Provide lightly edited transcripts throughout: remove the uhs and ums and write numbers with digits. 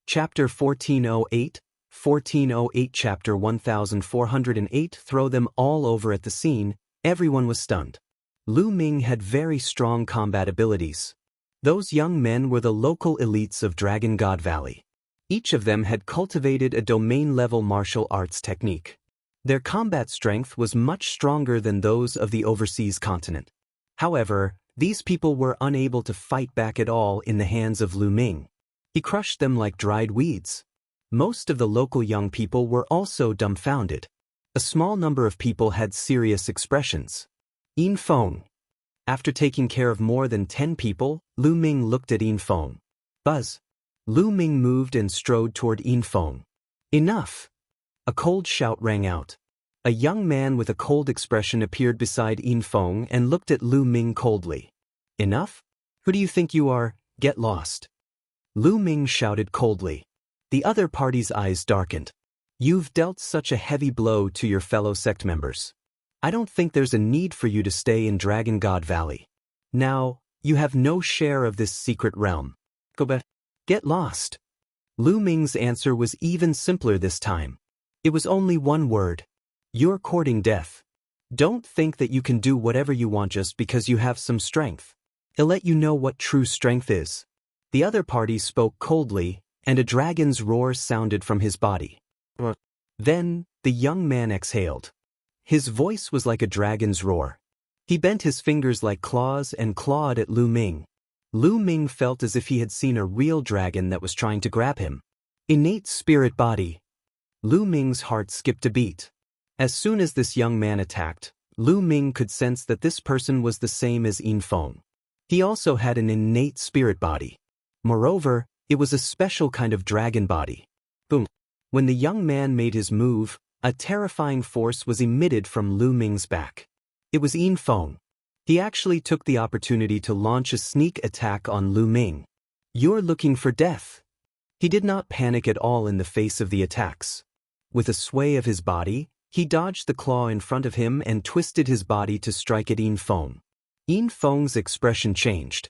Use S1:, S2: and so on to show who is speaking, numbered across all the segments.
S1: Chapter 1408, 1408 Chapter 1408 Throw them all over at the scene, everyone was stunned. Lu Ming had very strong combat abilities. Those young men were the local elites of Dragon God Valley. Each of them had cultivated a domain-level martial arts technique. Their combat strength was much stronger than those of the overseas continent. However, these people were unable to fight back at all in the hands of Lu Ming. He crushed them like dried weeds. Most of the local young people were also dumbfounded. A small number of people had serious expressions. Yin Feng. After taking care of more than 10 people, Lu Ming looked at Yin Feng. Buzz. Lu Ming moved and strode toward Yin Feng. Enough! A cold shout rang out. A young man with a cold expression appeared beside Yin Feng and looked at Lu Ming coldly. Enough? Who do you think you are? Get lost. Lu Ming shouted coldly. The other party's eyes darkened. You've dealt such a heavy blow to your fellow sect members. I don't think there's a need for you to stay in Dragon God Valley. Now, you have no share of this secret realm. Go back. Get lost. Lu Ming's answer was even simpler this time. It was only one word. You're courting death. Don't think that you can do whatever you want just because you have some strength. I'll let you know what true strength is. The other party spoke coldly, and a dragon's roar sounded from his body. Then, the young man exhaled. His voice was like a dragon's roar. He bent his fingers like claws and clawed at Lu Ming. Lu Ming felt as if he had seen a real dragon that was trying to grab him. Innate spirit body. Lu Ming's heart skipped a beat. As soon as this young man attacked, Lu Ming could sense that this person was the same as Yin Feng. He also had an innate spirit body. Moreover, it was a special kind of dragon body. Boom. When the young man made his move, a terrifying force was emitted from Lu Ming's back. It was Yin Feng. He actually took the opportunity to launch a sneak attack on Lu Ming. You're looking for death. He did not panic at all in the face of the attacks. With a sway of his body, he dodged the claw in front of him and twisted his body to strike at Yin Feng. Yin Feng's expression changed.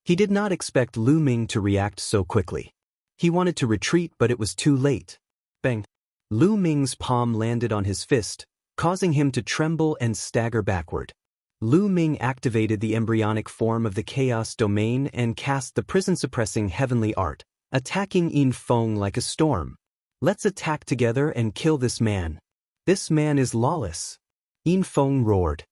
S1: He did not expect Lu Ming to react so quickly. He wanted to retreat, but it was too late. Bang! Lu Ming's palm landed on his fist, causing him to tremble and stagger backward. Lu Ming activated the embryonic form of the chaos domain and cast the prison-suppressing heavenly art, attacking Yin Feng like a storm. Let's attack together and kill this man. This man is lawless. Yin Feng roared.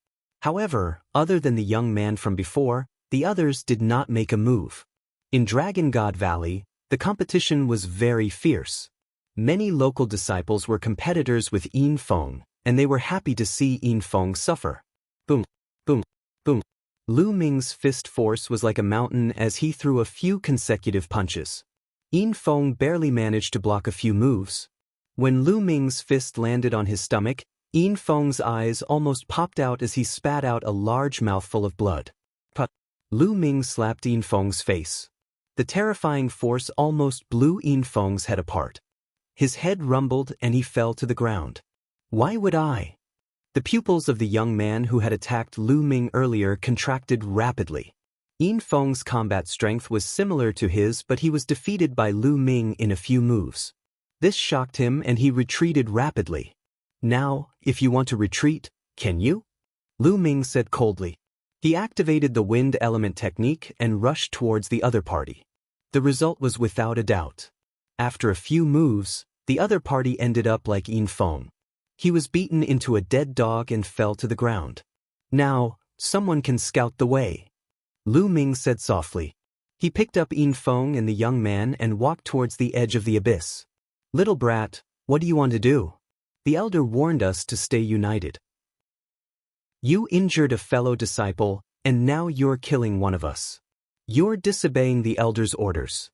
S1: However, other than the young man from before, the others did not make a move. In Dragon God Valley, the competition was very fierce. Many local disciples were competitors with Yin Feng, and they were happy to see Yin Feng suffer. Boom, boom, boom. Lu Ming's fist force was like a mountain as he threw a few consecutive punches. Yin Feng barely managed to block a few moves. When Lu Ming's fist landed on his stomach, Yin Feng's eyes almost popped out as he spat out a large mouthful of blood. Lu Ming slapped Yin Feng's face. The terrifying force almost blew Yin Feng's head apart. His head rumbled and he fell to the ground. Why would I? The pupils of the young man who had attacked Lu Ming earlier contracted rapidly. Yin Feng's combat strength was similar to his, but he was defeated by Lu Ming in a few moves. This shocked him and he retreated rapidly. Now, if you want to retreat, can you? Lu Ming said coldly. He activated the wind element technique and rushed towards the other party. The result was without a doubt. After a few moves, the other party ended up like Yin Feng. He was beaten into a dead dog and fell to the ground. Now, someone can scout the way. Lu Ming said softly. He picked up Yin Feng and the young man and walked towards the edge of the abyss. Little brat, what do you want to do? The elder warned us to stay united. You injured a fellow disciple, and now you're killing one of us. You're disobeying the elder's orders.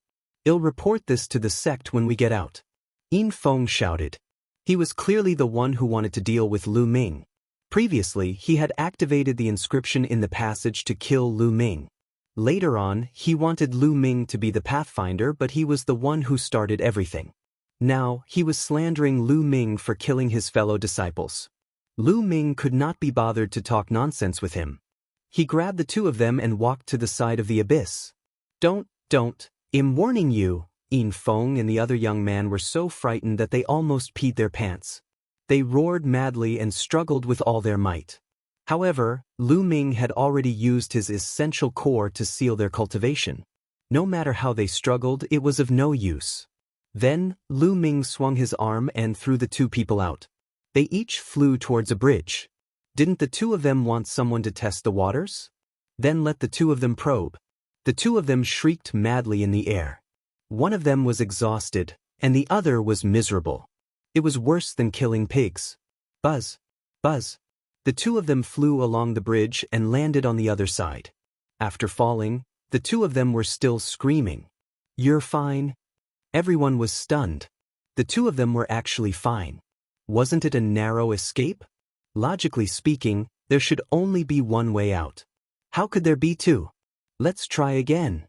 S1: I'll report this to the sect when we get out. Yin Feng shouted. He was clearly the one who wanted to deal with Lu Ming. Previously, he had activated the inscription in the passage to kill Lu Ming. Later on, he wanted Lu Ming to be the pathfinder, but he was the one who started everything. Now, he was slandering Lu Ming for killing his fellow disciples. Lu Ming could not be bothered to talk nonsense with him. He grabbed the two of them and walked to the side of the abyss. Don't, I'm warning you, Yin Feng and the other young man were so frightened that they almost peed their pants. They roared madly and struggled with all their might. However, Lu Ming had already used his essential core to seal their cultivation. No matter how they struggled, it was of no use. Then, Lu Ming swung his arm and threw the two people out. They each flew towards a bridge. Didn't the two of them want someone to test the waters? Then let the two of them probe. The two of them shrieked madly in the air. One of them was exhausted, and the other was miserable. It was worse than killing pigs. Buzz! Buzz! The two of them flew along the bridge and landed on the other side. After falling, the two of them were still screaming. "You're fine." Everyone was stunned. The two of them were actually fine. Wasn't it a narrow escape? Logically speaking, there should only be one way out. How could there be two? Let's try again.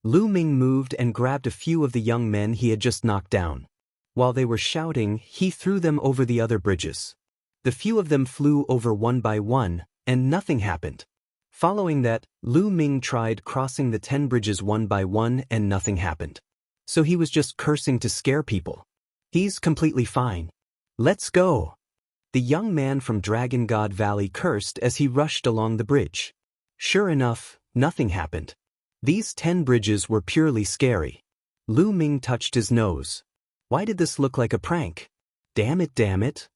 S1: Lu Ming moved and grabbed a few of the young men he had just knocked down. While they were shouting, he threw them over the other bridges. The few of them flew over one by one, and nothing happened. Following that, Lu Ming tried crossing the 10 bridges one by one and nothing happened. So he was just cursing to scare people. He's completely fine. Let's go. The young man from Dragon God Valley cursed as he rushed along the bridge. Sure enough, nothing happened. These 10 bridges were purely scary. Lu Ming touched his nose. Why did this look like a prank? Damn it, damn it.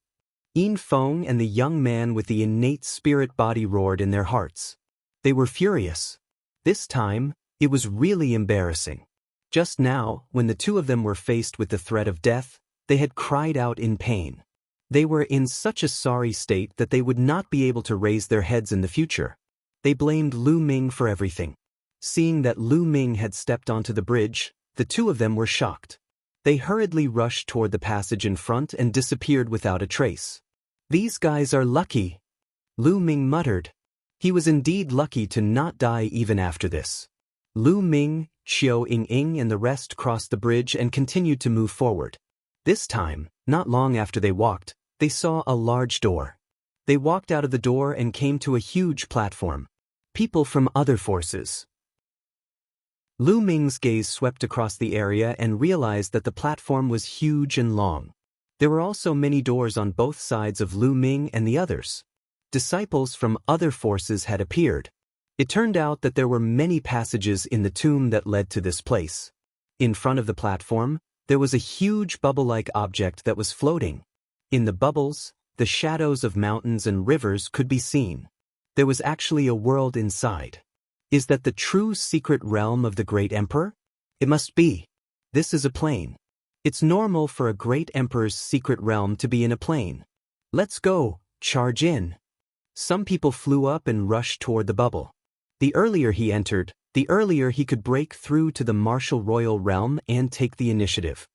S1: Yin Feng and the young man with the innate spirit body roared in their hearts. They were furious. This time, it was really embarrassing. Just now, when the two of them were faced with the threat of death, they had cried out in pain. They were in such a sorry state that they would not be able to raise their heads in the future. They blamed Lu Ming for everything. Seeing that Lu Ming had stepped onto the bridge, the two of them were shocked. They hurriedly rushed toward the passage in front and disappeared without a trace. "These guys are lucky," Lu Ming muttered. He was indeed lucky to not die even after this. Lu Ming, Xiao Ying and the rest crossed the bridge and continued to move forward. This time, not long after they walked, they saw a large door. They walked out of the door and came to a huge platform. People from other forces. Lu Ming's gaze swept across the area and realized that the platform was huge and long. There were also many doors on both sides of Lu Ming and the others. Disciples from other forces had appeared. It turned out that there were many passages in the tomb that led to this place. In front of the platform, there was a huge bubble-like object that was floating. In the bubbles, the shadows of mountains and rivers could be seen. There was actually a world inside. Is that the true secret realm of the great emperor? It must be. This is a plane. It's normal for a great emperor's secret realm to be in a plane. Let's go, charge in. Some people flew up and rushed toward the bubble. The earlier he entered, the earlier he could break through to the martial royal realm and take the initiative.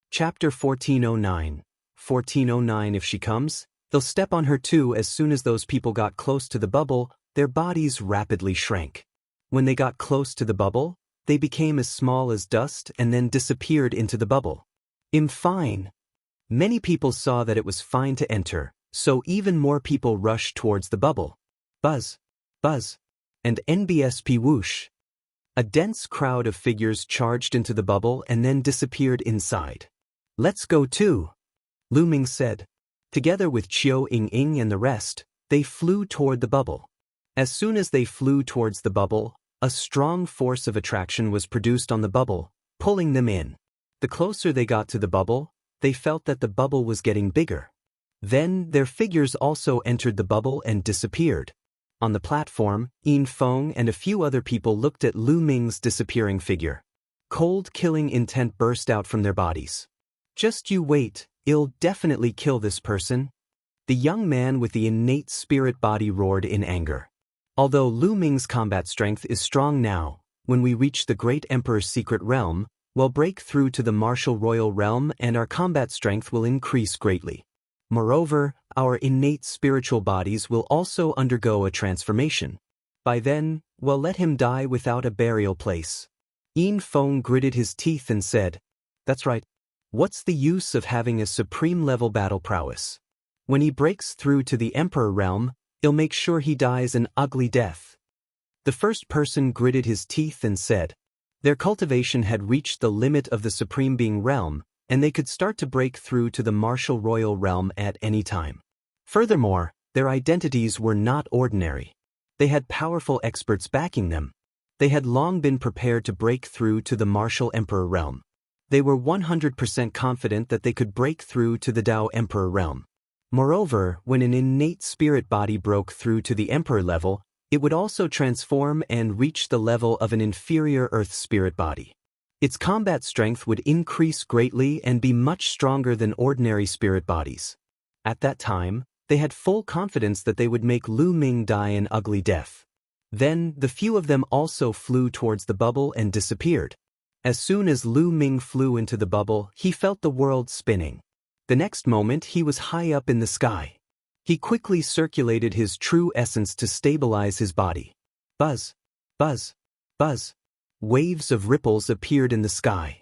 S1: Chapter 1409. 1409. If she comes, they'll step on her too. As soon as those people got close to the bubble, their bodies rapidly shrank. When they got close to the bubble, they became as small as dust and then disappeared into the bubble. Fine. Many people saw that it was fine to enter, so even more people rushed towards the bubble. Buzz, buzz, and NBSP whoosh. A dense crowd of figures charged into the bubble and then disappeared inside. Let's go too, Lu Ming said. Together with Xiao Ying and the rest, they flew toward the bubble. As soon as they flew towards the bubble, a strong force of attraction was produced on the bubble, pulling them in. The closer they got to the bubble, they felt that the bubble was getting bigger. Then their figures also entered the bubble and disappeared. On the platform, Yin Feng and a few other people looked at Lu Ming's disappearing figure. Cold killing intent burst out from their bodies. Just you wait, I'll definitely kill this person. The young man with the innate spirit body roared in anger. Although Lu Ming's combat strength is strong now, when we reach the great emperor's secret realm, we'll break through to the martial royal realm and our combat strength will increase greatly. Moreover, our innate spiritual bodies will also undergo a transformation. By then, we'll let him die without a burial place. Yin Feng gritted his teeth and said, "That's right. What's the use of having a supreme-level battle prowess? When he breaks through to the emperor realm, he'll make sure he dies an ugly death." The first person gritted his teeth and said, Their cultivation had reached the limit of the Supreme Being realm, and they could start to break through to the martial royal realm at any time. Furthermore, their identities were not ordinary. They had powerful experts backing them. They had long been prepared to break through to the martial emperor realm. They were 100% confident that they could break through to the Dao emperor realm. Moreover, when an innate spirit body broke through to the emperor level, it would also transform and reach the level of an inferior earth spirit body. Its combat strength would increase greatly and be much stronger than ordinary spirit bodies. At that time, they had full confidence that they would make Lu Ming die an ugly death. Then, the few of them also flew towards the bubble and disappeared. As soon as Lu Ming flew into the bubble, he felt the world spinning. The next moment, he was high up in the sky. He quickly circulated his true essence to stabilize his body. Buzz, buzz, buzz. Waves of ripples appeared in the sky.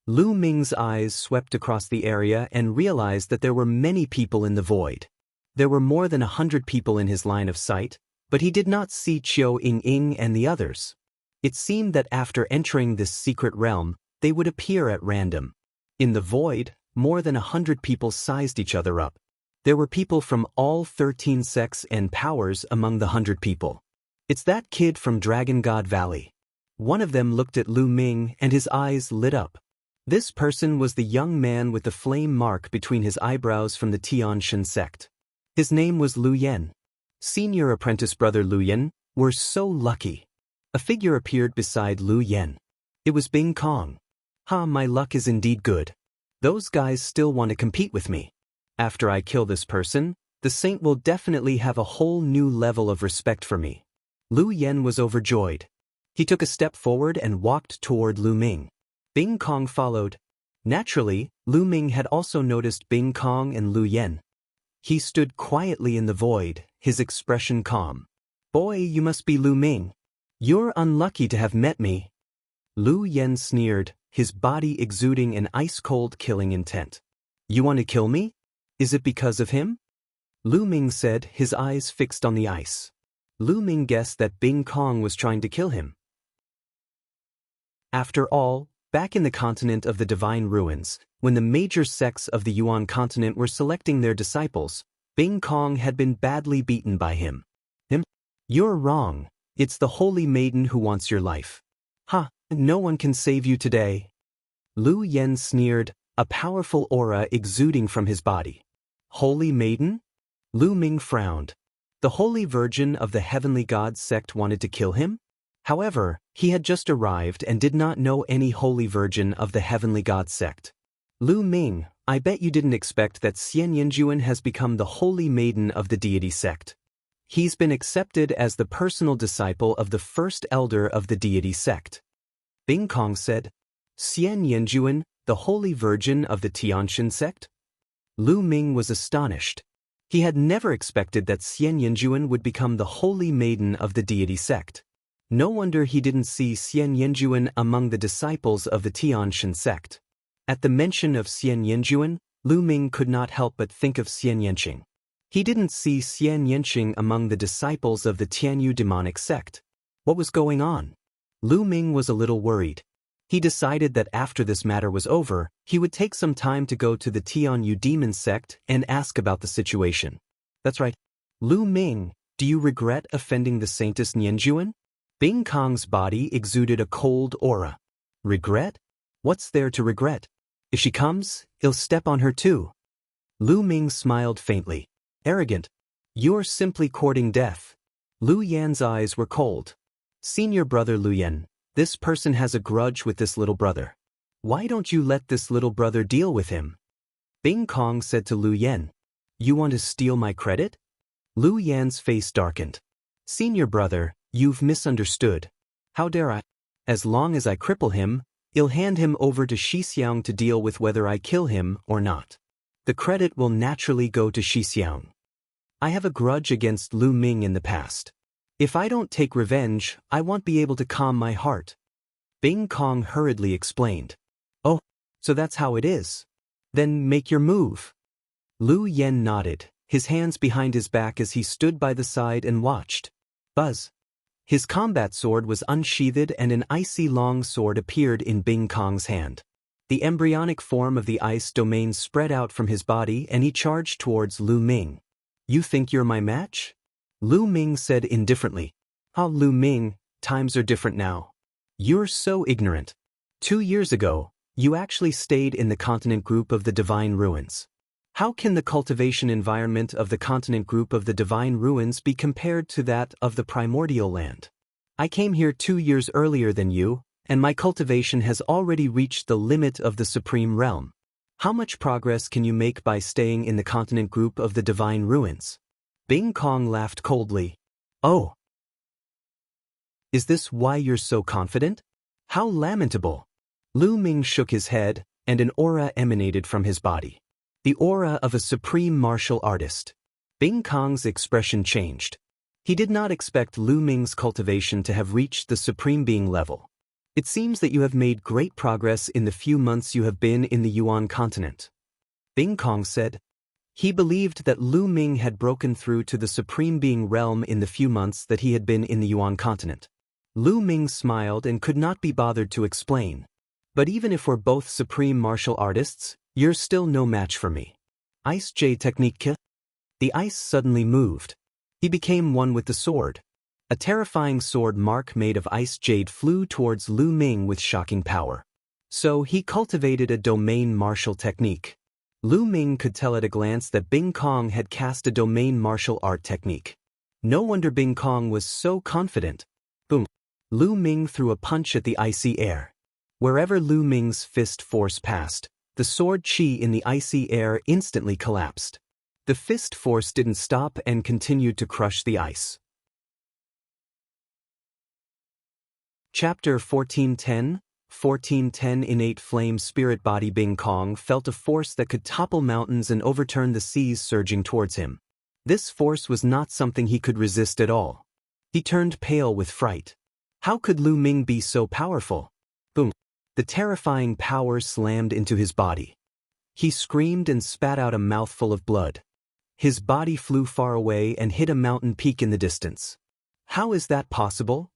S1: Lu Ming's eyes swept across the area and realized that there were many people in the void. There were more than 100 people in his line of sight, but he did not see Qiu Ying and the others. It seemed that after entering this secret realm, they would appear at random. In the void, more than 100 people sized each other up. There were people from all 13 sects and powers among the 100 people. It's that kid from Dragon God Valley. One of them looked at Lu Ming and his eyes lit up. This person was the young man with the flame mark between his eyebrows from the Tianshan sect. His name was Lu Yen. Senior apprentice brother Lu Yen, were so lucky. A figure appeared beside Lu Yen. It was Bing Kong. My luck is indeed good. Those guys still want to compete with me. After I kill this person, the saint will definitely have a whole new level of respect for me. Lu Yen was overjoyed. He took a step forward and walked toward Lu Ming. Bing Kong followed. Naturally, Lu Ming had also noticed Bing Kong and Lu Yen. He stood quietly in the void, his expression calm. Boy, you must be Lu Ming. You're unlucky to have met me. Lu Yen sneered, his body exuding an ice-cold killing intent. You want to kill me? Is it because of him? Lu Ming said, his eyes fixed on the ice. Lu Ming guessed that Bing Kong was trying to kill him. After all, back in the continent of the Divine Ruins, when the major sects of the Yuan continent were selecting their disciples, Bing Kong had been badly beaten by him. You're wrong. It's the Holy Maiden who wants your life. No one can save you today. Lu Yen sneered, a powerful aura exuding from his body. Holy Maiden? Lu Ming frowned. The Holy Virgin of the Heavenly God sect wanted to kill him? However, he had just arrived and did not know any Holy Virgin of the Heavenly God sect. Lu Ming, I bet you didn't expect that Xianxia has become the Holy Maiden of the deity sect. He's been accepted as the personal disciple of the first elder of the deity sect. Bing Kong said, Xianxia, the Holy Virgin of the Tianshan sect? Lu Ming was astonished. He had never expected that Xianxia would become the Holy Maiden of the deity sect. No wonder he didn't see Xianxia among the disciples of the Tianshan sect. At the mention of Xianxia, Lu Ming could not help but think of Xianxia. He didn't see Xianxia among the disciples of the Tianyu demonic sect. What was going on? Lu Ming was a little worried. He decided that after this matter was over, he would take some time to go to the Tianyu demon sect and ask about the situation. That's right. Lu Ming, do you regret offending the Saintess Nianjuan? Bing Kong's body exuded a cold aura. Regret? What's there to regret? If she comes, he'll step on her too. Lu Ming smiled faintly. Arrogant. You're simply courting death. Lu Yan's eyes were cold. Senior brother Lu Yan, this person has a grudge with this little brother. Why don't you let this little brother deal with him? Bing Kong said to Lu Yan. You want to steal my credit? Lu Yan's face darkened. Senior brother, you've misunderstood. How dare I? As long as I cripple him, I'll hand him over to Xixiang to deal with whether I kill him or not. The credit will naturally go to Xixiang. I have a grudge against Lu Ming in the past. If I don't take revenge, I won't be able to calm my heart. Bing Kong hurriedly explained. Oh, so that's how it is. Then make your move. Lu Yen nodded, his hands behind his back as he stood by the side and watched. Buzz. His combat sword was unsheathed and an icy long sword appeared in Bing Kong's hand. The embryonic form of the ice domain spread out from his body and he charged towards Lu Ming. "You think you're my match?" Lu Ming said indifferently. "Ah, Lu Ming, times are different now. You're so ignorant. 2 years ago, you actually stayed in the continent group of the Divine Ruins. How can the cultivation environment of the continent group of the Divine Ruins be compared to that of the primordial land? I came here 2 years earlier than you, and my cultivation has already reached the limit of the Supreme Realm. How much progress can you make by staying in the continent group of the Divine Ruins?" Bing Kong laughed coldly. "Oh. Is this why you're so confident? How lamentable." Lu Ming shook his head, and an aura emanated from his body. The aura of a supreme martial artist. Bing Kong's expression changed. He did not expect Lu Ming's cultivation to have reached the supreme being level. "It seems that you have made great progress in the few months you have been in the Yuan continent," Bing Kong said. He believed that Lu Ming had broken through to the supreme being realm in the few months that he had been in the Yuan continent. Lu Ming smiled and could not be bothered to explain. "But even if we're both supreme martial artists, you're still no match for me." "Ice J technique." The ice suddenly moved. He became one with the sword. A terrifying sword mark made of ice jade flew towards Lu Ming with shocking power. So he cultivated a domain martial technique. Lu Ming could tell at a glance that Bing Kong had cast a domain martial art technique. No wonder Bing Kong was so confident. Boom! Lu Ming threw a punch at the icy air. Wherever Lu Ming's fist force passed, the sword chi in the icy air instantly collapsed. The fist force didn't stop and continued to crush the ice. Chapter 1410. 1410 Innate Flame Spirit Body. Bing Kong felt a force that could topple mountains and overturn the seas surging towards him. This force was not something he could resist at all. He turned pale with fright. How could Lu Ming be so powerful? Boom! The terrifying power slammed into his body. He screamed and spat out a mouthful of blood. His body flew far away and hit a mountain peak in the distance. How is that possible?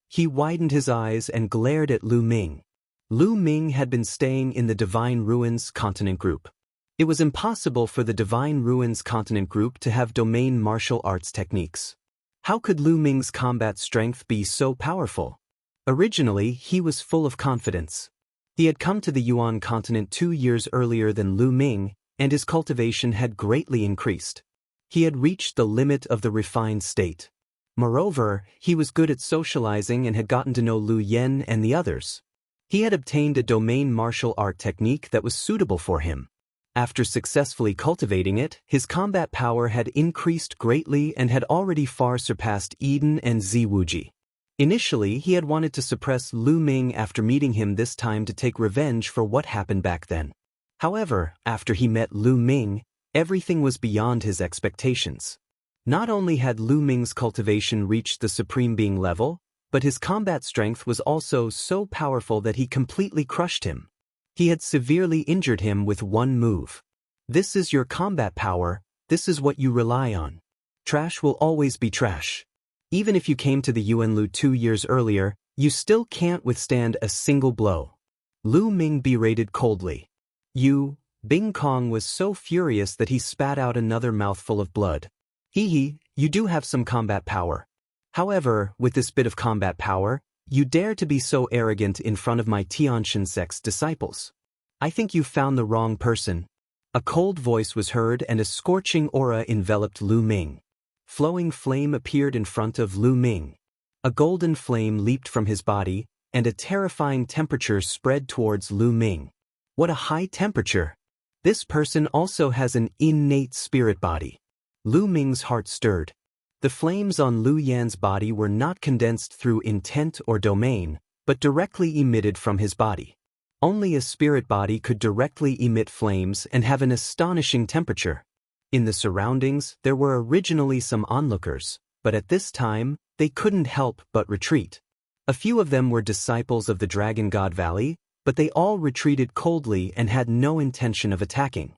S1: He widened his eyes and glared at Lu Ming. Lu Ming had been staying in the Divine Ruins continent group. It was impossible for the Divine Ruins continent group to have domain martial arts techniques. How could Lu Ming's combat strength be so powerful? Originally, he was full of confidence. He had come to the Yuan continent 2 years earlier than Lu Ming, and his cultivation had greatly increased. He had reached the limit of the refined state. Moreover, he was good at socializing and had gotten to know Lu Yen and the others. He had obtained a domain martial art technique that was suitable for him. After successfully cultivating it, his combat power had increased greatly and had already far surpassed Eden and Ziwuji. Initially, he had wanted to suppress Lu Ming after meeting him this time to take revenge for what happened back then. However, after he met Lu Ming, everything was beyond his expectations. Not only had Lu Ming's cultivation reached the supreme being level, but his combat strength was also so powerful that he completely crushed him. He had severely injured him with one move. This is your combat power, this is what you rely on. Trash will always be trash. Even if you came to the Yuanlu 2 years earlier, you still can't withstand a single blow. Lu Ming berated coldly. Bing Kong was so furious that he spat out another mouthful of blood. You do have some combat power. However, with this bit of combat power, you dare to be so arrogant in front of my Tianshan sect's disciples. I think you've found the wrong person. A cold voice was heard and a scorching aura enveloped Lu Ming. Flowing flame appeared in front of Lu Ming. A golden flame leaped from his body, and a terrifying temperature spread towards Lu Ming. What a high temperature! This person also has an innate spirit body. Lu Ming's heart stirred. The flames on Lu Yan's body were not condensed through intent or domain, but directly emitted from his body. Only a spirit body could directly emit flames and have an astonishing temperature. In the surroundings, there were originally some onlookers, but at this time, they couldn't help but retreat. A few of them were disciples of the Dragon God Valley, but they all retreated coldly and had no intention of attacking.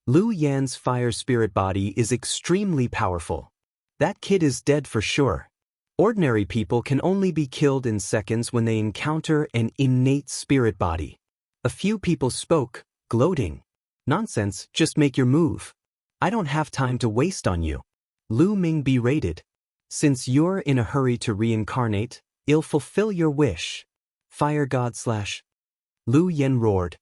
S1: Lu Yan's fire spirit body is extremely powerful. That kid is dead for sure. Ordinary people can only be killed in seconds when they encounter an innate spirit body. A few people spoke, gloating. Nonsense, just make your move. I don't have time to waste on you. Lu Ming berated. Since you're in a hurry to reincarnate, I'll fulfill your wish. Fire God / Lu Yen roared.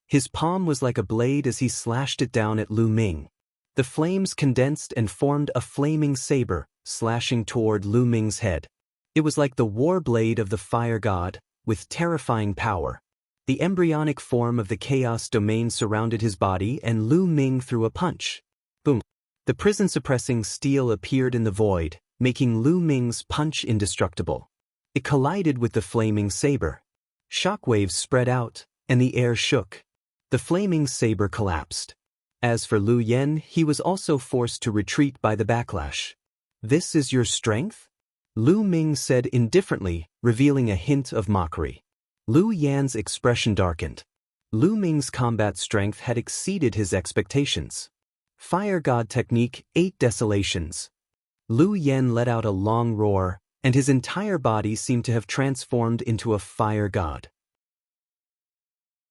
S1: His palm was like a blade as he slashed it down at Lu Ming. The flames condensed and formed a flaming saber, slashing toward Lu Ming's head. It was like the war blade of the fire god, with terrifying power. The embryonic form of the chaos domain surrounded his body and Lu Ming threw a punch. Boom. The prison-suppressing steel appeared in the void, making Lu Ming's punch indestructible. It collided with the flaming saber. Shockwaves spread out, and the air shook. The flaming saber collapsed. As for Lu Yen, he was also forced to retreat by the backlash. This is your strength? Lu Ming said indifferently, revealing a hint of mockery. Lu Yan's expression darkened. Lu Ming's combat strength had exceeded his expectations. Fire God technique, 8 desolations. Lu Yen let out a long roar, and his entire body seemed to have transformed into a fire god.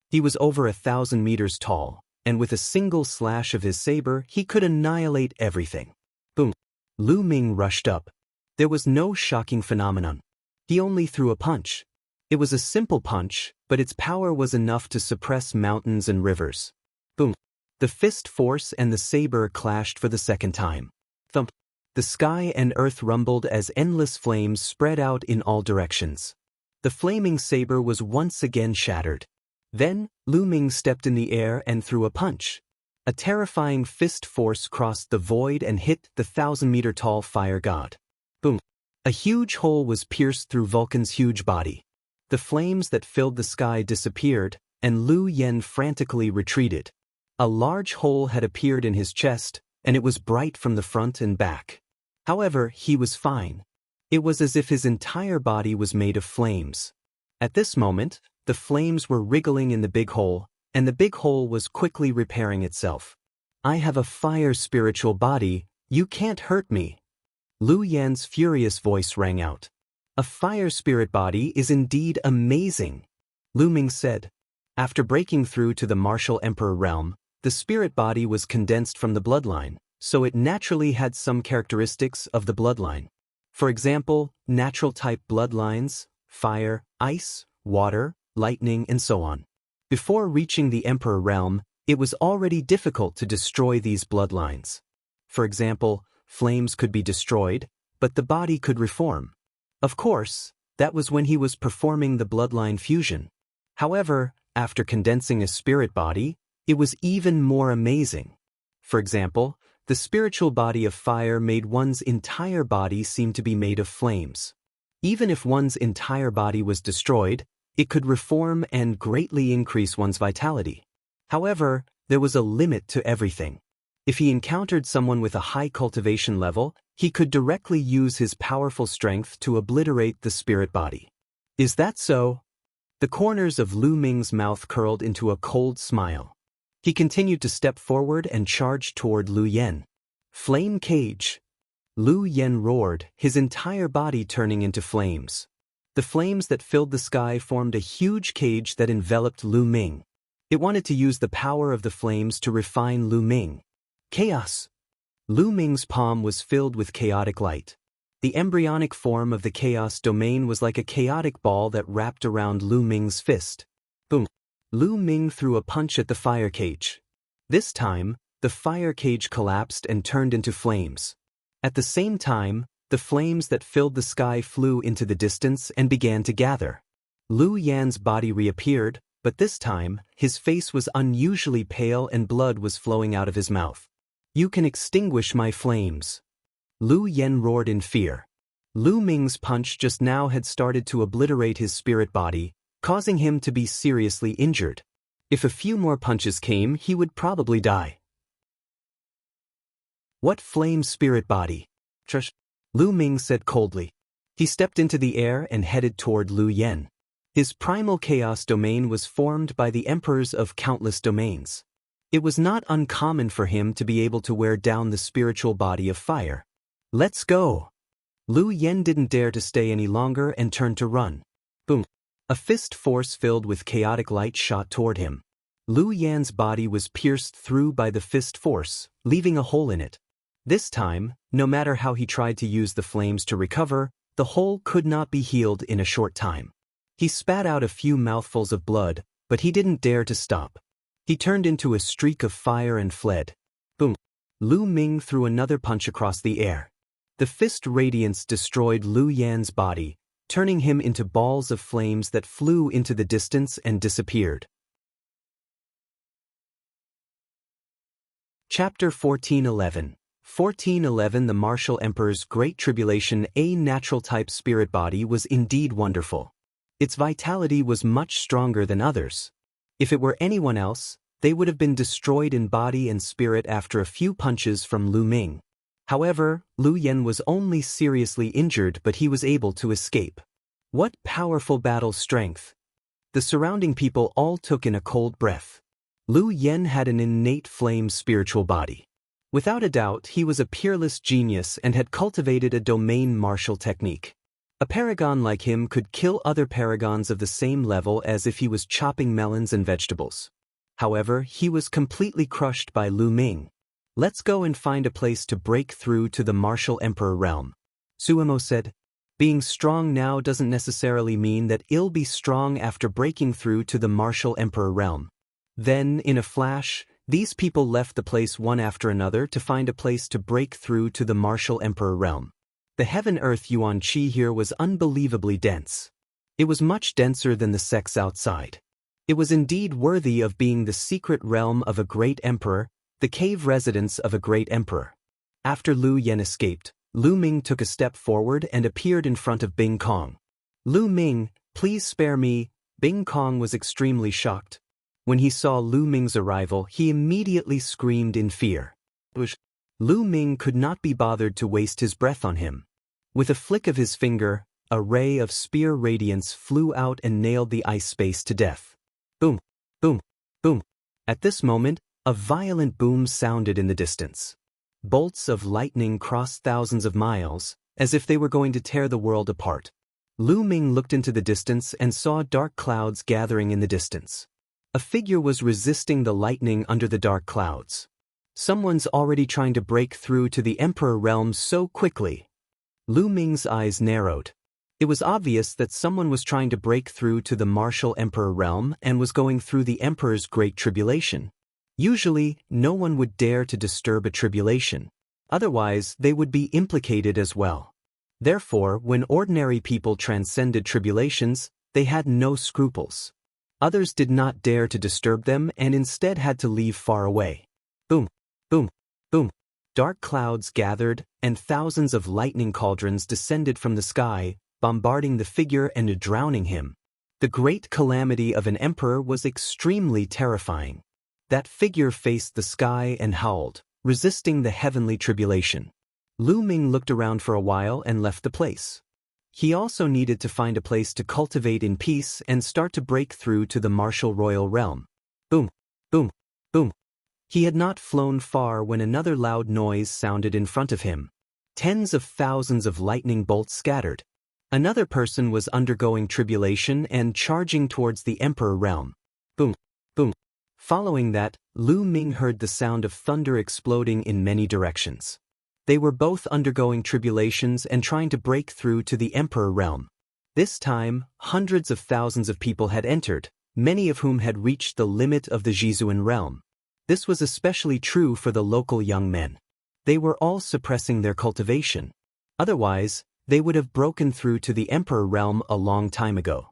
S1: He was over 1,000 meters tall, and with a single slash of his saber, he could annihilate everything. Boom. Lu Ming rushed up. There was no shocking phenomenon. He only threw a punch. It was a simple punch, but its power was enough to suppress mountains and rivers. Boom. The fist force and the saber clashed for the second time. Thump. The sky and earth rumbled as endless flames spread out in all directions. The flaming saber was once again shattered. Then, Lu Ming stepped in the air and threw a punch. A terrifying fist force crossed the void and hit the 1,000-meter-tall fire god. Boom. A huge hole was pierced through Vulcan's huge body. The flames that filled the sky disappeared, and Lu Yen frantically retreated. A large hole had appeared in his chest, and it was bright from the front and back. However, he was fine. It was as if his entire body was made of flames. At this moment, the flames were wriggling in the big hole, and the big hole was quickly repairing itself. I have a fire spiritual body, you can't hurt me. Lu Yan's furious voice rang out. A fire spirit body is indeed amazing, Lu Ming said. After breaking through to the martial emperor realm, the spirit body was condensed from the bloodline, so it naturally had some characteristics of the bloodline. For example, natural type bloodlines, fire, ice, water, lightning, and so on. Before reaching the emperor realm, it was already difficult to destroy these bloodlines. For example, flames could be destroyed, but the body could reform. Of course, that was when he was performing the bloodline fusion. However, after condensing a spirit body, it was even more amazing. For example, the spiritual body of fire made one's entire body seem to be made of flames. Even if one's entire body was destroyed, it could reform and greatly increase one's vitality. However, there was a limit to everything. If he encountered someone with a high cultivation level, he could directly use his powerful strength to obliterate the spirit body. Is that so? The corners of Lu Ming's mouth curled into a cold smile. He continued to step forward and charged toward Lu Yen. Flame cage. Lu Yen roared, his entire body turning into flames. The flames that filled the sky formed a huge cage that enveloped Lu Ming. It wanted to use the power of the flames to refine Lu Ming. Chaos. Lu Ming's palm was filled with chaotic light. The embryonic form of the chaos domain was like a chaotic ball that wrapped around Lu Ming's fist. Boom. Lu Ming threw a punch at the fire cage. This time, the fire cage collapsed and turned into flames. At the same time, the flames that filled the sky flew into the distance and began to gather. Lu Yan's body reappeared, but this time, his face was unusually pale and blood was flowing out of his mouth. You can extinguish my flames. Lu Yen roared in fear. Lu Ming's punch just now had started to obliterate his spirit body, causing him to be seriously injured. If a few more punches came, he would probably die. What flame spirit body? Lu Ming said coldly. He stepped into the air and headed toward Lu Yen. His primal chaos domain was formed by the emperors of countless domains. It was not uncommon for him to be able to wear down the spiritual body of fire. Let's go. Lu Yen didn't dare to stay any longer and turned to run. Boom. A fist force filled with chaotic light shot toward him. Lu Yan's body was pierced through by the fist force, leaving a hole in it. This time, no matter how he tried to use the flames to recover, the hole could not be healed in a short time. He spat out a few mouthfuls of blood, but he didn't dare to stop. He turned into a streak of fire and fled. Boom. Lu Ming threw another punch across the air. The fist radiance destroyed Lu Yan's body, turning him into balls of flames that flew into the distance and disappeared. Chapter 1411. 1411 The Martial Emperor's Great Tribulation. A natural-type spirit body was indeed wonderful. Its vitality was much stronger than others. If it were anyone else, they would have been destroyed in body and spirit after a few punches from Lu Ming. However, Lu Yen was only seriously injured, but he was able to escape. What powerful battle strength! The surrounding people all took in a cold breath. Lu Yen had an innate flame spiritual body. Without a doubt, he was a peerless genius and had cultivated a domain martial technique. A paragon like him could kill other paragons of the same level as if he was chopping melons and vegetables. However, he was completely crushed by Lu Ming. Let's go and find a place to break through to the martial emperor realm. Suemo said, being strong now doesn't necessarily mean that you'll be strong after breaking through to the martial emperor realm. Then, in a flash, these people left the place one after another to find a place to break through to the martial emperor realm. The heaven-earth yuan qi here was unbelievably dense. It was much denser than the sects outside. It was indeed worthy of being the secret realm of a great emperor, the cave residence of a great emperor. After Lu Yen escaped, Lu Ming took a step forward and appeared in front of Bing Kong. Lu Ming, please spare me. Bing Kong was extremely shocked. When he saw Lu Ming's arrival, he immediately screamed in fear. Lu Ming could not be bothered to waste his breath on him. With a flick of his finger, a ray of spear radiance flew out and nailed the ice space to death. Boom, boom, boom. At this moment, a violent boom sounded in the distance. Bolts of lightning crossed thousands of miles, as if they were going to tear the world apart. Lu Ming looked into the distance and saw dark clouds gathering in the distance. A figure was resisting the lightning under the dark clouds. Someone's already trying to break through to the Emperor realm so quickly. Lu Ming's eyes narrowed. It was obvious that someone was trying to break through to the martial Emperor realm and was going through the Emperor's Great Tribulation. Usually, no one would dare to disturb a tribulation. Otherwise, they would be implicated as well. Therefore, when ordinary people transcended tribulations, they had no scruples. Others did not dare to disturb them and instead had to leave far away. Boom, boom, boom. Dark clouds gathered, and thousands of lightning cauldrons descended from the sky, bombarding the figure and drowning him. The great calamity of an emperor was extremely terrifying. That figure faced the sky and howled, resisting the heavenly tribulation. Lu Ming looked around for a while and left the place. He also needed to find a place to cultivate in peace and start to break through to the martial royal realm. Boom, boom, boom. He had not flown far when another loud noise sounded in front of him. Tens of thousands of lightning bolts scattered. Another person was undergoing tribulation and charging towards the Emperor realm. Boom, boom. Following that, Lu Ming heard the sound of thunder exploding in many directions. They were both undergoing tribulations and trying to break through to the Emperor realm. This time, hundreds of thousands of people had entered, many of whom had reached the limit of the Jizuan realm. This was especially true for the local young men. They were all suppressing their cultivation. Otherwise, they would have broken through to the Emperor realm a long time ago.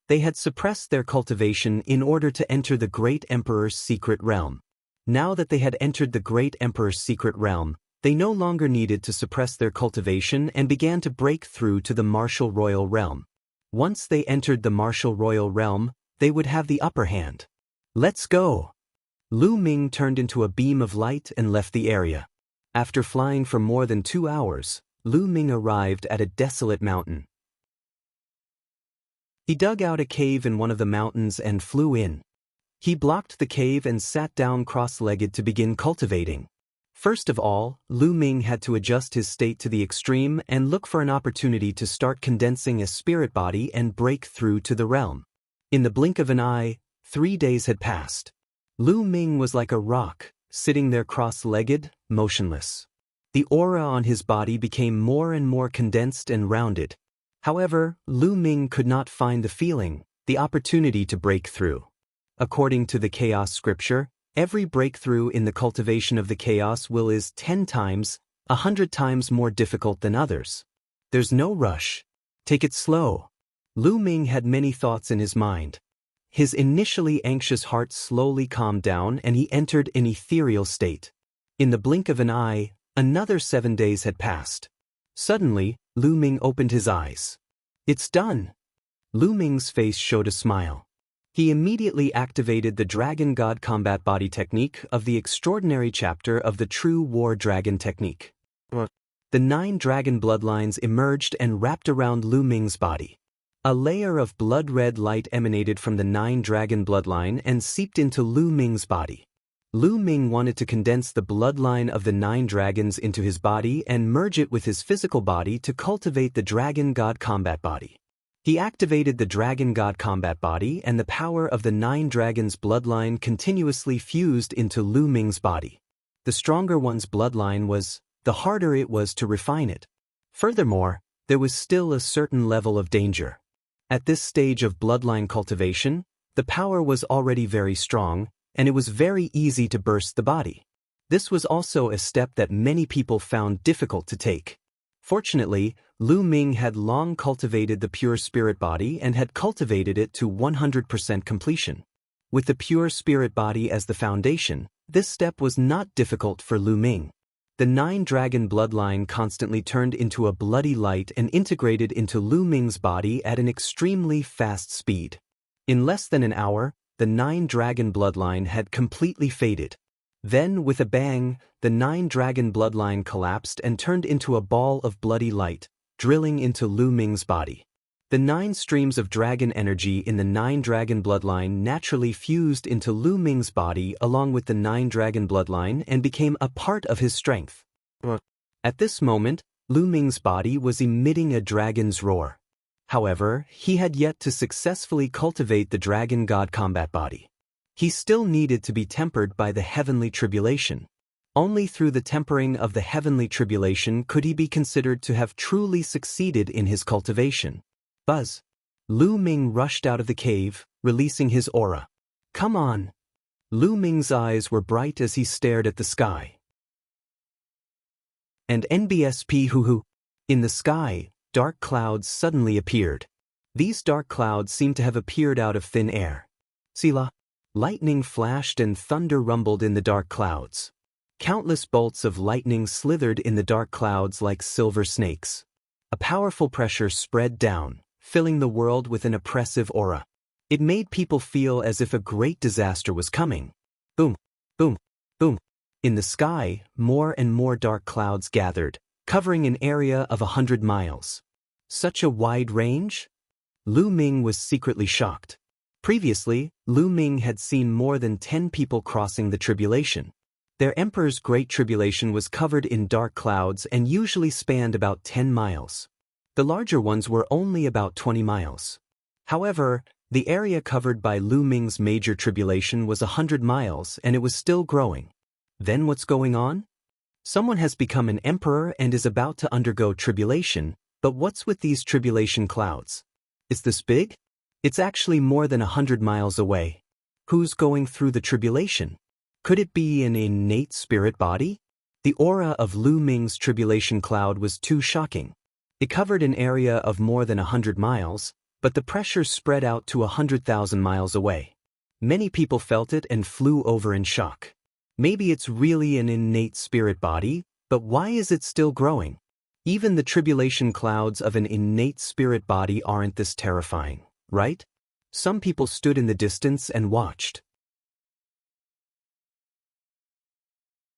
S1: They had suppressed their cultivation in order to enter the Great Emperor's secret realm. Now that they had entered the Great Emperor's secret realm, they no longer needed to suppress their cultivation and began to break through to the martial royal realm. Once they entered the martial royal realm, they would have the upper hand. Let's go! Lu Ming turned into a beam of light and left the area. After flying for more than 2 hours, Lu Ming arrived at a desolate mountain. He dug out a cave in one of the mountains and flew in. He blocked the cave and sat down cross-legged to begin cultivating. First of all, Lu Ming had to adjust his state to the extreme and look for an opportunity to start condensing a spirit body and break through to the realm. In the blink of an eye, 3 days had passed. Lu Ming was like a rock, sitting there cross-legged, motionless. The aura on his body became more and more condensed and rounded. However, Lu Ming could not find the feeling, the opportunity to break through. According to the chaos scripture, every breakthrough in the cultivation of the chaos will is 10 times, 100 times more difficult than others. There's no rush. Take it slow. Lu Ming had many thoughts in his mind. His initially anxious heart slowly calmed down and he entered an ethereal state. In the blink of an eye, another 7 days had passed. Suddenly, Lu Ming opened his eyes. It's done. Lu Ming's face showed a smile. He immediately activated the Dragon God Combat Body technique of the extraordinary chapter of the True War Dragon technique. The 9 dragon bloodlines emerged and wrapped around Lu Ming's body. A layer of blood-red light emanated from the 9 dragon bloodline and seeped into Lu Ming's body. Lu Ming wanted to condense the bloodline of the 9 dragons into his body and merge it with his physical body to cultivate the Dragon God Combat Body. He activated the Dragon God Combat Body and the power of the 9 dragons' bloodline continuously fused into Lu Ming's body. The stronger one's bloodline was, the harder it was to refine it. Furthermore, there was still a certain level of danger. At this stage of bloodline cultivation, the power was already very strong, and it was very easy to burst the body. This was also a step that many people found difficult to take. Fortunately, Lu Ming had long cultivated the pure spirit body and had cultivated it to 100% completion. With the pure spirit body as the foundation, this step was not difficult for Lu Ming. The 9 dragon bloodline constantly turned into a bloody light and integrated into Lu Ming's body at an extremely fast speed. In less than an hour, the 9 dragon bloodline had completely faded. Then, with a bang, the 9 dragon bloodline collapsed and turned into a ball of bloody light, drilling into Lu Ming's body. The 9 streams of dragon energy in the 9 dragon bloodline naturally fused into Lu Ming's body along with the 9 dragon bloodline and became a part of his strength. At this moment, Lu Ming's body was emitting a dragon's roar. However, he had yet to successfully cultivate the Dragon God Combat Body. He still needed to be tempered by the heavenly tribulation. Only through the tempering of the heavenly tribulation could he be considered to have truly succeeded in his cultivation. Buzz. Lu Ming rushed out of the cave, releasing his aura. Come on. Lu Ming's eyes were bright as he stared at the sky. And NBSP hoo-hoo. In the sky, dark clouds suddenly appeared. These dark clouds seemed to have appeared out of thin air. Sila. Lightning flashed and thunder rumbled in the dark clouds. Countless bolts of lightning slithered in the dark clouds like silver snakes. A powerful pressure spread down, filling the world with an oppressive aura. It made people feel as if a great disaster was coming. Boom, boom, boom. In the sky, more and more dark clouds gathered, covering an area of 100 miles. Such a wide range? Lu Ming was secretly shocked. Previously, Lu Ming had seen more than 10 people crossing the tribulation. Their emperor's great tribulation was covered in dark clouds and usually spanned about 10 miles. The larger ones were only about 20 miles. However, the area covered by Lu Ming's major tribulation was 100 miles and it was still growing. Then what's going on? Someone has become an emperor and is about to undergo tribulation, but what's with these tribulation clouds? Is this big? It's actually more than 100 miles away. Who's going through the tribulation? Could it be an innate spirit body? The aura of Lu Ming's tribulation cloud was too shocking. It covered an area of more than 100 miles, but the pressure spread out to 100,000 miles away. Many people felt it and flew over in shock. Maybe it's really an innate spirit body, but why is it still growing? Even the tribulation clouds of an innate spirit body aren't this terrifying, right? Some people stood in the distance and watched.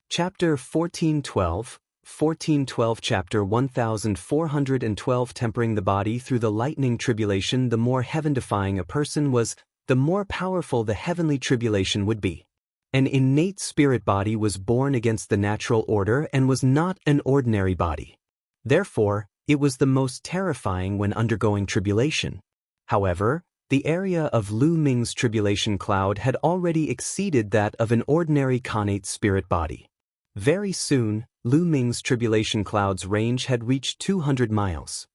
S1: Chapter 1412, 1412 Chapter 1412 Tempering the body through the lightning tribulation. The more heaven-defying a person was, the more powerful the heavenly tribulation would be. An innate spirit body was born against the natural order and was not an ordinary body. Therefore, it was the most terrifying when undergoing tribulation. However, the area of Lu Ming's tribulation cloud had already exceeded that of an ordinary connate spirit body. Very soon, Lu Ming's tribulation cloud's range had reached 200 miles.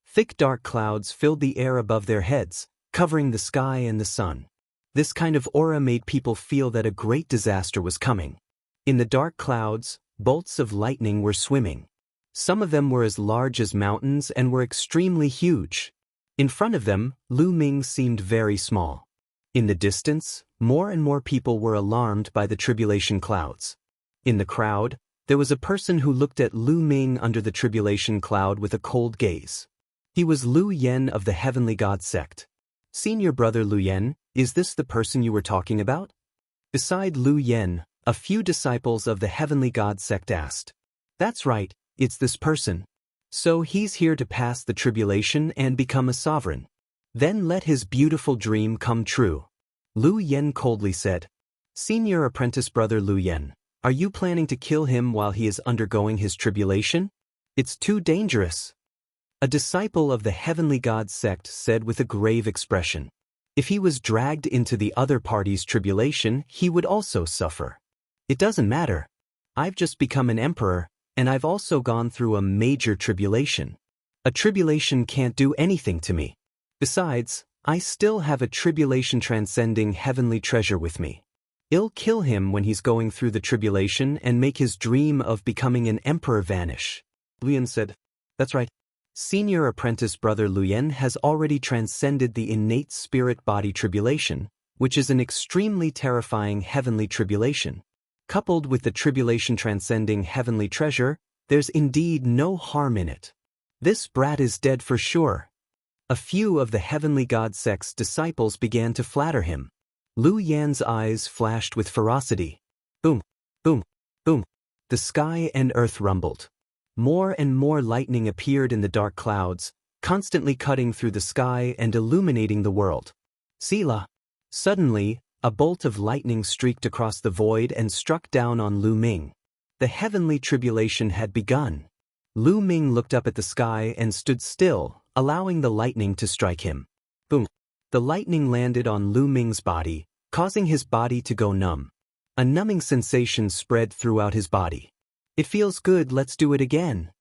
S1: Thick dark clouds filled the air above their heads, covering the sky and the sun. This kind of aura made people feel that a great disaster was coming. In the dark clouds, bolts of lightning were swimming. Some of them were as large as mountains and were extremely huge. In front of them, Lu Ming seemed very small. In the distance, more and more people were alarmed by the tribulation clouds. In the crowd, there was a person who looked at Lu Ming under the tribulation cloud with a cold gaze. He was Lu Yen of the Heavenly God sect. "Senior brother Lu Yen, is this the person you were talking about?" Beside Lu Yen, a few disciples of the Heavenly God sect asked. "That's right, it's this person. So he's here to pass the tribulation and become a sovereign. Then let his beautiful dream come true." Lu Yen coldly said. "Senior apprentice brother Lu Yen, are you planning to kill him while he is undergoing his tribulation? It's too dangerous." A disciple of the Heavenly God sect said with a grave expression. "If he was dragged into the other party's tribulation, he would also suffer. It doesn't matter. I've just become an emperor, and I've also gone through a major tribulation. A tribulation can't do anything to me. Besides, I still have a tribulation-transcending heavenly treasure with me. I'll kill him when he's going through the tribulation and make his dream of becoming an emperor vanish." Lu Yen said. "That's right. Senior apprentice brother Lu Yen has already transcended the innate spirit-body tribulation, which is an extremely terrifying heavenly tribulation. Coupled with the tribulation-transcending heavenly treasure, there's indeed no harm in it. This brat is dead for sure." A few of the Heavenly God sect's disciples began to flatter him. Lu Yan's eyes flashed with ferocity. Boom, boom, boom. The sky and earth rumbled. More and more lightning appeared in the dark clouds, constantly cutting through the sky and illuminating the world. Selah. Suddenly, a bolt of lightning streaked across the void and struck down on Lu Ming. The heavenly tribulation had begun. Lu Ming looked up at the sky and stood still, allowing the lightning to strike him. Boom. The lightning landed on Lu Ming's body, causing his body to go numb. A numbing sensation spread throughout his body. "It feels good, let's do it again."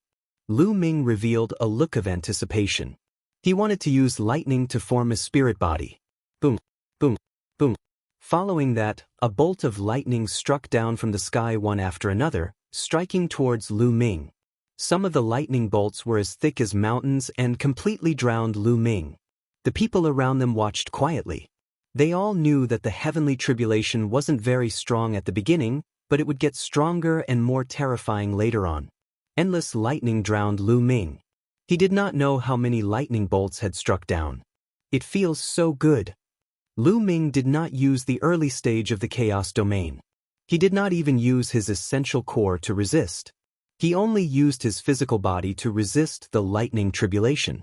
S1: Lu Ming revealed a look of anticipation. He wanted to use lightning to form a spirit body. Boom, boom, boom. Following that, a bolt of lightning struck down from the sky one after another, striking towards Lu Ming. Some of the lightning bolts were as thick as mountains and completely drowned Lu Ming. The people around them watched quietly. They all knew that the heavenly tribulation wasn't very strong at the beginning, but it would get stronger and more terrifying later on. Endless lightning drowned Lu Ming. He did not know how many lightning bolts had struck down. "It feels so good." Lu Ming did not use the early stage of the chaos domain. He did not even use his essential core to resist. He only used his physical body to resist the lightning tribulation.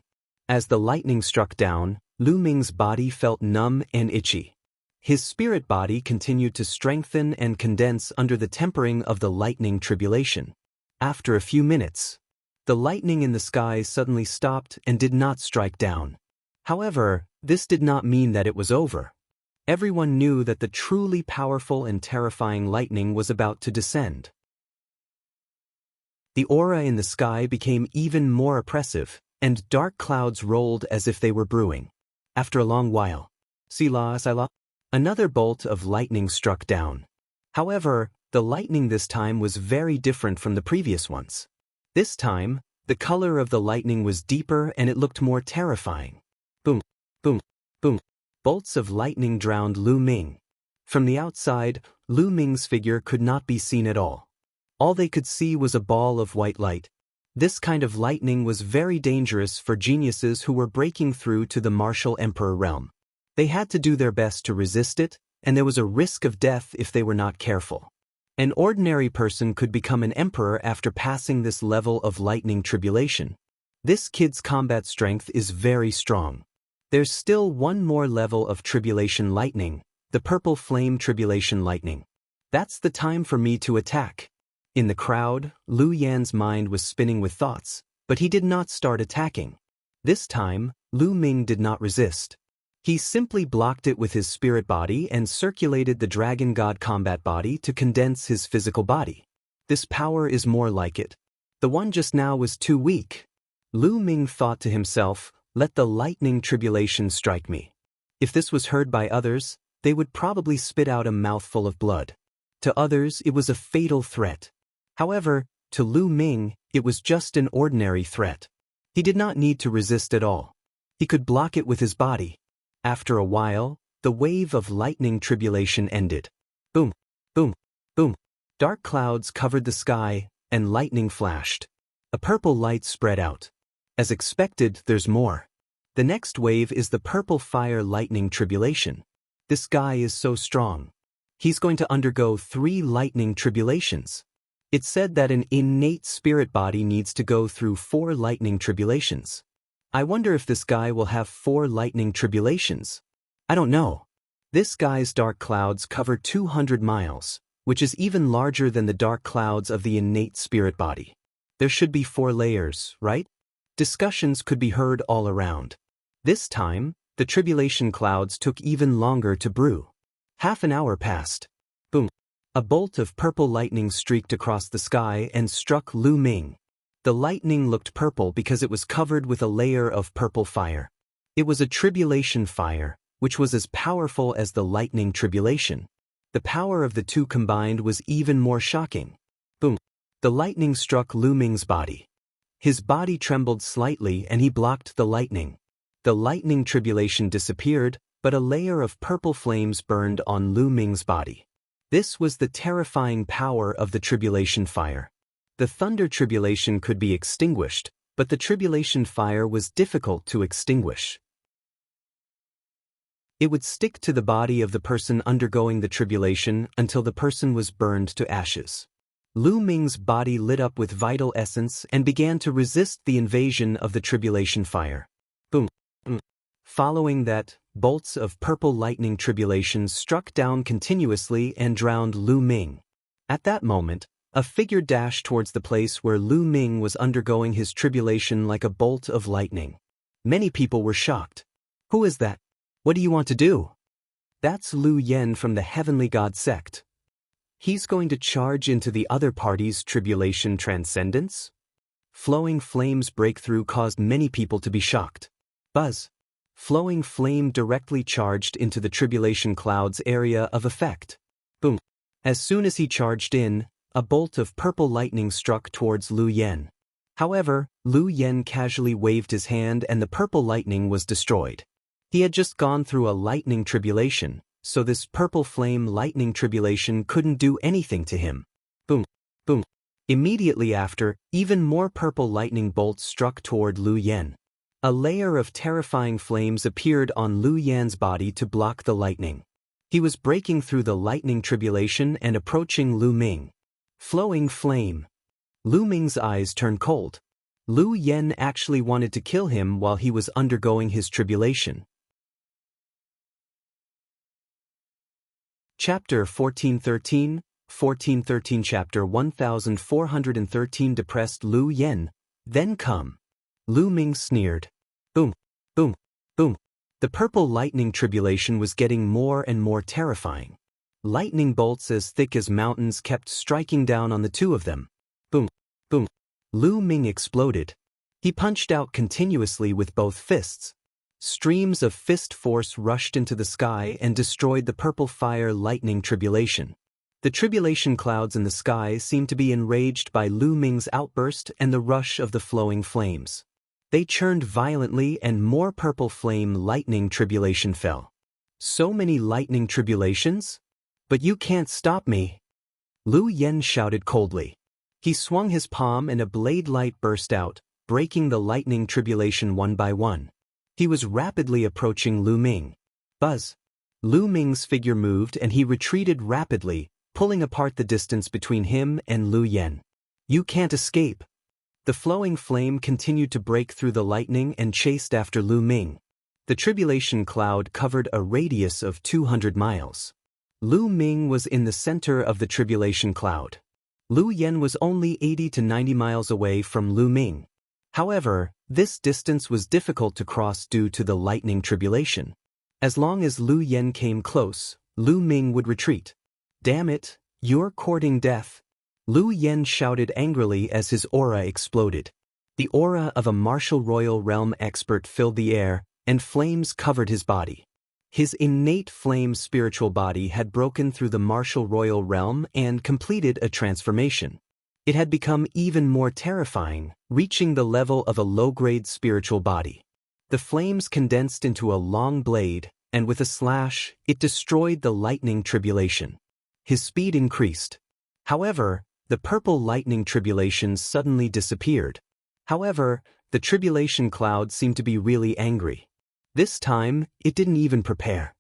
S1: As the lightning struck down, Lu Ming's body felt numb and itchy. His spirit body continued to strengthen and condense under the tempering of the lightning tribulation. After a few minutes, the lightning in the sky suddenly stopped and did not strike down. However, this did not mean that it was over. Everyone knew that the truly powerful and terrifying lightning was about to descend. The aura in the sky became even more oppressive, and dark clouds rolled as if they were brewing. After a long while, Selah, another bolt of lightning struck down. However, the lightning this time was very different from the previous ones. This time, the color of the lightning was deeper and it looked more terrifying. Boom, boom, boom. Bolts of lightning drowned Lu Ming. From the outside, Lu Ming's figure could not be seen at all. All they could see was a ball of white light. This kind of lightning was very dangerous for geniuses who were breaking through to the martial emperor realm. They had to do their best to resist it, and there was a risk of death if they were not careful. An ordinary person could become an emperor after passing this level of lightning tribulation. This kid's combat strength is very strong. There's still one more level of tribulation lightning, the purple flame tribulation lightning. That's the time for me to attack. In the crowd, Lu Yan's mind was spinning with thoughts, but he did not start attacking. This time, Lu Ming did not resist. He simply blocked it with his spirit body and circulated the dragon god combat body to condense his physical body. This power is more like it. The one just now was too weak. Lu Ming thought to himself, let the lightning tribulation strike me. If this was heard by others, they would probably spit out a mouthful of blood. To others, it was a fatal threat. However, to Lu Ming, it was just an ordinary threat. He did not need to resist at all. He could block it with his body. After a while, the wave of lightning tribulation ended. Boom, boom, boom. Dark clouds covered the sky, and lightning flashed. A purple light spread out. As expected, there's more. The next wave is the purple fire lightning tribulation. This guy is so strong. He's going to undergo 3 lightning tribulations. It's said that an innate spirit body needs to go through 4 lightning tribulations. I wonder if this guy will have 4 lightning tribulations. I don't know. This guy's dark clouds cover 200 miles, which is even larger than the dark clouds of the innate spirit body. There should be 4 layers, right? Discussions could be heard all around. This time, the tribulation clouds took even longer to brew. Half an hour passed. Boom. A bolt of purple lightning streaked across the sky and struck Lu Ming. The lightning looked purple because it was covered with a layer of purple fire. It was a tribulation fire, which was as powerful as the lightning tribulation. The power of the two combined was even more shocking. Boom. The lightning struck Lu Ming's body. His body trembled slightly and he blocked the lightning. The lightning tribulation disappeared, but a layer of purple flames burned on Lu Ming's body. This was the terrifying power of the tribulation fire. The thunder tribulation could be extinguished, but the tribulation fire was difficult to extinguish. It would stick to the body of the person undergoing the tribulation until the person was burned to ashes. Lu Ming's body lit up with vital essence and began to resist the invasion of the tribulation fire. Boom. Following that, bolts of purple lightning tribulation struck down continuously and drowned Lu Ming. At that moment, a figure dashed towards the place where Lu Ming was undergoing his tribulation like a bolt of lightning. Many people were shocked. Who is that? What do you want to do? That's Lu Yen from the Heavenly God sect. He's going to charge into the other party's tribulation transcendence? Flowing flames breakthrough caused many people to be shocked. Buzz. Flowing flame directly charged into the tribulation cloud's area of effect. Boom. As soon as he charged in, a bolt of purple lightning struck towards Lu Yen. However, Lu Yen casually waved his hand and the purple lightning was destroyed. He had just gone through a lightning tribulation, so this purple flame lightning tribulation couldn't do anything to him. Boom, boom. Immediately after, even more purple lightning bolts struck toward Lu Yen. A layer of terrifying flames appeared on Lu Yan's body to block the lightning. He was breaking through the lightning tribulation and approaching Lu Ming. Flowing flame. Lu Ming's eyes turned cold. Lu Yen actually wanted to kill him while he was undergoing his tribulation. Chapter 1413, 1413 Chapter 1413 Depressed Lu Yen. Then come. Lu Ming sneered. Boom, boom, boom. The purple lightning tribulation was getting more and more terrifying. Lightning bolts as thick as mountains kept striking down on the two of them. Boom, boom. Lu Ming exploded. He punched out continuously with both fists. Streams of fist force rushed into the sky and destroyed the purple fire lightning tribulation. The tribulation clouds in the sky seemed to be enraged by Lu Ming's outburst and the rush of the flowing flames. They churned violently and more purple flame lightning tribulation fell. So many lightning tribulations? But you can't stop me. Lu Yen shouted coldly. He swung his palm and a blade light burst out, breaking the lightning tribulation one by one. He was rapidly approaching Lu Ming. Buzz. Lu Ming's figure moved and he retreated rapidly, pulling apart the distance between him and Lu Yen. You can't escape. The flowing flame continued to break through the lightning and chased after Lu Ming. The tribulation cloud covered a radius of 200 miles. Lu Ming was in the center of the tribulation cloud. Lu Yan was only 80 to 90 miles away from Lu Ming. However, this distance was difficult to cross due to the lightning tribulation. As long as Lu Yan came close, Lu Ming would retreat. "Damn it, you're courting death," Lu Yan shouted angrily as his aura exploded. The aura of a martial royal realm expert filled the air, and flames covered his body. His innate flame spiritual body had broken through the martial royal realm and completed a transformation. It had become even more terrifying, reaching the level of a low-grade spiritual body. The flames condensed into a long blade, and with a slash, it destroyed the lightning tribulation. His speed increased. However, the purple lightning tribulation suddenly disappeared. However, the tribulation cloud seemed to be really angry. This time, it didn't even prepare.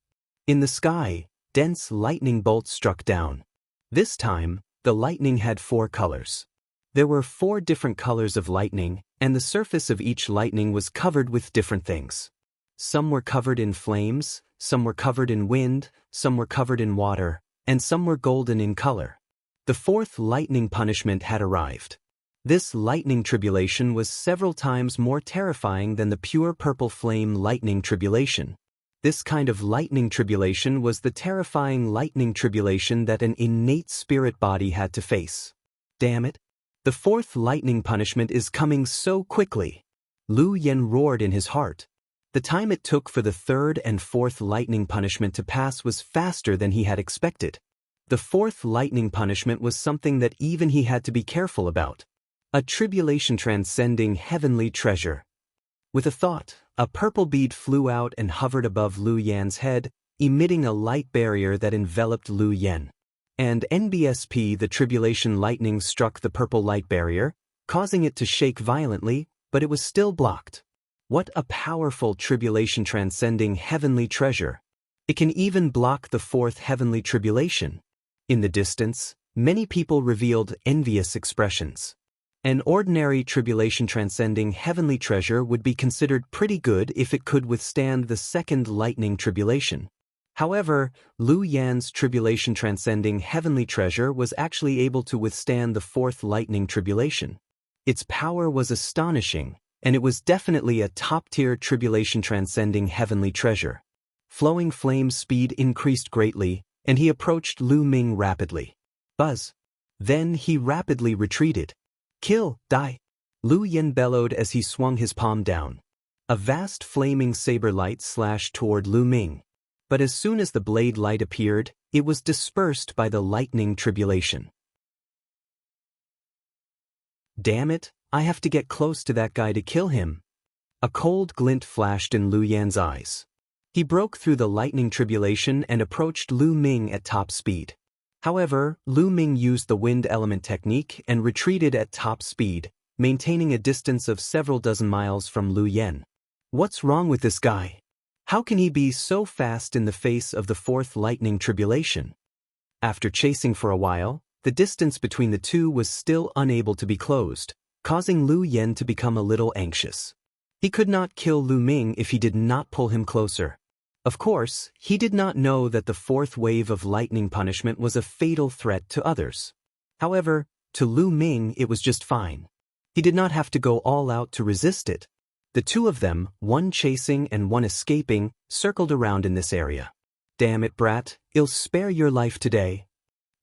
S1: In the sky, dense lightning bolts struck down. This time, the lightning had 4 colors. There were 4 different colors of lightning, and the surface of each lightning was covered with different things. Some were covered in flames, some were covered in wind, some were covered in water, and some were golden in color. The 4th lightning punishment had arrived. This lightning tribulation was several times more terrifying than the pure purple flame lightning tribulation. This kind of lightning tribulation was the terrifying lightning tribulation that an innate spirit body had to face. Damn it! The 4th lightning punishment is coming so quickly. Lu Yan roared in his heart. The time it took for the 3rd and 4th lightning punishment to pass was faster than he had expected. The 4th lightning punishment was something that even he had to be careful about. A tribulation transcending heavenly treasure. With a thought, a purple bead flew out and hovered above Lu Yan's head, emitting a light barrier that enveloped Lu Yan. And NBSP, the tribulation lightning struck the purple light barrier, causing it to shake violently, but it was still blocked. What a powerful tribulation transcending heavenly treasure. It can even block the 4th heavenly tribulation. In the distance, many people revealed envious expressions. An ordinary tribulation transcending heavenly treasure would be considered pretty good if it could withstand the 2nd lightning tribulation. However, Lu Yan's tribulation transcending heavenly treasure was actually able to withstand the 4th lightning tribulation. Its power was astonishing, and it was definitely a top-tier tribulation transcending heavenly treasure. Flowing Flame's speed increased greatly, and he approached Lu Ming rapidly. Buzz. Then he rapidly retreated. "Kill, die!" Lu Yan bellowed as he swung his palm down. A vast flaming saber light slashed toward Lu Ming. But as soon as the blade light appeared, it was dispersed by the lightning tribulation. "Damn it, I have to get close to that guy to kill him." A cold glint flashed in Lu Yan's eyes. He broke through the lightning tribulation and approached Lu Ming at top speed. However, Lu Ming used the wind element technique and retreated at top speed, maintaining a distance of several dozen miles from Lu Yan. What's wrong with this guy? How can he be so fast in the face of the 4th lightning tribulation? After chasing for a while, the distance between the two was still unable to be closed, causing Lu Yan to become a little anxious. He could not kill Lu Ming if he did not pull him closer. Of course, he did not know that the 4th wave of lightning punishment was a fatal threat to others. However, to Lu Ming it was just fine. He did not have to go all out to resist it. The two of them, one chasing and one escaping, circled around in this area. "Damn it, brat, I'll spare your life today."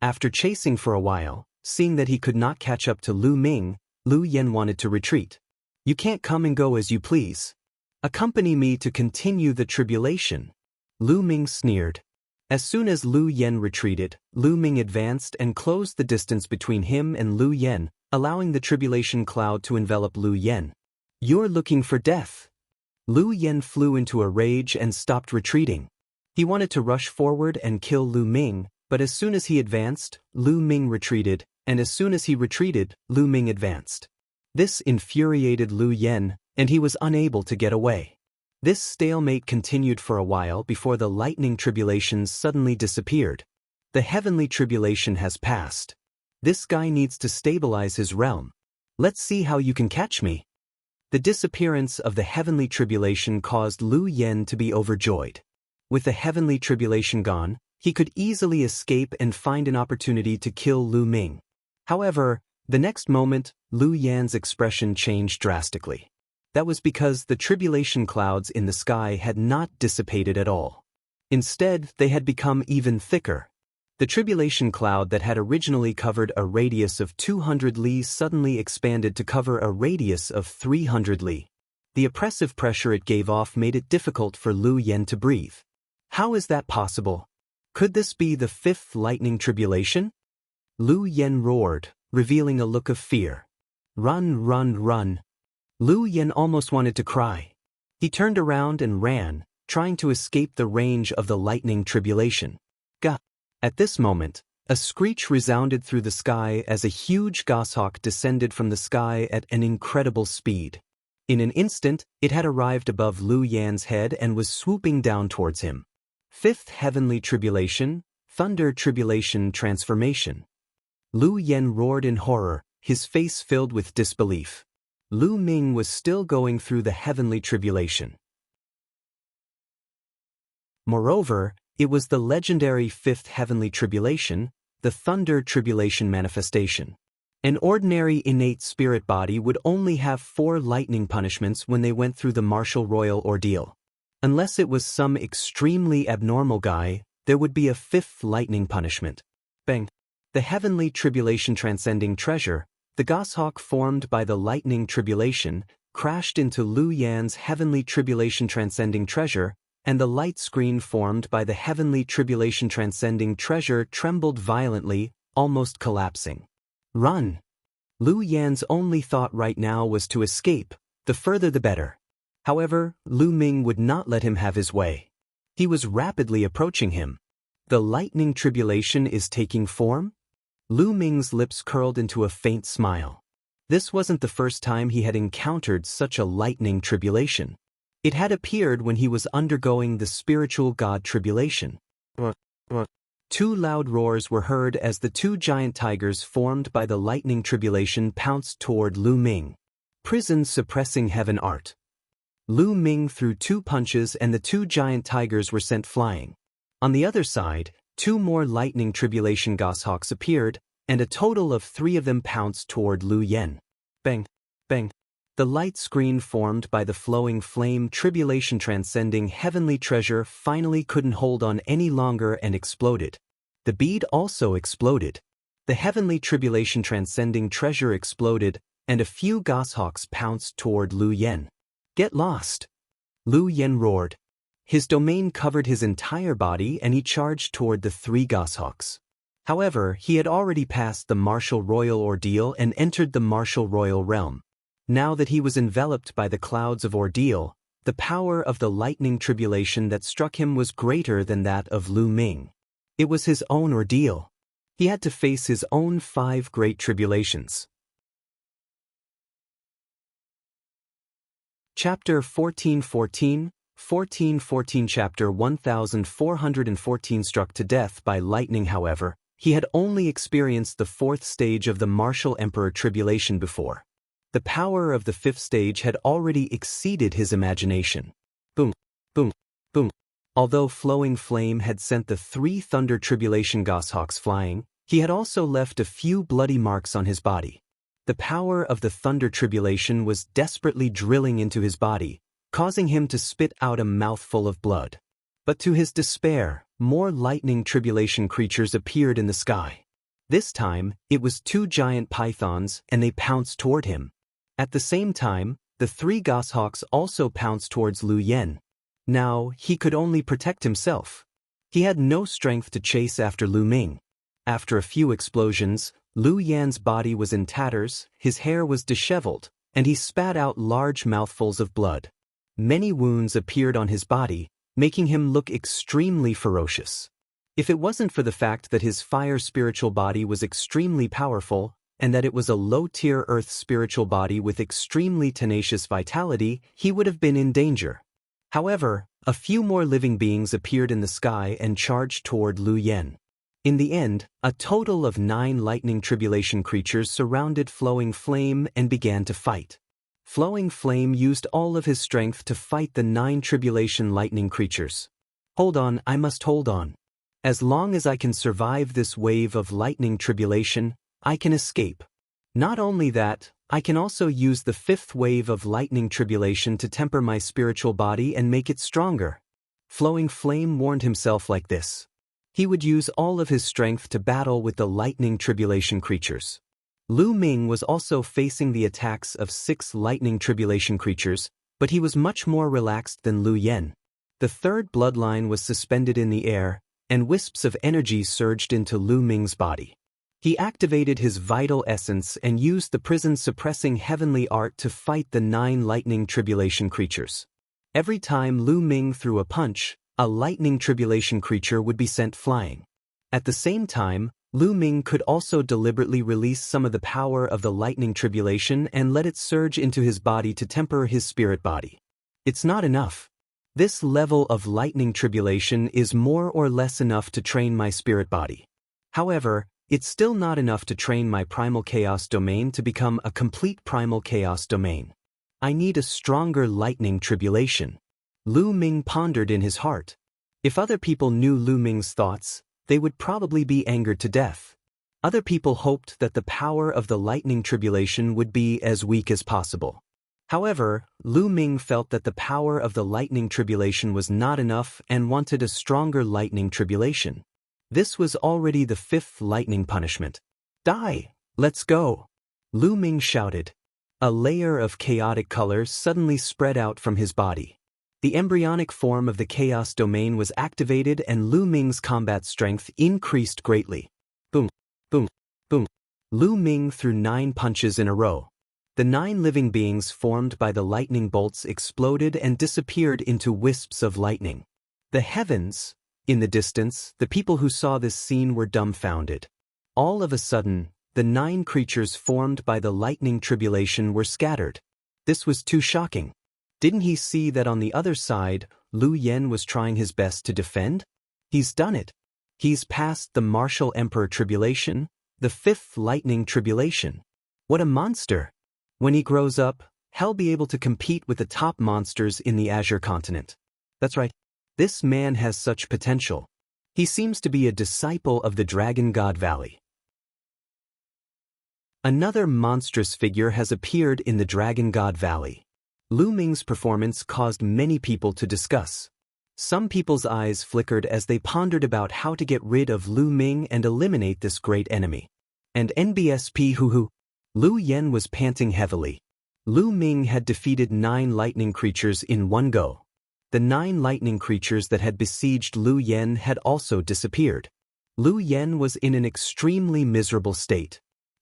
S1: After chasing for a while, seeing that he could not catch up to Lu Ming, Lu Yan wanted to retreat. "You can't come and go as you please. Accompany me to continue the tribulation." Lu Ming sneered. As soon as Lu Yan retreated, Lu Ming advanced and closed the distance between him and Lu Yan, allowing the tribulation cloud to envelop Lu Yan. "You're looking for death." Lu Yan flew into a rage and stopped retreating. He wanted to rush forward and kill Lu Ming, but as soon as he advanced, Lu Ming retreated, and as soon as he retreated, Lu Ming advanced. This infuriated Lu Yan, and he was unable to get away. This stalemate continued for a while before the lightning tribulations suddenly disappeared. The heavenly tribulation has passed. This guy needs to stabilize his realm. Let's see how you can catch me. The disappearance of the heavenly tribulation caused Lu Yan to be overjoyed. With the heavenly tribulation gone, He could easily escape and find an opportunity to kill Lu Ming. However, the next moment, Lu Yan's expression changed drastically. That was because the tribulation clouds in the sky had not dissipated at all. Instead, they had become even thicker. The tribulation cloud that had originally covered a radius of 200 li suddenly expanded to cover a radius of 300 li. The oppressive pressure it gave off made it difficult for Lu Yan to breathe. How is that possible? Could this be the fifth lightning tribulation? Lu Yan roared, revealing a look of fear. Run, run, run. Lu Yan almost wanted to cry. He turned around and ran, trying to escape the range of the lightning tribulation. Gah! At this moment, a screech resounded through the sky as a huge goshawk descended from the sky at an incredible speed. In an instant, it had arrived above Lu Yan's head and was swooping down towards him. Fifth heavenly tribulation, thunder tribulation transformation. Lu Yan roared in horror, his face filled with disbelief. Lu Ming was still going through the heavenly tribulation. Moreover, it was the legendary fifth heavenly tribulation, the thunder tribulation manifestation. An ordinary innate spirit body would only have 4 lightning punishments when they went through the martial royal ordeal. Unless it was some extremely abnormal guy, there would be a 5th lightning punishment. Bang! The heavenly tribulation transcending treasure, the goshawk formed by the lightning tribulation, crashed into Lu Yan's heavenly tribulation transcending treasure, and the light screen formed by the heavenly tribulation transcending treasure trembled violently, almost collapsing. Run! Lu Yan's only thought right now was to escape, the further the better. However, Lu Ming would not let him have his way. He was rapidly approaching him. The lightning tribulation is taking form? Lu Ming's lips curled into a faint smile. This wasn't the first time he had encountered such a lightning tribulation. It had appeared when he was undergoing the spiritual god tribulation. 2 loud roars were heard as the 2 giant tigers formed by the lightning tribulation pounced toward Lu Ming. Prison suppressing heaven art. Lu Ming threw 2 punches and the 2 giant tigers were sent flying. On the other side, 2 more lightning tribulation goshawks appeared, and a total of 3 of them pounced toward Lu Yan. Bang! Bang! The light screen formed by the flowing flame tribulation transcending heavenly treasure finally couldn't hold on any longer and exploded. The bead also exploded. The heavenly tribulation transcending treasure exploded, and a few goshawks pounced toward Lu Yan. Get lost! Lu Yan roared. His domain covered his entire body and he charged toward the 3 goshawks. However, he had already passed the martial royal ordeal and entered the martial royal realm. Now that he was enveloped by the clouds of ordeal, the power of the lightning tribulation that struck him was greater than that of Lu Ming. It was his own ordeal. He had to face his own 5 great tribulations. Chapter 1414, 1414 Chapter 1414 Struck to death by lightning. However, he had only experienced the 4th stage of the martial emperor tribulation before. The power of the 5th stage had already exceeded his imagination. Boom, boom, boom. Although flowing flame had sent the 3 thunder tribulation goshawks flying, he had also left a few bloody marks on his body. The power of the thunder tribulation was desperately drilling into his body, causing him to spit out a mouthful of blood. But to his despair, more lightning tribulation creatures appeared in the sky. This time, it was 2 giant pythons and they pounced toward him. At the same time, the 3 goshawks also pounced towards Lu Yan. Now, he could only protect himself. He had no strength to chase after Lu Ming. After a few explosions, Lu Yan's body was in tatters, his hair was disheveled, and he spat out large mouthfuls of blood. Many wounds appeared on his body, making him look extremely ferocious. If it wasn't for the fact that his fire spiritual body was extremely powerful, and that it was a low-tier earth spiritual body with extremely tenacious vitality, he would have been in danger. However, a few more living beings appeared in the sky and charged toward Lu Yan. In the end, a total of 9 lightning tribulation creatures surrounded Flowing Flame and began to fight. Flowing Flame used all of his strength to fight the 9 tribulation lightning creatures. Hold on, I must hold on. As long as I can survive this wave of lightning tribulation, I can escape. Not only that, I can also use the fifth wave of lightning tribulation to temper my spiritual body and make it stronger. Flowing Flame warned himself like this. He would use all of his strength to battle with the lightning tribulation creatures. Lu Ming was also facing the attacks of 6 lightning tribulation creatures, but he was much more relaxed than Lu Yen. The third bloodline was suspended in the air, and wisps of energy surged into Lu Ming's body. He activated his vital essence and used the prison-suppressing heavenly art to fight the 9 lightning tribulation creatures. Every time Lu Ming threw a punch, a lightning tribulation creature would be sent flying. At the same time, Lu Ming could also deliberately release some of the power of the lightning tribulation and let it surge into his body to temper his spirit body. It's not enough. This level of lightning tribulation is more or less enough to train my spirit body. However, it's still not enough to train my primal chaos domain to become a complete primal chaos domain. I need a stronger lightning tribulation. Lu Ming pondered in his heart. If other people knew Lu Ming's thoughts, they would probably be angered to death. Other people hoped that the power of the lightning tribulation would be as weak as possible. However, Lu Ming felt that the power of the lightning tribulation was not enough and wanted a stronger lightning tribulation. This was already the 5th lightning punishment. Die! Let's go! Lu Ming shouted. A layer of chaotic colors suddenly spread out from his body. The embryonic form of the chaos domain was activated and Lu Ming's combat strength increased greatly. Boom, boom, boom. Lu Ming threw 9 punches in a row. The 9 living beings formed by the lightning bolts exploded and disappeared into wisps of lightning. The heavens, in the distance, the people who saw this scene were dumbfounded. All of a sudden, the 9 creatures formed by the lightning tribulation were scattered. This was too shocking. Didn't he see that on the other side, Lu Yen was trying his best to defend? He's done it. He's passed the Martial Emperor Tribulation, the 5th lightning tribulation. What a monster! When he grows up, he'll be able to compete with the top monsters in the Azure continent. That's right. This man has such potential. He seems to be a disciple of the Dragon God Valley. Another monstrous figure has appeared in the Dragon God Valley. Lu Ming's performance caused many people to discuss. Some people's eyes flickered as they pondered about how to get rid of Lu Ming and eliminate this great enemy. And NBSP hoo-hoo. Lu Yen was panting heavily. Lu Ming had defeated 9 lightning creatures in one go. The 9 lightning creatures that had besieged Lu Yen had also disappeared. Lu Yen was in an extremely miserable state.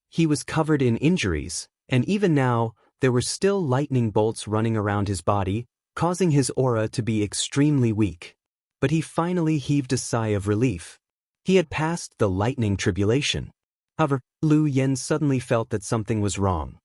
S1: He was covered in injuries, and even now, there were still lightning bolts running around his body, causing his aura to be extremely weak. But he finally heaved a sigh of relief. He had passed the lightning tribulation. However, Lu Yen suddenly felt that something was wrong.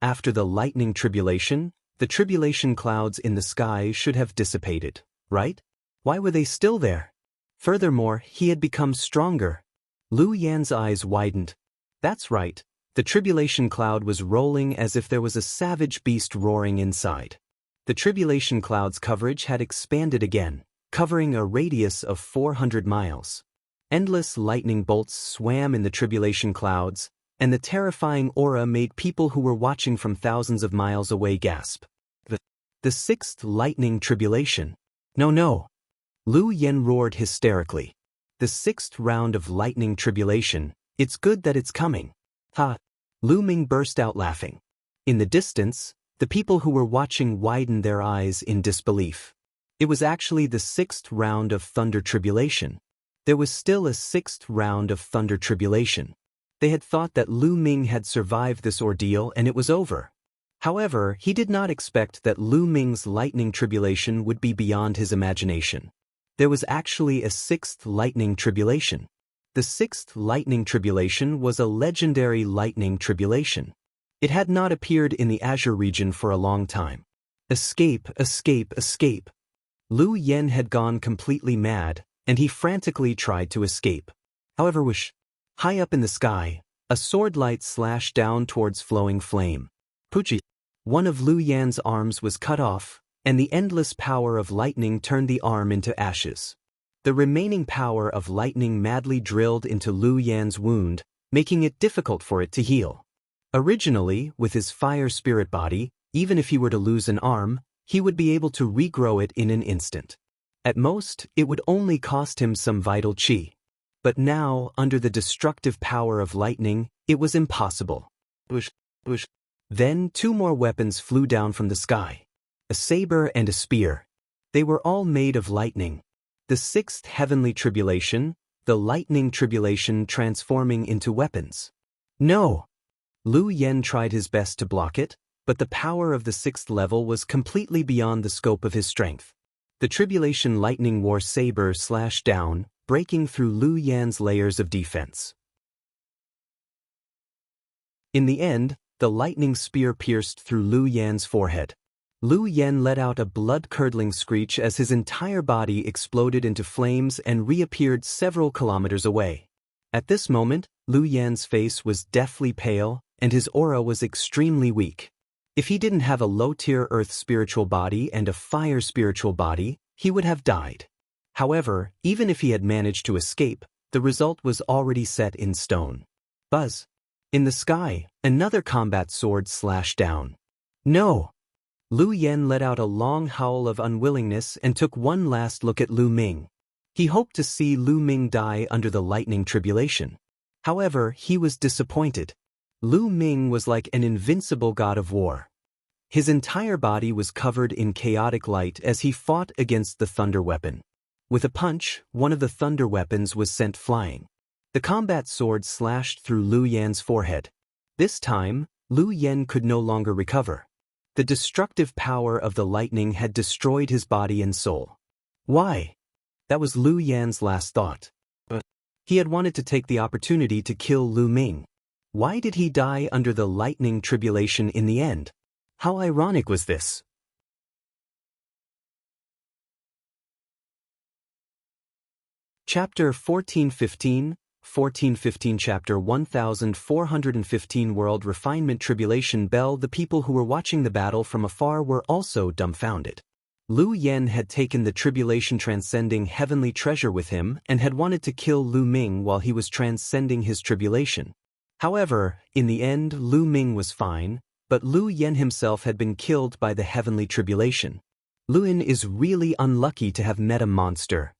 S1: After the lightning tribulation, the tribulation clouds in the sky should have dissipated, right? Why were they still there? Furthermore, he had become stronger. Lu Yan's eyes widened. That's right. The tribulation cloud was rolling as if there was a savage beast roaring inside. The tribulation cloud's coverage had expanded again, covering a radius of 400 miles. Endless lightning bolts swam in the tribulation clouds, and the terrifying aura made people who were watching from thousands of miles away gasp. The 6th lightning tribulation. No. Lu Yen roared hysterically. The 6th round of lightning tribulation. It's good that it's coming. Ha! Lu Ming burst out laughing. In the distance, the people who were watching widened their eyes in disbelief. It was actually the 6th round of thunder tribulation. There was still a 6th round of thunder tribulation. They had thought that Lu Ming had survived this ordeal and it was over. However, he did not expect that Lu Ming's lightning tribulation would be beyond his imagination. There was actually a 6th lightning tribulation. The 6th lightning tribulation was a legendary lightning tribulation. It had not appeared in the Azure region for a long time. Escape, escape, escape. Lu Yen had gone completely mad, and he frantically tried to escape. However, high up in the sky, a sword light slashed down towards Flowing Flame. Pucci. One of Lu Yan's arms was cut off, and the endless power of lightning turned the arm into ashes. The remaining power of lightning madly drilled into Lu Yan's wound, making it difficult for it to heal. Originally, with his fire spirit body, even if he were to lose an arm, he would be able to regrow it in an instant. At most, it would only cost him some vital qi. But now, under the destructive power of lightning, it was impossible. Then 2 more weapons flew down from the sky. A saber and a spear. They were all made of lightning. The 6th heavenly tribulation, the lightning tribulation transforming into weapons. No! Lu Yan tried his best to block it, but the power of the 6th level was completely beyond the scope of his strength. The tribulation lightning war saber slashed down, breaking through Lu Yan's layers of defense. In the end, the lightning spear pierced through Lu Yan's forehead. Lu Yan let out a blood-curdling screech as his entire body exploded into flames and reappeared several kilometers away. At this moment, Lu Yan's face was deathly pale, and his aura was extremely weak. If he didn't have a low-tier earth spiritual body and a fire spiritual body, he would have died. However, even if he had managed to escape, the result was already set in stone. Buzz. In the sky, another combat sword slashed down. No! Lu Yan let out a long howl of unwillingness and took one last look at Lu Ming. He hoped to see Lu Ming die under the lightning tribulation. However, he was disappointed. Lu Ming was like an invincible god of war. His entire body was covered in chaotic light as he fought against the thunder weapon. With a punch, one of the thunder weapons was sent flying. The combat sword slashed through Lu Yan's forehead. This time, Lu Yan could no longer recover. The destructive power of the lightning had destroyed his body and soul. Why? That was Lu Yan's last thought. But he had wanted to take the opportunity to kill Lu Ming. Why did he die under the lightning tribulation in the end? How ironic was this? Chapter 1415, 1415 Chapter 1415 World Refinement Tribulation Bell. The people who were watching the battle from afar were also dumbfounded. Lu Yan had taken the tribulation transcending heavenly treasure with him and had wanted to kill Lu Ming while he was transcending his tribulation. However, in the end Lu Ming was fine, but Lu Yan himself had been killed by the heavenly tribulation. Lu Yan is really unlucky to have met a monster.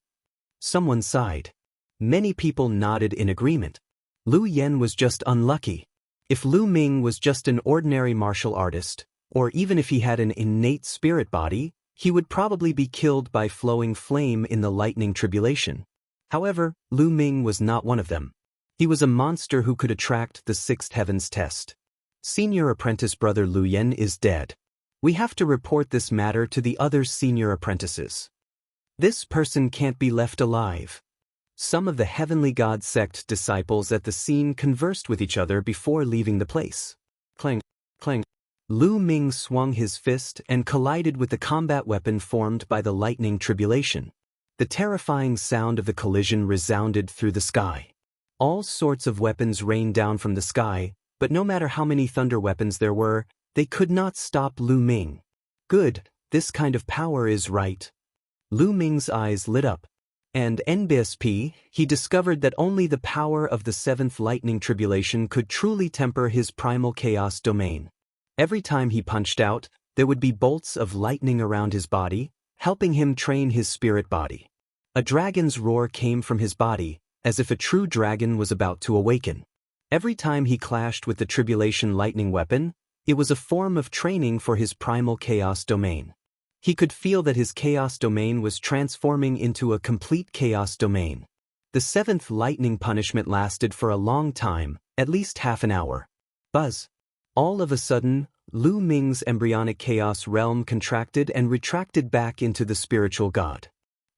S1: Someone sighed. Many people nodded in agreement. Lu Yan was just unlucky. If Lu Ming was just an ordinary martial artist, or even if he had an innate spirit body, he would probably be killed by flowing flame in the lightning tribulation. However, Lu Ming was not one of them. He was a monster who could attract the 6th heavens test. Senior apprentice brother Lu Yan is dead. We have to report this matter to the other senior apprentices. This person can't be left alive. Some of the heavenly god sect disciples at the scene conversed with each other before leaving the place. Clang, clang. Lu Ming swung his fist and collided with the combat weapon formed by the lightning tribulation. The terrifying sound of the collision resounded through the sky. All sorts of weapons rained down from the sky, but no matter how many thunder weapons there were, they could not stop Lu Ming. Good, this kind of power is right. Lu Ming's eyes lit up. And NBSP, he discovered that only the power of the 7th lightning tribulation could truly temper his primal chaos domain. Every time he punched out, there would be bolts of lightning around his body, helping him train his spirit body. A dragon's roar came from his body, as if a true dragon was about to awaken. Every time he clashed with the tribulation lightning weapon, it was a form of training for his primal chaos domain. He could feel that his chaos domain was transforming into a complete chaos domain. The 7th lightning punishment lasted for a long time, at least half an hour. Buzz. All of a sudden, Lu Ming's embryonic chaos realm contracted and retracted back into the spiritual god.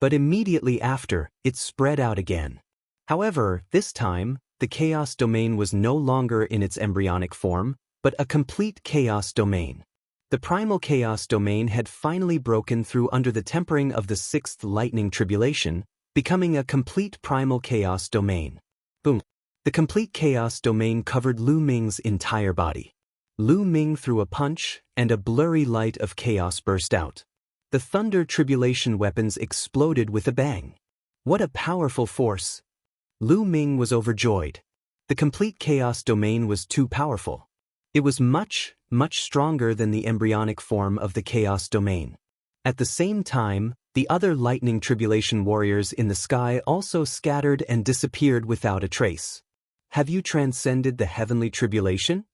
S1: But immediately after, it spread out again. However, this time, the chaos domain was no longer in its embryonic form, but a complete chaos domain. The primal chaos domain had finally broken through under the tempering of the 6th lightning tribulation, becoming a complete primal chaos domain. Boom! The complete chaos domain covered Lu Ming's entire body. Lu Ming threw a punch, and a blurry light of chaos burst out. The thunder tribulation weapons exploded with a bang. What a powerful force! Lu Ming was overjoyed. The complete chaos domain was too powerful. It was much, much stronger than the embryonic form of the chaos domain. At the same time, the other lightning tribulation warriors in the sky also scattered and disappeared without a trace. Have you transcended the heavenly tribulation?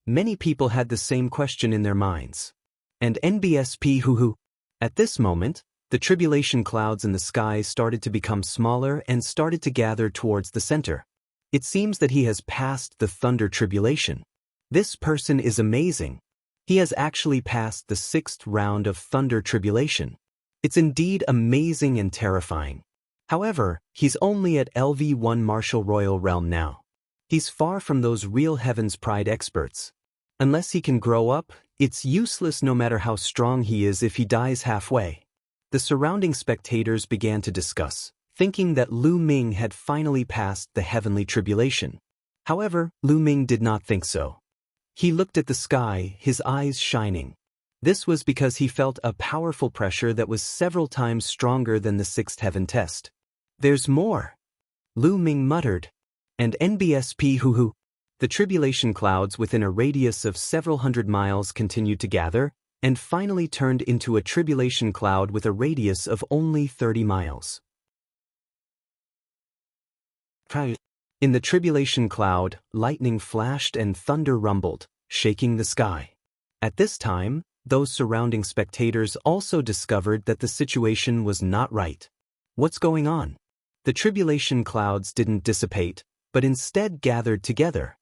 S1: Many people had the same question in their minds. And NBSP hoo-hoo. At this moment, the tribulation clouds in the sky started to become smaller and started to gather towards the center. It seems that he has passed the thunder tribulation. This person is amazing. He has actually passed the 6th round of thunder tribulation. It's indeed amazing and terrifying. However, he's only at LV1 Martial Royal Realm now. He's far from those real Heaven's Pride experts. Unless he can grow up, it's useless no matter how strong he is if he dies halfway. The surrounding spectators began to discuss, thinking that Lu Ming had finally passed the heavenly tribulation. However, Lu Ming did not think so. He looked at the sky, his eyes shining. This was because he felt a powerful pressure that was several times stronger than the 6th heaven test. There's more, Lu Ming muttered. And NBSP hoo-hoo. The tribulation clouds within a radius of several hundred miles continued to gather, and finally turned into a tribulation cloud with a radius of only 30 miles. In the tribulation cloud, lightning flashed and thunder rumbled, shaking the sky. At this time, those surrounding spectators also discovered that the situation was not right. What's going on? The tribulation clouds didn't dissipate, but instead gathered together.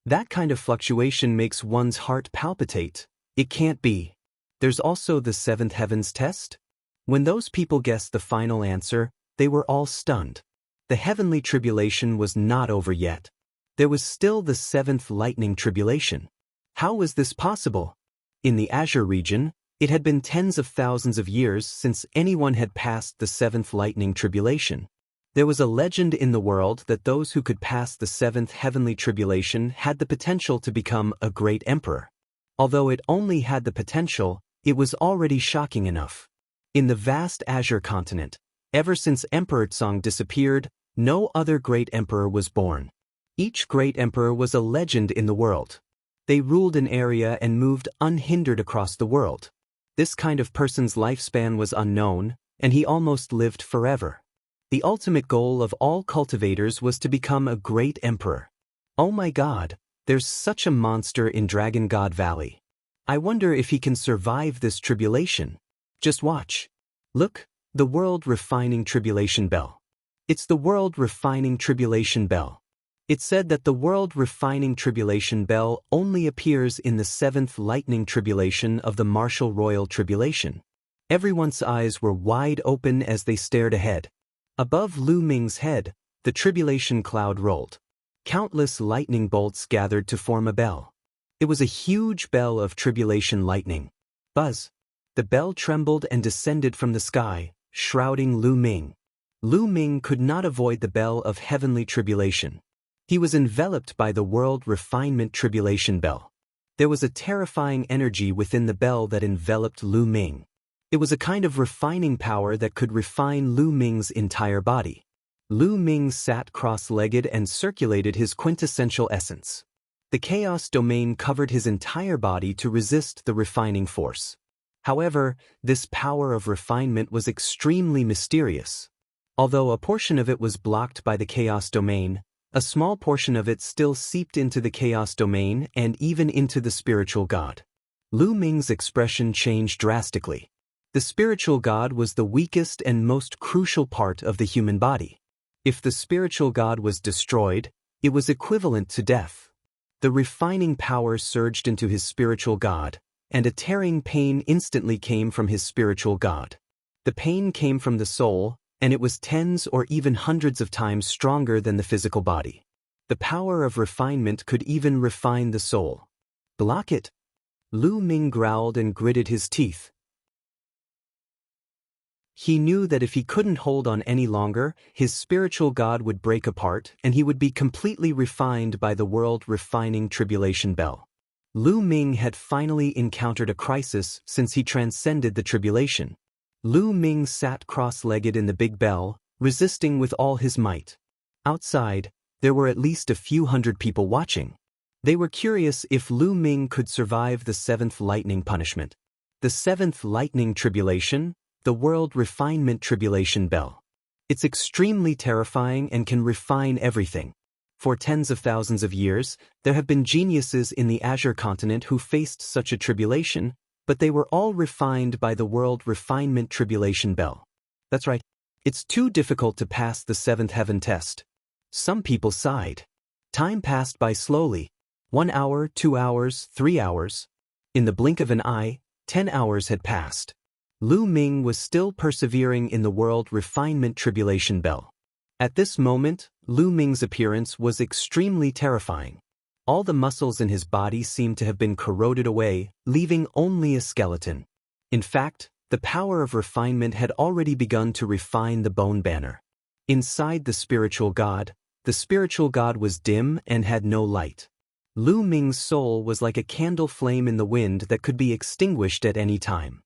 S1: That kind of fluctuation makes one's heart palpitate. It can't be. There's also the 7th heavens test? When those people guessed the final answer, they were all stunned. The heavenly tribulation was not over yet. There was still the 7th lightning tribulation. How was this possible? In the Azure region, it had been tens of thousands of years since anyone had passed the 7th lightning tribulation. There was a legend in the world that those who could pass the 7th heavenly tribulation had the potential to become a great emperor. Although it only had the potential, it was already shocking enough. In the vast Azure continent, ever since Emperor Tsong disappeared, no other great emperor was born. Each great emperor was a legend in the world. They ruled an area and moved unhindered across the world. This kind of person's lifespan was unknown, and he almost lived forever. The ultimate goal of all cultivators was to become a great emperor. Oh my God, there's such a monster in Dragon God Valley. I wonder if he can survive this tribulation. Just watch. Look, the World Refining Tribulation Bell. It's the World Refining Tribulation Bell. It said that the World Refining Tribulation Bell only appears in the 7th lightning tribulation of the Martial Royal Tribulation. Everyone's eyes were wide open as they stared ahead. Above Lu Ming's head, the tribulation cloud rolled. Countless lightning bolts gathered to form a bell. It was a huge bell of tribulation lightning. Buzz! The bell trembled and descended from the sky, shrouding Lu Ming. Lu Ming could not avoid the bell of heavenly tribulation. He was enveloped by the World Refinement Tribulation Bell. There was a terrifying energy within the bell that enveloped Lu Ming. It was a kind of refining power that could refine Lu Ming's entire body. Lu Ming sat cross-legged and circulated his quintessential essence. The chaos domain covered his entire body to resist the refining force. However, this power of refinement was extremely mysterious. Although a portion of it was blocked by the chaos domain, a small portion of it still seeped into the chaos domain and even into the spiritual god. Lu Ming's expression changed drastically. The spiritual god was the weakest and most crucial part of the human body. If the spiritual god was destroyed, it was equivalent to death. The refining power surged into his spiritual god, and a tearing pain instantly came from his spiritual god. The pain came from the soul, and it was tens or even hundreds of times stronger than the physical body. The power of refinement could even refine the soul. Block it! Lu Ming growled and gritted his teeth. He knew that if he couldn't hold on any longer, his spiritual god would break apart and he would be completely refined by the World Refining Tribulation Bell. Lu Ming had finally encountered a crisis since he transcended the tribulation. Lu Ming sat cross-legged in the big bell, resisting with all his might. Outside, there were at least a few hundred people watching. They were curious if Lu Ming could survive the seventh lightning punishment. The seventh lightning tribulation, the world refinement tribulation bell. It's extremely terrifying and can refine everything. For tens of thousands of years, there have been geniuses in the Azure continent who faced such a tribulation, but they were all refined by the world refinement tribulation bell. That's right. It's too difficult to pass the seventh heaven test. Some people sighed. Time passed by slowly. 1 hour, 2 hours, 3 hours. In the blink of an eye, 10 hours had passed. Lu Ming was still persevering in the world refinement tribulation bell. At this moment, Lu Ming's appearance was extremely terrifying. All the muscles in his body seemed to have been corroded away, leaving only a skeleton. In fact, the power of refinement had already begun to refine the bone banner. Inside the spiritual god was dim and had no light. Lu Ming's soul was like a candle flame in the wind that could be extinguished at any time.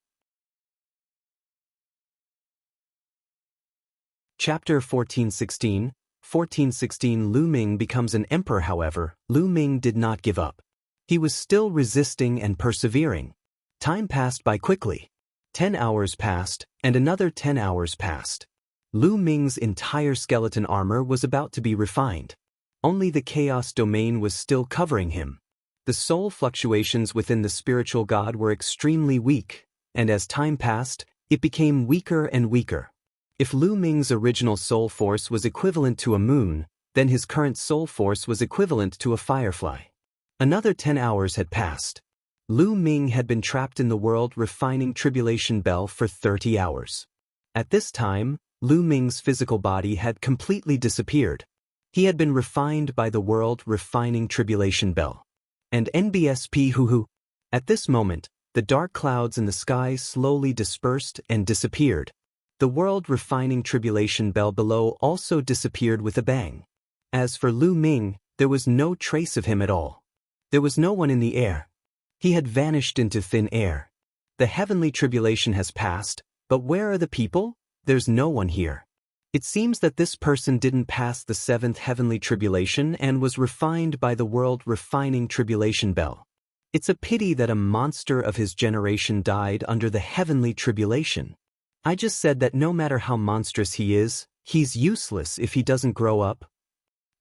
S1: Chapter 1416. 1416 Lu Ming becomes an emperor. However, Lu Ming did not give up. He was still resisting and persevering. Time passed by quickly. 10 hours passed, and another 10 hours passed. Lu Ming's entire skeleton armor was about to be refined. Only the chaos domain was still covering him. The soul fluctuations within the spiritual god were extremely weak, and as time passed, it became weaker and weaker. If Lu Ming's original soul force was equivalent to a moon, then his current soul force was equivalent to a firefly. Another 10 hours had passed. Lu Ming had been trapped in the world refining tribulation bell for 30 hours. At this time, Lu Ming's physical body had completely disappeared. He had been refined by the world refining tribulation bell. And NBSP hoo-hoo. At this moment, the dark clouds in the sky slowly dispersed and disappeared. The world refining tribulation bell below also disappeared with a bang. As for Lu Ming, there was no trace of him at all. There was no one in the air. He had vanished into thin air. The heavenly tribulation has passed, but where are the people? There's no one here. It seems that this person didn't pass the seventh heavenly tribulation and was refined by the world refining tribulation bell. It's a pity that a monster of his generation died under the heavenly tribulation. I just said that no matter how monstrous he is, he's useless if he doesn't grow up.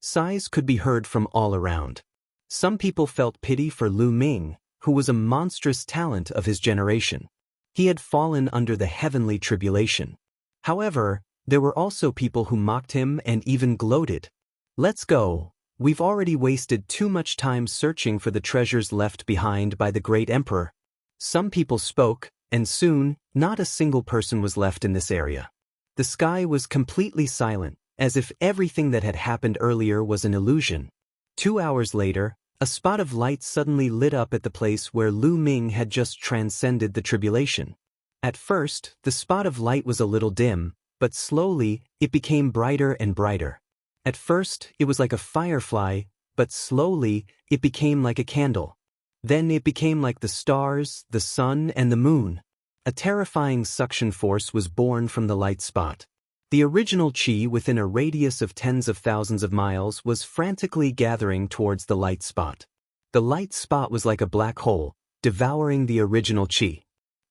S1: Sighs could be heard from all around. Some people felt pity for Lu Ming, who was a monstrous talent of his generation. He had fallen under the heavenly tribulation. However, there were also people who mocked him and even gloated. Let's go. We've already wasted too much time searching for the treasures left behind by the great emperor. Some people spoke, and soon, not a single person was left in this area. The sky was completely silent, as if everything that had happened earlier was an illusion. 2 hours later, a spot of light suddenly lit up at the place where Lu Ming had just transcended the tribulation. At first, the spot of light was a little dim, but slowly, it became brighter and brighter. At first, it was like a firefly, but slowly, it became like a candle. Then it became like the stars, the sun, and the moon. A terrifying suction force was born from the light spot. The original chi within a radius of tens of thousands of miles was frantically gathering towards the light spot. The light spot was like a black hole, devouring the original chi.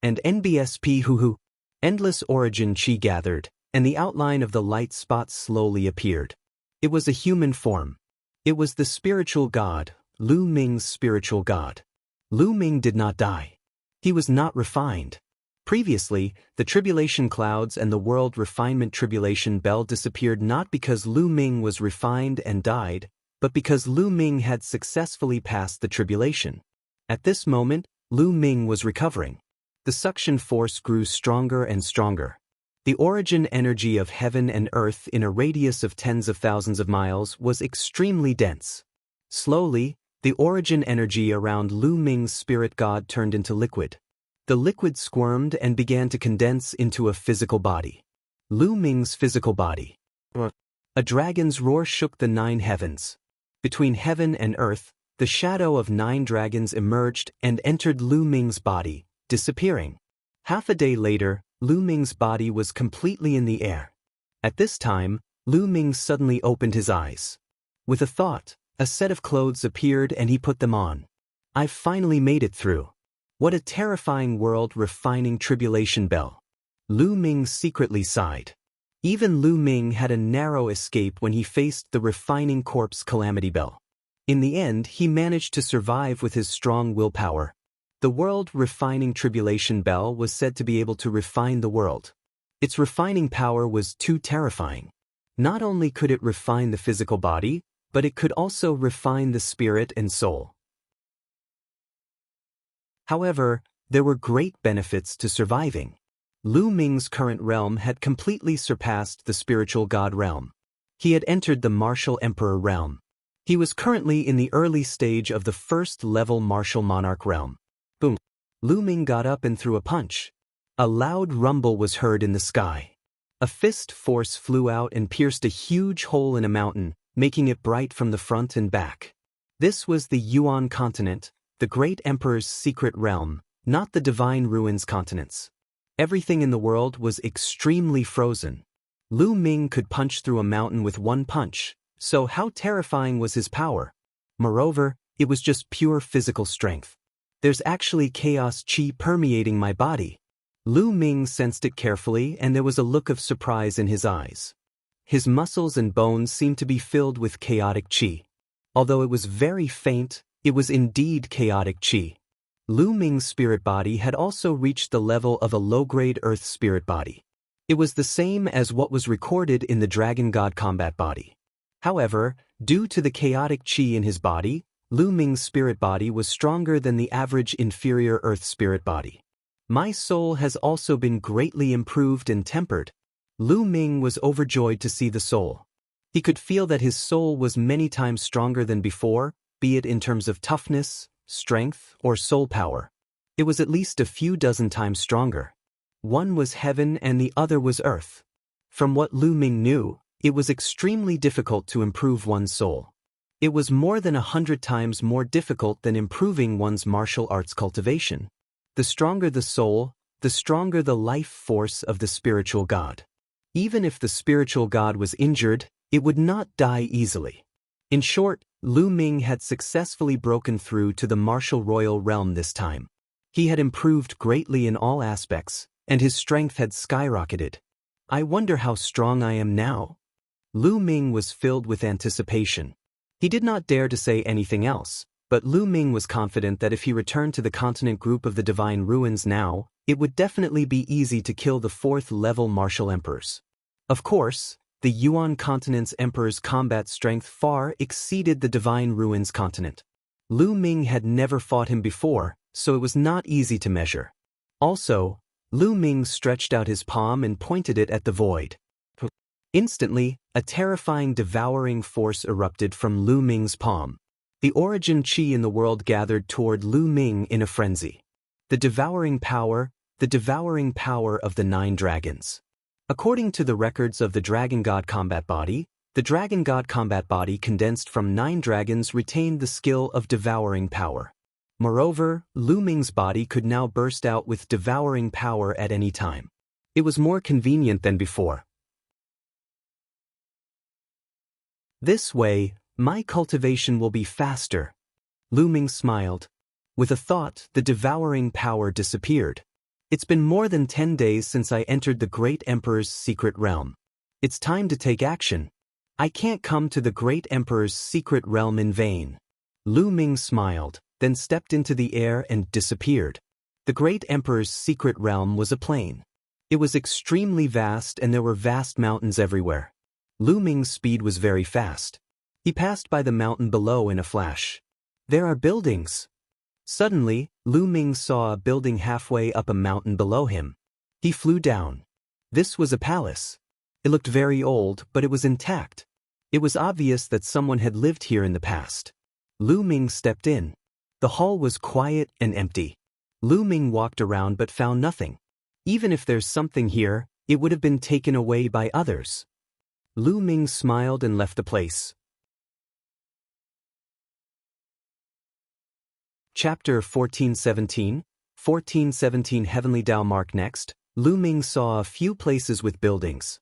S1: And NBSP hoo-hoo. Endless origin chi gathered, and the outline of the light spot slowly appeared. It was a human form. It was the spiritual god, Lu Ming's spiritual god. Lu Ming did not die. He was not refined. Previously, the tribulation clouds and the world refinement tribulation bell disappeared not because Lu Ming was refined and died, but because Lu Ming had successfully passed the tribulation. At this moment, Lu Ming was recovering. The suction force grew stronger and stronger. The origin energy of heaven and earth in a radius of tens of thousands of miles was extremely dense. Slowly, the origin energy around Lu Ming's spirit god turned into liquid. The liquid squirmed and began to condense into a physical body. Lu Ming's physical body. A dragon's roar shook the 9 heavens. Between heaven and earth, the shadow of 9 dragons emerged and entered Lu Ming's body, disappearing. Half a day later, Lu Ming's body was completely in the air. At this time, Lu Ming suddenly opened his eyes. With a thought, a set of clothes appeared and he put them on. I've finally made it through. What a terrifying world refining tribulation bell. Lu Ming secretly sighed. Even Lu Ming had a narrow escape when he faced the refining corpse calamity bell. In the end, he managed to survive with his strong willpower. The world refining tribulation bell was said to be able to refine the world. Its refining power was too terrifying. Not only could it refine the physical body, but it could also refine the spirit and soul. However, there were great benefits to surviving. Lu Ming's current realm had completely surpassed the spiritual god realm. He had entered the martial emperor realm. He was currently in the early stage of the first-level martial monarch realm. Boom! Lu Ming got up and threw a punch. A loud rumble was heard in the sky. A fist force flew out and pierced a huge hole in a mountain, making it bright from the front and back. This was the Yuan continent, the great emperor's secret realm, not the divine ruins continents. Everything in the world was extremely frozen. Lu Ming could punch through a mountain with one punch, so how terrifying was his power? Moreover, it was just pure physical strength. There's actually chaos chi permeating my body. Lu Ming sensed it carefully and there was a look of surprise in his eyes. His muscles and bones seemed to be filled with chaotic chi. Although it was very faint, it was indeed chaotic chi. Lu Ming's spirit body had also reached the level of a low-grade earth spirit body. It was the same as what was recorded in the Dragon God combat body. However, due to the chaotic chi in his body, Lu Ming's spirit body was stronger than the average inferior earth spirit body. My soul has also been greatly improved and tempered. Lu Ming was overjoyed to see the soul. He could feel that his soul was many times stronger than before, be it in terms of toughness, strength, or soul power. It was at least a few dozen times stronger. One was heaven and the other was earth. From what Lu Ming knew, it was extremely difficult to improve one's soul. It was more than 100 times more difficult than improving one's martial arts cultivation. The stronger the soul, the stronger the life force of the spiritual god. Even if the spiritual god was injured, it would not die easily. In short, Lu Ming had successfully broken through to the martial royal realm this time. He had improved greatly in all aspects, and his strength had skyrocketed. I wonder how strong I am now. Lu Ming was filled with anticipation. He did not dare to say anything else, but Lu Ming was confident that if he returned to the continent group of the Divine Ruins now, it would definitely be easy to kill the fourth-level martial emperors. Of course, the Yuan continent's emperor's combat strength far exceeded the Divine Ruins continent. Lu Ming had never fought him before, so it was not easy to measure. Also, Lu Ming stretched out his palm and pointed it at the void. Instantly, a terrifying devouring force erupted from Lu Ming's palm. The origin chi in the world gathered toward Lu Ming in a frenzy. The devouring power of the 9 dragons. According to the records of the Dragon God combat body, the Dragon God combat body condensed from 9 dragons retained the skill of devouring power. Moreover, Lu Ming's body could now burst out with devouring power at any time. It was more convenient than before. This way, my cultivation will be faster. Lu Ming smiled. With a thought, the devouring power disappeared. It's been more than 10 days since I entered the Great Emperor's secret realm. It's time to take action. I can't come to the Great Emperor's secret realm in vain. Lu Ming smiled, then stepped into the air and disappeared. The Great Emperor's secret realm was a plain. It was extremely vast and there were vast mountains everywhere. Lu Ming's speed was very fast. He passed by the mountain below in a flash. There are buildings. Suddenly, Lu Ming saw a building halfway up a mountain below him. He flew down. This was a palace. It looked very old, but it was intact. It was obvious that someone had lived here in the past. Lu Ming stepped in. The hall was quiet and empty. Lu Ming walked around but found nothing. Even if there's something here, it would have been taken away by others. Lu Ming smiled and left the place. Chapter 1417, 1417 Heavenly Tao Mark. Next, Lu Ming saw a few places with buildings.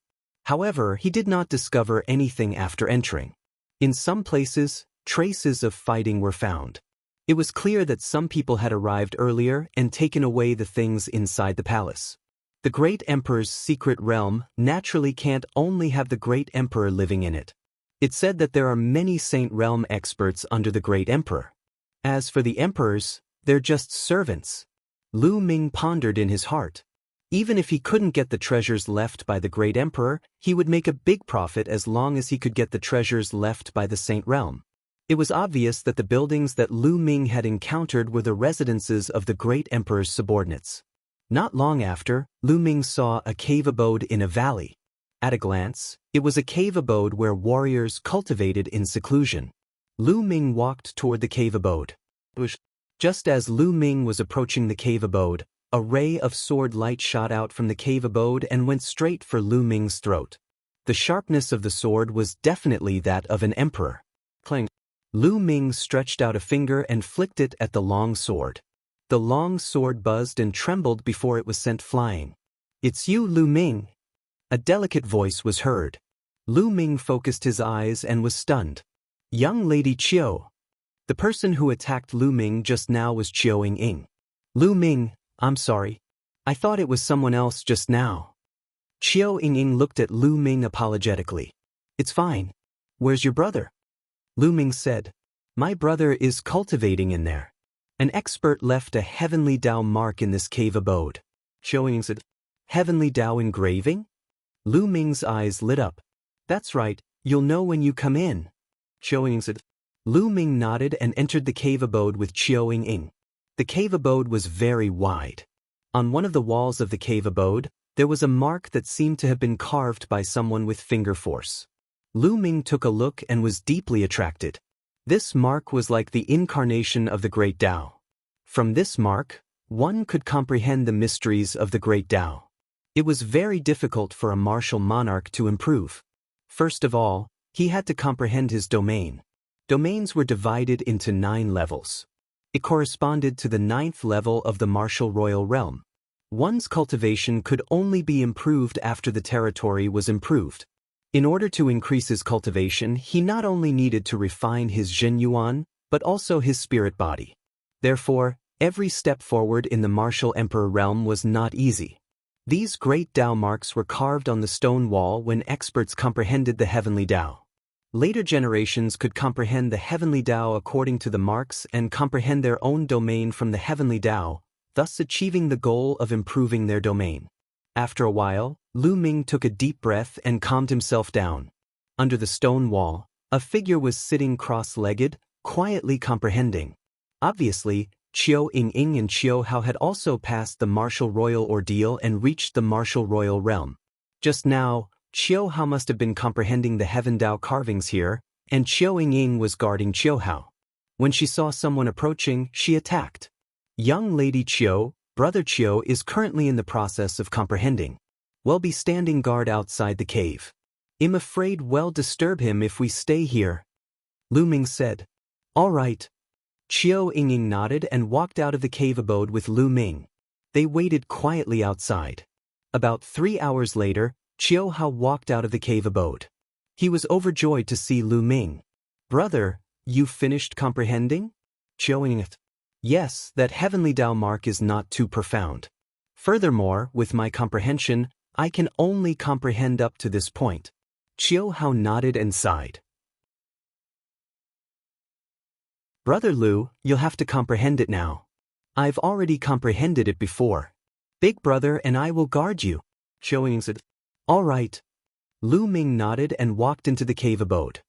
S1: However, he did not discover anything after entering. In some places, traces of fighting were found. It was clear that some people had arrived earlier and taken away the things inside the palace. The Great Emperor's secret realm naturally can't only have the Great Emperor living in it. It said that there are many Saint Realm experts under the Great Emperor. As for the emperors, they're just servants. Lu Ming pondered in his heart. Even if he couldn't get the treasures left by the Great Emperor, he would make a big profit as long as he could get the treasures left by the Saint Realm. It was obvious that the buildings that Lu Ming had encountered were the residences of the Great Emperor's subordinates. Not long after, Lu Ming saw a cave abode in a valley. At a glance, it was a cave abode where warriors cultivated in seclusion. Lu Ming walked toward the cave abode. Just as Lu Ming was approaching the cave abode, a ray of sword light shot out from the cave abode and went straight for Lu Ming's throat. The sharpness of the sword was definitely that of an emperor. Clang. Lu Ming stretched out a finger and flicked it at the long sword. The long sword buzzed and trembled before it was sent flying. "It's you, Lu Ming." A delicate voice was heard. Lu Ming focused his eyes and was stunned. "Young Lady Qiu." The person who attacked Lu Ming just now was Qiu Ying. "Lu Ming, I'm sorry. I thought it was someone else just now." Qiu Ying looked at Lu Ming apologetically. "It's fine. Where's your brother?" Lu Ming said, "My brother is cultivating in there. An expert left a heavenly Dao mark in this cave abode." Qiu Ying said, "Heavenly Dao engraving?" Lu Ming's eyes lit up. "That's right, you'll know when you come in." Qiu Ying said. Lu Ming nodded and entered the cave abode with Qiu Ying. The cave abode was very wide. On one of the walls of the cave abode, there was a mark that seemed to have been carved by someone with finger force. Lu Ming took a look and was deeply attracted. This mark was like the incarnation of the Great Tao. From this mark, one could comprehend the mysteries of the Great Tao. It was very difficult for a martial monarch to improve. First of all, he had to comprehend his domain. Domains were divided into 9 levels. It corresponded to the 9th level of the martial royal realm. One's cultivation could only be improved after the territory was improved. In order to increase his cultivation, he not only needed to refine his Zhenyuan, but also his spirit body. Therefore, every step forward in the martial emperor realm was not easy. These great Tao marks were carved on the stone wall when experts comprehended the heavenly Tao. Later generations could comprehend the heavenly Tao according to the marks and comprehend their own domain from the heavenly Tao, thus achieving the goal of improving their domain. After a while, Lu Ming took a deep breath and calmed himself down. Under the stone wall, a figure was sitting cross-legged, quietly comprehending. Obviously, Qiu Ying and Qiu Hao had also passed the martial royal ordeal and reached the martial royal realm. Just now, Qiu Hao must have been comprehending the heaven Dao carvings here, and Qiu Ying was guarding Qiu Hao. When she saw someone approaching, she attacked. "Young Lady Qiu, Brother Qiu is currently in the process of comprehending. We'll be standing guard outside the cave. I'm afraid we'll disturb him if we stay here." Lu Ming said. "All right." Qiu Ying nodded and walked out of the cave abode with Lu Ming. They waited quietly outside. About 3 hours later, Qiu Hao walked out of the cave abode. He was overjoyed to see Lu Ming. "Brother, you finished comprehending?" Qiu Ying. "Yes, that heavenly Dao mark is not too profound. Furthermore, with my comprehension, I can only comprehend up to this point." Qiu Hao nodded and sighed. "Brother Lu, you'll have to comprehend it now. I've already comprehended it before. Big brother and I will guard you." Qiu Ying said. "All right." Lu Ming nodded and walked into the cave abode.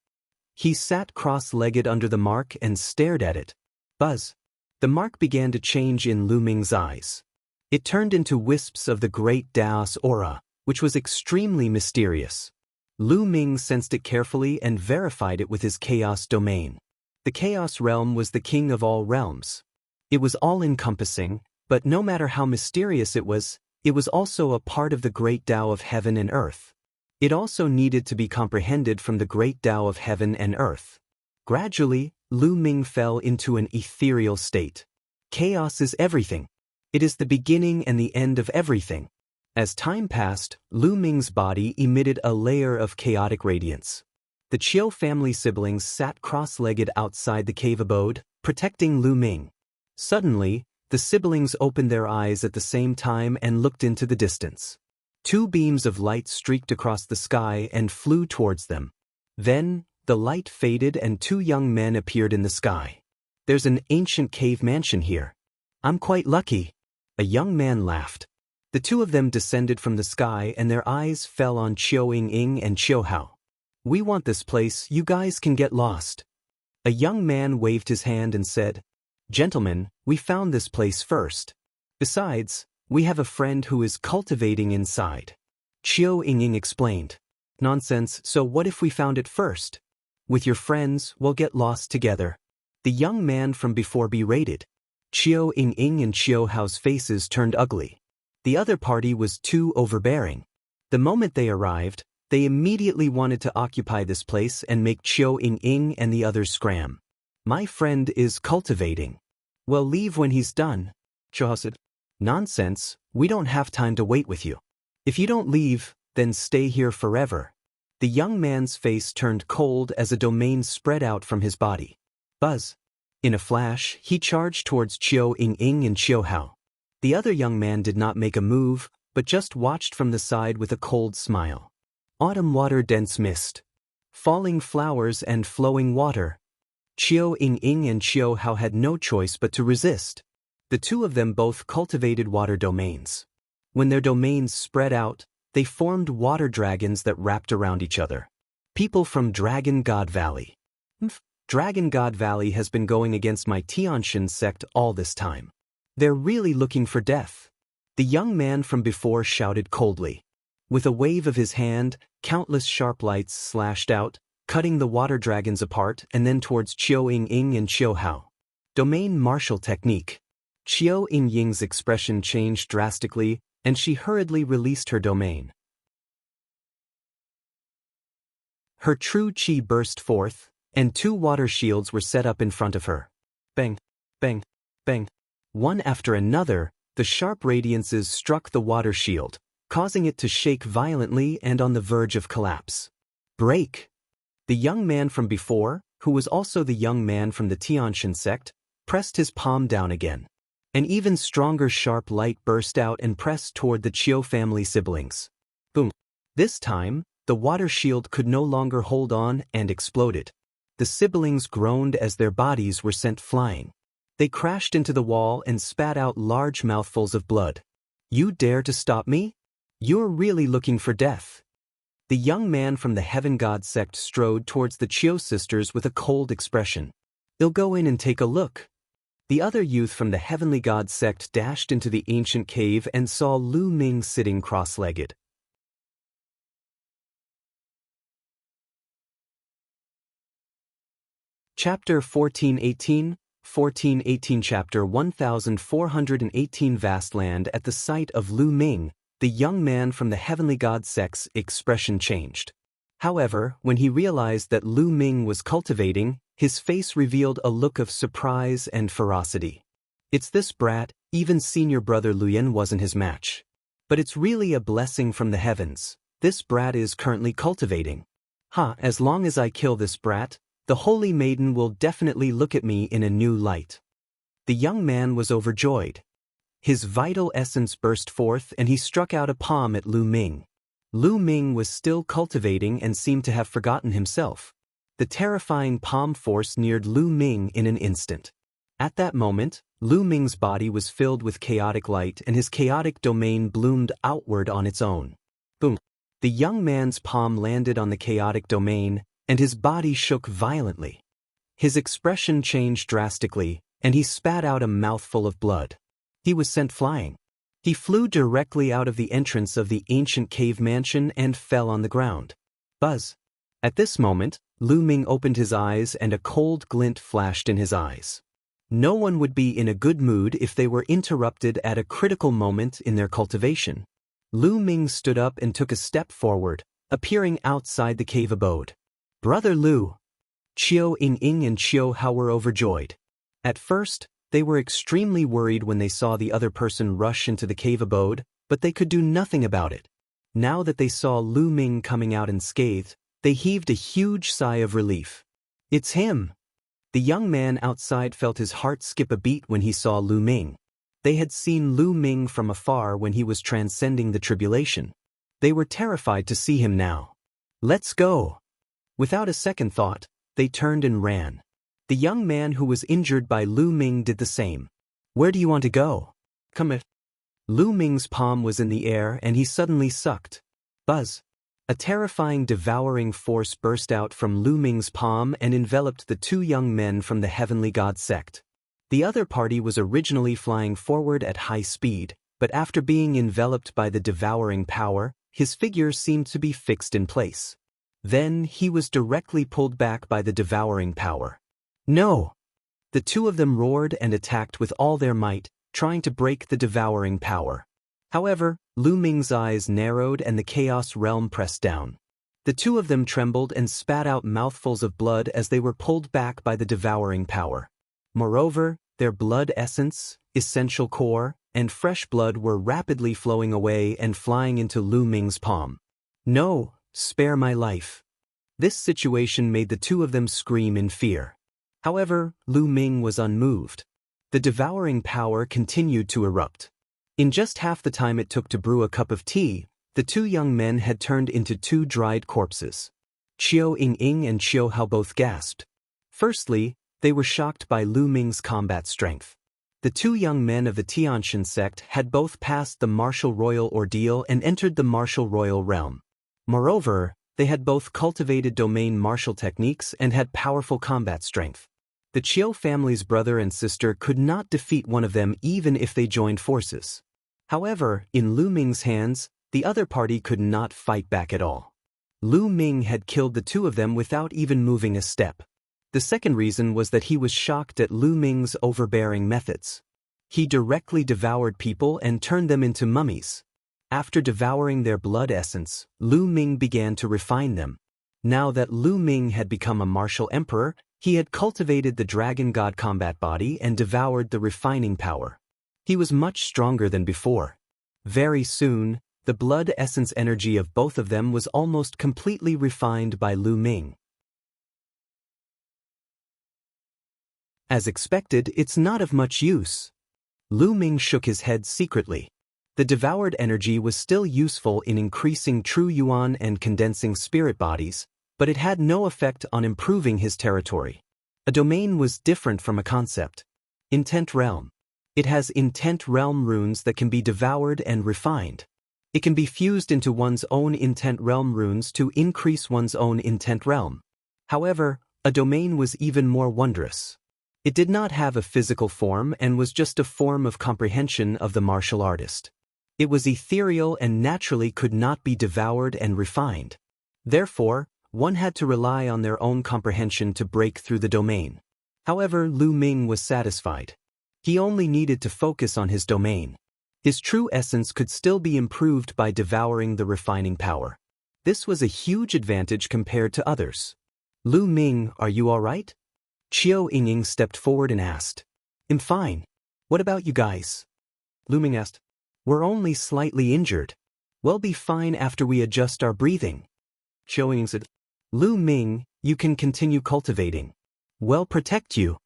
S1: He sat cross-legged under the mark and stared at it. Buzz. The mark began to change in Lu Ming's eyes. It turned into wisps of the great Daoist aura, which was extremely mysterious. Lu Ming sensed it carefully and verified it with his chaos domain. The chaos realm was the king of all realms. It was all-encompassing, but no matter how mysterious it was also a part of the great Tao of heaven and earth. It also needed to be comprehended from the great Tao of heaven and earth. Gradually, Lu Ming fell into an ethereal state. Chaos is everything. It is the beginning and the end of everything. As time passed, Lu Ming's body emitted a layer of chaotic radiance. The Qiu family siblings sat cross-legged outside the cave abode, protecting Lu Ming. Suddenly, the siblings opened their eyes at the same time and looked into the distance. Two beams of light streaked across the sky and flew towards them. Then, the light faded and two young men appeared in the sky. "There's an ancient cave mansion here. I'm quite lucky." A young man laughed. The two of them descended from the sky and their eyes fell on Qiu Ying and Qiu Hao. "We want this place, you guys can get lost." A young man waved his hand and said, "Gentlemen, we found this place first. Besides, we have a friend who is cultivating inside." Qiu Ying explained. "Nonsense, so what if we found it first? With your friends, we'll get lost together." The young man from before berated. Qiu Ying and Qiu Hao's faces turned ugly. The other party was too overbearing. The moment they arrived, they immediately wanted to occupy this place and make Qiu Ying and the others scram. "My friend is cultivating." "Well, leave when he's done," Qiu Hao said. "Nonsense, we don't have time to wait with you. If you don't leave, then stay here forever." The young man's face turned cold as a domain spread out from his body. Buzz. In a flash, he charged towards Qiu Ying and Qiu Hao. The other young man did not make a move, but just watched from the side with a cold smile. Autumn water, dense mist. Falling flowers and flowing water. Qiu Ying and Qiu Hao had no choice but to resist. The two of them both cultivated water domains. When their domains spread out, they formed water dragons that wrapped around each other. People from Dragon God Valley. Dragon God Valley has been going against my Xianxia sect all this time. They're really looking for death. The young man from before shouted coldly. With a wave of his hand, countless sharp lights slashed out, cutting the water dragons apart and then towards Qiu Ying and Qiu Hao. Domain martial technique. Qiu Ying's expression changed drastically, and she hurriedly released her domain. Her true qi burst forth, and two water shields were set up in front of her. Bang, bang, bang. One after another, the sharp radiances struck the water shield, causing it to shake violently and on the verge of collapse. Break! The young man from before, who was also the young man from the Xianxia sect, pressed his palm down again. An even stronger sharp light burst out and pressed toward the Qiu family siblings. Boom! This time, the water shield could no longer hold on and exploded. The siblings groaned as their bodies were sent flying. They crashed into the wall and spat out large mouthfuls of blood. "You dare to stop me? You're really looking for death." The young man from the Heaven God sect strode towards the Qiu sisters with a cold expression. "They'll go in and take a look." The other youth from the Heavenly God sect dashed into the ancient cave and saw Lu Ming sitting cross-legged. Chapter 1418, 1418 Chapter 1418 Vast land. At the sight of Lu Ming, the young man from the Heavenly God sect's expression changed. However, when he realized that Lu Ming was cultivating, his face revealed a look of surprise and ferocity. "It's this brat, even senior brother Luyan wasn't his match. But it's really a blessing from the heavens. This brat is currently cultivating. As long as I kill this brat, the holy maiden will definitely look at me in a new light." The young man was overjoyed. His vital essence burst forth and he struck out a palm at Lu Ming. Lu Ming was still cultivating and seemed to have forgotten himself. The terrifying palm force neared Lu Ming in an instant. At that moment, Lu Ming's body was filled with chaotic light and his chaotic domain bloomed outward on its own. Boom! The young man's palm landed on the chaotic domain, and his body shook violently. His expression changed drastically, and he spat out a mouthful of blood. He was sent flying. He flew directly out of the entrance of the ancient cave mansion and fell on the ground. Buzz! At this moment, Lu Ming opened his eyes and a cold glint flashed in his eyes. No one would be in a good mood if they were interrupted at a critical moment in their cultivation. Lu Ming stood up and took a step forward, appearing outside the cave abode. "Brother Lu!" Qiu Ying and Qiu Hao were overjoyed. At first, they were extremely worried when they saw the other person rush into the cave abode, but they could do nothing about it. Now that they saw Lu Ming coming out unscathed, they heaved a huge sigh of relief. It's him! The young man outside felt his heart skip a beat when he saw Lu Ming. They had seen Lu Ming from afar when he was transcending the tribulation. They were terrified to see him now. Let's go! Without a second thought, they turned and ran. The young man who was injured by Lu Ming did the same. Where do you want to go? Come here. Lu Ming's palm was in the air and he suddenly sucked. Buzz! A terrifying devouring force burst out from Lu Ming's palm and enveloped the two young men from the Heavenly God sect. The other party was originally flying forward at high speed, but after being enveloped by the devouring power, his figure seemed to be fixed in place. Then he was directly pulled back by the devouring power. No! The two of them roared and attacked with all their might, trying to break the devouring power. However, Lu Ming's eyes narrowed and the chaos realm pressed down. The two of them trembled and spat out mouthfuls of blood as they were pulled back by the devouring power. Moreover, their blood essence, essential core, and fresh blood were rapidly flowing away and flying into Lu Ming's palm. No, spare my life. This situation made the two of them scream in fear. However, Lu Ming was unmoved. The devouring power continued to erupt. In just half the time it took to brew a cup of tea, the two young men had turned into two dried corpses. Qiu Ying and Qiu Hao both gasped. Firstly, they were shocked by Lu Ming's combat strength. The two young men of the Tianxian sect had both passed the martial royal ordeal and entered the martial royal realm. Moreover, they had both cultivated domain martial techniques and had powerful combat strength. The Qiu family's brother and sister could not defeat one of them even if they joined forces. However, in Lu Ming's hands, the other party could not fight back at all. Lu Ming had killed the two of them without even moving a step. The second reason was that he was shocked at Lu Ming's overbearing methods. He directly devoured people and turned them into mummies. After devouring their blood essence, Lu Ming began to refine them. Now that Lu Ming had become a martial emperor, he had cultivated the dragon god combat body and devoured the refining power. He was much stronger than before. Very soon, the blood essence energy of both of them was almost completely refined by Lu Ming. As expected, it's not of much use. Lu Ming shook his head secretly. The devoured energy was still useful in increasing true yuan and condensing spirit bodies, but it had no effect on improving his territory. A domain was different from a concept. Intent realm. It has intent realm runes that can be devoured and refined. It can be fused into one's own intent realm runes to increase one's own intent realm. However, a domain was even more wondrous. It did not have a physical form and was just a form of comprehension of the martial artist. It was ethereal and naturally could not be devoured and refined. Therefore, one had to rely on their own comprehension to break through the domain. However, Lu Ming was satisfied. He only needed to focus on his domain. His true essence could still be improved by devouring the refining power. This was a huge advantage compared to others. Lu Ming, are you all right? Qiu Ying stepped forward and asked. I'm fine. What about you guys? Lu Ming asked. We're only slightly injured. We'll be fine after we adjust our breathing. Qiu Ying said. Lu Ming, you can continue cultivating. We'll protect you.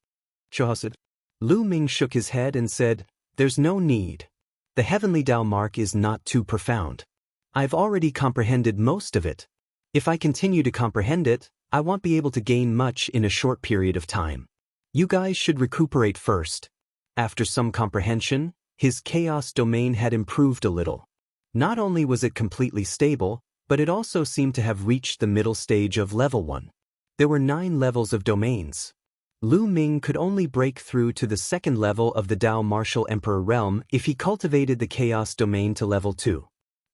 S1: Qiu Hao said. Lu Ming shook his head and said, There's no need. The heavenly Tao mark is not too profound. I've already comprehended most of it. If I continue to comprehend it, I won't be able to gain much in a short period of time. You guys should recuperate first. After some comprehension, his chaos domain had improved a little. Not only was it completely stable, but it also seemed to have reached the middle stage of level 1. There were 9 levels of domains. Lu Ming could only break through to the second level of the Dao Martial Emperor realm if he cultivated the Chaos domain to level 2.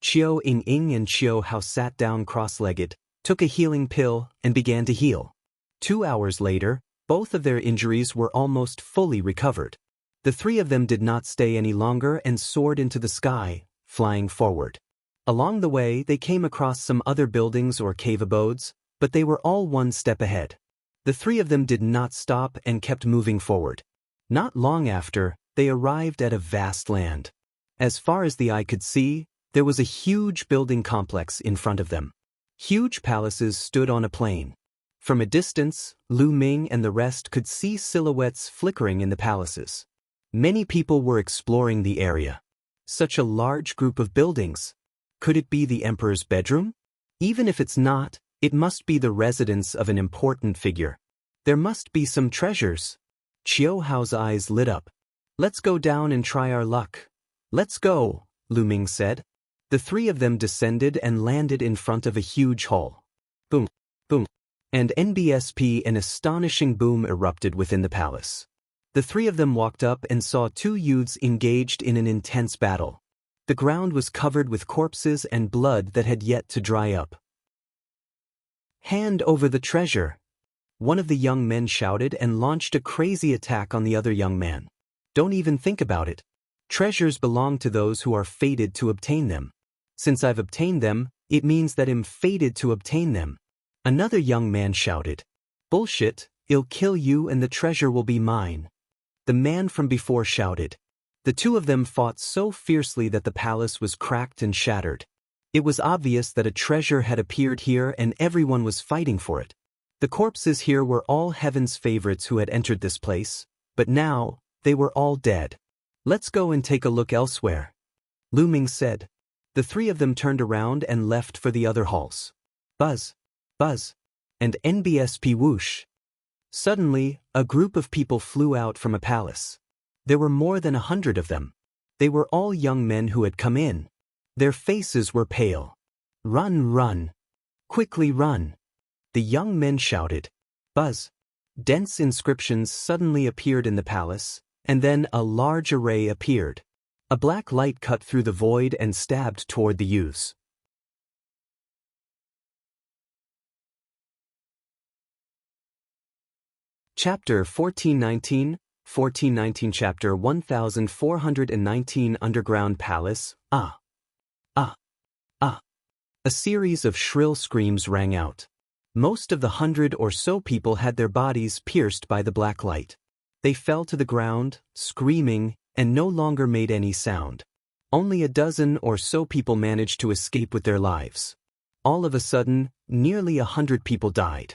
S1: Qiu Ying and Qiu Hao sat down cross-legged, took a healing pill, and began to heal. 2 hours later, both of their injuries were almost fully recovered. The three of them did not stay any longer and soared into the sky, flying forward. Along the way, they came across some other buildings or cave abodes, but they were all one step ahead. The three of them did not stop and kept moving forward. Not long after, they arrived at a vast land. As far as the eye could see, there was a huge building complex in front of them. Huge palaces stood on a plain. From a distance, Lu Ming and the rest could see silhouettes flickering in the palaces. Many people were exploring the area. Such a large group of buildings. Could it be the emperor's bedroom? Even if it's not, it must be the residence of an important figure. There must be some treasures. Qiu Hao's eyes lit up. Let's go down and try our luck. Let's go, Lu Ming said. The three of them descended and landed in front of a huge hall. Boom, boom. And NBSP, an astonishing boom erupted within the palace. The three of them walked up and saw two youths engaged in an intense battle. The ground was covered with corpses and blood that had yet to dry up. Hand over the treasure. One of the young men shouted and launched a crazy attack on the other young man. Don't even think about it. Treasures belong to those who are fated to obtain them. Since I've obtained them, it means that I'm fated to obtain them. Another young man shouted. Bullshit, I'll kill you and the treasure will be mine. The man from before shouted. The two of them fought so fiercely that the palace was cracked and shattered. It was obvious that a treasure had appeared here and everyone was fighting for it. The corpses here were all heaven's favorites who had entered this place, but now, they were all dead. Let's go and take a look elsewhere, Lu Ming said. The three of them turned around and left for the other halls. Buzz, buzz, and NBSP whoosh. Suddenly, a group of people flew out from a palace. There were more than 100 of them. They were all young men who had come in. Their faces were pale. Run, run. Quickly run. The young men shouted. Buzz. Dense inscriptions suddenly appeared in the palace, and then a large array appeared. A black light cut through the void and stabbed toward the youths. Chapter 1419, 1419 Chapter 1419 Underground Palace, Ah! Ah! Ah! A series of shrill screams rang out. Most of the 100 or so people had their bodies pierced by the black light. They fell to the ground, screaming, and no longer made any sound. Only a dozen or so people managed to escape with their lives. All of a sudden, nearly 100 people died.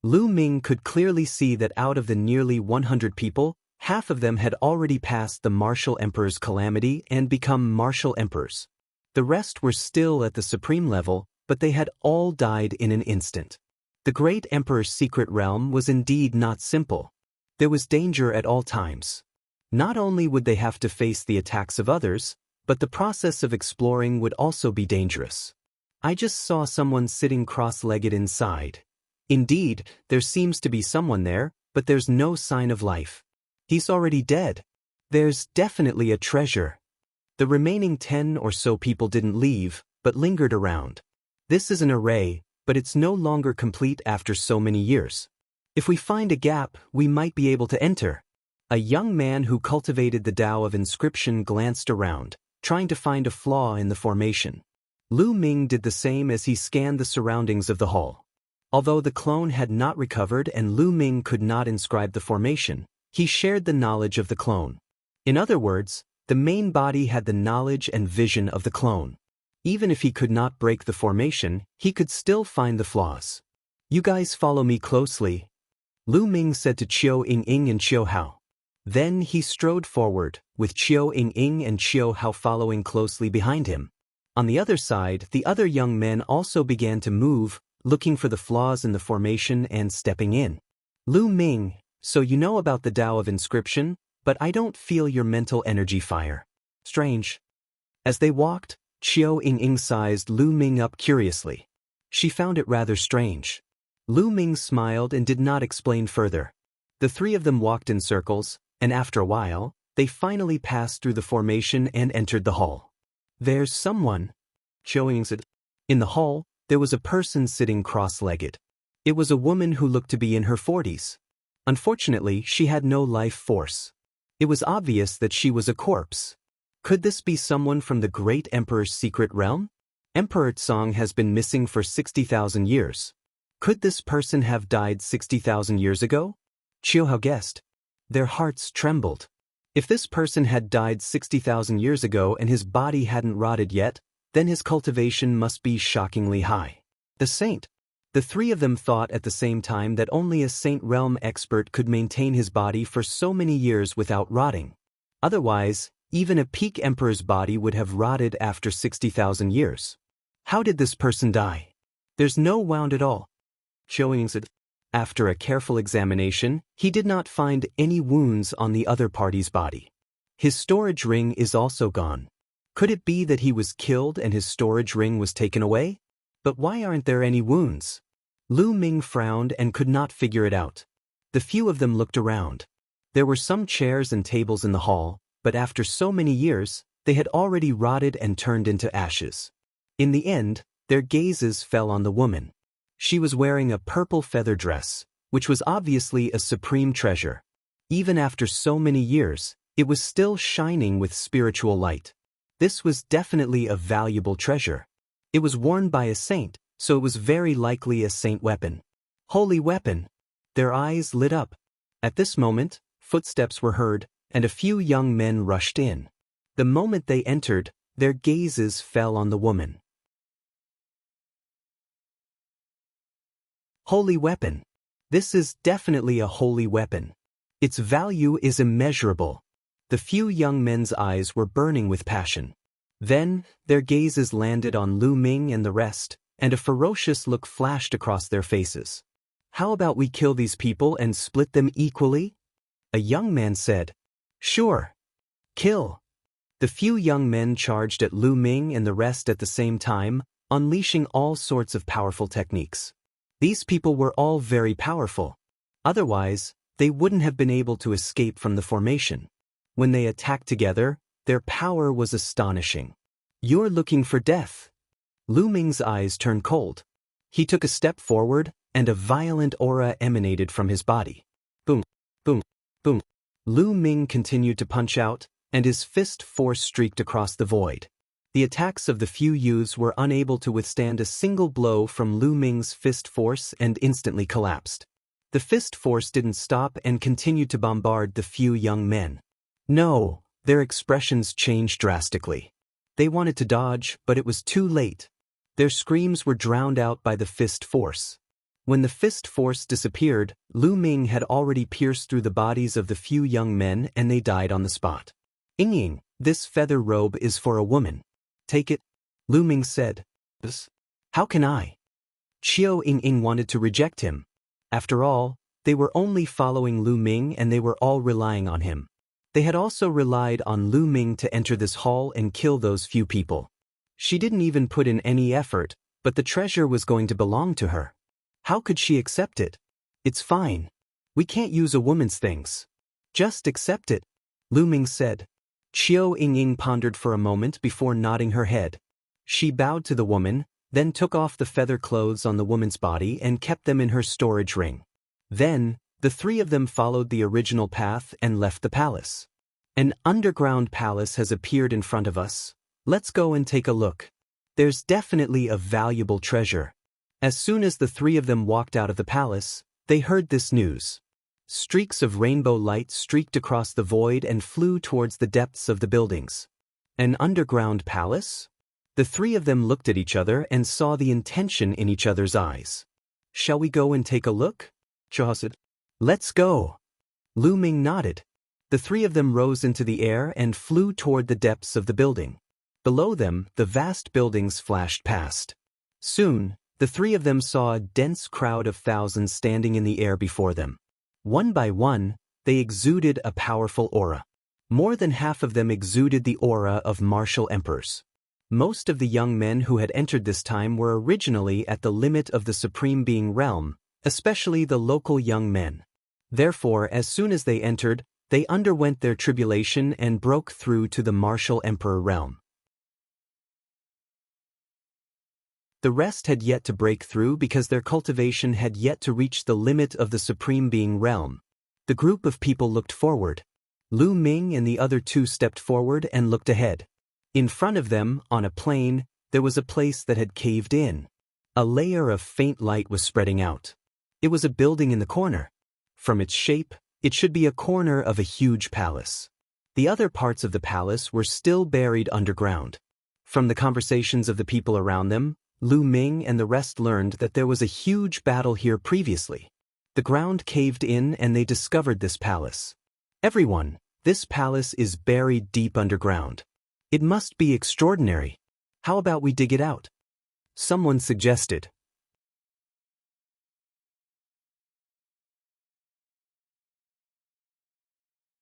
S1: Lu Ming could clearly see that out of the nearly 100 people, half of them had already passed the martial emperor's calamity and become martial emperors. The rest were still at the supreme level, but they had all died in an instant. The great emperor's secret realm was indeed not simple. There was danger at all times. Not only would they have to face the attacks of others, but the process of exploring would also be dangerous. I just saw someone sitting cross-legged inside. Indeed, there seems to be someone there, but there's no sign of life. He's already dead. There's definitely a treasure. The remaining 10 or so people didn't leave, but lingered around. This is an array, but it's no longer complete after so many years. If we find a gap, we might be able to enter. A young man who cultivated the Tao of inscription glanced around, trying to find a flaw in the formation. Lu Ming did the same as he scanned the surroundings of the hall. Although the clone had not recovered and Lu Ming could not inscribe the formation, he shared the knowledge of the clone. In other words, the main body had the knowledge and vision of the clone. Even if he could not break the formation, he could still find the flaws. You guys follow me closely, Lu Ming said to Qiu Ying and Qiu Hao. Then he strode forward, with Qiu Ying and Qiu Hao following closely behind him. On the other side, the other young men also began to move, looking for the flaws in the formation and stepping in. Lu Ming, so you know about the Tao of inscription, but I don't feel your mental energy fire. Strange. As they walked, Qiu Ying sized Lu Ming up curiously. She found it rather strange. Lu Ming smiled and did not explain further. The three of them walked in circles, and after a while, they finally passed through the formation and entered the hall. There's someone, Qiu Ying said. In the hall, there was a person sitting cross-legged. It was a woman who looked to be in her 40s. Unfortunately, she had no life force. It was obvious that she was a corpse. Could this be someone from the great emperor's secret realm? Emperor Tsong has been missing for 60,000 years. Could this person have died 60,000 years ago? Qiu Hao guessed. Their hearts trembled. If this person had died 60,000 years ago and his body hadn't rotted yet, then his cultivation must be shockingly high. The saint. The three of them thought at the same time that only a saint realm expert could maintain his body for so many years without rotting. Otherwise, even a peak emperor's body would have rotted after 60,000 years. How did this person die? There's no wound at all. Showing it. After a careful examination, he did not find any wounds on the other party's body. His storage ring is also gone. Could it be that he was killed and his storage ring was taken away? But why aren't there any wounds? Lu Ming frowned and could not figure it out. The few of them looked around. There were some chairs and tables in the hall, but after so many years, they had already rotted and turned into ashes. In the end, their gazes fell on the woman. She was wearing a purple feather dress, which was obviously a supreme treasure. Even after so many years, it was still shining with spiritual light. This was definitely a valuable treasure. It was worn by a saint, so it was very likely a saint weapon. Holy weapon! Their eyes lit up. At this moment, footsteps were heard, and a few young men rushed in. The moment they entered, their gazes fell on the woman. Holy weapon. This is definitely a holy weapon. Its value is immeasurable. The few young men's eyes were burning with passion. Then, their gazes landed on Lu Ming and the rest, and a ferocious look flashed across their faces. How about we kill these people and split them equally? A young man said. Sure. Kill. The few young men charged at Lu Ming and the rest at the same time, unleashing all sorts of powerful techniques. These people were all very powerful. Otherwise, they wouldn't have been able to escape from the formation. When they attacked together, their power was astonishing. You're looking for death. Lu Ming's eyes turned cold. He took a step forward, and a violent aura emanated from his body. Boom, boom, boom. Lu Ming continued to punch out, and his fist force streaked across the void. The attacks of the few youths were unable to withstand a single blow from Lu Ming's fist force and instantly collapsed. The fist force didn't stop and continued to bombard the few young men. No, their expressions changed drastically. They wanted to dodge, but it was too late. Their screams were drowned out by the fist force. When the fist force disappeared, Lu Ming had already pierced through the bodies of the few young men and they died on the spot. Ying, this feather robe is for a woman. Take it, Lu Ming said. How can I? Ying wanted to reject him. After all, they were only following Lu Ming and they were all relying on him. They had also relied on Lu Ming to enter this hall and kill those few people. She didn't even put in any effort, but the treasure was going to belong to her. How could she accept it? It's fine. We can't use a woman's things. Just accept it, Lu Ming said. Ying pondered for a moment before nodding her head. She bowed to the woman, then took off the feather clothes on the woman's body and kept them in her storage ring. Then, the three of them followed the original path and left the palace. An underground palace has appeared in front of us. Let's go and take a look. There's definitely a valuable treasure. As soon as the three of them walked out of the palace, they heard this news. Streaks of rainbow light streaked across the void and flew towards the depths of the buildings. An underground palace? The three of them looked at each other and saw the intention in each other's eyes. Shall we go and take a look? Cha said. Let's go. Lu Ming nodded. The three of them rose into the air and flew toward the depths of the building. Below them, the vast buildings flashed past. Soon, the three of them saw a dense crowd of thousands standing in the air before them. One by one, they exuded a powerful aura. More than half of them exuded the aura of martial emperors. Most of the young men who had entered this time were originally at the limit of the Supreme Being realm, especially the local young men. Therefore, as soon as they entered, they underwent their tribulation and broke through to the martial emperor realm. The rest had yet to break through because their cultivation had yet to reach the limit of the Supreme Being realm. The group of people looked forward. Lu Ming and the other two stepped forward and looked ahead. In front of them, on a plain, there was a place that had caved in. A layer of faint light was spreading out. It was a building in the corner. From its shape, it should be a corner of a huge palace. The other parts of the palace were still buried underground. From the conversations of the people around them, Lu Ming and the rest learned that there was a huge battle here previously. The ground caved in and they discovered this palace. Everyone, this palace is buried deep underground. It must be extraordinary. How about we dig it out? Someone suggested.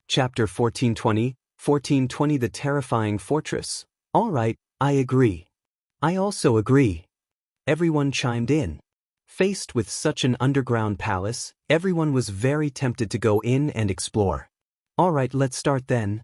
S1: Chapter 1420, The Terrifying Fortress. All right, I agree. I also agree. Everyone chimed in. Faced with such an underground palace, everyone was very tempted to go in and explore. All right, let's start then.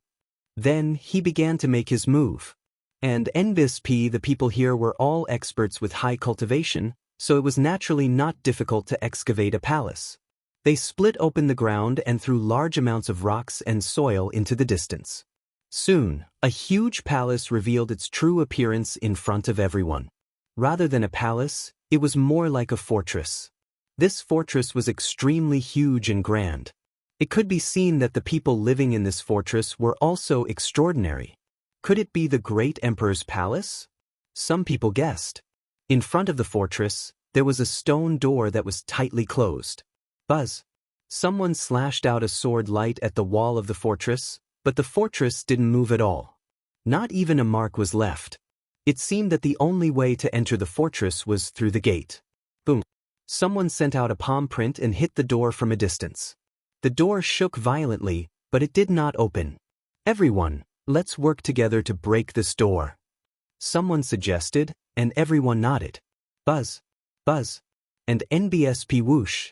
S1: Then he began to make his move. And NBSP, the people here were all experts with high cultivation, so it was naturally not difficult to excavate a palace. They split open the ground and threw large amounts of rocks and soil into the distance. Soon, a huge palace revealed its true appearance in front of everyone. Rather than a palace, it was more like a fortress. This fortress was extremely huge and grand. It could be seen that the people living in this fortress were also extraordinary. Could it be the great emperor's palace? Some people guessed. In front of the fortress, there was a stone door that was tightly closed. Buzz. Someone slashed out a sword light at the wall of the fortress, but the fortress didn't move at all. Not even a mark was left. It seemed that the only way to enter the fortress was through the gate. Boom. Someone sent out a palm print and hit the door from a distance. The door shook violently, but it did not open. Everyone, let's work together to break this door. Someone suggested, and everyone nodded. Buzz. Buzz. And NBSP whoosh.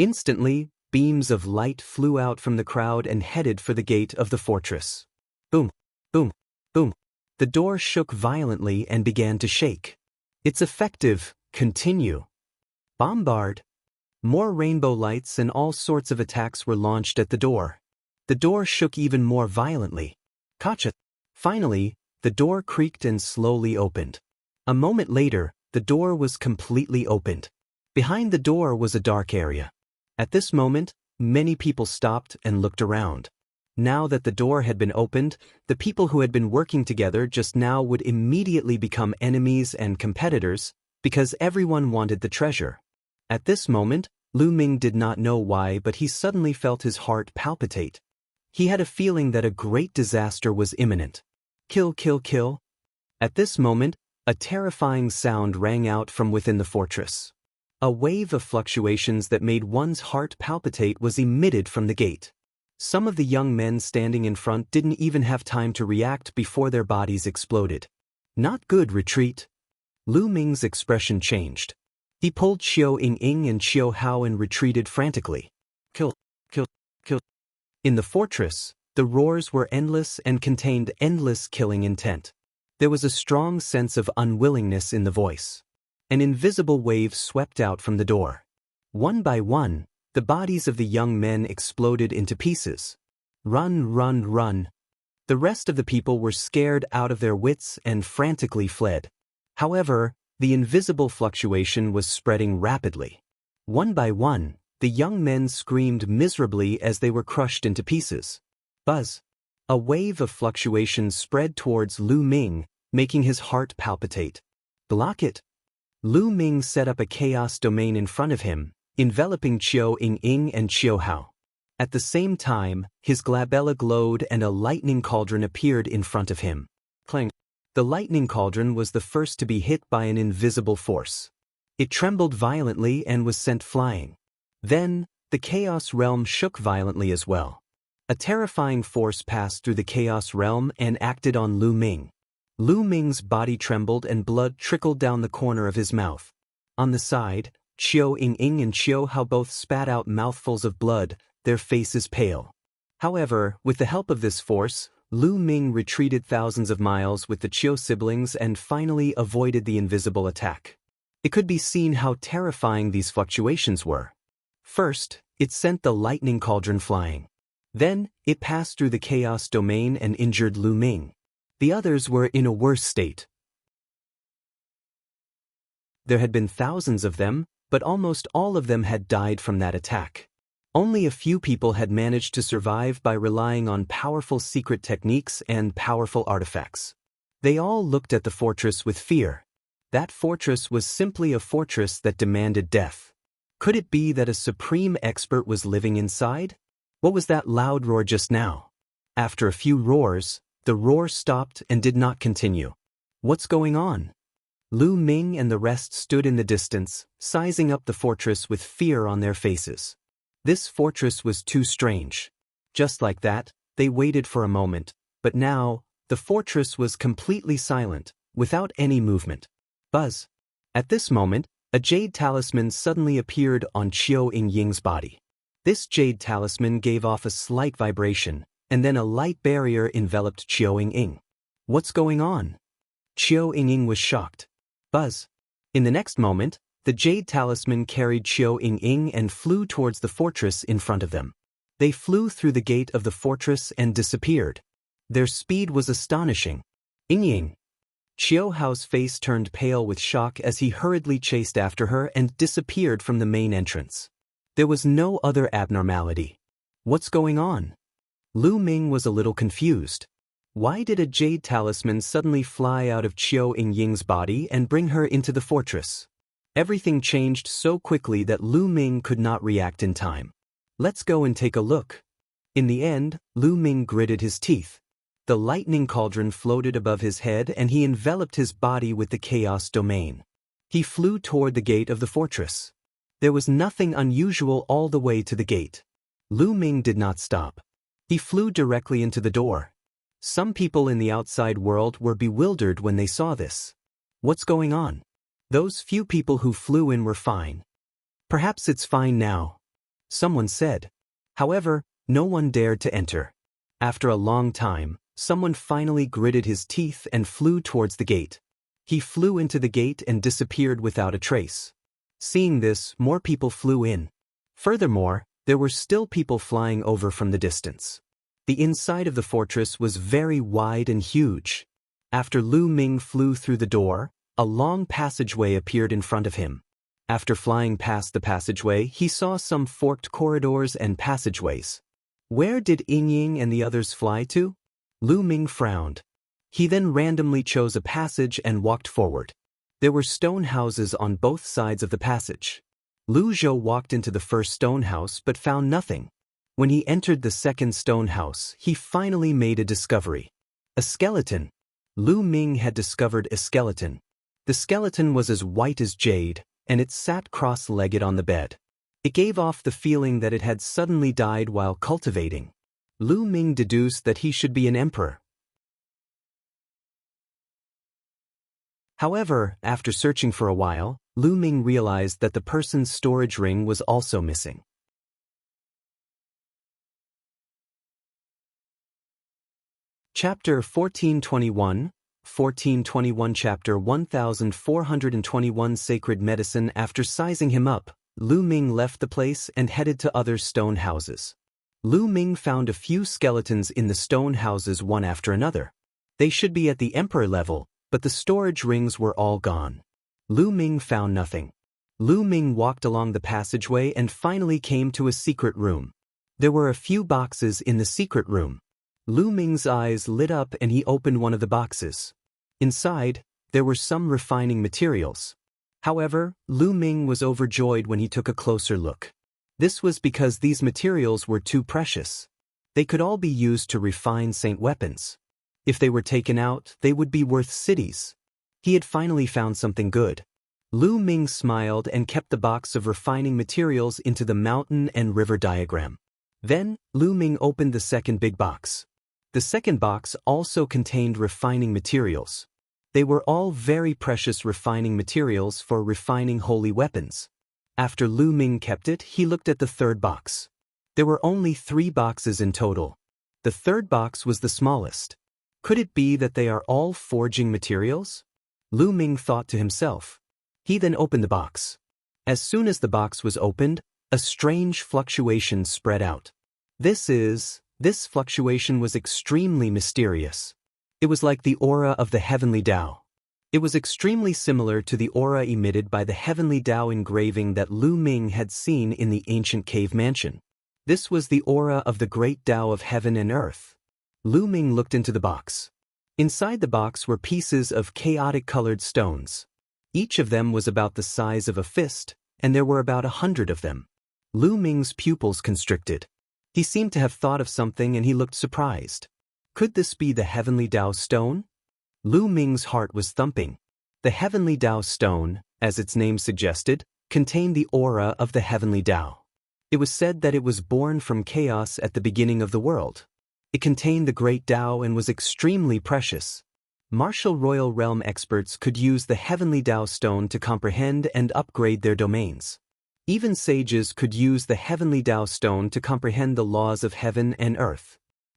S1: Instantly, beams of light flew out from the crowd and headed for the gate of the fortress. Boom. Boom. Boom. The door shook violently and began to shake. It's effective. Continue. Bombard. More rainbow lights and all sorts of attacks were launched at the door. The door shook even more violently. Gotcha. Finally, the door creaked and slowly opened. A moment later, the door was completely opened. Behind the door was a dark area. At this moment, many people stopped and looked around. Now that the door had been opened, the people who had been working together just now would immediately become enemies and competitors, because everyone wanted the treasure. At this moment, Lu Ming did not know why, but he suddenly felt his heart palpitate. He had a feeling that a great disaster was imminent. Kill, kill, kill. At this moment, a terrifying sound rang out from within the fortress. A wave of fluctuations that made one's heart palpitate was emitted from the gate. Some of the young men standing in front didn't even have time to react before their bodies exploded. Not good, retreat. Lu Ming's expression changed. He pulled Xiao Ying and Xiao Hao and retreated frantically. Kill, kill, kill. In the fortress, the roars were endless and contained endless killing intent. There was a strong sense of unwillingness in the voice. An invisible wave swept out from the door. One by one, the bodies of the young men exploded into pieces. Run, run, run. The rest of the people were scared out of their wits and frantically fled. However, the invisible fluctuation was spreading rapidly. One by one, the young men screamed miserably as they were crushed into pieces. Buzz. A wave of fluctuation spread towards Lu Ming, making his heart palpitate. Block it. Lu Ming set up a chaos domain in front of him, enveloping Xiao Ying and Xiao Hao. At the same time, his glabella glowed and a lightning cauldron appeared in front of him. Clang. The lightning cauldron was the first to be hit by an invisible force. It trembled violently and was sent flying. Then, the chaos realm shook violently as well. A terrifying force passed through the chaos realm and acted on Lu Ming. Lu Ming's body trembled and blood trickled down the corner of his mouth. On the side, Xiao Ying and Xiao Hao both spat out mouthfuls of blood, their faces pale. However, with the help of this force, Lu Ming retreated thousands of miles with the Qiu siblings and finally avoided the invisible attack. It could be seen how terrifying these fluctuations were. First, it sent the lightning cauldron flying. Then, it passed through the chaos domain and injured Lu Ming. The others were in a worse state. There had been thousands of them, but almost all of them had died from that attack. Only a few people had managed to survive by relying on powerful secret techniques and powerful artifacts. They all looked at the fortress with fear. That fortress was simply a fortress that demanded death. Could it be that a supreme expert was living inside? What was that loud roar just now? After a few roars, the roar stopped and did not continue. What's going on? Lu Ming and the rest stood in the distance, sizing up the fortress with fear on their faces. This fortress was too strange. Just like that, they waited for a moment, but now, the fortress was completely silent, without any movement. Buzz. At this moment, a jade talisman suddenly appeared on Qiu Yingying's body. This jade talisman gave off a slight vibration, and then a light barrier enveloped Qiu Yingying. What's going on? Qiu Yingying was shocked. Buzz. In the next moment, the jade talisman carried Qiu Yingying and flew towards the fortress in front of them. They flew through the gate of the fortress and disappeared. Their speed was astonishing. Yingying. Qiu Hao's face turned pale with shock as he hurriedly chased after her and disappeared from the main entrance. There was no other abnormality. What's going on? Lu Ming was a little confused. Why did a jade talisman suddenly fly out of Qiu Yingying's body and bring her into the fortress? Everything changed so quickly that Lu Ming could not react in time. Let's go and take a look. In the end, Lu Ming gritted his teeth. The lightning cauldron floated above his head and he enveloped his body with the chaos domain. He flew toward the gate of the fortress. There was nothing unusual all the way to the gate. Lu Ming did not stop. He flew directly into the door. Some people in the outside world were bewildered when they saw this. What's going on? Those few people who flew in were fine. Perhaps it's fine now, someone said. However, no one dared to enter. After a long time, someone finally gritted his teeth and flew towards the gate. He flew into the gate and disappeared without a trace. Seeing this, more people flew in. Furthermore, there were still people flying over from the distance. The inside of the fortress was very wide and huge. After Lu Ming flew through the door, a long passageway appeared in front of him. After flying past the passageway, he saw some forked corridors and passageways. Where did Yingying and the others fly to? Lu Ming frowned. He then randomly chose a passage and walked forward. There were stone houses on both sides of the passage. Lu Zhou walked into the first stone house but found nothing. When he entered the second stone house, he finally made a discovery. A skeleton. Lu Ming had discovered a skeleton. The skeleton was as white as jade, and it sat cross-legged on the bed. It gave off the feeling that it had suddenly died while cultivating. Lu Ming deduced that he should be an emperor. However, after searching for a while, Lu Ming realized that the person's storage ring was also missing. Chapter 1421, 1421 Chapter 1421 Sacred Medicine. After sizing him up, Lu Ming left the place and headed to other stone houses. Lu Ming found a few skeletons in the stone houses one after another. They should be at the emperor level, but the storage rings were all gone. Lu Ming found nothing. Lu Ming walked along the passageway and finally came to a secret room. There were a few boxes in the secret room. Lu Ming's eyes lit up and he opened one of the boxes. Inside, there were some refining materials. However, Lu Ming was overjoyed when he took a closer look. This was because these materials were too precious. They could all be used to refine saint weapons. If they were taken out, they would be worth cities. He had finally found something good. Lu Ming smiled and kept the box of refining materials into the mountain and river diagram. Then, Lu Ming opened the second big box. The second box also contained refining materials. They were all very precious refining materials for refining holy weapons. After Lu Ming kept it, he looked at the third box. There were only 3 boxes in total. The third box was the smallest. Could it be that they are all forging materials? Lu Ming thought to himself. He then opened the box. As soon as the box was opened, a strange fluctuation spread out. This fluctuation was extremely mysterious. It was like the aura of the heavenly Tao. It was extremely similar to the aura emitted by the heavenly Tao engraving that Lu Ming had seen in the ancient cave mansion. This was the aura of the great Tao of heaven and earth. Lu Ming looked into the box. Inside the box were pieces of chaotic-colored stones. Each of them was about the size of a fist, and there were about 100 of them. Lu Ming's pupils constricted. He seemed to have thought of something and he looked surprised. Could this be the heavenly Tao stone? Lu Ming's heart was thumping. The heavenly Tao stone, as its name suggested, contained the aura of the heavenly Tao. It was said that it was born from chaos at the beginning of the world. It contained the great Tao and was extremely precious. Martial Royal Realm experts could use the heavenly Tao stone to comprehend and upgrade their domains. Even sages could use the heavenly Tao stone to comprehend the laws of heaven and earth.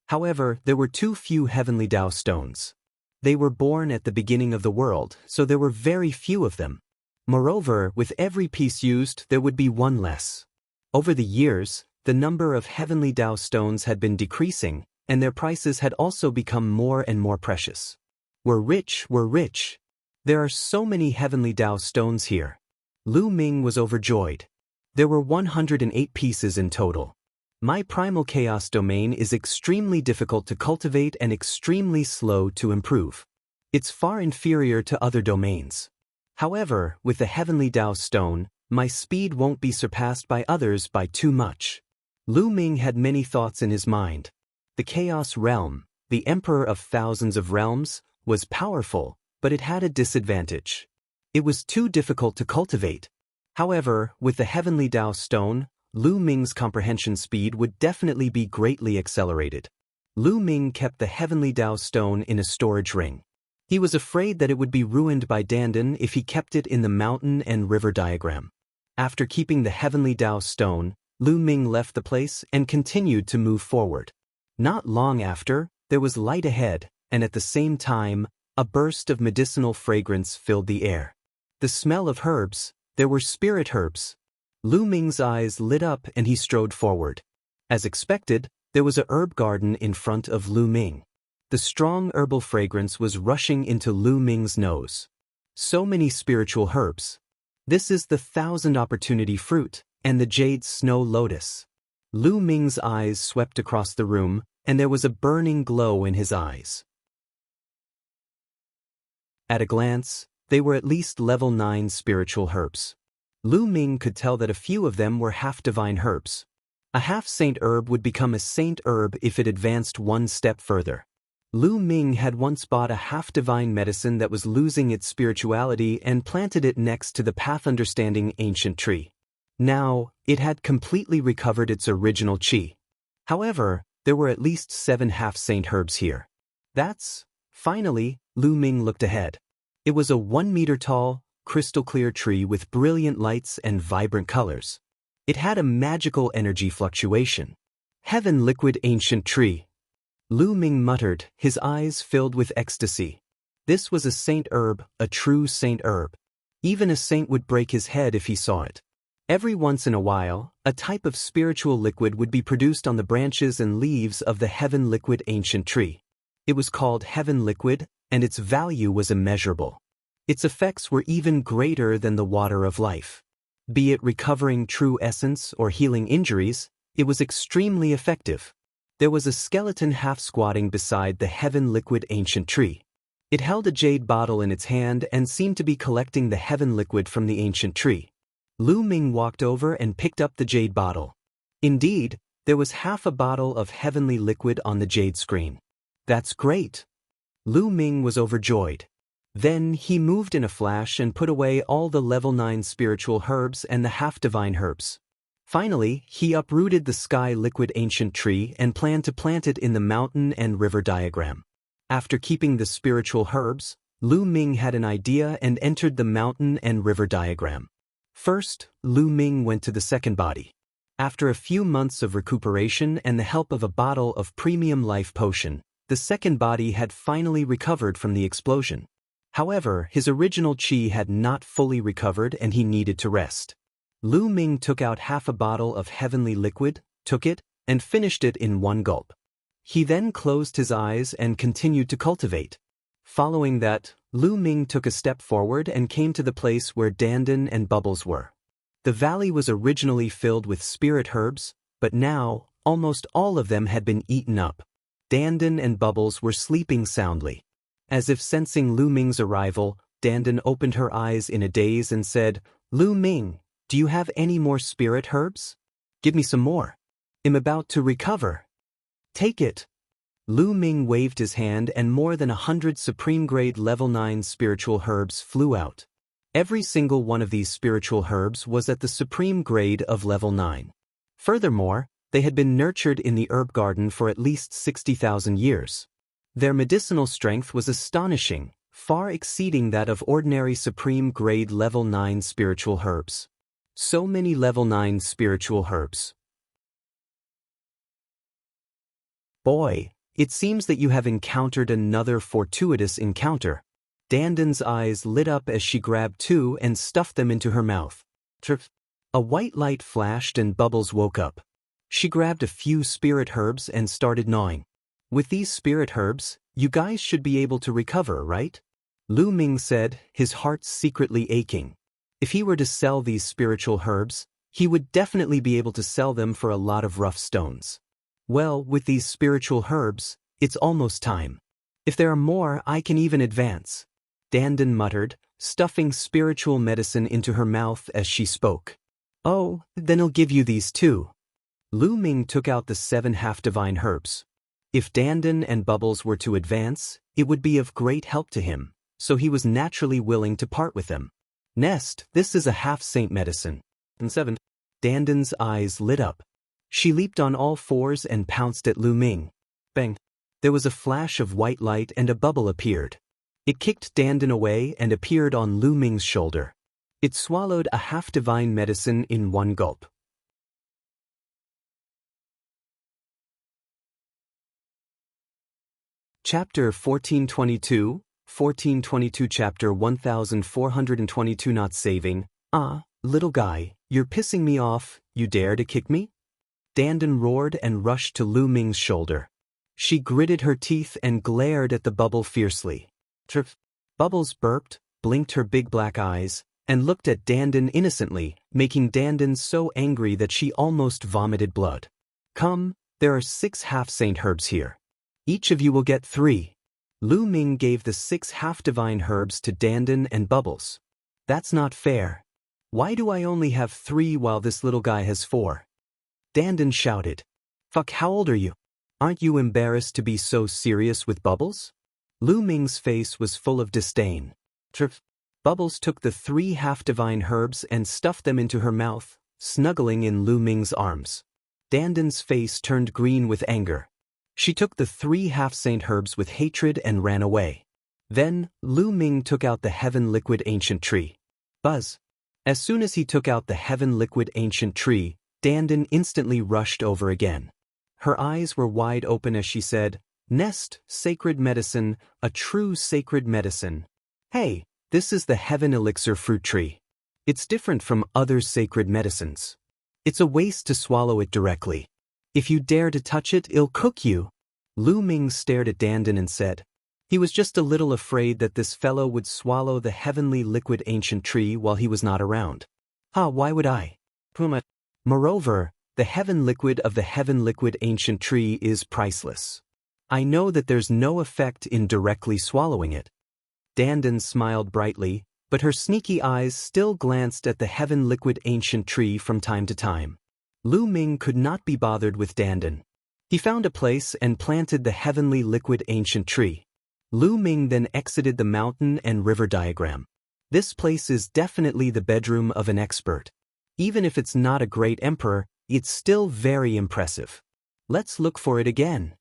S1: However, there were too few heavenly Tao stones. They were born at the beginning of the world, so there were very few of them. Moreover, with every piece used, there would be one less. Over the years, the number of heavenly Tao stones had been decreasing, and their prices had also become more and more precious. We're rich. There are so many heavenly Tao stones here. Lu Ming was overjoyed. There were 108 pieces in total. My primal chaos domain is extremely difficult to cultivate and extremely slow to improve. It's far inferior to other domains. However, with the heavenly Tao stone, my speed won't be surpassed by others by too much. Lu Ming had many thoughts in his mind. The Chaos Realm, the Emperor of thousands of realms, was powerful, but it had a disadvantage. It was too difficult to cultivate. However, with the heavenly Tao stone, Lu Ming's comprehension speed would definitely be greatly accelerated. Lu Ming kept the heavenly Tao stone in a storage ring. He was afraid that it would be ruined by Dandan if he kept it in the mountain and river diagram. After keeping the heavenly Tao stone, Lu Ming left the place and continued to move forward. Not long after, there was light ahead, and at the same time, a burst of medicinal fragrance filled the air. The smell of herbs, there were spirit herbs. Lu Ming's eyes lit up and he strode forward. As expected, there was a herb garden in front of Lu Ming. The strong herbal fragrance was rushing into Lu Ming's nose. So many spiritual herbs. This is the 1,000 opportunity fruit, and the jade snow lotus. Lu Ming's eyes swept across the room, and there was a burning glow in his eyes. At a glance, they were at least level 9 spiritual herbs. Lu Ming could tell that a few of them were half-divine herbs. A half-saint herb would become a saint herb if it advanced one step further. Lu Ming had once bought a half-divine medicine that was losing its spirituality and planted it next to the path-understanding ancient tree. Now, it had completely recovered its original qi. However, there were at least 7 half-saint herbs here. Finally, Lu Ming looked ahead. It was a 1-meter-tall, crystal-clear tree with brilliant lights and vibrant colors. It had a magical energy fluctuation. Heaven liquid ancient tree. Lu Ming muttered, his eyes filled with ecstasy. This was a saint herb, a true saint herb. Even a saint would break his head if he saw it. Every once in a while, a type of spiritual liquid would be produced on the branches and leaves of the heaven liquid ancient tree. It was called heaven liquid, and its value was immeasurable. Its effects were even greater than the water of life. Be it recovering true essence or healing injuries, it was extremely effective. There was a skeleton half-squatting beside the heaven liquid ancient tree. It held a jade bottle in its hand and seemed to be collecting the heaven liquid from the ancient tree. Lu Ming walked over and picked up the jade bottle. Indeed, there was half a bottle of heavenly liquid on the jade screen. That's great. Lu Ming was overjoyed. Then he moved in a flash and put away all the level 9 spiritual herbs and the half-divine herbs. Finally, he uprooted the sky liquid ancient tree and planned to plant it in the mountain and river diagram. After keeping the spiritual herbs, Lu Ming had an idea and entered the mountain and river diagram. First, Lu Ming went to the second body. After a few months of recuperation and the help of a bottle of premium life potion, the second body had finally recovered from the explosion. However, his original qi had not fully recovered and he needed to rest. Lu Ming took out half a bottle of heavenly liquid, took it, and finished it in one gulp. He then closed his eyes and continued to cultivate. Following that, Lu Ming took a step forward and came to the place where Dandan and Bubbles were. The valley was originally filled with spirit herbs, But now, almost all of them had been eaten up. Dandan and Bubbles were sleeping soundly. As if sensing Lu Ming's arrival, Dandan opened her eyes in a daze and said, "Lu Ming, do you have any more spirit herbs? Give me some more. I'm about to recover." "Take it." Lu Ming waved his hand and more than 100 supreme-grade level 9 spiritual herbs flew out. Every single one of these spiritual herbs was at the supreme grade of level 9. Furthermore, they had been nurtured in the herb garden for at least 60,000 years. Their medicinal strength was astonishing, far exceeding that of ordinary supreme-grade level 9 spiritual herbs. So many level 9 spiritual herbs. "Boy, it seems that you have encountered another fortuitous encounter." Dandan's eyes lit up as she grabbed 2 and stuffed them into her mouth. A white light flashed and Bubbles woke up. She grabbed a few spirit herbs and started gnawing. "With these spirit herbs, you guys should be able to recover, right?" Lu Ming said, his heart secretly aching. If he were to sell these spiritual herbs, he would definitely be able to sell them for a lot of rough stones. "Well, with these spiritual herbs, it's almost time. If there are more, I can even advance," Dandan muttered, stuffing spiritual medicine into her mouth as she spoke. "Oh, then I'll give you these too." Lu Ming took out the 7 half-divine herbs. If Dandan and Bubbles were to advance, it would be of great help to him, so he was naturally willing to part with them. "Nest, this is a half-saint medicine." And 7. Dandan's eyes lit up. She leaped on all fours and pounced at Lu Ming. Bang! There was a flash of white light and a bubble appeared. It kicked Dandan away and appeared on Lu Ming's shoulder. It swallowed a half-divine medicine in one gulp. Chapter 1422 Chapter 1422 Not saving. "Ah, little guy, you're pissing me off, you dare to kick me?" Dandan roared and rushed to Lu Ming's shoulder. She gritted her teeth and glared at the bubble fiercely. Bubbles burped, blinked her big black eyes, and looked at Dandan innocently, making Dandan so angry that she almost vomited blood. "Come, there are 6 half-saint herbs here. Each of you will get 3. Lu Ming gave the 6 half-divine herbs to Dandan and Bubbles. "That's not fair. Why do I only have 3 while this little guy has 4? Dandan shouted. "Fuck, how old are you? Aren't you embarrassed to be so serious with Bubbles?" Lu Ming's face was full of disdain. Bubbles took the 3 half-divine herbs and stuffed them into her mouth, snuggling in Lu Ming's arms. Dandan's face turned green with anger. She took the 3 half-saint herbs with hatred and ran away. Then, Lu Ming took out the Heaven Liquid Ancient Tree. Buzz. As soon as he took out the Heaven Liquid Ancient Tree, Dandan instantly rushed over again. Her eyes were wide open as she said, "Nest, sacred medicine, a true sacred medicine. Hey, this is the Heaven Elixir Fruit Tree. It's different from other sacred medicines. It's a waste to swallow it directly. If you dare to touch it, it'll cook you." Lu Ming stared at Dandan and said. He was just a little afraid that this fellow would swallow the Heavenly Liquid Ancient Tree while he was not around. Why would I? Puma. Moreover, the Heaven Liquid of the Heaven Liquid Ancient Tree is priceless. I know that there's no effect in directly swallowing it. Dandan smiled brightly, but her sneaky eyes still glanced at the Heaven Liquid Ancient Tree from time to time. Lu Ming could not be bothered with Dandan. He found a place and planted the Heavenly Liquid Ancient Tree. Lu Ming then exited the mountain and river diagram. This place is definitely the bedroom of an expert. Even if it's not a great emperor, it's still very impressive. Let's look for it again.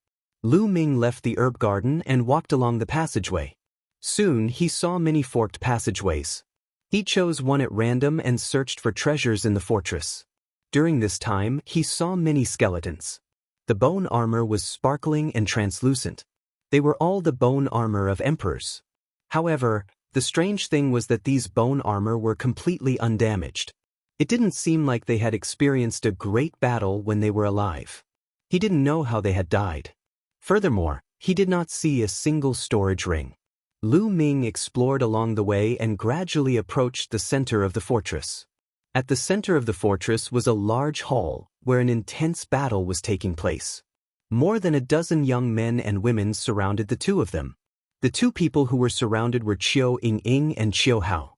S1: Lu Ming left the herb garden and walked along the passageway. Soon he saw many forked passageways. He chose one at random and searched for treasures in the fortress. During this time, he saw many skeletons. The bone armor was sparkling and translucent. They were all the bone armor of emperors. However, the strange thing was that these bone armor were completely undamaged. It didn't seem like they had experienced a great battle when they were alive. He didn't know how they had died. Furthermore, he did not see a single storage ring. Lu Ming explored along the way and gradually approached the center of the fortress. At the center of the fortress was a large hall, where an intense battle was taking place. More than a dozen young men and women surrounded the two of them. The two people who were surrounded were Qiu Ying and Qiu Hao.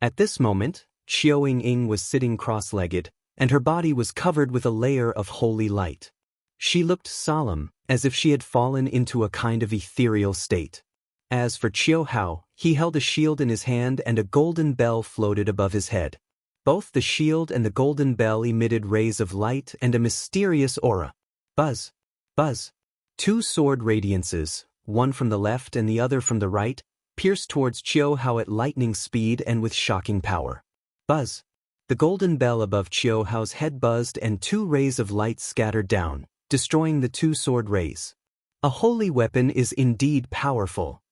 S1: At this moment, Qiu Ying was sitting cross-legged, and her body was covered with a layer of holy light. She looked solemn, as if she had fallen into a kind of ethereal state. As for Qiu Hao, he held a shield in his hand and a golden bell floated above his head. Both the shield and the golden bell emitted rays of light and a mysterious aura. Buzz! Buzz! Two sword radiances, one from the left and the other from the right, pierced towards Qiu Hao at lightning speed and with shocking power. Buzz! The golden bell above Qiu Hao's head buzzed and two rays of light scattered down, destroying the two sword rays. A holy weapon is indeed powerful.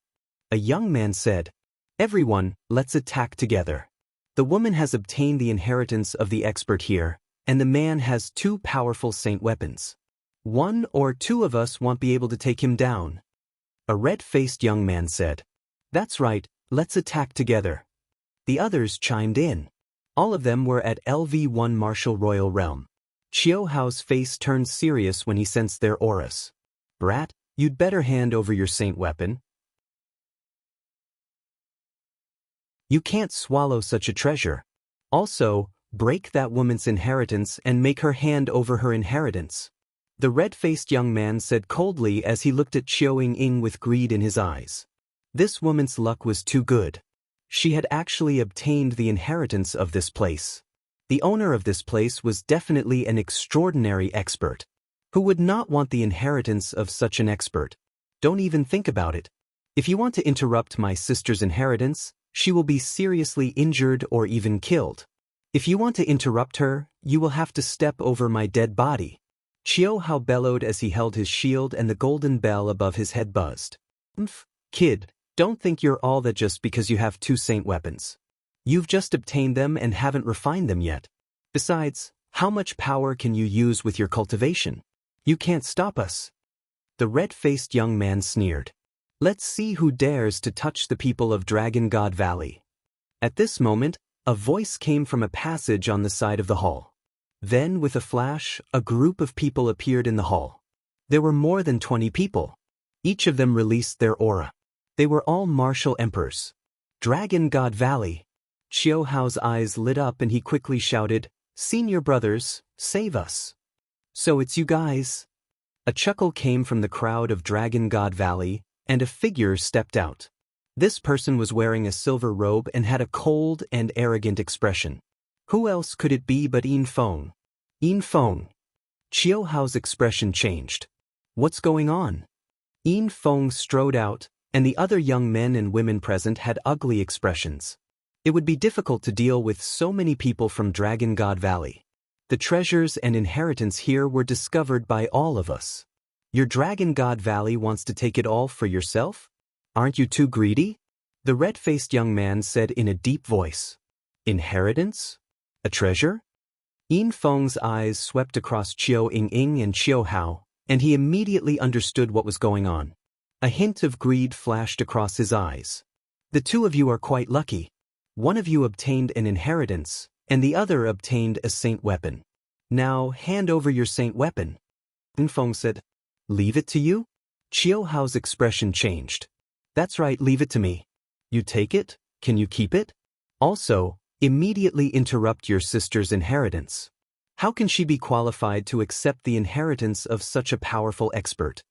S1: A young man said, "Everyone, let's attack together. The woman has obtained the inheritance of the expert here, and the man has two powerful saint weapons. One or two of us won't be able to take him down." A red-faced young man said, "That's right, let's attack together." The others chimed in. All of them were at LV1 Martial Royal Realm. Qiu Hao's face turned serious when he sensed their auras. "Brat, you'd better hand over your saint weapon. You can't swallow such a treasure. Also, break that woman's inheritance and make her hand over her inheritance." The red-faced young man said coldly as he looked at Qiu Ying with greed in his eyes. This woman's luck was too good. She had actually obtained the inheritance of this place. The owner of this place was definitely an extraordinary expert. Who would not want the inheritance of such an expert? Don't even think about it. If you want to interrupt my sister's inheritance, she will be seriously injured or even killed. If you want to interrupt her, you will have to step over my dead body. Qiu Hao bellowed as he held his shield and the golden bell above his head buzzed. Kid, don't think you're all that just because you have two saint weapons. You've just obtained them and haven't refined them yet. Besides, how much power can you use with your cultivation? You can't stop us." The red-faced young man sneered. "Let's see who dares to touch the people of Dragon God Valley." At this moment, a voice came from a passage on the side of the hall. Then, with a flash, a group of people appeared in the hall. There were more than 20 people. Each of them released their aura. They were all martial emperors. Dragon God Valley. Qiu Hao's eyes lit up and he quickly shouted, "Senior brothers, save us." "So it's you guys?" A chuckle came from the crowd of Dragon God Valley, and a figure stepped out. This person was wearing a silver robe and had a cold and arrogant expression. Who else could it be but Yin Feng? Yin Feng. Qiu Hao's expression changed. What's going on? Yin Feng strode out, and the other young men and women present had ugly expressions. It would be difficult to deal with so many people from Dragon God Valley. The treasures and inheritance here were discovered by all of us. Your Dragon God Valley wants to take it all for yourself? Aren't you too greedy? The red-faced young man said in a deep voice. Inheritance? A treasure? Yin Feng's eyes swept across Qiu Ying and Qiu Hao, and he immediately understood what was going on. A hint of greed flashed across his eyes. The two of you are quite lucky. One of you obtained an inheritance, and the other obtained a saint weapon. Now hand over your saint weapon. Yin Feng said. Leave it to you? Qiu Hao's expression changed. That's right, leave it to me. You take it? Can you keep it? Also, immediately interrupt your sister's inheritance. How can she be qualified to accept the inheritance of such a powerful expert?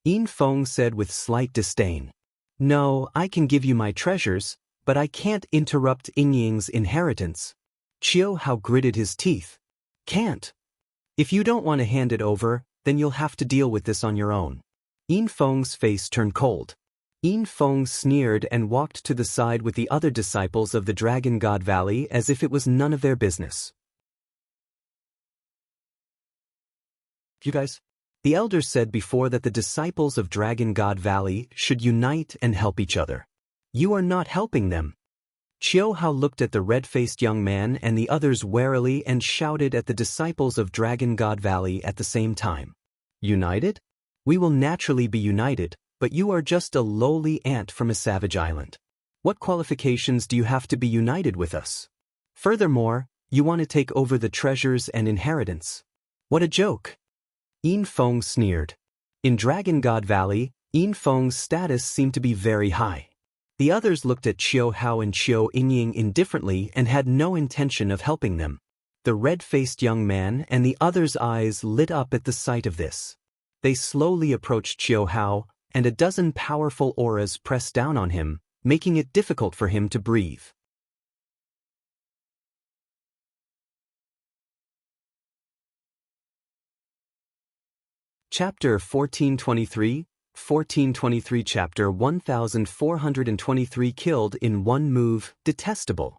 S1: Yin Feng said with slight disdain. No, I can give you my treasures, but I can't interrupt Ying Ying's inheritance. Qiu Hao gritted his teeth. Can't. If you don't want to hand it over, then you'll have to deal with this on your own. Yin Feng's face turned cold. Yin Feng sneered and walked to the side with the other disciples of the Dragon God Valley as if it was none of their business. You guys? The elders said before that the disciples of Dragon God Valley should unite and help each other. You are not helping them. Qiu Hao looked at the red-faced young man and the others warily and shouted at the disciples of Dragon God Valley at the same time. United? We will naturally be united, but you are just a lowly ant from a savage island. What qualifications do you have to be united with us? Furthermore, you want to take over the treasures and inheritance. What a joke! Yin Feng sneered. In Dragon God Valley, Yin Feng's status seemed to be very high. The others looked at Qiu Hao and Qiu Yingying indifferently and had no intention of helping them. The red-faced young man and the others' eyes lit up at the sight of this. They slowly approached Qiu Hao, and a dozen powerful auras pressed down on him, making it difficult for him to breathe. Chapter 1423, 1423 Chapter 1423 Killed in one move, detestable.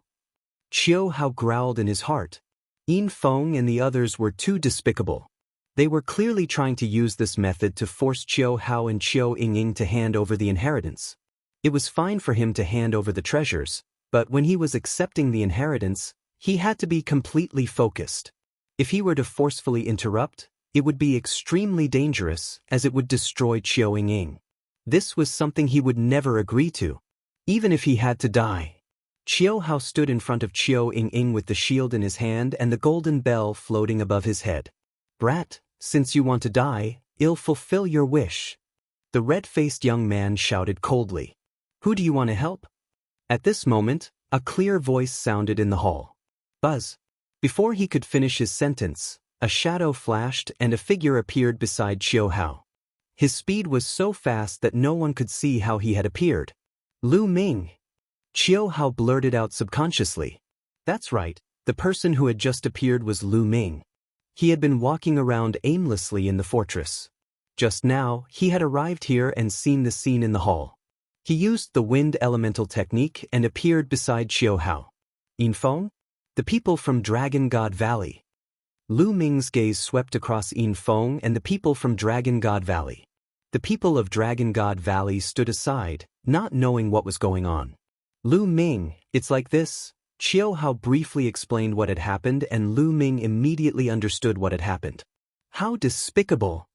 S1: Qiu Hao growled in his heart. Yin Feng and the others were too despicable. They were clearly trying to use this method to force Qiu Hao and Qiu Yingying to hand over the inheritance. It was fine for him to hand over the treasures, but when he was accepting the inheritance, he had to be completely focused. If he were to forcefully interrupt, it would be extremely dangerous as it would destroy Qiu Yingying. This was something he would never agree to, even if he had to die. Qiu Hao stood in front of Qiu Yingying with the shield in his hand and the golden bell floating above his head. Brat, since you want to die, I'll fulfill your wish. The red-faced young man shouted coldly. Who do you want to help? At this moment, a clear voice sounded in the hall. Buzz. Before he could finish his sentence, a shadow flashed and a figure appeared beside Qiu Hao. His speed was so fast that no one could see how he had appeared. Lu Ming. Qiu Hao blurted out subconsciously. That's right, the person who had just appeared was Lu Ming. He had been walking around aimlessly in the fortress. Just now, he had arrived here and seen the scene in the hall. He used the wind elemental technique and appeared beside Qiu Hao. Yin Feng? The people from Dragon God Valley. Lu Ming's gaze swept across Yin Feng and the people from Dragon God Valley. The people of Dragon God Valley stood aside, not knowing what was going on. Lu Ming, it's like this. Qiu Hao briefly explained what had happened and Lu Ming immediately understood what had happened. How despicable!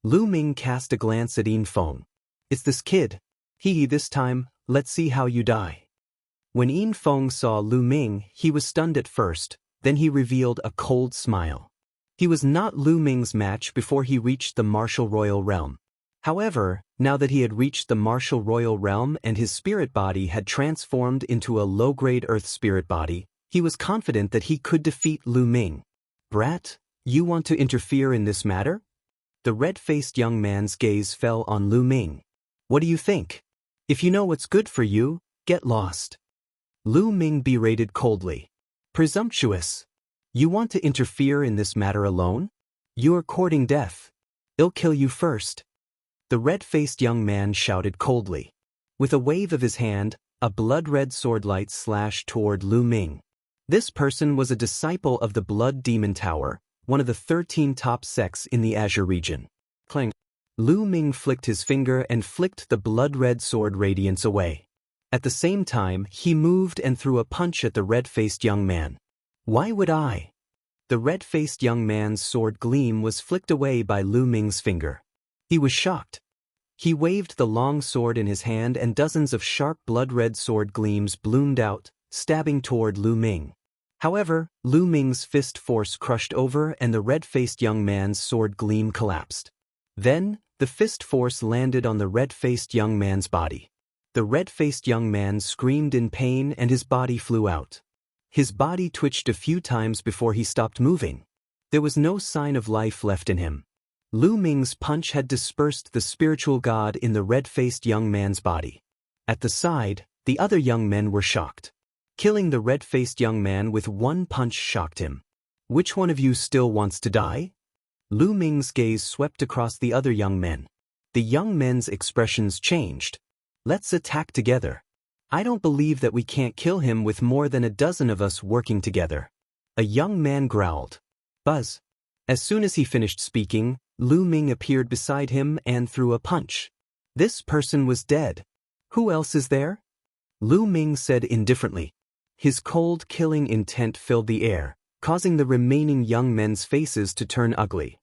S1: Lu Ming cast a glance at Yin Feng. It's this kid. This time, let's see how you die. When Yin Feng saw Lu Ming, he was stunned at first. Then he revealed a cold smile. He was not Lu Ming's match before he reached the martial royal realm. However, now that he had reached the martial royal realm and his spirit body had transformed into a low-grade earth spirit body, he was confident that he could defeat Lu Ming. Brat, you want to interfere in this matter? The red-faced young man's gaze fell on Lu Ming. What do you think? If you know what's good for you, get lost. Lu Ming berated coldly. Presumptuous. You want to interfere in this matter alone? You're courting death. I'll kill you first. The red-faced young man shouted coldly. With a wave of his hand, a blood-red sword light slashed toward Lu Ming. This person was a disciple of the Blood Demon Tower, one of the 13 top sects in the Azure region. Clang. Lu Ming flicked his finger and flicked the blood-red sword radiance away. At the same time, he moved and threw a punch at the red-faced young man. Why would I? The red-faced young man's sword gleam was flicked away by Lu Ming's finger. He was shocked. He waved the long sword in his hand and dozens of sharp blood-red sword gleams bloomed out, stabbing toward Lu Ming. However, Lu Ming's fist force crushed over and the red-faced young man's sword gleam collapsed. Then, the fist force landed on the red-faced young man's body. The red-faced young man screamed in pain and his body flew out. His body twitched a few times before he stopped moving. There was no sign of life left in him. Lu Ming's punch had dispersed the spiritual god in the red-faced young man's body. At the side, the other young men were shocked. Killing the red-faced young man with one punch shocked him. Which one of you still wants to die? Lu Ming's gaze swept across the other young men. The young men's expressions changed. Let's attack together. I don't believe that we can't kill him with more than a dozen of us working together. A young man growled. Buzz. As soon as he finished speaking, Lu Ming appeared beside him and threw a punch. This person was dead. Who else is there? Lu Ming said indifferently. His cold killing intent filled the air, causing the remaining young men's faces to turn ugly.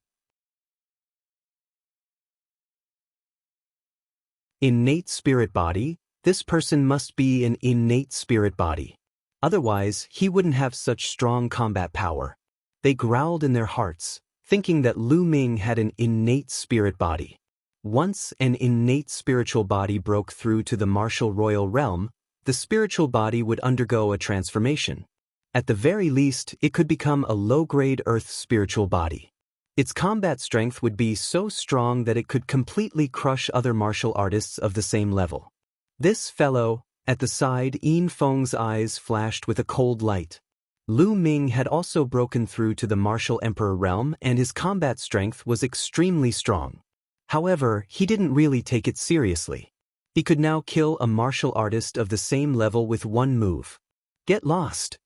S1: Innate spirit body, this person must be an innate spirit body. Otherwise, he wouldn't have such strong combat power. They growled in their hearts, thinking that Lu Ming had an innate spirit body. Once an innate spiritual body broke through to the martial royal realm, the spiritual body would undergo a transformation. At the very least, it could become a low-grade earth spiritual body. Its combat strength would be so strong that it could completely crush other martial artists of the same level. This fellow, at the side, Yin Feng's eyes flashed with a cold light. Lu Ming had also broken through to the martial emperor realm and his combat strength was extremely strong. However, he didn't really take it seriously. He could now kill a martial artist of the same level with one move. Get lost.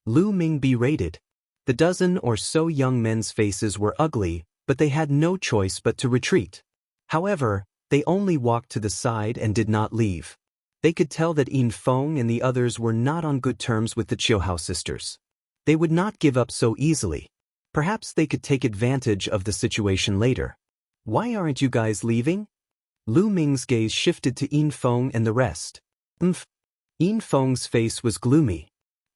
S1: Lu Ming berated. The dozen or so young men's faces were ugly, but they had no choice but to retreat. However, they only walked to the side and did not leave. They could tell that Yin Feng and the others were not on good terms with the Qiuhao sisters. They would not give up so easily. Perhaps they could take advantage of the situation later. Why aren't you guys leaving? Lu Ming's gaze shifted to Yin Feng and the rest. Yin Feng's face was gloomy.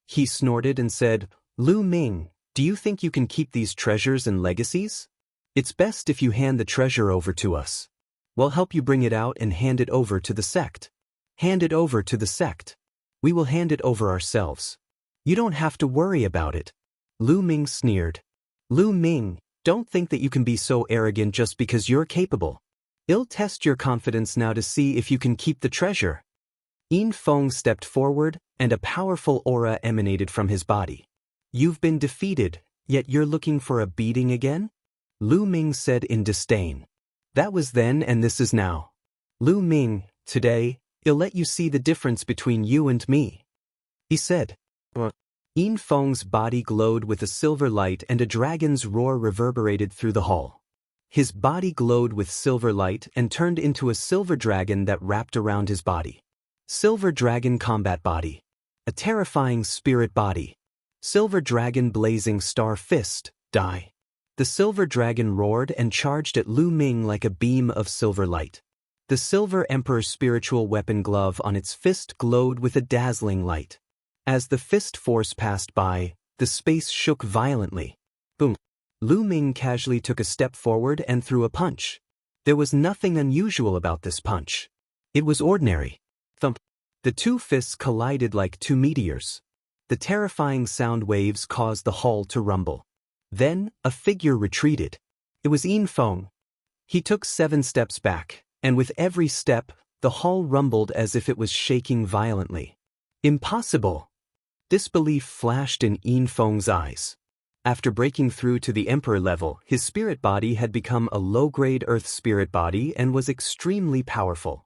S1: He snorted and said, Lu Ming, do you think you can keep these treasures and legacies? It's best if you hand the treasure over to us. We'll help you bring it out and hand it over to the sect. Hand it over to the sect. We will hand it over ourselves. You don't have to worry about it. Lu Ming sneered. Lu Ming, don't think that you can be so arrogant just because you're capable. I'll test your confidence now to see if you can keep the treasure. Yin Feng stepped forward, and a powerful aura emanated from his body. You've been defeated, yet you're looking for a beating again? Lu Ming said in disdain. That was then and this is now. Lu Ming, today, I'll let you see the difference between you and me. He said. Yin Feng's body glowed with a silver light and a dragon's roar reverberated through the hall. His body glowed with silver light and turned into a silver dragon that wrapped around his body. Silver dragon combat body. A terrifying spirit body. Silver dragon blazing star fist, die. The silver dragon roared and charged at Lu Ming like a beam of silver light. The silver emperor's spiritual weapon glove on its fist glowed with a dazzling light. As the fist force passed by, the space shook violently. Boom. Lu Ming casually took a step forward and threw a punch. There was nothing unusual about this punch. It was ordinary. Thump. The two fists collided like two meteors. The terrifying sound waves caused the hall to rumble. Then, a figure retreated. It was Yin Feng. He took 7 steps back, and with every step, the hall rumbled as if it was shaking violently. Impossible! Disbelief flashed in Yin Feng's eyes. After breaking through to the emperor level, his spirit body had become a low-grade earth spirit body and was extremely powerful.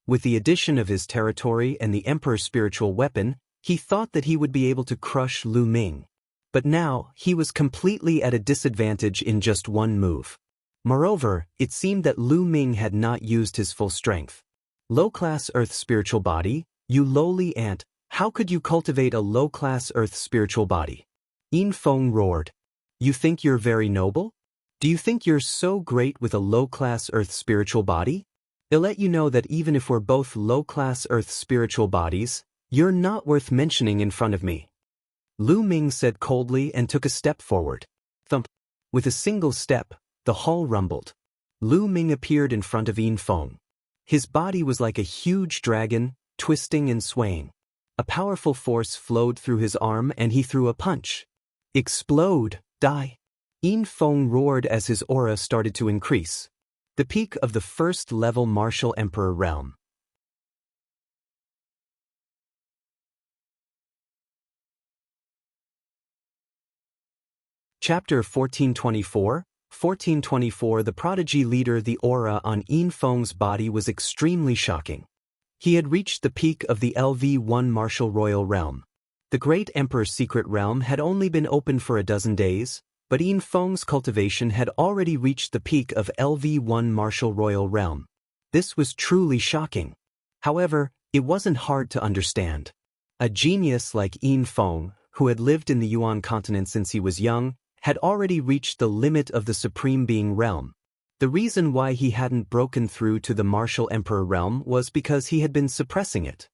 S1: With the addition of his territory and the emperor's spiritual weapon, he thought that he would be able to crush Lu Ming. But now, he was completely at a disadvantage in just one move. Moreover, it seemed that Lu Ming had not used his full strength. Low-class earth spiritual body, you lowly ant, how could you cultivate a low-class earth spiritual body? Yin Feng roared. You think you're very noble? Do you think you're so great with a low-class earth spiritual body? I'll let you know that even if we're both low-class earth spiritual bodies, you're not worth mentioning in front of me. Lu Ming said coldly and took a step forward. Thump. With a single step, the hall rumbled. Lu Ming appeared in front of Yin Feng. His body was like a huge dragon, twisting and swaying. A powerful force flowed through his arm and he threw a punch. Explode, die. Yin Feng roared as his aura started to increase. The peak of the first-level martial emperor realm. Chapter 1424, 1424 The prodigy leader. The aura on Yin Feng's body was extremely shocking. He had reached the peak of the LV1 martial royal realm. The great emperor's secret realm had only been open for a dozen days, but Yin Feng's cultivation had already reached the peak of LV1 martial royal realm. This was truly shocking. However, it wasn't hard to understand. A genius like Yin Feng, who had lived in the Yuan continent since he was young, had already reached the limit of the Supreme Being realm. The reason why he hadn't broken through to the martial emperor realm was because he had been suppressing it.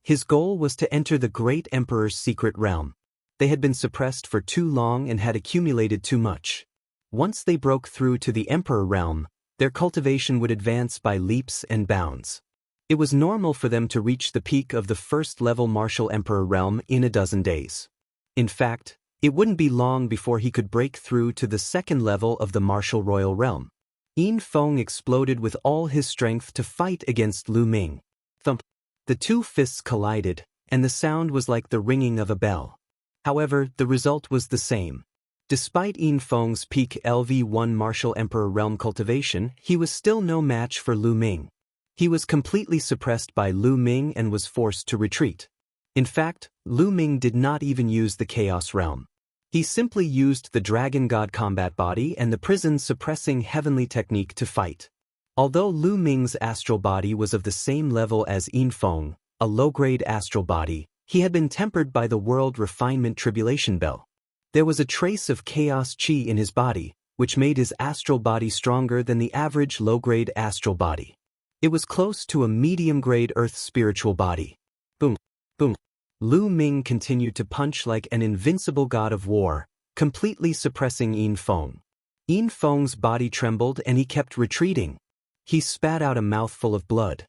S1: His goal was to enter the great emperor's secret realm. They had been suppressed for too long and had accumulated too much. Once they broke through to the Emperor realm, their cultivation would advance by leaps and bounds. It was normal for them to reach the peak of the first-level martial Emperor realm in a dozen days. In fact, it wouldn't be long before he could break through to the second level of the martial royal realm. Yin Feng exploded with all his strength to fight against Lu Ming. Thump! The two fists collided, and the sound was like the ringing of a bell. However, the result was the same. Despite Yin Feng's peak LV1 martial Emperor realm cultivation, he was still no match for Lu Ming. He was completely suppressed by Lu Ming and was forced to retreat. In fact, Lu Ming did not even use the Chaos Realm. He simply used the Dragon God combat body and the prison-suppressing heavenly technique to fight. Although Lu Ming's astral body was of the same level as Yin Feng, a low-grade astral body, he had been tempered by the World Refinement Tribulation Bell. There was a trace of Chaos Qi in his body, which made his astral body stronger than the average low-grade astral body. It was close to a medium-grade Earth spiritual body. Boom, boom. Lu Ming continued to punch like an invincible god of war, completely suppressing Yin Feng. Yin Feng's body trembled and he kept retreating. He spat out a mouthful of blood.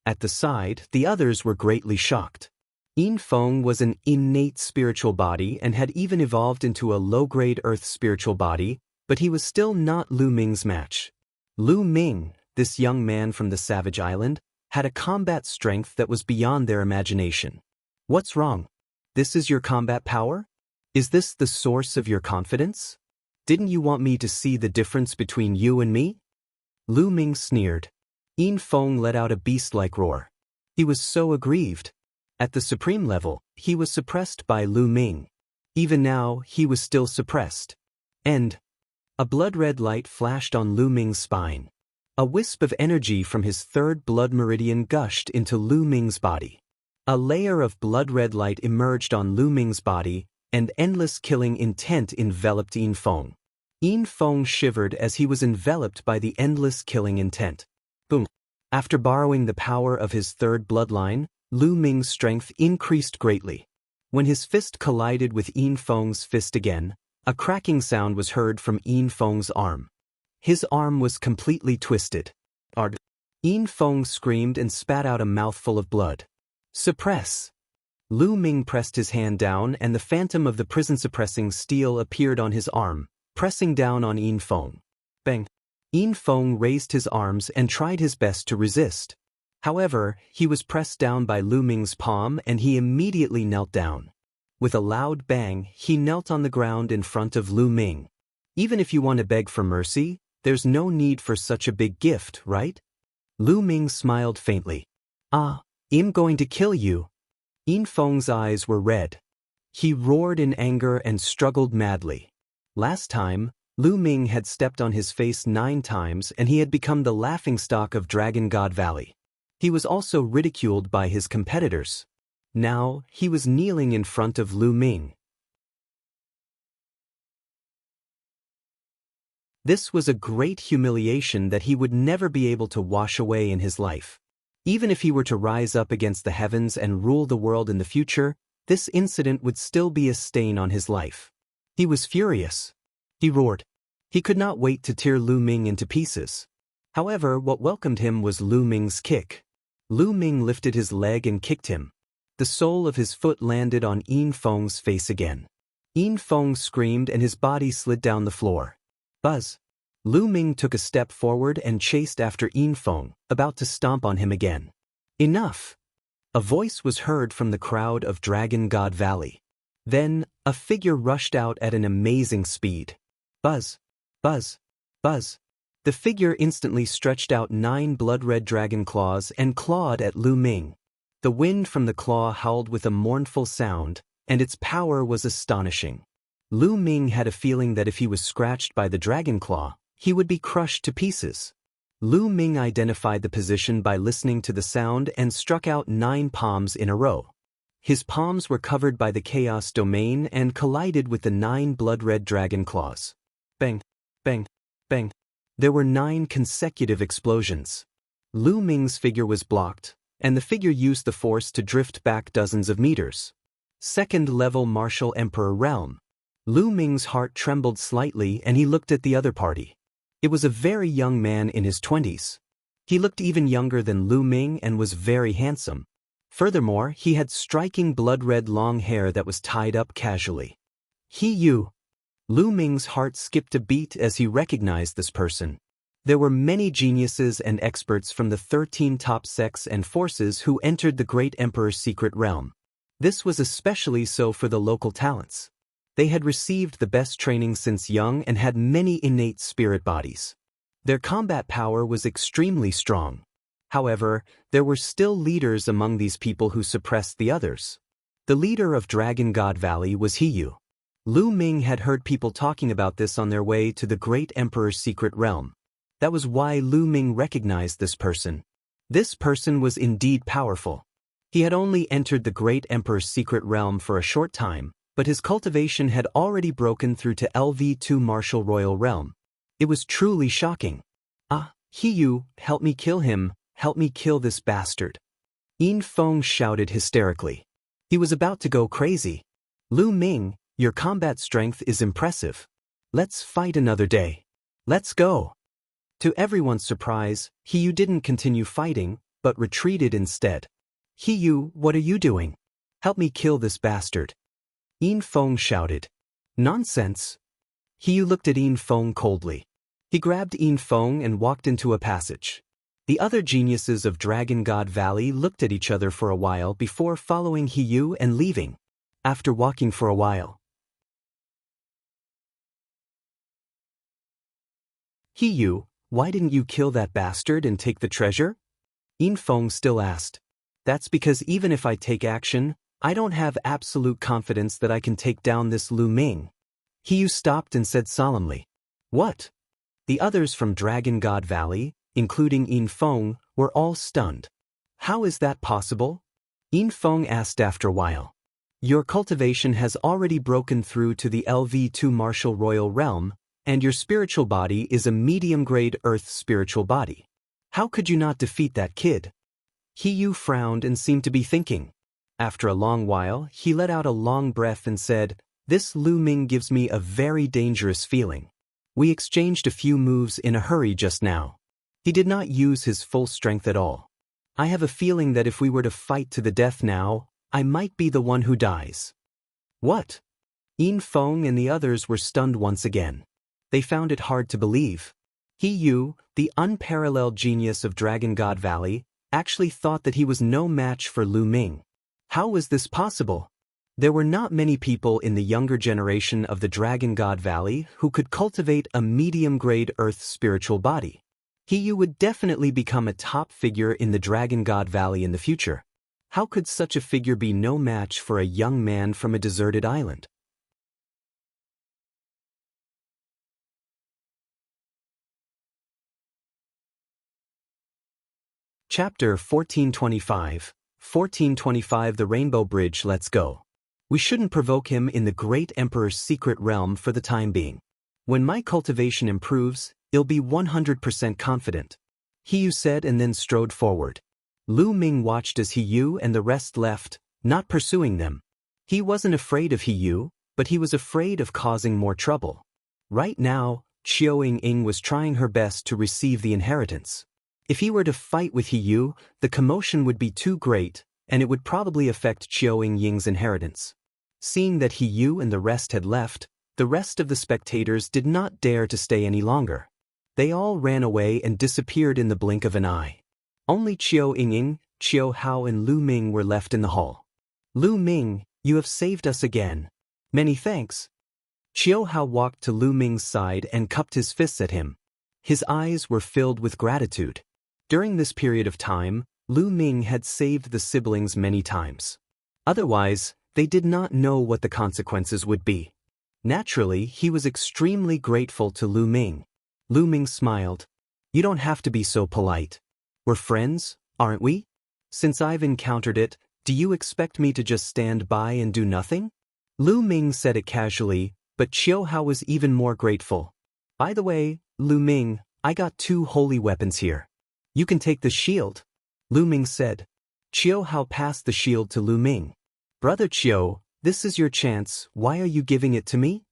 S1: At the side, the others were greatly shocked. Yin Feng was an innate spiritual body and had even evolved into a low-grade Earth spiritual body, but he was still not Lu Ming's match. Lu Ming, this young man from the Savage Island, had a combat strength that was beyond their imagination. What's wrong? This is your combat power? Is this the source of your confidence? Didn't you want me to see the difference between you and me? Lu Ming sneered. Yin Feng let out a beast-like roar. He was so aggrieved. At the supreme level, he was suppressed by Lu Ming. Even now, he was still suppressed. And a blood-red light flashed on Lu Ming's spine. A wisp of energy from his third blood meridian gushed into Lu Ming's body. A layer of blood-red light emerged on Lu Ming's body, and endless killing intent enveloped Yin Feng. Yin Feng shivered as he was enveloped by the endless killing intent. Boom! After borrowing the power of his third bloodline, Lu Ming's strength increased greatly. When his fist collided with Yin Feng's fist again, a cracking sound was heard from Yin Feng's arm. His arm was completely twisted. Arg! Yin Feng screamed and spat out a mouthful of blood. Suppress! Lu Ming pressed his hand down and the phantom of the prison-suppressing steel appeared on his arm, pressing down on Yin Feng. Bang! Yin Feng raised his arms and tried his best to resist. However, he was pressed down by Lu Ming's palm and he immediately knelt down. With a loud bang, he knelt on the ground in front of Lu Ming. Even if you want to beg for mercy, there's no need for such a big gift, right? Lu Ming smiled faintly. I'm going to kill you. Yin Feng's eyes were red. He roared in anger and struggled madly. Last time, Lu Ming had stepped on his face 9 times and he had become the laughingstock of Dragon God Valley. He was also ridiculed by his competitors. Now, he was kneeling in front of Lu Ming. This was a great humiliation that he would never be able to wash away in his life. Even if he were to rise up against the heavens and rule the world in the future, this incident would still be a stain on his life. He was furious. He roared. He could not wait to tear Lu Ming into pieces. However, what welcomed him was Lu Ming's kick. Lu Ming lifted his leg and kicked him. The sole of his foot landed on Yin Feng's face again. Yin Feng screamed and his body slid down the floor. Buzz! Lu Ming took a step forward and chased after Yin Feng, about to stomp on him again. Enough! A voice was heard from the crowd of Dragon God Valley. Then, a figure rushed out at an amazing speed. Buzz! Buzz! Buzz! The figure instantly stretched out 9 blood-red dragon claws and clawed at Lu Ming. The wind from the claw howled with a mournful sound, and its power was astonishing. Lu Ming had a feeling that if he was scratched by the dragon claw, he would be crushed to pieces. Lu Ming identified the position by listening to the sound and struck out 9 palms in a row. His palms were covered by the chaos domain and collided with the 9 blood-red dragon claws. Bang! Bang! Bang! There were 9 consecutive explosions. Lu Ming's figure was blocked, and the figure used the force to drift back dozens of meters. Second-level martial emperor realm. Lu Ming's heart trembled slightly and he looked at the other party. It was a very young man in his 20s. He looked even younger than Lu Ming and was very handsome. Furthermore, he had striking blood-red long hair that was tied up casually. You. Lu Ming's heart skipped a beat as he recognized this person. There were many geniuses and experts from the 13 top sects and forces who entered the Great Emperor's secret realm. This was especially so for the local talents. They had received the best training since young and had many innate spirit bodies. Their combat power was extremely strong. However, there were still leaders among these people who suppressed the others. The leader of Dragon God Valley was Yu. Lu Ming had heard people talking about this on their way to the Great Emperor's secret realm. That was why Lu Ming recognized this person. This person was indeed powerful. He had only entered the Great Emperor's secret realm for a short time, but his cultivation had already broken through to LV2 Martial Royal Realm. It was truly shocking. Yu, help me kill him, help me kill this bastard. Yin Feng shouted hysterically. He was about to go crazy. Lu Ming, your combat strength is impressive. Let's fight another day. Let's go. To everyone's surprise, Yu didn't continue fighting, but retreated instead. Yu, what are you doing? Help me kill this bastard. Yin Feng shouted. Nonsense. Yu looked at Yin Feng coldly. He grabbed Yin Feng and walked into a passage. The other geniuses of Dragon God Valley looked at each other for a while before following Yu and leaving. After walking for a while, Yu, why didn't you kill that bastard and take the treasure? Yin Feng still asked. That's because even if I take action, I don't have absolute confidence that I can take down this Lu Ming. Yu stopped and said solemnly. What? The others from Dragon God Valley, including Yin Feng, were all stunned. How is that possible? Yin Feng asked after a while. Your cultivation has already broken through to the LV2 Martial Royal Realm, and your spiritual body is a medium-grade Earth spiritual body. How could you not defeat that kid? Yu frowned and seemed to be thinking. After a long while, he let out a long breath and said, This Lu Ming gives me a very dangerous feeling. We exchanged a few moves in a hurry just now. He did not use his full strength at all. I have a feeling that if we were to fight to the death now, I might be the one who dies. What? Yin Feng and the others were stunned once again. They found it hard to believe. Yu, the unparalleled genius of Dragon God Valley, actually thought that he was no match for Lu Ming. How was this possible? There were not many people in the younger generation of the Dragon God Valley who could cultivate a medium-grade Earth spiritual body. Yu would definitely become a top figure in the Dragon God Valley in the future. How could such a figure be no match for a young man from a deserted island? Chapter 1425. 1425 The Rainbow Bridge. Let's go. We shouldn't provoke him in the Great Emperor's secret realm for the time being. When my cultivation improves, I'll be 100% confident. Yu said and then strode forward. Lu Ming watched as Yu and the rest left, not pursuing them. He wasn't afraid of Yu, but he was afraid of causing more trouble. Right now, Qiao Ying was trying her best to receive the inheritance. If he were to fight with Yu, the commotion would be too great, and it would probably affect Qiao Ying's inheritance. Seeing that Yu and the rest had left, the rest of the spectators did not dare to stay any longer. They all ran away and disappeared in the blink of an eye. Only Qiao Ying, Qiao Hao and Lu Ming were left in the hall. Lu Ming, you have saved us again. Many thanks. Qiao Hao walked to Lu Ming's side and cupped his fists at him. His eyes were filled with gratitude. During this period of time, Lu Ming had saved the siblings many times. Otherwise, they did not know what the consequences would be. Naturally, he was extremely grateful to Lu Ming. Lu Ming smiled. You don't have to be so polite. We're friends, aren't we? Since I've encountered it, do you expect me to just stand by and do nothing? Lu Ming said it casually, but Qiao Hao was even more grateful. By the way, Lu Ming, I got 2 holy weapons here. You can take the shield, Lu Ming said. Qiao Hao passed the shield to Lu Ming. Brother Qiao, This is your chance, why are you giving it to me?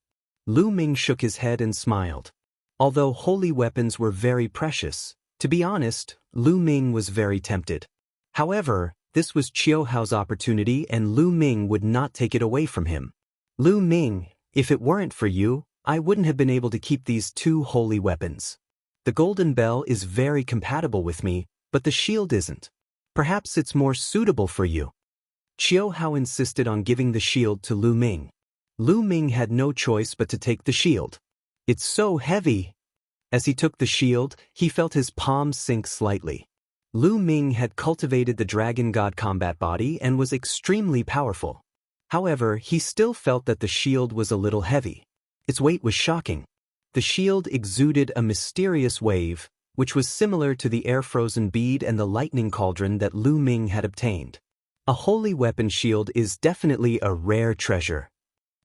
S1: Lu Ming shook his head and smiled. Although holy weapons were very precious, to be honest, Lu Ming was very tempted. However, this was Qiu Hao's opportunity and Lu Ming would not take it away from him. Lu Ming, if it weren't for you, I wouldn't have been able to keep these two holy weapons. The golden bell is very compatible with me, but the shield isn't. Perhaps it's more suitable for you. Qiu Hao insisted on giving the shield to Lu Ming. Lu Ming had no choice but to take the shield. It's so heavy. As he took the shield, he felt his palms sink slightly. Lu Ming had cultivated the dragon god combat body and was extremely powerful. However, he still felt that the shield was a little heavy. Its weight was shocking. The shield exuded a mysterious wave, which was similar to the air-frozen bead and the lightning cauldron that Lu Ming had obtained. A holy weapon shield is definitely a rare treasure.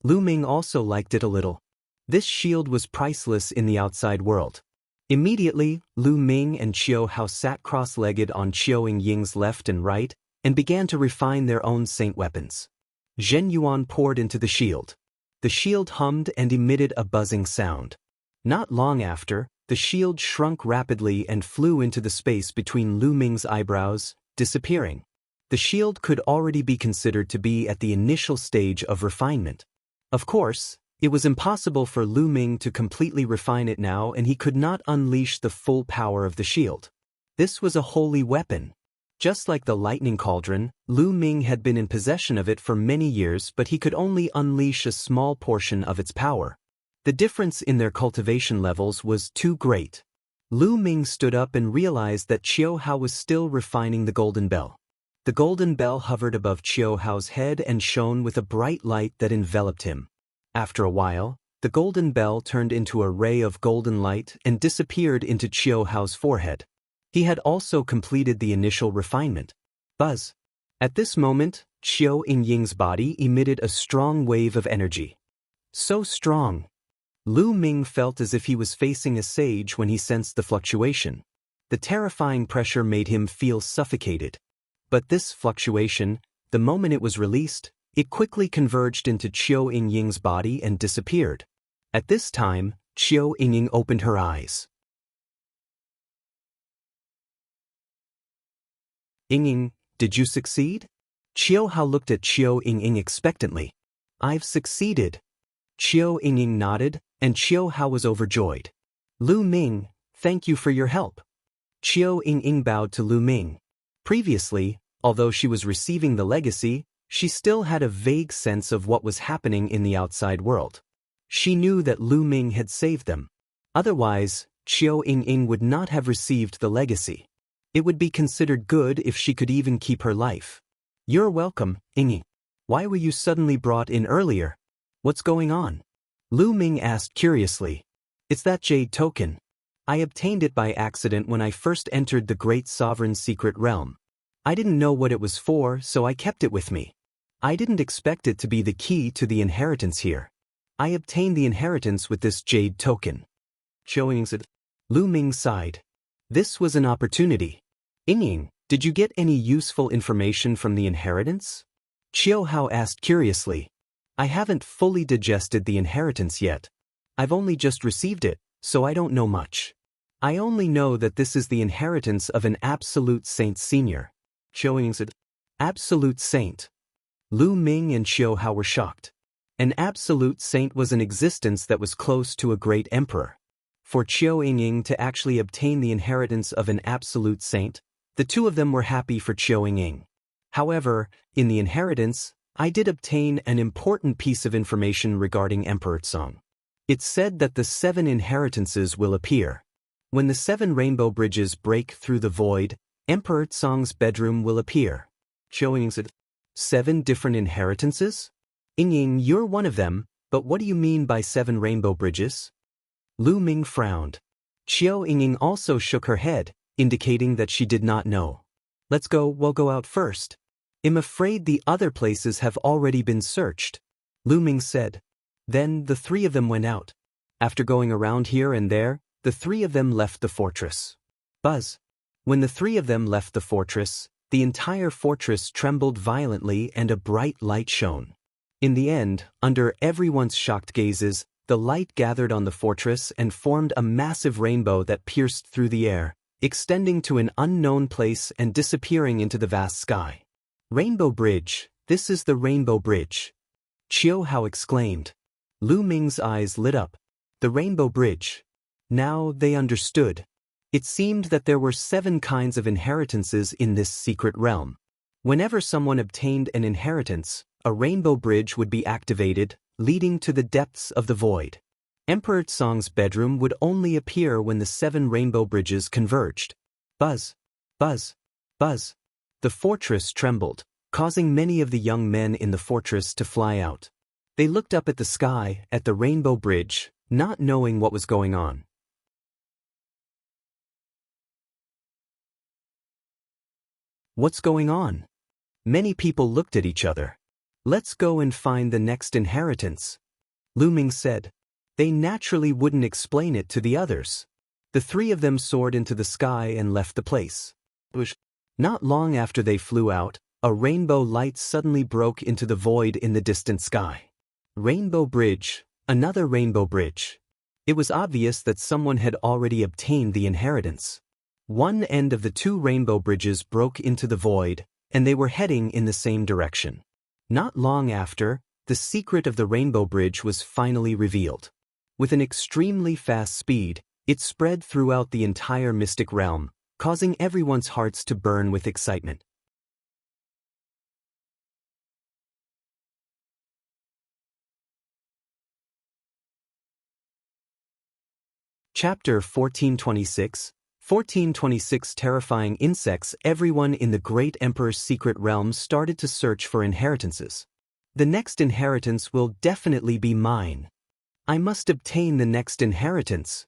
S1: Lu Ming also liked it a little. This shield was priceless in the outside world. Immediately, Lu Ming and Qiu Hao sat cross-legged on Qiu Yingying's left and right, and began to refine their own saint weapons. Zhen Yuan poured into the shield. The shield hummed and emitted a buzzing sound. Not long after, the shield shrunk rapidly and flew into the space between Lu Ming's eyebrows, disappearing. The shield could already be considered to be at the initial stage of refinement. Of course, it was impossible for Lu Ming to completely refine it now and he could not unleash the full power of the shield. This was a holy weapon. Just like the lightning cauldron, Lu Ming had been in possession of it for many years but he could only unleash a small portion of its power. The difference in their cultivation levels was too great. Lu Ming stood up and realized that Qiu Hao was still refining the golden bell. The golden bell hovered above Qiu Hao's head and shone with a bright light that enveloped him. After a while, the golden bell turned into a ray of golden light and disappeared into Qiu Hao's forehead. He had also completed the initial refinement. Buzz. At this moment, Qiu Yingying's body emitted a strong wave of energy. So strong. Lu Ming felt as if he was facing a sage when he sensed the fluctuation. The terrifying pressure made him feel suffocated. But this fluctuation, the moment it was released, it quickly converged into Qiu Yingying's body and disappeared. At this time, Qiu Yingying opened her eyes. Yingying, did you succeed? Qiu Hao looked at Qiu Yingying expectantly. I've succeeded. Qiu Yingying nodded, and Qiu Hao was overjoyed. Lu Ming, thank you for your help. Qiu Yingying bowed to Lu Ming. Previously, although she was receiving the legacy, she still had a vague sense of what was happening in the outside world. She knew that Lu Ming had saved them. Otherwise, Qiu Yingying would not have received the legacy. It would be considered good if she could even keep her life. You're welcome, Yingying. Why were you suddenly brought in earlier? What's going on? Lu Ming asked curiously. It's that jade token. I obtained it by accident when I first entered the Great Sovereign's secret realm. I didn't know what it was for, so I kept it with me. I didn't expect it to be the key to the inheritance here. I obtained the inheritance with this jade token. Showing it. Lu Ming sighed. This was an opportunity. Yingying, did you get any useful information from the inheritance? Qiu Hao asked curiously. I haven't fully digested the inheritance yet. I've only just received it, so I don't know much. I only know that this is the inheritance of an absolute saint senior. Showing it. Absolute saint. Lu Ming and Qiu Hao were shocked. An absolute saint was an existence that was close to a great emperor. For Qiu Yingying to actually obtain the inheritance of an absolute saint, the two of them were happy for Qiu Yingying. However, in the inheritance, I did obtain an important piece of information regarding Emperor Tsong. It said that the 7 inheritances will appear. When the 7 rainbow bridges break through the void, Emperor Tsong's bedroom will appear. Showing it. 7 different inheritances? Yingying, you're one of them, but what do you mean by 7 rainbow bridges? Lu Ming frowned. Qiu Yingying also shook her head, indicating that she did not know. We'll go out first. I'm afraid the other places have already been searched, Lu Ming said. Then the 3 of them went out. After going around here and there, the 3 of them left the fortress. Buzz. When the 3 of them left the fortress, the entire fortress trembled violently and a bright light shone. In the end, under everyone's shocked gazes, the light gathered on the fortress and formed a massive rainbow that pierced through the air, extending to an unknown place and disappearing into the vast sky. Rainbow Bridge, this is the Rainbow Bridge. Qiu Hao exclaimed. Lu Ming's eyes lit up. The Rainbow Bridge. Now they understood. It seemed that there were 7 kinds of inheritances in this secret realm. Whenever someone obtained an inheritance, a rainbow bridge would be activated, leading to the depths of the void. Emperor Tsong's bedroom would only appear when the 7 rainbow bridges converged. Buzz, buzz, buzz. The fortress trembled, causing many of the young men in the fortress to fly out. They looked up at the sky, at the rainbow bridge, not knowing what was going on. What's going on? Many people looked at each other. Let's go and find the next inheritance, Lu Ming said. They naturally wouldn't explain it to the others. The 3 of them soared into the sky and left the place. Not long after they flew out, a rainbow light suddenly broke into the void in the distant sky. Rainbow Bridge, another rainbow bridge. It was obvious that someone had already obtained the inheritance. One end of the 2 rainbow bridges broke into the void, and they were heading in the same direction. Not long after, the secret of the Rainbow Bridge was finally revealed. With an extremely fast speed, it spread throughout the entire mystic realm, causing everyone's hearts to burn with excitement. Chapter 1426. 1426. Terrifying insects. Everyone in the Great Emperor's secret realm started to search for inheritances. The next inheritance will definitely be mine. I must obtain the next inheritance.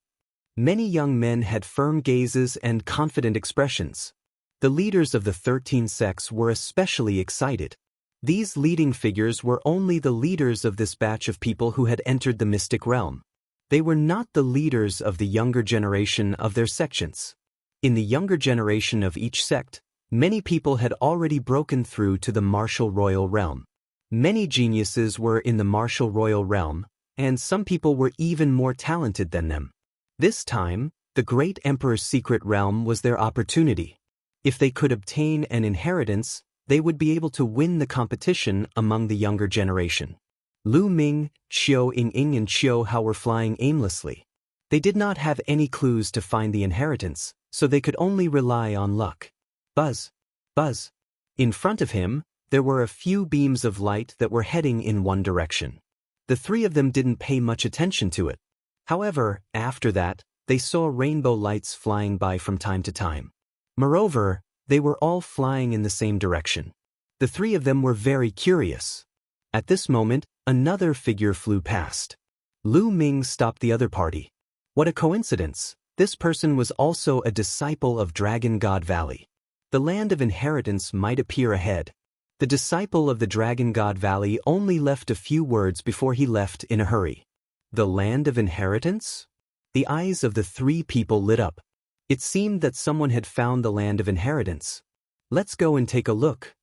S1: Many young men had firm gazes and confident expressions. The leaders of the 13 sects were especially excited. These leading figures were only the leaders of this batch of people who had entered the mystic realm. They were not the leaders of the younger generation of their sections. In the younger generation of each sect, many people had already broken through to the martial royal realm. Many geniuses were in the martial royal realm, and some people were even more talented than them. This time, the Great Emperor's secret realm was their opportunity. If they could obtain an inheritance, they would be able to win the competition among the younger generation. Lu Ming, Qiu Ying and Qiu Hao were flying aimlessly. They did not have any clues to find the inheritance, so they could only rely on luck. Buzz, buzz. In front of him, there were a few beams of light that were heading in one direction. The 3 of them didn't pay much attention to it. However, after that, they saw rainbow lights flying by from time to time. Moreover, they were all flying in the same direction. The 3 of them were very curious. At this moment, another figure flew past. Lu Ming stopped the other party. What a coincidence! This person was also a disciple of Dragon God Valley. The land of inheritance might appear ahead. The disciple of the Dragon God Valley only left a few words before he left in a hurry. The land of inheritance? The eyes of the 3 people lit up. It seemed that someone had found the land of inheritance. Let's go and take a look,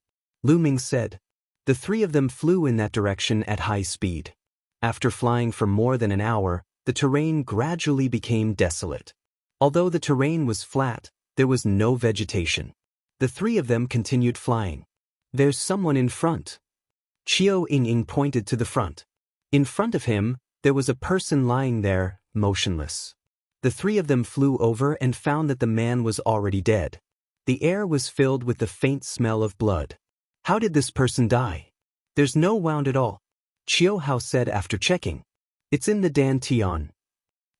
S1: Lu Ming said. The 3 of them flew in that direction at high speed. After flying for more than an hour, the terrain gradually became desolate. Although the terrain was flat, there was no vegetation. The 3 of them continued flying. There's someone in front. Qiu Ying pointed to the front. In front of him, there was a person lying there, motionless. The 3 of them flew over and found that the man was already dead. The air was filled with the faint smell of blood. How did this person die? There's no wound at all, Qiu Hao said after checking. It's in the dantian.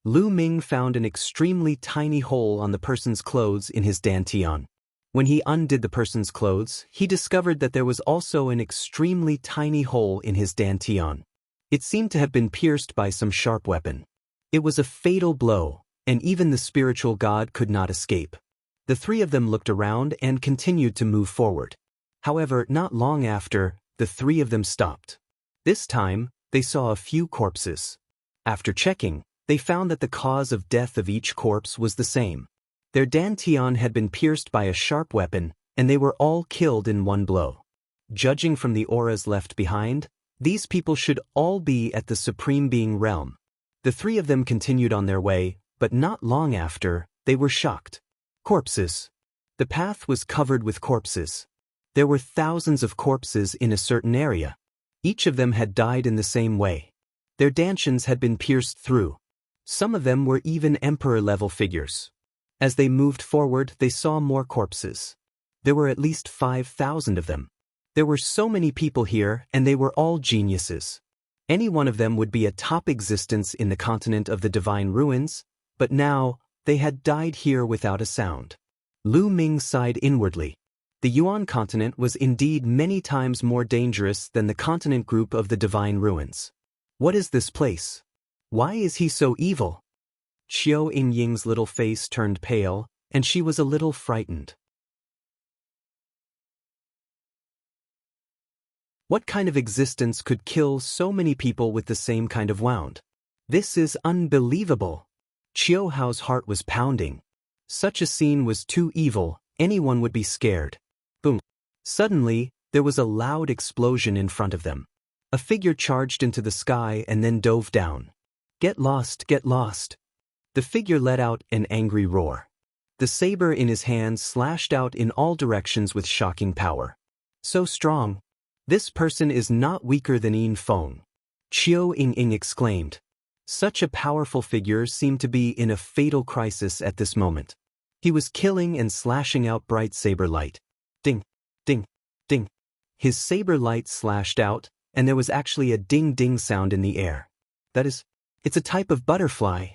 S1: Lu Ming found an extremely tiny hole on the person's clothes in his dantian. When he undid the person's clothes, he discovered that there was also an extremely tiny hole in his dantian. It seemed to have been pierced by some sharp weapon. It was a fatal blow, and even the spiritual god could not escape. The 3 of them looked around and continued to move forward. However, not long after, the 3 of them stopped. This time, they saw a few corpses. After checking, they found that the cause of death of each corpse was the same. Their dantian had been pierced by a sharp weapon, and they were all killed in one blow. Judging from the auras left behind, These people should all be at the Supreme Being realm. The three of them continued on their way, but not long after, they were shocked. Corpses. The path was covered with corpses. There were thousands of corpses in a certain area. Each of them had died in the same way. Their dantians had been pierced through. Some of them were even emperor-level figures. As they moved forward, they saw more corpses. There were at least 5,000 of them. There were so many people here, and they were all geniuses. Any one of them would be a top existence in the continent of the divine ruins, but now, they had died here without a sound. Lu Ming sighed inwardly. The Yuan continent was indeed many times more dangerous than the continent group of the divine ruins. What is this place? Why is he so evil? Xiao Yingying's little face turned pale, and she was a little frightened. What kind of existence could kill so many people with the same kind of wound? This is unbelievable. Qiu Hao's heart was pounding. Such a scene was too evil, anyone would be scared. Boom. Suddenly, there was a loud explosion in front of them. A figure charged into the sky and then dove down. Get lost, get lost. The figure let out an angry roar. The saber in his hand slashed out in all directions with shocking power. So strong. This person is not weaker than Yin Feng. Qiu Yingying exclaimed. Such a powerful figure seemed to be in a fatal crisis at this moment. He was killing and slashing out bright saber light. Ding, ding, ding. His saber light slashed out, and there was actually a ding-ding sound in the air. That is, it's a type of butterfly.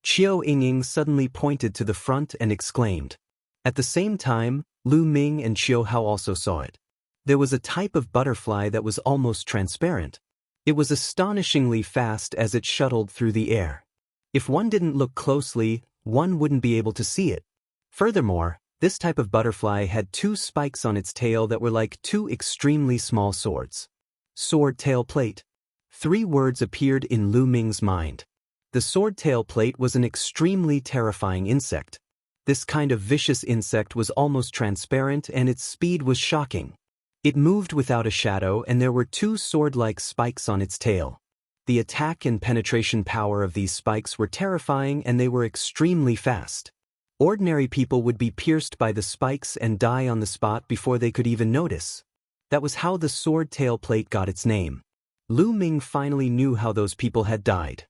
S1: Qiu Yingying suddenly pointed to the front and exclaimed. At the same time, Lu Ming and Qiu Hao also saw it. There was a type of butterfly that was almost transparent. It was astonishingly fast as it shuttled through the air. If one didn't look closely, one wouldn't be able to see it. Furthermore, this type of butterfly had two spikes on its tail that were like two extremely small swords. Sword tail plate. 3 words appeared in Lu Ming's mind. The sword tail plate was an extremely terrifying insect. This kind of vicious insect was almost transparent and its speed was shocking. It moved without a shadow and there were 2 sword-like spikes on its tail. The attack and penetration power of these spikes were terrifying and they were extremely fast. Ordinary people would be pierced by the spikes and die on the spot before they could even notice. That was how the sword tail plate got its name. Lu Ming finally knew how those people had died.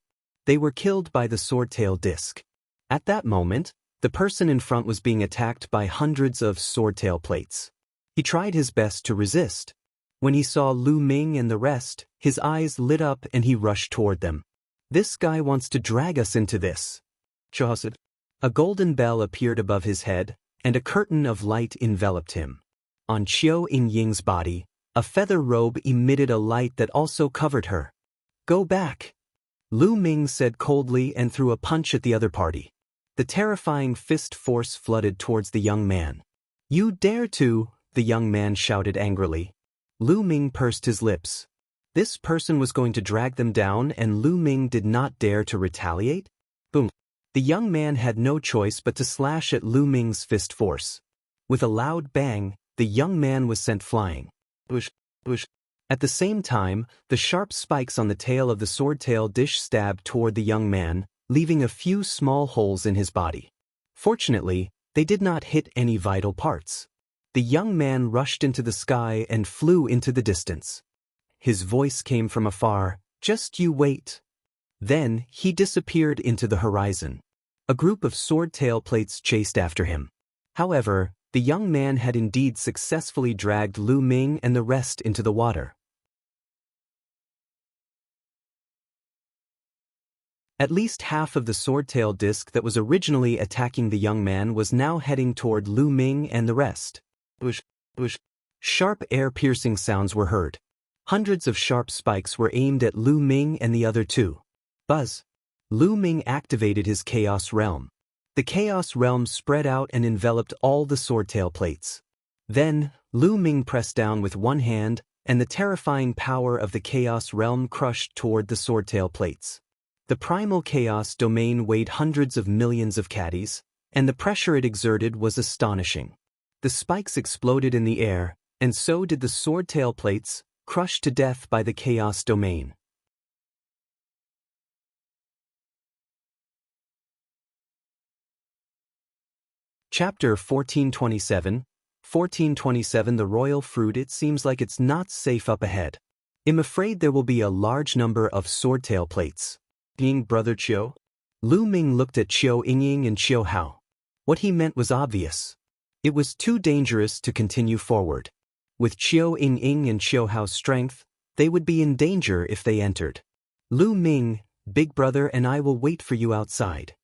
S1: They were killed by the sword tail disc. At that moment, the person in front was being attacked by hundreds of sword tail plates. He tried his best to resist. When he saw Lu Ming and the rest, his eyes lit up and he rushed toward them. This guy wants to drag us into this. Xiao said. A golden bell appeared above his head, and a curtain of light enveloped him. On Qiu Yingying's body, a feather robe emitted a light that also covered her. Go back. Lu Ming said coldly and threw a punch at the other party. The terrifying fist force flooded towards the young man. You dare to, the young man shouted angrily. Lu Ming pursed his lips. This person was going to drag them down and Lu Ming did not dare to retaliate? Boom. The young man had no choice but to slash at Lu Ming's fist force. With a loud bang, the young man was sent flying. Bush, bush. At the same time, the sharp spikes on the tail of the sword-tail dish stabbed toward the young man, leaving a few small holes in his body. Fortunately, they did not hit any vital parts. The young man rushed into the sky and flew into the distance. His voice came from afar, just you wait. Then, he disappeared into the horizon. A group of sword-tail plates chased after him. However, the young man had indeed successfully dragged Lu Ming and the rest into the water. At least half of the sword-tail disc that was originally attacking the young man was now heading toward Lu Ming and the rest. Bush, bush. Sharp air-piercing sounds were heard. Hundreds of sharp spikes were aimed at Lu Ming and the other 2. Buzz. Lu Ming activated his Chaos Realm. The Chaos Realm spread out and enveloped all the sword-tail plates. Then, Lu Ming pressed down with one hand, and the terrifying power of the Chaos Realm crushed toward the sword-tail plates. The primal Chaos domain weighed hundreds of millions of caddies, and the pressure it exerted was astonishing. The spikes exploded in the air, and so did the sword-tail plates, crushed to death by the chaos domain. Chapter 1427. 1427 The royal fruit. It seems like it's not safe up ahead. I'm afraid there will be a large number of swordtail plates. Ying, brother Qiu. Lu Ming looked at Qiu Yingying and Qiu Hao. What he meant was obvious. It was too dangerous to continue forward. With Qiu Yingying and Qiu Hao's strength, they would be in danger if they entered. Lu Ming, big brother, and I will wait for you outside,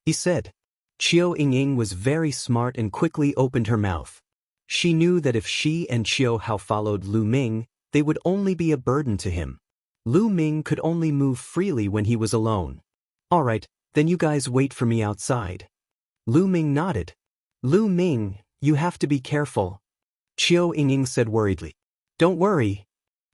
S1: he said. Qiu Yingying was very smart and quickly opened her mouth. She knew that if she and Qiu Hao followed Lu Ming, they would only be a burden to him. Lu Ming could only move freely when he was alone. All right, then you guys wait for me outside. Lu Ming nodded. Lu Ming, you have to be careful, Qiu Yingying said worriedly. Don't worry.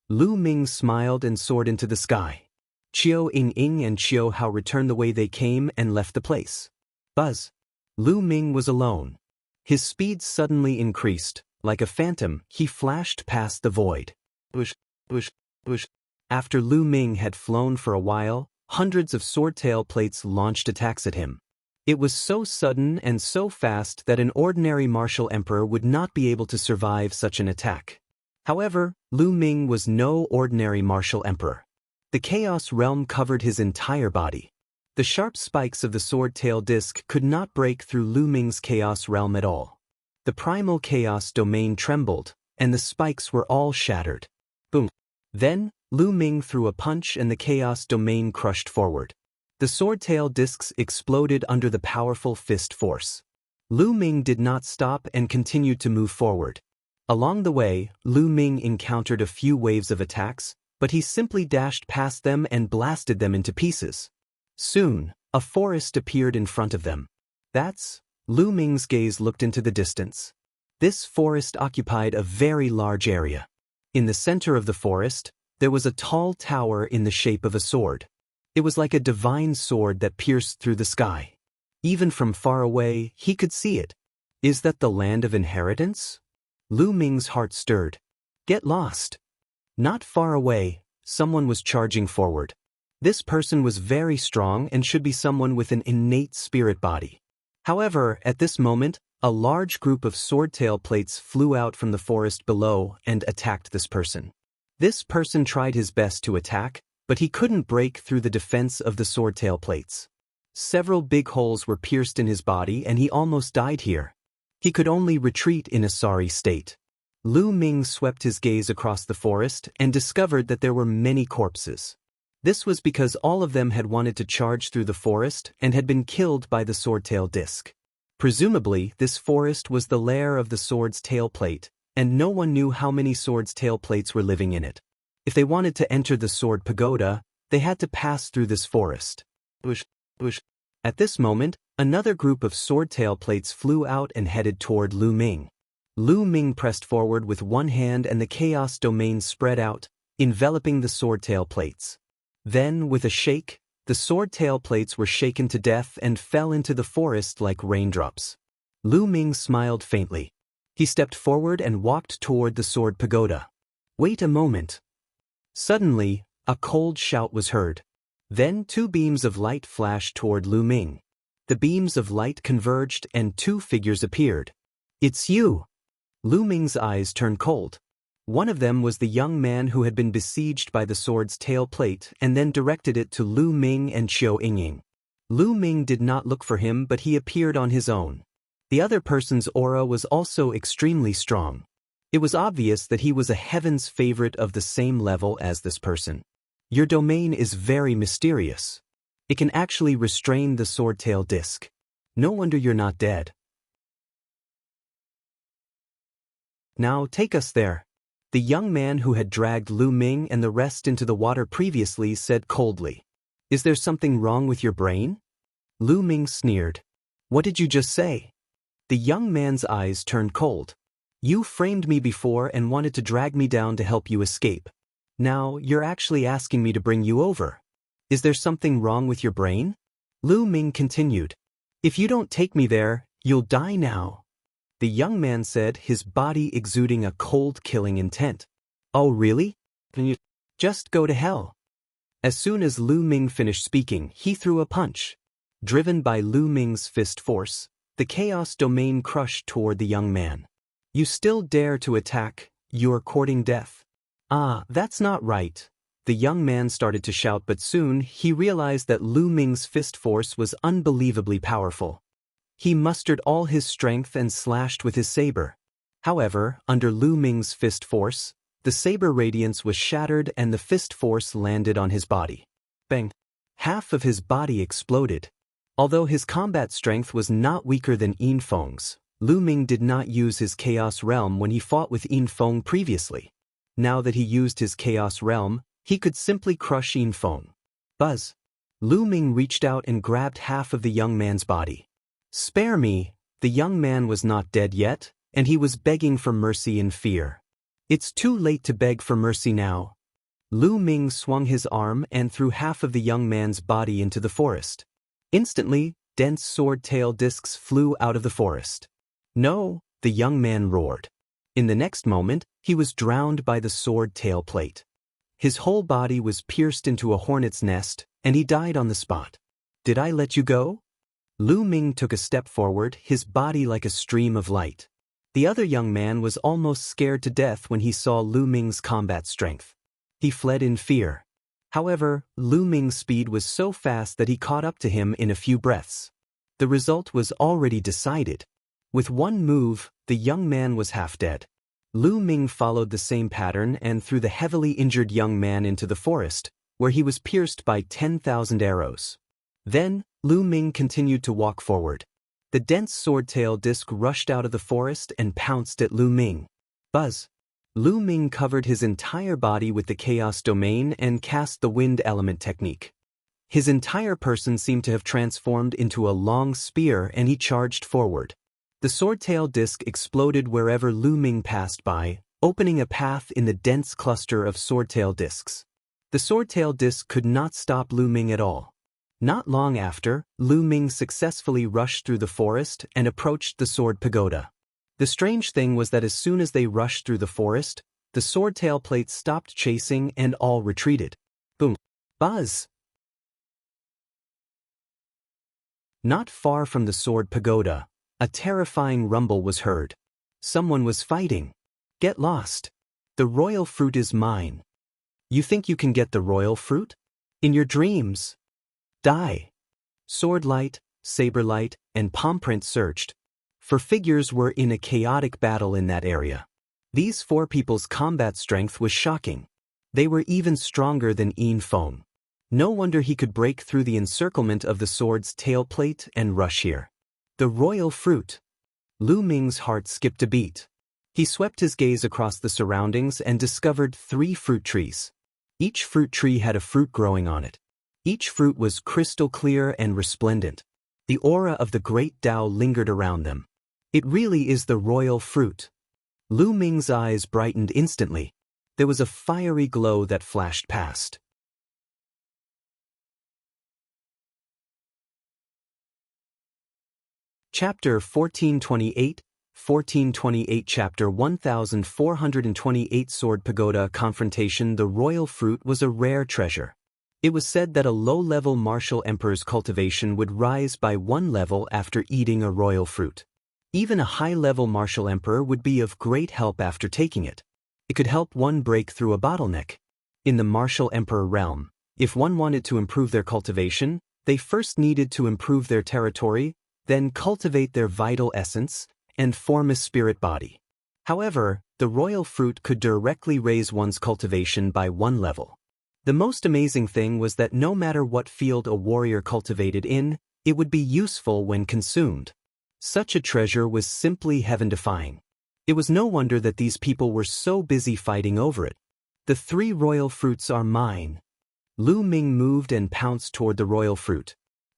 S1: Lu Ming smiled and soared into the sky. Qiu Yingying and Qiu Hao returned the way they came and left the place. Buzz. Lu Ming was alone. His speed suddenly increased. Like a phantom, he flashed past the void. Bush, bush, bush. After Lu Ming had flown for a while, hundreds of swordtail plates launched attacks at him. It was so sudden and so fast that an ordinary martial emperor would not be able to survive such an attack. However, Lu Ming was no ordinary martial emperor. The chaos realm covered his entire body. The sharp spikes of the sword-tail disc could not break through Lu Ming's chaos realm at all. The primal chaos domain trembled, and the spikes were all shattered. Boom. Then, Lu Ming threw a punch and the chaos domain crushed forward. The sword-tail discs exploded under the powerful fist force. Lu Ming did not stop and continued to move forward. Along the way, Lu Ming encountered a few waves of attacks, but he simply dashed past them and blasted them into pieces. Soon, a forest appeared in front of them. That's... Lu Ming's gaze looked into the distance. This forest occupied a very large area. In the center of the forest, there was a tall tower in the shape of a sword. It was like a divine sword that pierced through the sky. Even from far away, he could see it. Is that the land of inheritance? Lu Ming's heart stirred. Get lost. Not far away, someone was charging forward. This person was very strong and should be someone with an innate spirit body. However, at this moment, a large group of swordtail plates flew out from the forest below and attacked this person. This person tried his best to attack, but he couldn't break through the defense of the swordtail plates. Several big holes were pierced in his body and he almost died here. He could only retreat in a sorry state. Lu Ming swept his gaze across the forest and discovered that there were many corpses. This was because all of them had wanted to charge through the forest and had been killed by the swordtail disc. Presumably, this forest was the lair of the sword's tail plate, and no one knew how many sword's tail plates were living in it. If they wanted to enter the sword pagoda, they had to pass through this forest. Bush, bush. At this moment, another group of swordtail plates flew out and headed toward Lu Ming. Lu Ming pressed forward with one hand and the chaos domain spread out, enveloping the swordtail plates. Then, with a shake, the sword-tail plates were shaken to death and fell into the forest like raindrops. Lu Ming smiled faintly. He stepped forward and walked toward the sword pagoda. Wait a moment. Suddenly, a cold shout was heard. Then two beams of light flashed toward Lu Ming. The beams of light converged and two figures appeared. It's you! Lu Ming's eyes turned cold. One of them was the young man who had been besieged by the sword's tail plate and then directed it to Lu Ming and Qiu Yingying. Lu Ming did not look for him, but he appeared on his own. The other person's aura was also extremely strong. It was obvious that he was a heaven's favorite of the same level as this person. Your domain is very mysterious. It can actually restrain the sword-tail disc. No wonder you're not dead. Now take us there. The young man who had dragged Lu Ming and the rest into the water previously said coldly. Is there something wrong with your brain? Lu Ming sneered. What did you just say? The young man's eyes turned cold. You framed me before and wanted to drag me down to help you escape. Now you're actually asking me to bring you over. Is there something wrong with your brain? Lu Ming continued. If you don't take me there, you'll die now. The young man said, his body exuding a cold killing intent. Oh really? Can you just go to hell? As soon as Lu Ming finished speaking, he threw a punch. Driven by Lu Ming's fist force, the chaos domain crushed toward the young man. You still dare to attack? You're courting death. Ah, that's not right. The young man started to shout, but soon he realized that Lu Ming's fist force was unbelievably powerful. He mustered all his strength and slashed with his saber. However, under Lu Ming's fist force, the saber radiance was shattered and the fist force landed on his body. Bang! Half of his body exploded. Although his combat strength was not weaker than Yin Feng's, Lu Ming did not use his Chaos Realm when he fought with Yin Feng previously. Now that he used his Chaos Realm, he could simply crush Yin Feng. Buzz! Lu Ming reached out and grabbed half of the young man's body. Spare me! The young man was not dead yet, and he was begging for mercy in fear. It's too late to beg for mercy now. Lu Ming swung his arm and threw half of the young man's body into the forest. Instantly, dense sword-tail discs flew out of the forest. No, the young man roared. In the next moment, he was drowned by the sword-tail plate. His whole body was pierced into a hornet's nest, and he died on the spot. Did I let you go? Lu Ming took a step forward, his body like a stream of light. The other young man was almost scared to death when he saw Lu Ming's combat strength. He fled in fear. However, Lu Ming's speed was so fast that he caught up to him in a few breaths. The result was already decided. With one move, the young man was half dead. Lu Ming followed the same pattern and threw the heavily injured young man into the forest, where he was pierced by 10,000 arrows. Then, Lu Ming continued to walk forward. The dense sword-tail disc rushed out of the forest and pounced at Lu Ming. Buzz! Lu Ming covered his entire body with the Chaos Domain and cast the Wind Element technique. His entire person seemed to have transformed into a long spear and he charged forward. The sword-tail disc exploded wherever Lu Ming passed by, opening a path in the dense cluster of sword-tail discs. The sword-tail disc could not stop Lu Ming at all. Not long after, Lu Ming successfully rushed through the forest and approached the sword pagoda. The strange thing was that as soon as they rushed through the forest, the sword-tail plates stopped chasing and all retreated. Boom! Buzz! Not far from the sword pagoda, a terrifying rumble was heard. Someone was fighting. Get lost. The royal fruit is mine. You think you can get the royal fruit? In your dreams. Die. Sword light, saber light, and palm print searched. For figures were in a chaotic battle in that area. These four people's combat strength was shocking. They were even stronger than Yin Feng. No wonder he could break through the encirclement of the sword's tail plate and rush here. The royal fruit. Lu Ming's heart skipped a beat. He swept his gaze across the surroundings and discovered 3 fruit trees. Each fruit tree had a fruit growing on it. Each fruit was crystal clear and resplendent. The aura of the great Tao lingered around them. It really is the royal fruit. Lu Ming's eyes brightened instantly. There was a fiery glow that flashed past. Chapter 1428, 1428 Chapter 1428 Sword Pagoda Confrontation. The royal fruit was a rare treasure. It was said that a low-level martial emperor's cultivation would rise by 1 level after eating a royal fruit. Even a high-level martial emperor would be of great help after taking it. It could help one break through a bottleneck. In the martial emperor realm, if one wanted to improve their cultivation, they first needed to improve their territory, then cultivate their vital essence, and form a spirit body. However, the royal fruit could directly raise one's cultivation by 1 level. The most amazing thing was that no matter what field a warrior cultivated in, it would be useful when consumed. Such a treasure was simply heaven-defying. It was no wonder that these people were so busy fighting over it. The 3 royal fruits are mine. Lu Ming moved and pounced toward the royal fruit.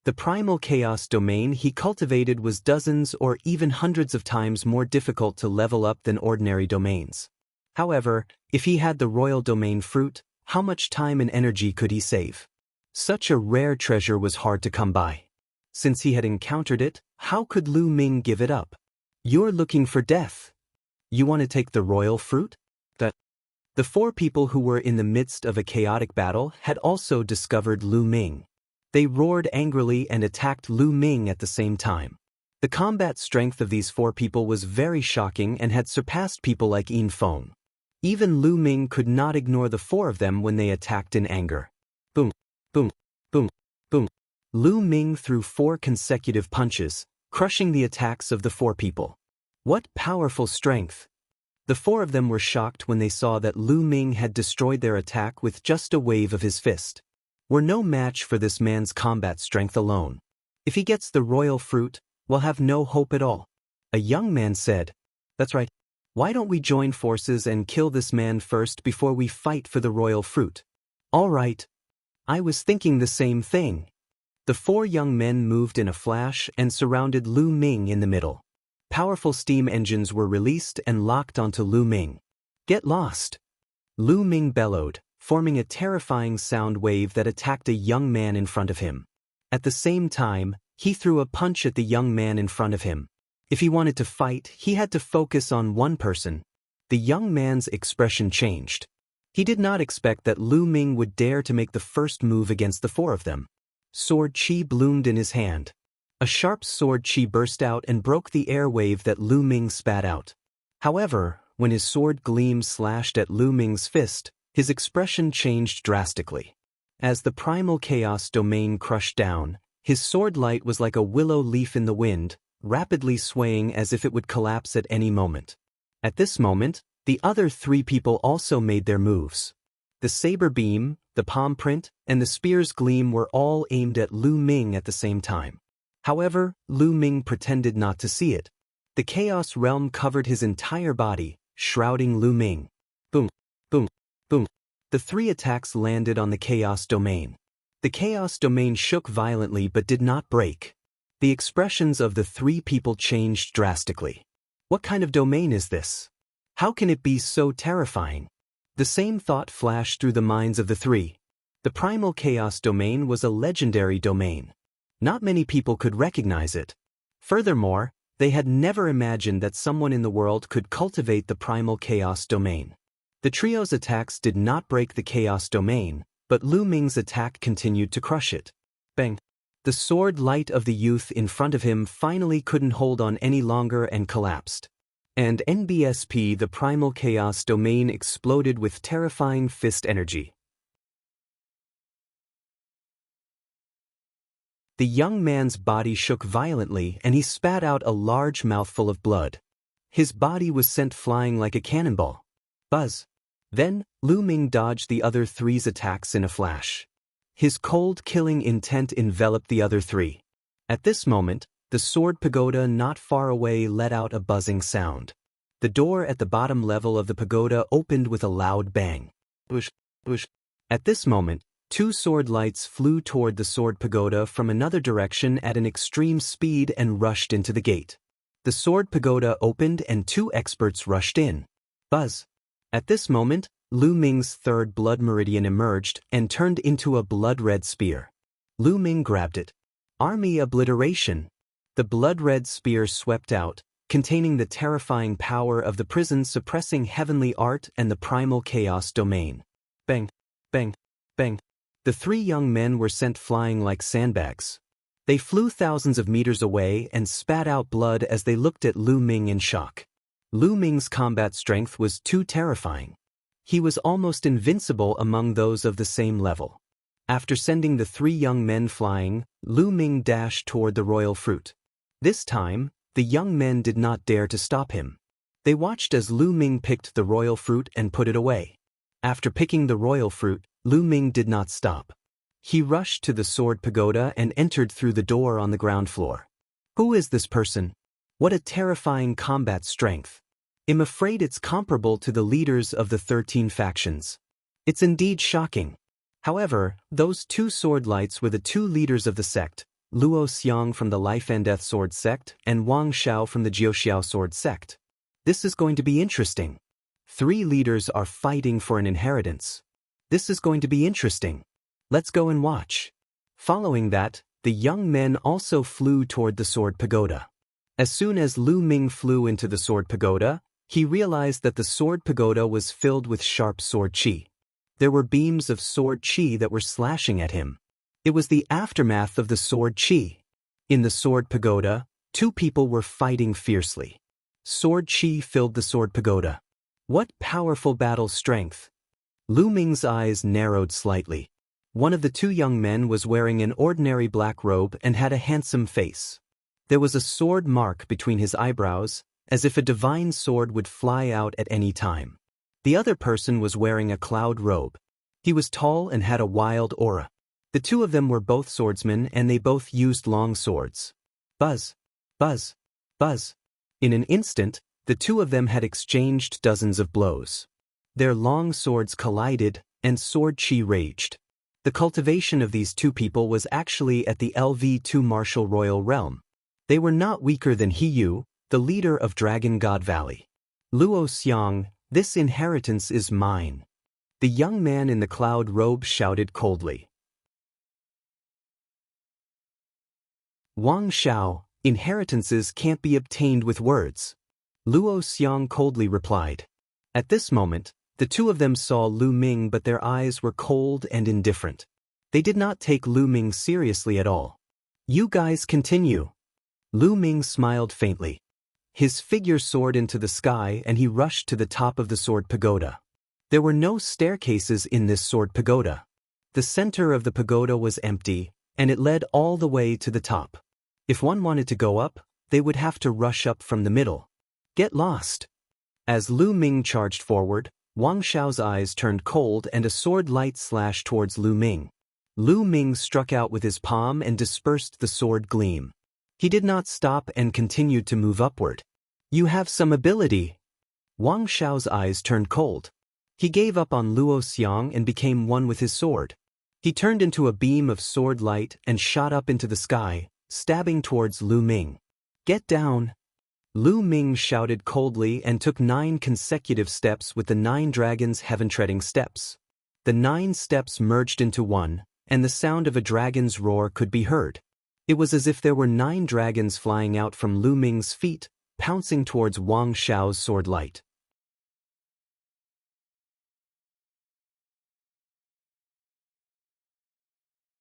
S1: The primal chaos domain he cultivated was dozens or even hundreds of times more difficult to level up than ordinary domains. However, if he had the royal domain fruit, how much time and energy could he save? Such a rare treasure was hard to come by. Since he had encountered it, how could Lu Ming give it up? You're looking for death. You want to take the royal fruit? The The four people who were in the midst of a chaotic battle had also discovered Lu Ming. They roared angrily and attacked Lu Ming at the same time. The combat strength of these four people was very shocking and had surpassed people like Yin Feng. Even Lu Ming could not ignore the four of them when they attacked in anger. Boom, boom, boom, boom. Lu Ming threw 4 consecutive punches, crushing the attacks of the four people. What powerful strength! The four of them were shocked when they saw that Lu Ming had destroyed their attack with just a wave of his fist. We're no match for this man's combat strength alone. If he gets the royal fruit, we'll have no hope at all. A young man said, "That's right. Why don't we join forces and kill this man first before we fight for the royal fruit?" "All right. I was thinking the same thing." The 4 young men moved in a flash and surrounded Lu Ming in the middle. Powerful steam engines were released and locked onto Lu Ming. "Get lost!" Lu Ming bellowed, forming a terrifying sound wave that attacked a young man in front of him. At the same time, he threw a punch at the young man in front of him. If he wanted to fight, he had to focus on one person. The young man's expression changed. He did not expect that Lu Ming would dare to make the first move against the 4 of them. Sword chi bloomed in his hand. A sharp sword chi burst out and broke the air wave that Lu Ming spat out. However, when his sword gleam slashed at Lu Ming's fist, his expression changed drastically. As the primal chaos domain crushed down, his sword light was like a willow leaf in the wind, rapidly swaying as if it would collapse at any moment. At this moment, the other 3 people also made their moves. The saber beam, the palm print, and the spear's gleam were all aimed at Lu Ming at the same time. However, Lu Ming pretended not to see it. The chaos realm covered his entire body, shrouding Lu Ming. Boom, boom, boom. The 3 attacks landed on the chaos domain. The chaos domain shook violently but did not break. The expressions of the 3 people changed drastically. What kind of domain is this? How can it be so terrifying? The same thought flashed through the minds of the 3. The primal chaos domain was a legendary domain. Not many people could recognize it. Furthermore, they had never imagined that someone in the world could cultivate the primal chaos domain. The trio's attacks did not break the chaos domain, but Lu Ming's attack continued to crush it. Bang! The sword light of the youth in front of him finally couldn't hold on any longer and collapsed. And NBSP, the primal chaos domain, exploded with terrifying fist energy. The young man's body shook violently and he spat out a large mouthful of blood. His body was sent flying like a cannonball. Buzz! Then, Lu Ming dodged the other 3's attacks in a flash. His cold killing intent enveloped the other 3. At this moment, the sword pagoda not far away let out a buzzing sound. The door at the bottom level of the pagoda opened with a loud bang. Bush, bush. At this moment, 2 sword lights flew toward the sword pagoda from another direction at an extreme speed and rushed into the gate. The sword pagoda opened and 2 experts rushed in. Buzz! At this moment, Lu Ming's 3rd blood meridian emerged and turned into a blood-red spear. Lu Ming grabbed it. Army obliteration! The blood-red spear swept out, containing the terrifying power of the prison suppressing heavenly art and the primal chaos domain. Bang! Bang! Bang! The 3 young men were sent flying like sandbags. They flew thousands of meters away and spat out blood as they looked at Lu Ming in shock. Lu Ming's combat strength was too terrifying. He was almost invincible among those of the same level. After sending the 3 young men flying, Lu Ming dashed toward the royal fruit. This time, the young men did not dare to stop him. They watched as Lu Ming picked the royal fruit and put it away. After picking the royal fruit, Lu Ming did not stop. He rushed to the sword pagoda and entered through the door on the ground floor. Who is this person? What a terrifying combat strength. I'm afraid it's comparable to the leaders of the 13 factions. It's indeed shocking. However, those 2 sword lights were the 2 leaders of the sect, Luo Xiang from the Life and Death Sword sect and Wang Xiao from the Jiuxiao Sword sect. This is going to be interesting. 3 leaders are fighting for an inheritance. This is going to be interesting. Let's go and watch. Following that, the young men also flew toward the sword pagoda. As soon as Lu Ming flew into the sword pagoda, He realized that the sword pagoda was filled with sharp sword chi. There were beams of sword chi that were slashing at him. It was the aftermath of the sword chi. In the sword pagoda, two people were fighting fiercely. Sword chi filled the sword pagoda. What powerful battle strength! Lu Ming's eyes narrowed slightly. One of the two young men was wearing an ordinary black robe and had a handsome face. There was a sword mark between his eyebrows, as if a divine sword would fly out at any time. The other person was wearing a cloud robe. He was tall and had a wild aura. The two of them were both swordsmen and they both used long swords. Buzz, buzz, buzz. In an instant, the two of them had exchanged dozens of blows. Their long swords collided, and sword chi raged. The cultivation of these two people was actually at the LV2 martial royal realm. They were not weaker than Hiyu, the leader of Dragon God Valley. Luo Xiang, this inheritance is mine. The young man in the cloud robe shouted coldly. Wang Xiao, inheritances can't be obtained with words. Luo Xiang coldly replied. At this moment, the two of them saw Lu Ming, but their eyes were cold and indifferent. They did not take Lu Ming seriously at all. You guys continue. Lu Ming smiled faintly. His figure soared into the sky and he rushed to the top of the sword pagoda. There were no staircases in this sword pagoda. The center of the pagoda was empty, and it led all the way to the top. If one wanted to go up, they would have to rush up from the middle. Get lost. As Lu Ming charged forward, Wang Xiao's eyes turned cold and a sword light slashed towards Lu Ming. Lu Ming struck out with his palm and dispersed the sword gleam. He did not stop and continued to move upward. You have some ability. Wang Xiao's eyes turned cold. He gave up on Luo Xiang and became one with his sword. He turned into a beam of sword light and shot up into the sky, stabbing towards Lu Ming. Get down. Lu Ming shouted coldly and took 9 consecutive steps with the 9 dragons' heaven-treading steps. The 9 steps merged into one, and the sound of a dragon's roar could be heard. It was as if there were 9 dragons flying out from Lu Ming's feet, pouncing towards Wang Xiao's sword light.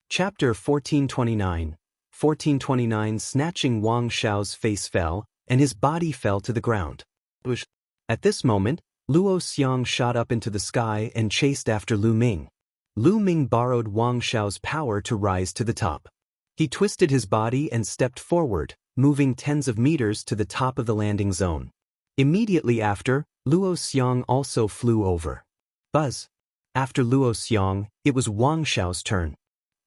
S1: Chapter 1429. 1429. Snatching Wang Xiao's face fell, and his body fell to the ground. At this moment, Luo Xiang shot up into the sky and chased after Lu Ming. Lu Ming borrowed Wang Xiao's power to rise to the top. He twisted his body and stepped forward, moving tens of meters to the top of the landing zone. Immediately after, Luo Xiang also flew over. Buzz. After Luo Xiang, it was Wang Xiao's turn.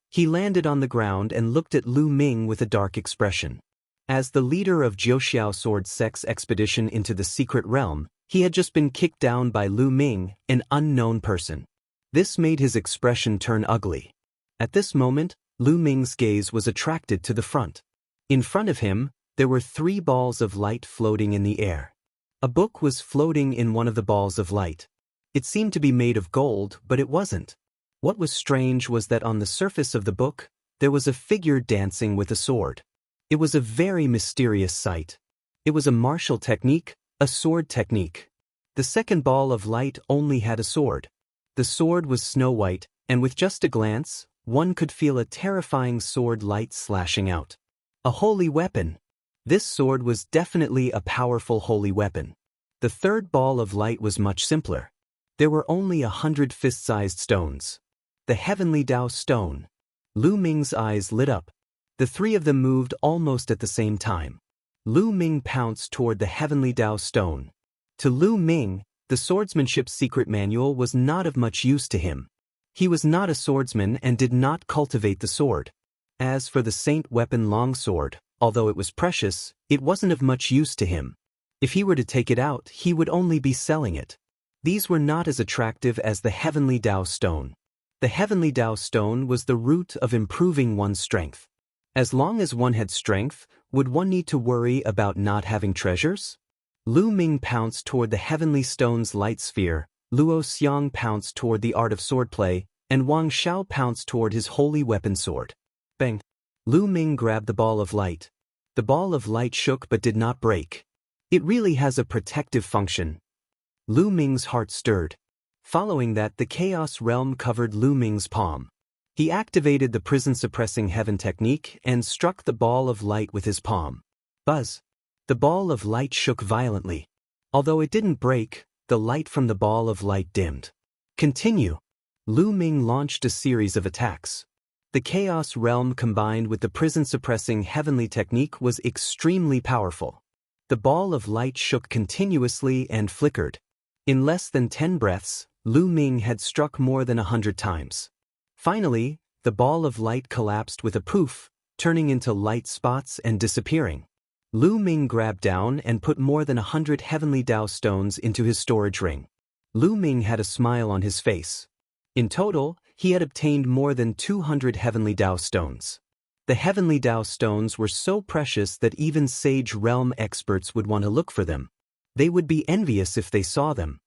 S1: He landed on the ground and looked at Lu Ming with a dark expression. As the leader of Jiuxiao Sword Sex expedition into the secret realm, he had just been kicked down by Lu Ming, an unknown person. This made his expression turn ugly. At this moment, Lu Ming's gaze was attracted to the front. In front of him, there were 3 balls of light floating in the air. A book was floating in one of the balls of light. It seemed to be made of gold, but it wasn't. What was strange was that on the surface of the book, there was a figure dancing with a sword. It was a very mysterious sight. It was a martial technique, a sword technique. The second ball of light only had a sword. The sword was snow white, and with just a glance, one could feel a terrifying sword light slashing out. A holy weapon. This sword was definitely a powerful holy weapon. The third ball of light was much simpler. There were only 100 fist-sized stones. The heavenly Dao stone. Lu Ming's eyes lit up. The 3 of them moved almost at the same time. Lu Ming pounced toward the heavenly Dao stone. To Lu Ming, the swordsmanship's secret manual was not of much use to him. He was not a swordsman and did not cultivate the sword. As for the saint weapon longsword, although it was precious, it wasn't of much use to him. If he were to take it out, he would only be selling it. These were not as attractive as the heavenly Dao stone. The heavenly Dao stone was the root of improving one's strength. As long as one had strength, would one need to worry about not having treasures? Lu Ming pounced toward the heavenly stone's light sphere, Luo Xiang pounced toward the art of swordplay, and Wang Xiao pounced toward his holy weapon sword. Bang! Lu Ming grabbed the ball of light. The ball of light shook but did not break. It really has a protective function. Lu Ming's heart stirred. Following that, the chaos realm covered Lu Ming's palm. He activated the prison-suppressing heaven technique and struck the ball of light with his palm. Buzz! The ball of light shook violently. Although it didn't break, the light from the ball of light dimmed. Continue! Lu Ming launched a series of attacks. The chaos realm combined with the prison-suppressing heavenly technique was extremely powerful. The ball of light shook continuously and flickered. In less than 10 breaths, Lu Ming had struck more than 100 times. Finally, the ball of light collapsed with a poof, turning into light spots and disappearing. Lu Ming grabbed down and put more than 100 heavenly Dao stones into his storage ring. Lu Ming had a smile on his face. In total, he had obtained more than 200 heavenly Dao stones. The heavenly Dao stones were so precious that even Sage Realm experts would want to look for them. They would be envious if they saw them.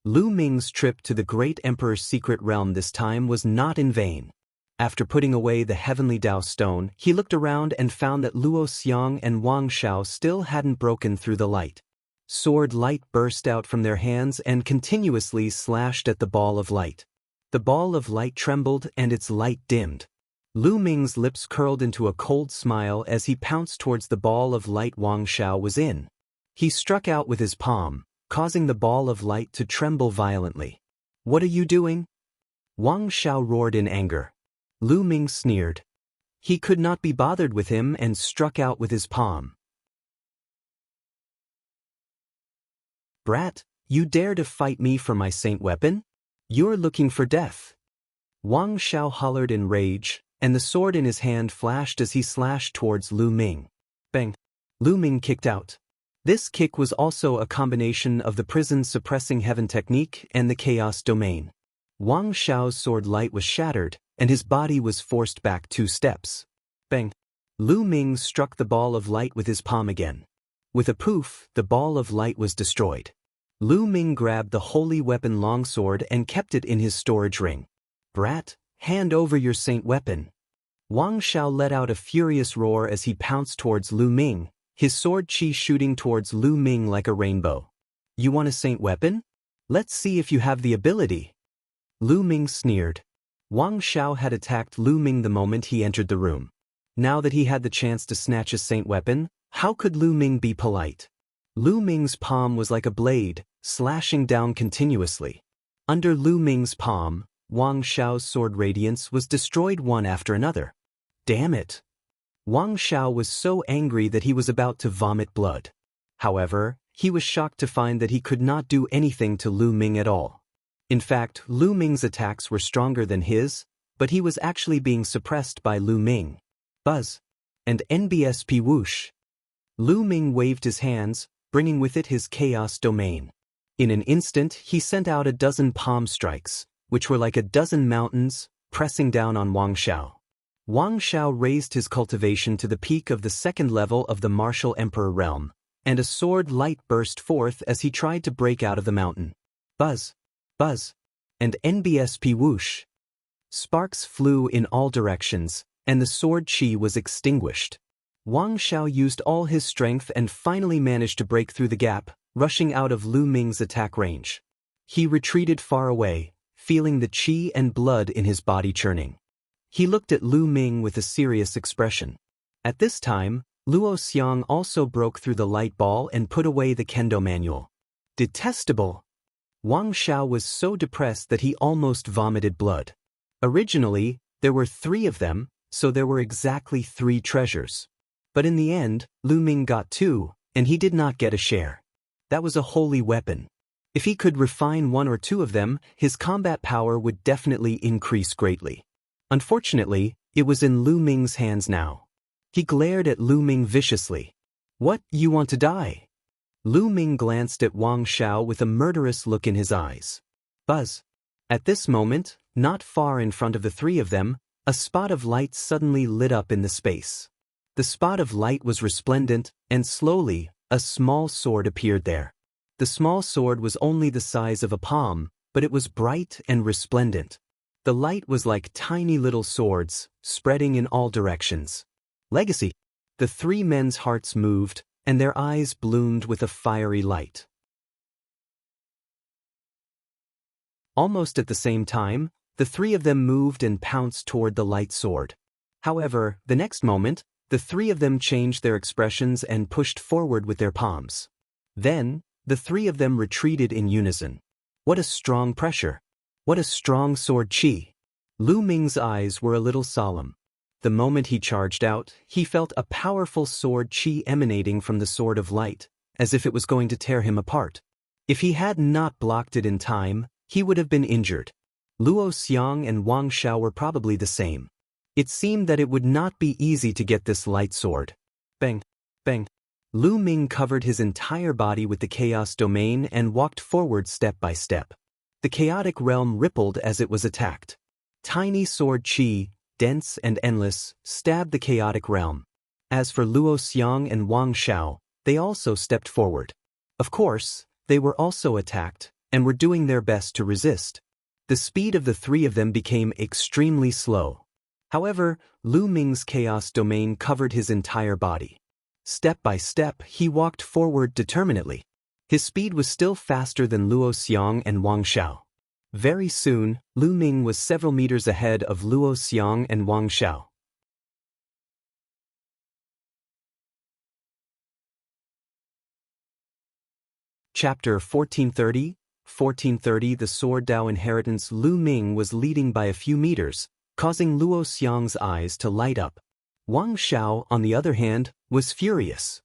S1: Lu Ming's trip to the Great Emperor's secret realm this time was not in vain. After putting away the heavenly Dao stone, he looked around and found that Luo Xiang and Wang Xiao still hadn't broken through the light. Sword light burst out from their hands and continuously slashed at the ball of light. The ball of light trembled and its light dimmed. Lu Ming's lips curled into a cold smile as he pounced towards the ball of light Wang Xiao was in. He struck out with his palm, causing the ball of light to tremble violently. "What are you doing?" Wang Xiao roared in anger. Lu Ming sneered. He could not be bothered with him and struck out with his palm. "Brat, you dare to fight me for my saint weapon? You're looking for death." Wang Xiao hollered in rage, and the sword in his hand flashed as he slashed towards Lu Ming. Bang! Lu Ming kicked out. This kick was also a combination of the prison-suppressing heaven technique and the chaos domain. Wang Xiao's sword light was shattered, and his body was forced back 2 steps. Bang! Lu Ming struck the ball of light with his palm again. With a poof, the ball of light was destroyed. Lu Ming grabbed the holy weapon longsword and kept it in his storage ring. "Brat, hand over your saint weapon." Wang Xiao let out a furious roar as he pounced towards Lu Ming, his sword chi shooting towards Lu Ming like a rainbow. "You want a saint weapon? Let's see if you have the ability." Lu Ming sneered. Wang Xiao had attacked Lu Ming the moment he entered the room. Now that he had the chance to snatch a saint weapon, how could Lu Ming be polite? Lu Ming's palm was like a blade, slashing down continuously. Under Lu Ming's palm, Wang Xiao's sword radiance was destroyed one after another. Damn it! Wang Xiao was so angry that he was about to vomit blood. However, he was shocked to find that he could not do anything to Lu Ming at all. In fact, Lu Ming's attacks were stronger than his, but he was actually being suppressed by Lu Ming. Buzz! And NBSP whoosh! Lu Ming waved his hands, bringing with it his chaos domain. In an instant, he sent out a dozen palm strikes, which were like a dozen mountains, pressing down on Wang Xiao. Wang Xiao raised his cultivation to the peak of the 2nd level of the martial emperor realm, and a sword light burst forth as he tried to break out of the mountain. Buzz! Buzz! And NBSP whoosh! Sparks flew in all directions, and the sword chi was extinguished. Wang Xiao used all his strength and finally managed to break through the gap, rushing out of Lu Ming's attack range. He retreated far away, feeling the chi and blood in his body churning. He looked at Lu Ming with a serious expression. At this time, Luo Xiang also broke through the light ball and put away the kendo manual. Detestable! Wang Xiao was so depressed that he almost vomited blood. Originally, there were 3 of them, so there were exactly 3 treasures. But in the end, Lu Ming got 2, and he did not get a share. That was a holy weapon. If he could refine 1 or 2 of them, his combat power would definitely increase greatly. Unfortunately, it was in Lu Ming's hands now. He glared at Lu Ming viciously. "What, you want to die?" Lu Ming glanced at Wang Xiao with a murderous look in his eyes. Buzz! At this moment, not far in front of the 3 of them, a spot of light suddenly lit up in the space. The spot of light was resplendent, and slowly, a small sword appeared there. The small sword was only the size of a palm, but it was bright and resplendent. The light was like tiny little swords, spreading in all directions. Legacy! The 3 men's hearts moved, and their eyes bloomed with a fiery light. Almost at the same time, the three of them moved and pounced toward the light sword. However, the next moment, the three of them changed their expressions and pushed forward with their palms. Then, the three of them retreated in unison. What a strong pressure! What a strong sword chi! Lu Ming's eyes were a little solemn. The moment he charged out, he felt a powerful sword chi emanating from the sword of light, as if it was going to tear him apart. If he had not blocked it in time, he would have been injured. Luo Xiang and Wang Xiao were probably the same. It seemed that it would not be easy to get this light sword. Bang! Bang! Lu Ming covered his entire body with the chaos domain and walked forward step by step. The chaotic realm rippled as it was attacked. Tiny sword chi, dense and endless, stabbed the chaotic realm. As for Luo Xiang and Wang Xiao, they also stepped forward. Of course, they were also attacked, and were doing their best to resist. The speed of the three of them became extremely slow. However, Lu Ming's chaos domain covered his entire body. Step by step, he walked forward determinedly. His speed was still faster than Luo Xiang and Wang Xiao. Very soon, Lu Ming was several meters ahead of Luo Xiang and Wang Xiao. Chapter 1430, 1430 The Sword Dao Inheritance. Lu Ming was leading by a few meters, causing Luo Xiang's eyes to light up. Wang Xiao, on the other hand, was furious.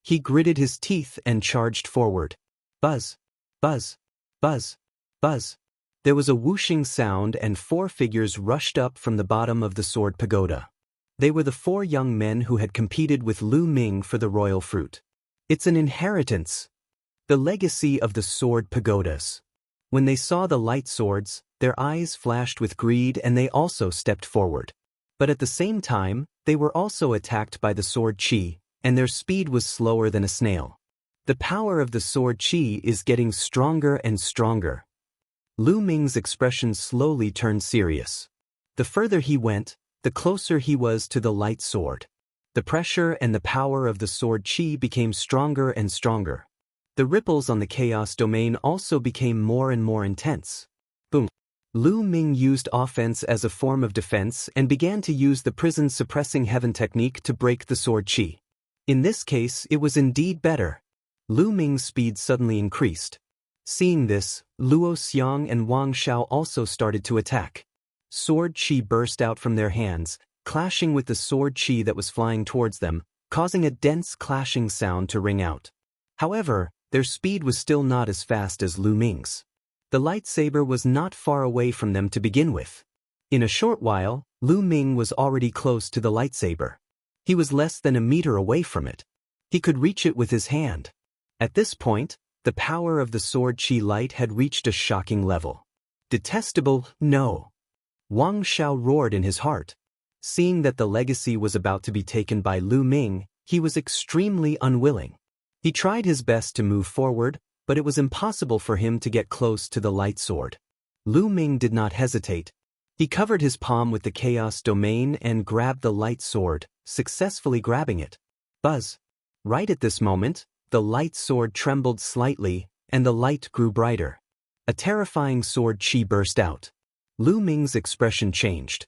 S1: He gritted his teeth and charged forward. Buzz! Buzz! Buzz! Buzz! There was a whooshing sound and four figures rushed up from the bottom of the sword pagoda. They were the four young men who had competed with Lu Ming for the royal fruit. It's an inheritance. The legacy of the sword pagodas. When they saw the light swords, their eyes flashed with greed and they also stepped forward. But at the same time, they were also attacked by the sword chi, and their speed was slower than a snail. The power of the sword chi is getting stronger and stronger. Lu Ming's expression slowly turned serious. The further he went, the closer he was to the light sword. The pressure and the power of the sword chi became stronger and stronger. The ripples on the chaos domain also became more and more intense. Boom! Lu Ming used offense as a form of defense and began to use the prison suppressing heaven technique to break the sword chi. In this case, it was indeed better. Lu Ming's speed suddenly increased. Seeing this, Luo Xiang and Wang Xiao also started to attack. Sword chi burst out from their hands, clashing with the sword chi that was flying towards them, causing a dense clashing sound to ring out. However, their speed was still not as fast as Lu Ming's. The lightsaber was not far away from them to begin with. In a short while, Lu Ming was already close to the lightsaber. He was less than a meter away from it. He could reach it with his hand. At this point, the power of the sword chi light had reached a shocking level. Detestable, no. Wang Xiao roared in his heart. Seeing that the legacy was about to be taken by Lu Ming, he was extremely unwilling. He tried his best to move forward, but it was impossible for him to get close to the light sword. Lu Ming did not hesitate. He covered his palm with the chaos domain and grabbed the light sword, successfully grabbing it. Buzz! Right at this moment, the light sword trembled slightly, and the light grew brighter. A terrifying sword chi burst out. Lu Ming's expression changed.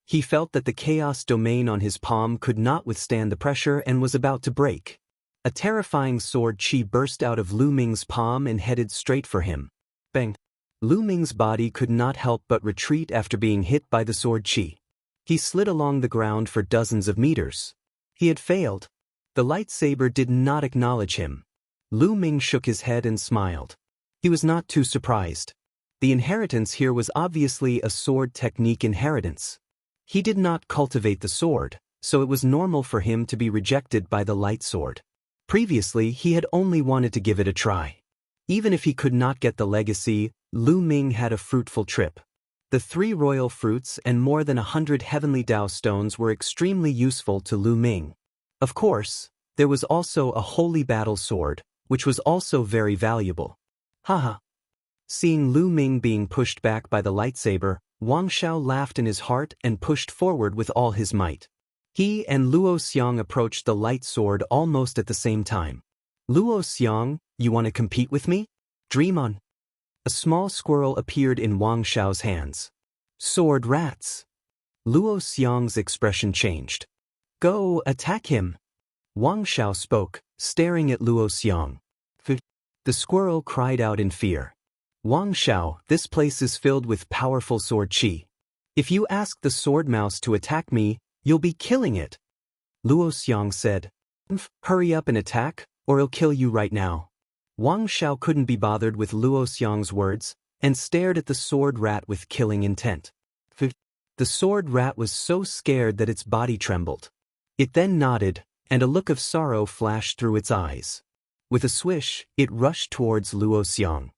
S1: He felt that the chaos domain on his palm could not withstand the pressure and was about to break. A terrifying sword chi burst out of Lu Ming's palm and headed straight for him. Bang! Lu Ming's body could not help but retreat after being hit by the sword chi. He slid along the ground for dozens of meters. He had failed. The lightsaber did not acknowledge him. Lu Ming shook his head and smiled. He was not too surprised. The inheritance here was obviously a sword technique inheritance. He did not cultivate the sword, so it was normal for him to be rejected by the light sword. Previously, he had only wanted to give it a try. Even if he could not get the legacy, Lu Ming had a fruitful trip. The 3 royal fruits and more than 100 heavenly Dao stones were extremely useful to Lu Ming. Of course, there was also a holy battle sword, which was also very valuable. Haha. Seeing Lu Ming being pushed back by the lightsaber, Wang Xiao laughed in his heart and pushed forward with all his might. He and Luo Xiang approached the light sword almost at the same time. Luo Xiang, you want to compete with me? Dream on. A small squirrel appeared in Wang Xiao's hands. Sword rats. Luo Xiang's expression changed. Go, attack him. Wang Xiao spoke, staring at Luo Xiang. The squirrel cried out in fear. Wang Xiao, this place is filled with powerful sword qi. If you ask the sword mouse to attack me, you'll be killing it. Luo Xiang said. Hurry up and attack, or I'll kill you right now. Wang Xiao couldn't be bothered with Luo Xiang's words, and stared at the sword rat with killing intent. The sword rat was so scared that its body trembled. It then nodded, and a look of sorrow flashed through its eyes. With a swish, it rushed towards Luo Xiang.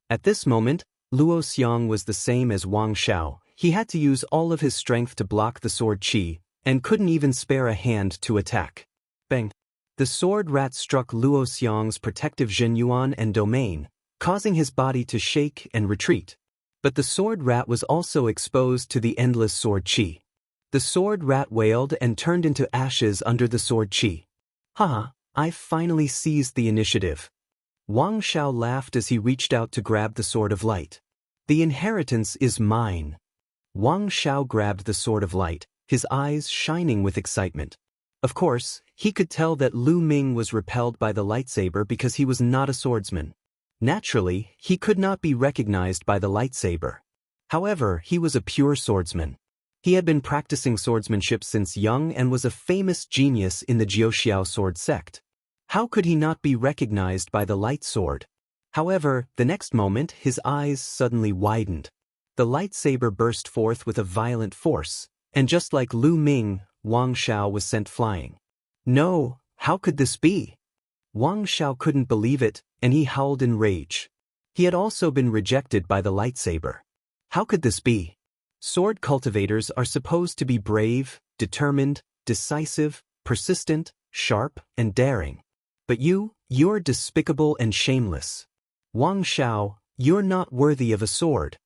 S1: At this moment, Luo Xiang was the same as Wang Xiao. He had to use all of his strength to block the sword qi, and couldn't even spare a hand to attack. Bang! The sword rat struck Luo Xiang's protective Zhenyuan and domain, causing his body to shake and retreat. But the sword rat was also exposed to the endless sword qi. The sword rat wailed and turned into ashes under the sword qi. Haha, I finally seized the initiative. Wang Xiao laughed as he reached out to grab the sword of light. The inheritance is mine. Wang Xiao grabbed the sword of light, his eyes shining with excitement. Of course, he could tell that Lu Ming was repelled by the lightsaber because he was not a swordsman. Naturally, he could not be recognized by the lightsaber. However, he was a pure swordsman. He had been practicing swordsmanship since young and was a famous genius in the Jiuxiao sword sect. How could he not be recognized by the light sword? However, the next moment his eyes suddenly widened. The lightsaber burst forth with a violent force, and just like Lu Ming, Wang Xiao was sent flying. No, how could this be? Wang Xiao couldn't believe it, and he howled in rage. He had also been rejected by the lightsaber. How could this be? Sword cultivators are supposed to be brave, determined, decisive, persistent, sharp, and daring. But you're despicable and shameless. Wang Xiao, you're not worthy of a sword.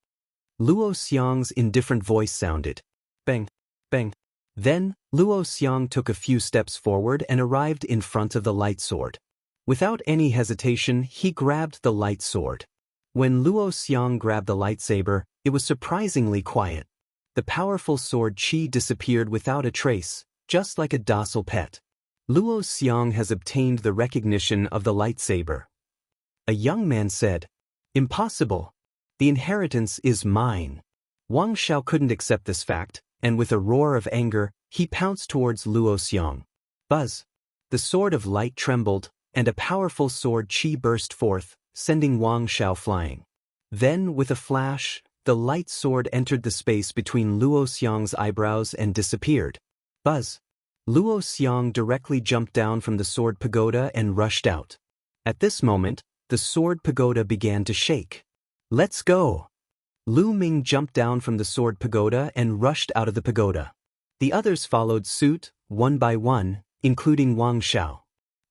S1: Luo Xiang's indifferent voice sounded. Bang, bang. Then, Luo Xiang took a few steps forward and arrived in front of the light sword. Without any hesitation, he grabbed the light sword. When Luo Xiang grabbed the lightsaber, it was surprisingly quiet. The powerful sword qi disappeared without a trace, just like a docile pet. Luo Xiang has obtained the recognition of the lightsaber. A young man said, Impossible. The inheritance is mine. Wang Xiao couldn't accept this fact, and with a roar of anger, he pounced towards Luo Xiang. Buzz! The sword of light trembled, and a powerful sword qi burst forth, sending Wang Xiao flying. Then, with a flash, the light sword entered the space between Luo Xiang's eyebrows and disappeared. Buzz! Luo Xiang directly jumped down from the sword pagoda and rushed out. At this moment, the sword pagoda began to shake. Let's go! Lu Ming jumped down from the sword pagoda and rushed out of the pagoda. The others followed suit, one by one, including Wang Xiao.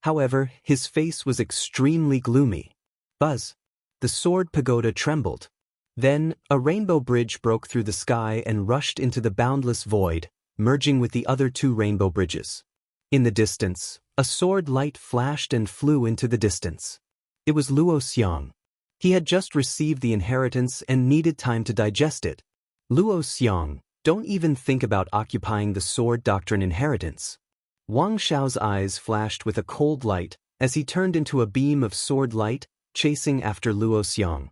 S1: However, his face was extremely gloomy. Buzz! The sword pagoda trembled. Then, a rainbow bridge broke through the sky and rushed into the boundless void, merging with the other two rainbow bridges. In the distance, a sword light flashed and flew into the distance. It was Luo Xiang. He had just received the inheritance and needed time to digest it. Luo Xiang, don't even think about occupying the sword doctrine inheritance. Wang Xiao's eyes flashed with a cold light as he turned into a beam of sword light, chasing after Luo Xiang.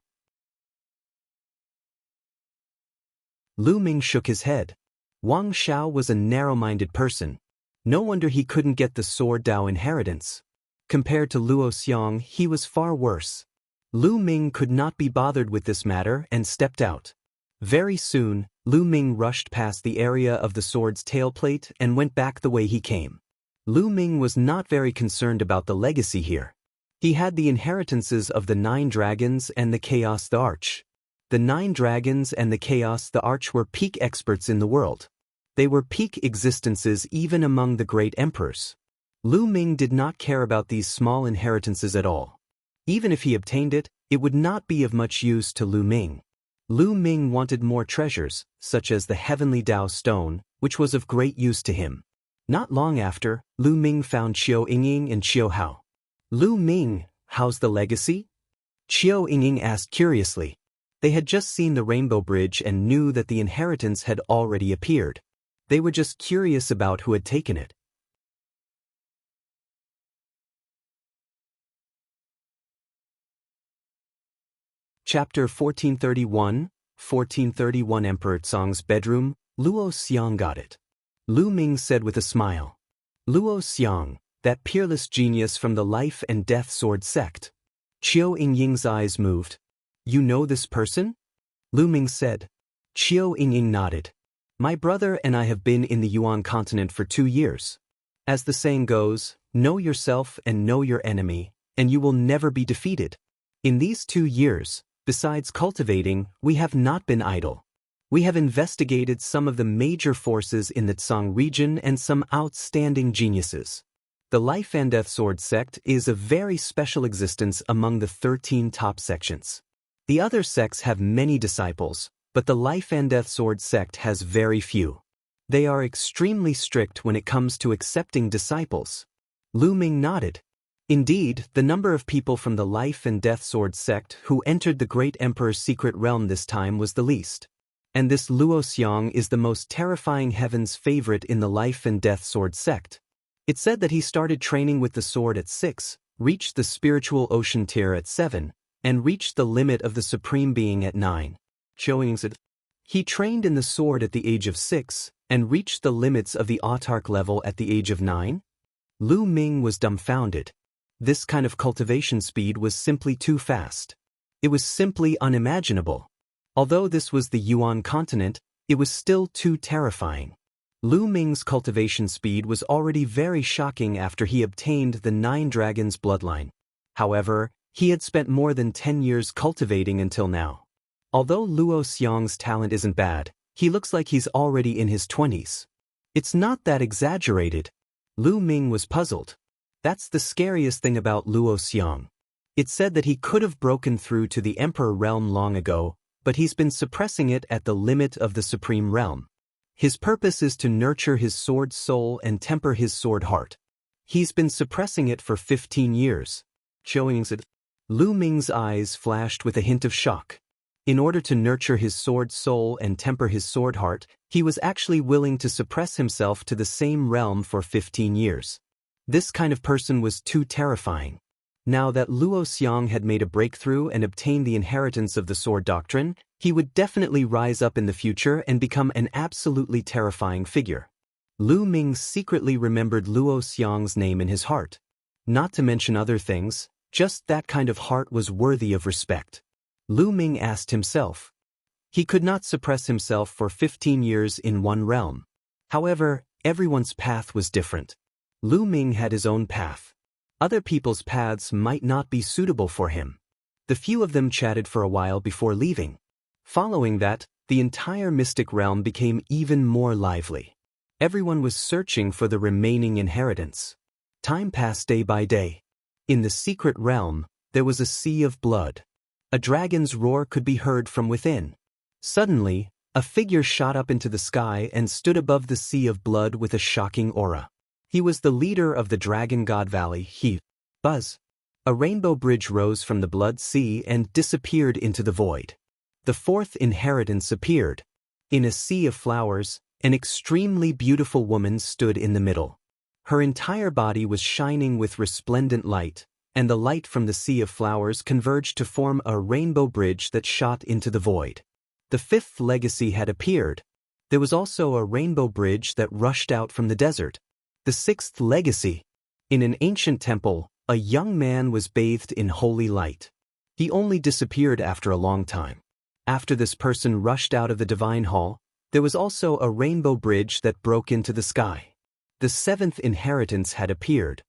S1: Lu Ming shook his head. Wang Xiao was a narrow-minded person. No wonder he couldn't get the sword Dao inheritance. Compared to Luo Xiang, he was far worse. Lu Ming could not be bothered with this matter and stepped out. Very soon, Lu Ming rushed past the area of the sword's tailplate and went back the way he came. Lu Ming was not very concerned about the legacy here. He had the inheritances of the 9 dragons and the Chaos the Arch. The 9 dragons and the Chaos the Arch were peak experts in the world. They were peak existences even among the great emperors. Lu Ming did not care about these small inheritances at all. Even if he obtained it, it would not be of much use to Lu Ming. Lu Ming wanted more treasures, such as the heavenly Dao stone, which was of great use to him. Not long after, Lu Ming found Qiu Yingying and Qiu Hao. Lu Ming, how's the legacy? Qiu Yingying asked curiously. They had just seen the Rainbow Bridge and knew that the inheritance had already appeared. They were just curious about who had taken it. Chapter 1431 Emperor Tsong's bedroom. Luo Xiang got it. Lu Ming said with a smile. Luo Xiang, that peerless genius from the life and death sword sect. Qiu Yingying's eyes moved. You know this person? Lu Ming said. Qiu Yingying nodded. My brother and I have been in the Yuan continent for 2 years. As the saying goes, know yourself and know your enemy, and you will never be defeated. In these 2 years, besides cultivating, we have not been idle. We have investigated some of the major forces in the Tsong region and some outstanding geniuses. The Life and Death Sword sect is a very special existence among the 13 top sections. The other sects have many disciples, but the Life and Death Sword sect has very few. They are extremely strict when it comes to accepting disciples. Lu Ming nodded. Indeed, the number of people from the Life and Death Sword sect who entered the Great Emperor's secret realm this time was the least. And this Luo Xiang is the most terrifying heaven's favorite in the Life and Death Sword sect. It said that he started training with the sword at 6, reached the spiritual ocean tier at 7, and reached the limit of the Supreme Being at 9. Showing that he trained in the sword at the age of 6, and reached the limits of the autark level at the age of 9? Lu Ming was dumbfounded. This kind of cultivation speed was simply too fast. It was simply unimaginable. Although this was the Yuan continent, it was still too terrifying. Lu Ming's cultivation speed was already very shocking after he obtained the 9 Dragons bloodline. However, he had spent more than 10 years cultivating until now. Although Luo Xiang's talent isn't bad, he looks like he's already in his 20s. It's not that exaggerated. Lu Ming was puzzled. That's the scariest thing about Luo Xiang. It said that he could have broken through to the Emperor realm long ago, but he's been suppressing it at the limit of the Supreme Realm. His purpose is to nurture his sword soul and temper his sword heart. He's been suppressing it for 15 years. Showing it. Lu Ming's eyes flashed with a hint of shock. In order to nurture his sword soul and temper his sword heart, he was actually willing to suppress himself to the same realm for 15 years. This kind of person was too terrifying. Now that Luo Xiang had made a breakthrough and obtained the inheritance of the sword doctrine, he would definitely rise up in the future and become an absolutely terrifying figure. Lu Ming secretly remembered Luo Xiang's name in his heart. Not to mention other things, just that kind of heart was worthy of respect. Lu Ming asked himself. He could not suppress himself for 15 years in one realm. However, everyone's path was different. Lu Ming had his own path. Other people's paths might not be suitable for him. The few of them chatted for a while before leaving. Following that, the entire mystic realm became even more lively. Everyone was searching for the remaining inheritance. Time passed day by day. In the secret realm, there was a sea of blood. A dragon's roar could be heard from within. Suddenly, a figure shot up into the sky and stood above the sea of blood with a shocking aura. He was the leader of the Dragon God Valley, Buzz. A rainbow bridge rose from the blood sea and disappeared into the void. The 4th inheritance appeared. In a sea of flowers, an extremely beautiful woman stood in the middle. Her entire body was shining with resplendent light, and the light from the sea of flowers converged to form a rainbow bridge that shot into the void. The 5th legacy had appeared. There was also a rainbow bridge that rushed out from the desert. The 6th legacy. In an ancient temple, a young man was bathed in holy light. He only disappeared after a long time. After this person rushed out of the divine hall, there was also a rainbow bridge that broke into the sky. The 7th inheritance had appeared.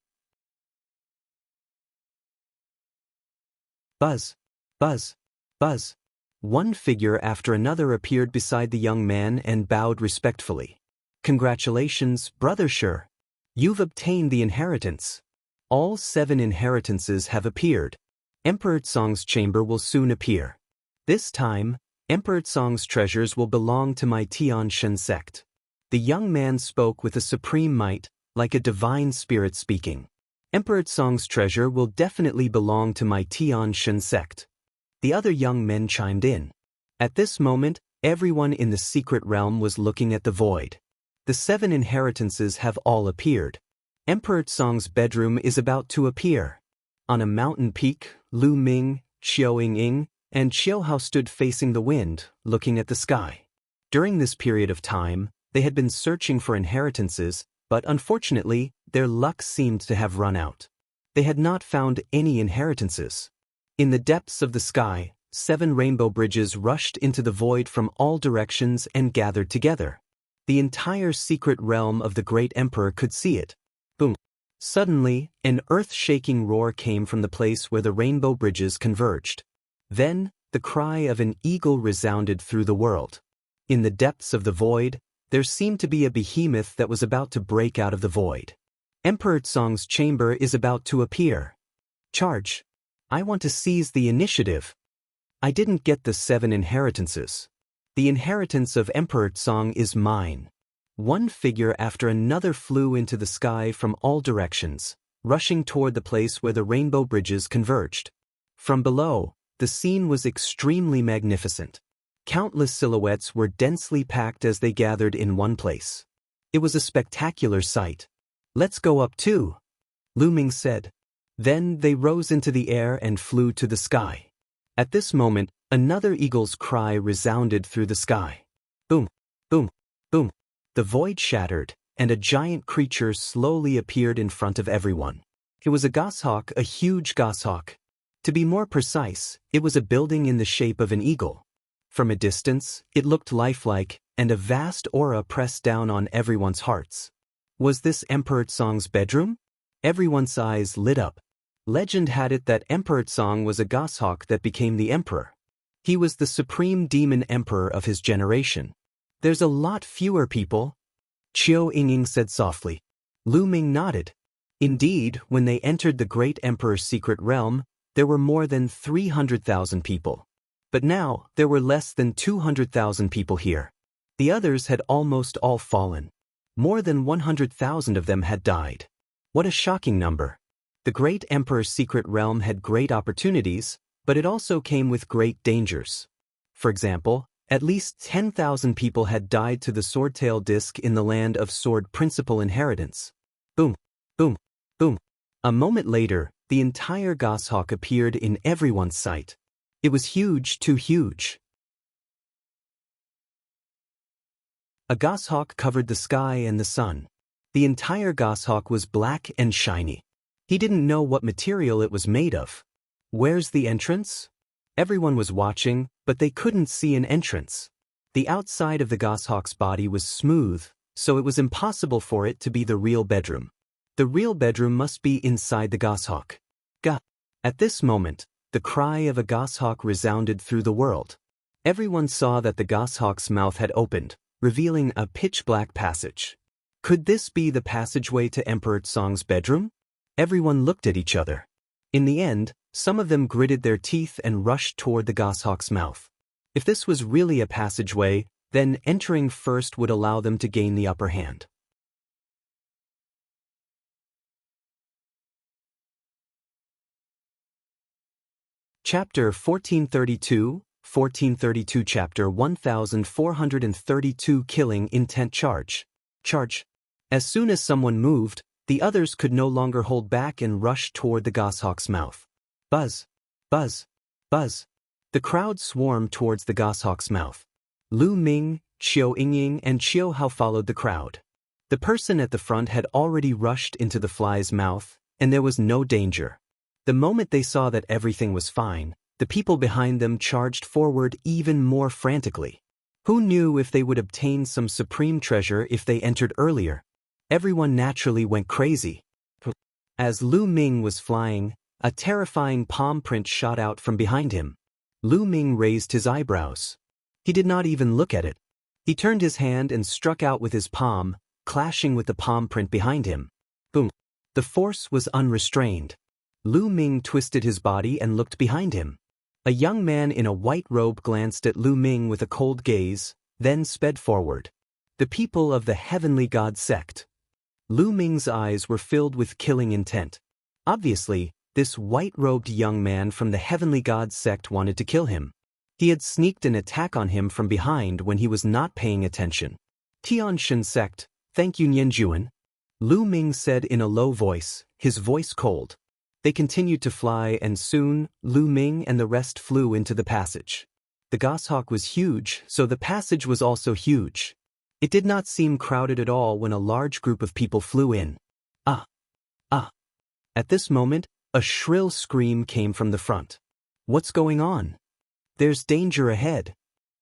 S1: Buzz, buzz, buzz. One figure after another appeared beside the young man and bowed respectfully. Congratulations, Brother Sure. You've obtained the inheritance. All 7 inheritances have appeared. Emperor Tsong's chamber will soon appear. This time, Emperor Song's treasures will belong to my Tian Shen sect. The young man spoke with a supreme might, like a divine spirit speaking. Emperor Song's treasure will definitely belong to my Tian Shen sect. The other young men chimed in. At this moment, everyone in the secret realm was looking at the void. The 7 inheritances have all appeared. Emperor Song's bedroom is about to appear. On a mountain peak, Lu Ming, Xiao Ying, and Xiao Hao stood facing the wind, looking at the sky. During this period of time, they had been searching for inheritances, but unfortunately, their luck seemed to have run out. They had not found any inheritances. In the depths of the sky, 7 rainbow bridges rushed into the void from all directions and gathered together. The entire secret realm of the great emperor could see it. Boom! Suddenly, an earth-shaking roar came from the place where the rainbow bridges converged. Then, the cry of an eagle resounded through the world. In the depths of the void, there seemed to be a behemoth that was about to break out of the void. Emperor Song's chamber is about to appear. Charge! I want to seize the initiative. I didn't get the 7 inheritances. The inheritance of Emperor Song is mine. One figure after another flew into the sky from all directions, rushing toward the place where the rainbow bridges converged. From below, the scene was extremely magnificent. Countless silhouettes were densely packed as they gathered in one place. It was a spectacular sight. Let's go up too, Lu Ming said. Then they rose into the air and flew to the sky. At this moment, another eagle's cry resounded through the sky. Boom, boom, boom. The void shattered, and a giant creature slowly appeared in front of everyone. It was a goshawk, a huge goshawk. To be more precise, it was a building in the shape of an eagle. From a distance, it looked lifelike, and a vast aura pressed down on everyone's hearts. Was this Emperor Song's bedroom? Everyone's eyes lit up. Legend had it that Emperor Song was a goshawk that became the emperor. He was the supreme demon emperor of his generation. There's a lot fewer people, Qiu Yingying said softly. Lu Ming nodded. Indeed, when they entered the great emperor's secret realm, there were more than 300,000 people. But now, there were less than 200,000 people here. The others had almost all fallen. More than 100,000 of them had died. What a shocking number. The great emperor's secret realm had great opportunities, but it also came with great dangers. For example, at least 10,000 people had died to the swordtail disc in the land of sword principal inheritance. Boom, boom, boom. A moment later, the entire goshawk appeared in everyone's sight. It was huge, too huge. A goshawk covered the sky and the sun. The entire goshawk was black and shiny. He didn't know what material it was made of. Where's the entrance? Everyone was watching, but they couldn't see an entrance. The outside of the goshawk's body was smooth, so it was impossible for it to be the real bedroom. The real bedroom must be inside the goshawk. Gah! At this moment, the cry of a goshawk resounded through the world. Everyone saw that the goshawk's mouth had opened, revealing a pitch-black passage. Could this be the passageway to Emperor Song's bedroom? Everyone looked at each other. In the end, some of them gritted their teeth and rushed toward the goshawk's mouth. If this was really a passageway, then entering first would allow them to gain the upper hand. Chapter 1432 Chapter 1432 Killing Intent Charge. As soon as someone moved, the others could no longer hold back and rushed toward the goshawk's mouth. Buzz! Buzz! Buzz! The crowd swarmed towards the goshawk's mouth. Lu Ming, Qiu Yingying, and Xiao Hao followed the crowd. The person at the front had already rushed into the fly's mouth, and there was no danger. The moment they saw that everything was fine, the people behind them charged forward even more frantically. Who knew if they would obtain some supreme treasure if they entered earlier? Everyone naturally went crazy. As Lu Ming was flying, a terrifying palm print shot out from behind him. Lu Ming raised his eyebrows. He did not even look at it. He turned his hand and struck out with his palm, clashing with the palm print behind him. Boom! The force was unrestrained. Lu Ming twisted his body and looked behind him. A young man in a white robe glanced at Lu Ming with a cold gaze, then sped forward. The people of the Heavenly God sect. Lu Ming's eyes were filled with killing intent. Obviously, this white-robed young man from the Heavenly God sect wanted to kill him. He had sneaked an attack on him from behind when he was not paying attention. Tianshan sect, thank you Nianjuan. Lu Ming said in a low voice, his voice cold. They continued to fly and soon, Lu Ming and the rest flew into the passage. The goshawk was huge, so the passage was also huge. It did not seem crowded at all when a large group of people flew in. Ah! Ah! At this moment, a shrill scream came from the front. What's going on? There's danger ahead.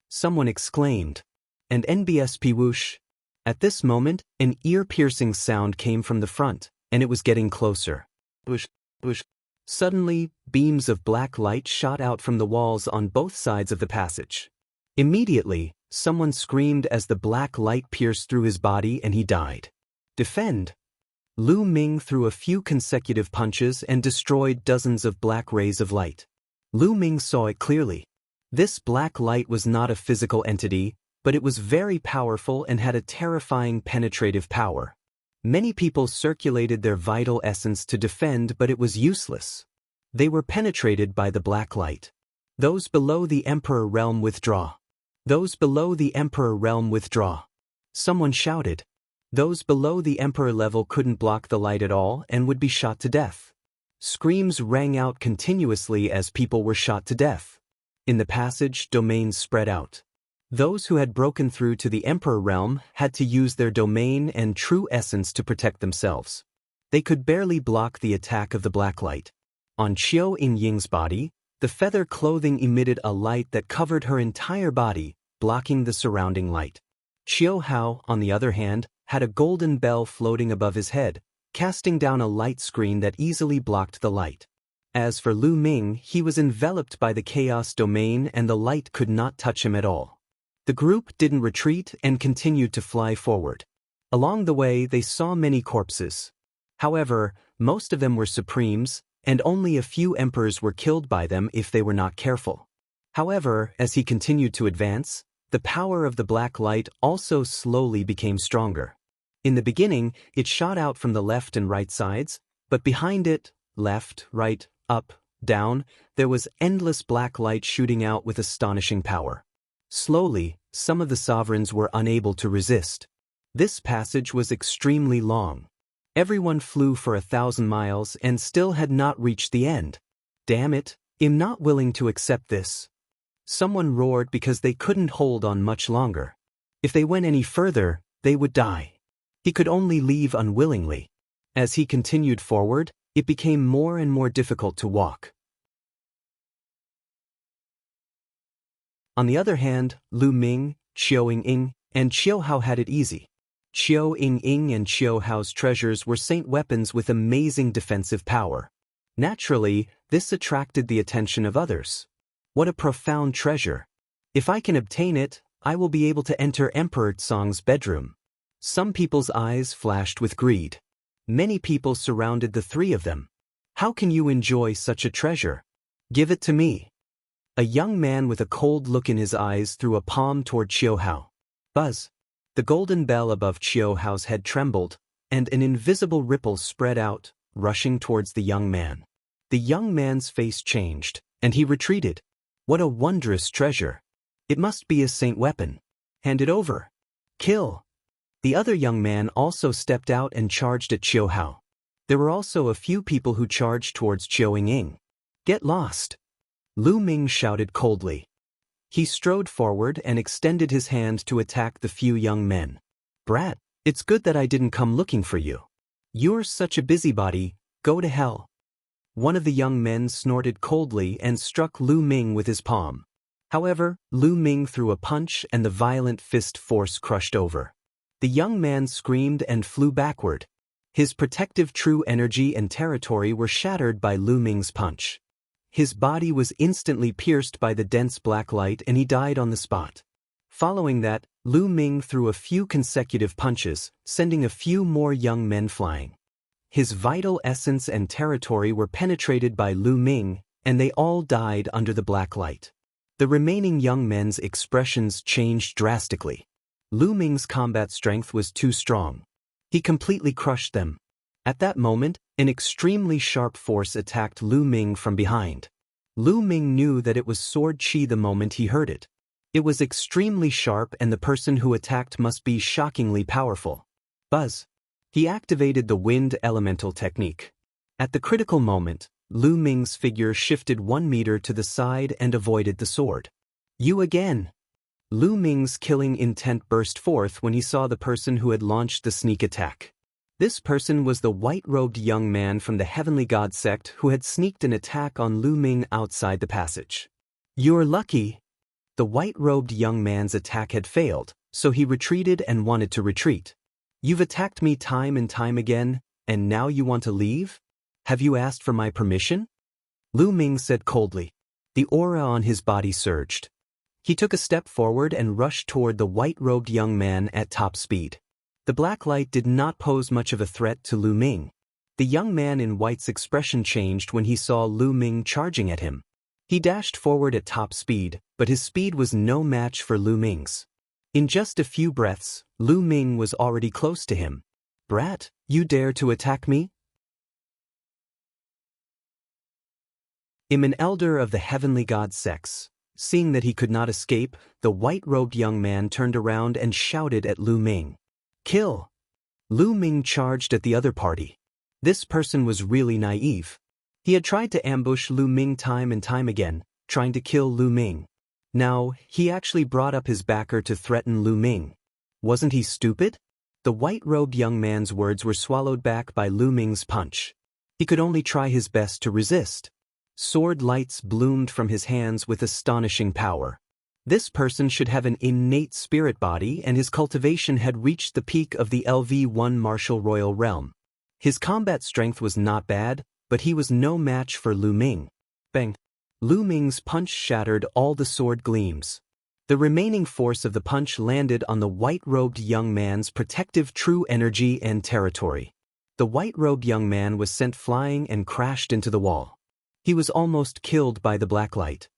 S1: Someone exclaimed. And NBSP whoosh. At this moment, an ear-piercing sound came from the front, and it was getting closer. Whoosh, whoosh. Suddenly, beams of black light shot out from the walls on both sides of the passage. Immediately, someone screamed as the black light pierced through his body and he died. Defend! Lu Ming threw a few consecutive punches and destroyed dozens of black rays of light. Lu Ming saw it clearly. This black light was not a physical entity, but it was very powerful and had a terrifying penetrative power. Many people circulated their vital essence to defend, but it was useless. They were penetrated by the black light. Those below the Emperor realm withdraw. Those below the Emperor realm withdraw. Someone shouted. Those below the Emperor level couldn't block the light at all and would be shot to death. Screams rang out continuously as people were shot to death. In the passage, domains spread out. Those who had broken through to the Emperor realm had to use their domain and true essence to protect themselves. They could barely block the attack of the black light. On Qiu Yingying's body, the feather clothing emitted a light that covered her entire body, blocking the surrounding light. Qiu Hao, on the other hand, had a golden bell floating above his head, casting down a light screen that easily blocked the light. As for Lu Ming, he was enveloped by the chaos domain and the light could not touch him at all. The group didn't retreat and continued to fly forward. Along the way, they saw many corpses. However, most of them were supremes, and only a few emperors were killed by them if they were not careful. However, as he continued to advance, the power of the black light also slowly became stronger. In the beginning, it shot out from the left and right sides, but behind it, left, right, up, down, there was endless black light shooting out with astonishing power. Slowly, some of the sovereigns were unable to resist. This passage was extremely long. Everyone flew for 1,000 miles and still had not reached the end. Damn it, I'm not willing to accept this. Someone roared because they couldn't hold on much longer. If they went any further, they would die. He could only leave unwillingly. As he continued forward, it became more and more difficult to walk. On the other hand, Lu Ming, Qiu Yingying, and Qiu Hao had it easy. Qiu Yingying and Qiu Hao's treasures were saint weapons with amazing defensive power. Naturally, this attracted the attention of others. What a profound treasure! If I can obtain it, I will be able to enter Emperor Tsong's bedroom. Some people's eyes flashed with greed. Many people surrounded the three of them. How can you enjoy such a treasure? Give it to me. A young man with a cold look in his eyes threw a palm toward Qiu Hao. Buzz! The golden bell above Qiu Hao's head trembled, and an invisible ripple spread out, rushing towards the young man. The young man's face changed, and he retreated. What a wondrous treasure! It must be a saint weapon. Hand it over. Kill! The other young man also stepped out and charged at Qiu Hao. There were also a few people who charged towards Qiu Yingying. Get lost! Lu Ming shouted coldly. He strode forward and extended his hand to attack the few young men. Brat, it's good that I didn't come looking for you. You're such a busybody, go to hell. One of the young men snorted coldly and struck Lu Ming with his palm. However, Lu Ming threw a punch and the violent fist force crushed over. The young man screamed and flew backward. His protective true energy and territory were shattered by Lu Ming's punch. His body was instantly pierced by the dense black light and he died on the spot. Following that, Lu Ming threw a few consecutive punches, sending a few more young men flying. His vital essence and territory were penetrated by Lu Ming, and they all died under the black light. The remaining young men's expressions changed drastically. Lu Ming's combat strength was too strong. He completely crushed them. At that moment, an extremely sharp force attacked Lu Ming from behind. Lu Ming knew that it was sword chi the moment he heard it. It was extremely sharp, and the person who attacked must be shockingly powerful. Buzz. He activated the wind elemental technique. At the critical moment, Lu Ming's figure shifted 1 meter to the side and avoided the sword. You again! Lu Ming's killing intent burst forth when he saw the person who had launched the sneak attack. This person was the white-robed young man from the Heavenly God sect who had sneaked an attack on Lu Ming outside the passage. You're lucky. The white-robed young man's attack had failed, so he retreated and wanted to retreat. You've attacked me time and time again, and now you want to leave? Have you asked for my permission? Lu Ming said coldly. The aura on his body surged. He took a step forward and rushed toward the white-robed young man at top speed. The black light did not pose much of a threat to Lu Ming. The young man in white's expression changed when he saw Lu Ming charging at him. He dashed forward at top speed, but his speed was no match for Lu Ming's. In just a few breaths, Lu Ming was already close to him. Brat, you dare to attack me? An elder of the Heavenly God sects. Seeing that he could not escape, the white-robed young man turned around and shouted at Lu Ming. Kill! Lu Ming charged at the other party. This person was really naive. He had tried to ambush Lu Ming time and time again, trying to kill Lu Ming. Now, he actually brought up his backer to threaten Lu Ming. Wasn't he stupid? The white-robed young man's words were swallowed back by Lu Ming's punch. He could only try his best to resist. Sword lights bloomed from his hands with astonishing power. This person should have an innate spirit body, and his cultivation had reached the peak of the LV1 martial royal realm. His combat strength was not bad, but he was no match for Lu Ming. Bang! Lu Ming's punch shattered all the sword gleams. The remaining force of the punch landed on the white-robed young man's protective true energy and territory. The white-robed young man was sent flying and crashed into the wall. He was almost killed by the black light.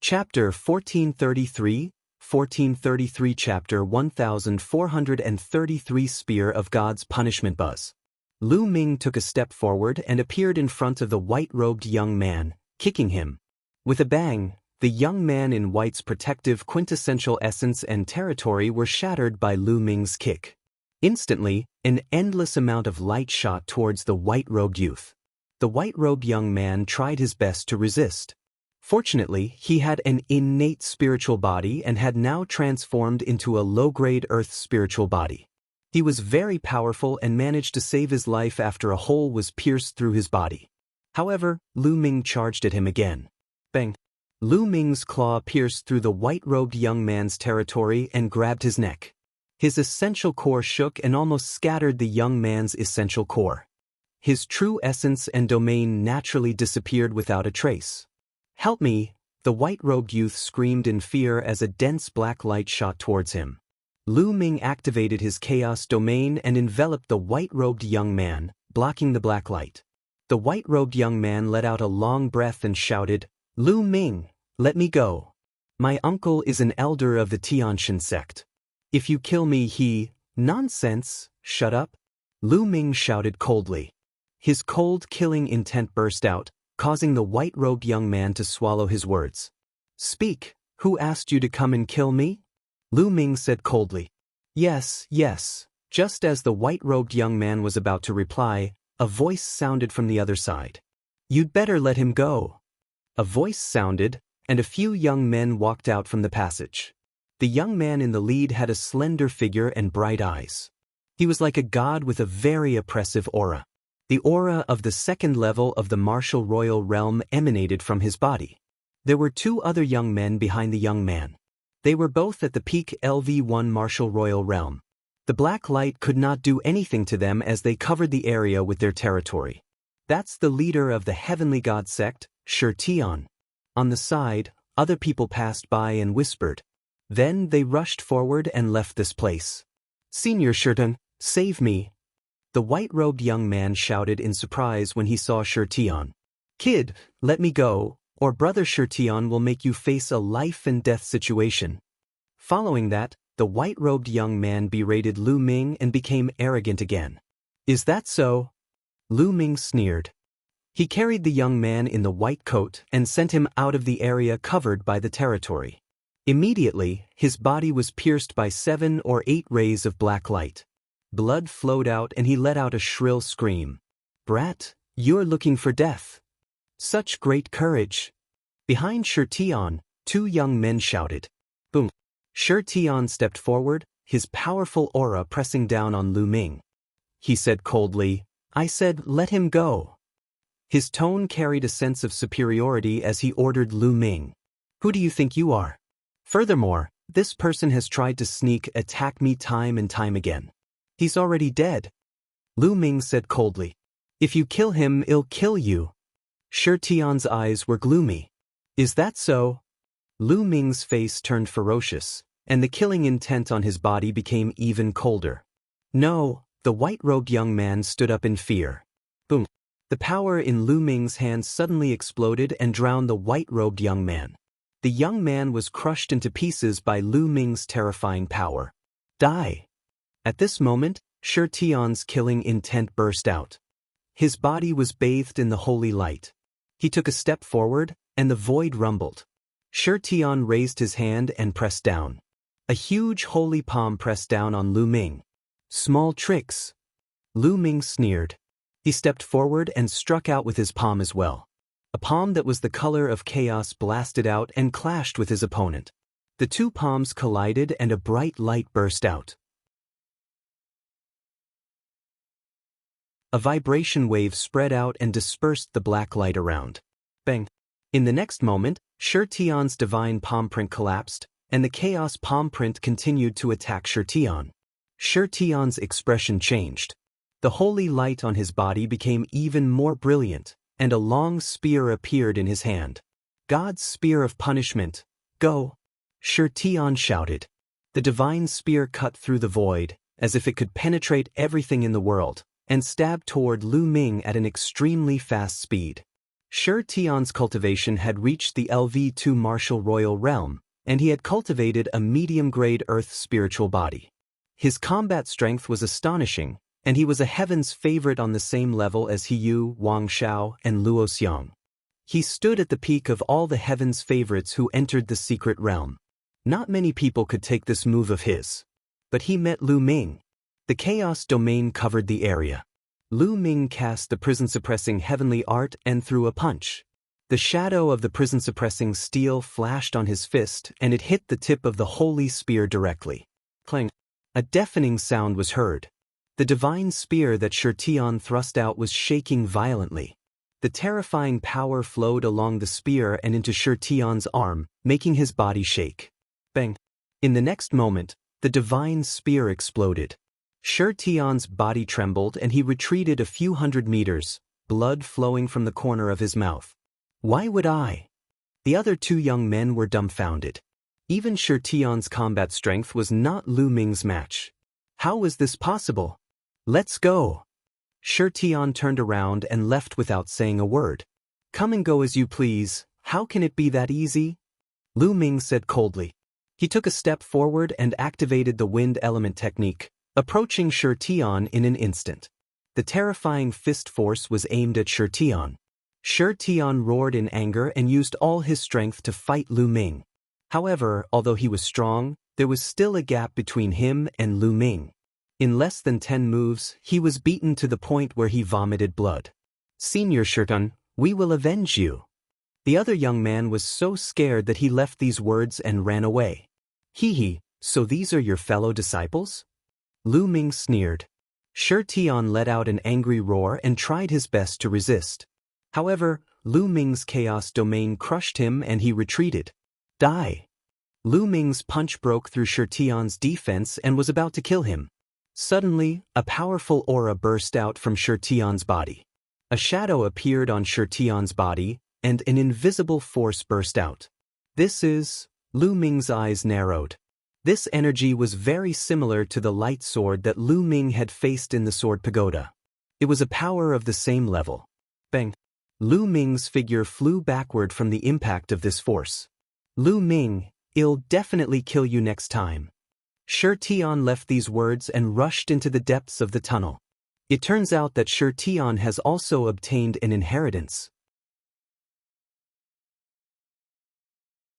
S1: Chapter 1433, 1433 Chapter 1433 Spear of God's Punishment. Buzz. Lu Ming took a step forward and appeared in front of the white-robed young man, kicking him. With a bang, the young man in white's protective quintessential essence and territory were shattered by Lu Ming's kick. Instantly, an endless amount of light shot towards the white-robed youth. The white-robed young man tried his best to resist. Fortunately, he had an innate spiritual body and had now transformed into a low-grade earth spiritual body. He was very powerful and managed to save his life after a hole was pierced through his body. However, Lu Ming charged at him again. Bang! Lu Ming's claw pierced through the white-robed young man's territory and grabbed his neck. His essential core shook and almost scattered the young man's essential core. His true essence and domain naturally disappeared without a trace. Help me! The white-robed youth screamed in fear as a dense black light shot towards him. Lu Ming activated his chaos domain and enveloped the white-robed young man, blocking the black light. The white-robed young man let out a long breath and shouted, Lu Ming, let me go. My uncle is an elder of the Tianshan sect. If you kill me Nonsense, shut up. Lu Ming shouted coldly. His cold killing intent burst out, causing the white-robed young man to swallow his words. Speak, who asked you to come and kill me? Lu Ming said coldly. Yes, yes. Just as the white-robed young man was about to reply, a voice sounded from the other side. You'd better let him go. A voice sounded, and a few young men walked out from the passage. The young man in the lead had a slender figure and bright eyes. He was like a god with a very oppressive aura. The aura of the second level of the martial royal realm emanated from his body. There were two other young men behind the young man. They were both at the peak LV1 martial royal realm. The black light could not do anything to them as they covered the area with their territory. That's the leader of the Heavenly God sect, Shi Tian. On the side, other people passed by and whispered. Then they rushed forward and left this place. Senior Shirtan, save me. The white-robed young man shouted in surprise when he saw Shirtian. Kid, let me go, or Brother Shirtian will make you face a life-and-death situation. Following that, the white-robed young man berated Lu Ming and became arrogant again. Is that so? Lu Ming sneered. He carried the young man in the white coat and sent him out of the area covered by the territory. Immediately, his body was pierced by 7 or 8 rays of black light. Blood flowed out and he let out a shrill scream. Brat, you're looking for death. Such great courage. Behind Shirtian, 2 young men shouted. Boom. Shirtian stepped forward, his powerful aura pressing down on Lu Ming. He said coldly, I said let him go. His tone carried a sense of superiority as he ordered Lu Ming. Who do you think you are? Furthermore, this person has tried to sneak attack me time and time again. He's already dead. Lu Ming said coldly. If you kill him, he'll kill you. Shirtian's eyes were gloomy. Is that so? Lu Ming's face turned ferocious, and the killing intent on his body became even colder. No, the white-robed young man stood up in fear. Boom. The power in Lu Ming's hands suddenly exploded and drowned the white-robed young man. The young man was crushed into pieces by Lu Ming's terrifying power. Die! At this moment, Shirtian's killing intent burst out. His body was bathed in the holy light. He took a step forward, and the void rumbled. Shirtian raised his hand and pressed down. A huge holy palm pressed down on Lu Ming. Small tricks. Lu Ming sneered. He stepped forward and struck out with his palm as well. A palm that was the color of chaos blasted out and clashed with his opponent. The 2 palms collided and a bright light burst out. A vibration wave spread out and dispersed the black light around. Bang! In the next moment, Shirtian's divine palm print collapsed, and the chaos palm print continued to attack Shirtian. Shirtian's expression changed. The holy light on his body became even more brilliant, and a long spear appeared in his hand. God's spear of punishment, go! Shirtian shouted. The divine spear cut through the void, as if it could penetrate everything in the world, and stabbed toward Lu Ming at an extremely fast speed. Shirtian's cultivation had reached the LV2 martial royal realm, and he had cultivated a medium-grade earth spiritual body. His combat strength was astonishing, and he was a heaven's favorite on the same level as Hiyu, Wang Shao, and Luo Xiang. He stood at the peak of all the heaven's favorites who entered the secret realm. Not many people could take this move of his. But he met Lu Ming. The chaos domain covered the area. Lu Ming cast the prison-suppressing heavenly art and threw a punch. The shadow of the prison-suppressing steel flashed on his fist and it hit the tip of the holy spear directly. Clang! A deafening sound was heard. The divine spear that Shirtian thrust out was shaking violently. The terrifying power flowed along the spear and into Shirtian's arm, making his body shake. Bang! In the next moment, the divine spear exploded. Shirtian's body trembled and he retreated a few hundred meters, blood flowing from the corner of his mouth. Why would I? The other 2 young men were dumbfounded. Even Shirtian's combat strength was not Lu Ming's match. How was this possible? Let's go! Shirtian turned around and left without saying a word. Come and go as you please, how can it be that easy? Lu Ming said coldly. He took a step forward and activated the wind element technique, approaching Shirtian in an instant. The terrifying fist force was aimed at Shirtian. Shirtian roared in anger and used all his strength to fight Lu Ming. However, although he was strong, there was still a gap between him and Lu Ming. In less than 10 moves, he was beaten to the point where he vomited blood. Senior Shirtan, we will avenge you. The other young man was so scared that he left these words and ran away. Hee, so these are your fellow disciples? Lu Ming sneered. Shirtian let out an angry roar and tried his best to resist. However, Lu Ming's chaos domain crushed him and he retreated. Die! Lu Ming's punch broke through Shirtian's defense and was about to kill him. Suddenly, a powerful aura burst out from Shirtian's body. A shadow appeared on Shirtian's body, and an invisible force burst out. This is... Lu Ming's eyes narrowed. This energy was very similar to the light sword that Lu Ming had faced in the Sword Pagoda. It was a power of the same level. Bang! Lu Ming's figure flew backward from the impact of this force. Lu Ming, I'll definitely kill you next time. Shi Tian left these words and rushed into the depths of the tunnel. It turns out that Shi Tian has also obtained an inheritance.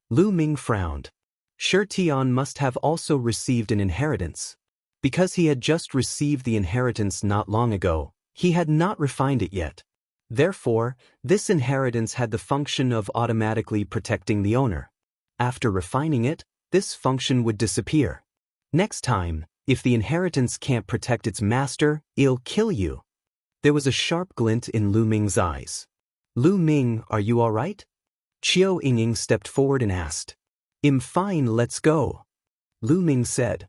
S1: Lu Ming frowned. Shi Tian must have also received an inheritance. Because he had just received the inheritance not long ago, he had not refined it yet. Therefore, this inheritance had the function of automatically protecting the owner. After refining it, this function would disappear. Next time, if the inheritance can't protect its master, it'll kill you. There was a sharp glint in Lu Ming's eyes. Lu Ming, are you all right? Qiu Yingying stepped forward and asked. I'm fine, let's go. Lu Ming said.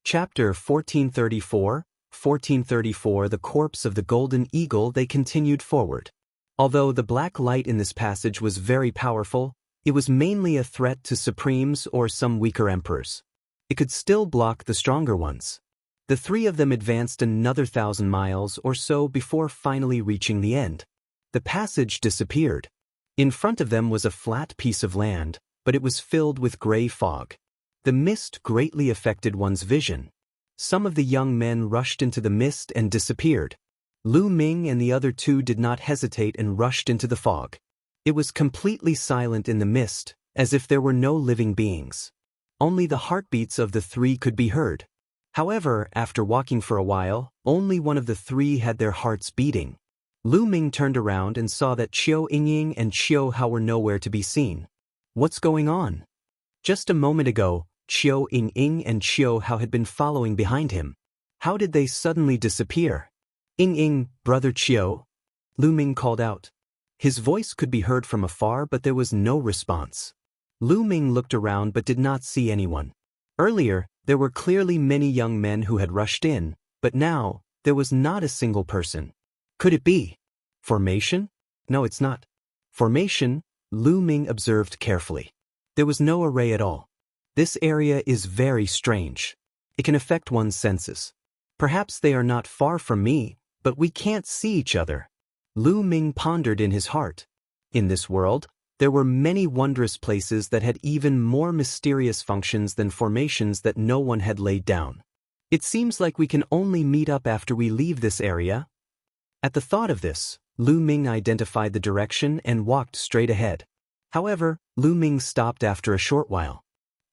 S1: Chapter 1434, 1434 The corpse of the golden eagle. They continued forward. Although the black light in this passage was very powerful, it was mainly a threat to supremes or some weaker emperors. It could still block the stronger ones. The three of them advanced another 1,000 miles or so before finally reaching the end. The passage disappeared. In front of them was a flat piece of land, but it was filled with gray fog. The mist greatly affected one's vision. Some of the young men rushed into the mist and disappeared. Lu Ming and the other two did not hesitate and rushed into the fog. It was completely silent in the mist, as if there were no living beings. Only the heartbeats of the three could be heard. However, after walking for a while, only one of the three had their hearts beating. Lu Ming turned around and saw that Qiu Yingying and Qiu Hao were nowhere to be seen. What's going on? Just a moment ago, Qiu Yingying and Qiu Hao had been following behind him. How did they suddenly disappear? Yingying, brother Qiu? Lu Ming called out. His voice could be heard from afar, but there was no response. Lu Ming looked around but did not see anyone. Earlier, there were clearly many young men who had rushed in, but now, there was not a single person. Could it be formation? No, it's not. Formation, Lu Ming observed carefully. There was no array at all. This area is very strange. It can affect one's senses. Perhaps they are not far from me, but we can't see each other. Lu Ming pondered in his heart. In this world, there were many wondrous places that had even more mysterious functions than formations that no one had laid down. It seems like we can only meet up after we leave this area. At the thought of this, Lu Ming identified the direction and walked straight ahead. However, Lu Ming stopped after a short while.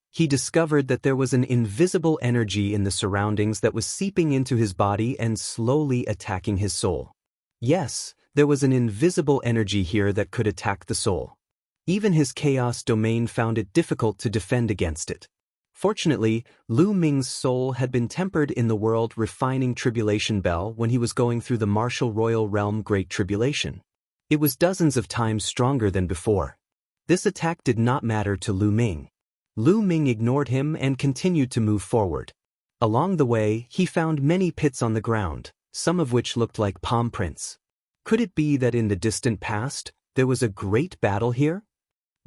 S1: He discovered that there was an invisible energy in the surroundings that was seeping into his body and slowly attacking his soul. Yes, there was an invisible energy here that could attack the soul. Even his chaos domain found it difficult to defend against it. Fortunately, Lu Ming's soul had been tempered in the world refining tribulation bell when he was going through the martial royal realm Great Tribulation. It was dozens of times stronger than before. This attack did not matter to Lu Ming. Lu Ming ignored him and continued to move forward. Along the way, he found many pits on the ground, some of which looked like palm prints. Could it be that in the distant past, there was a great battle here?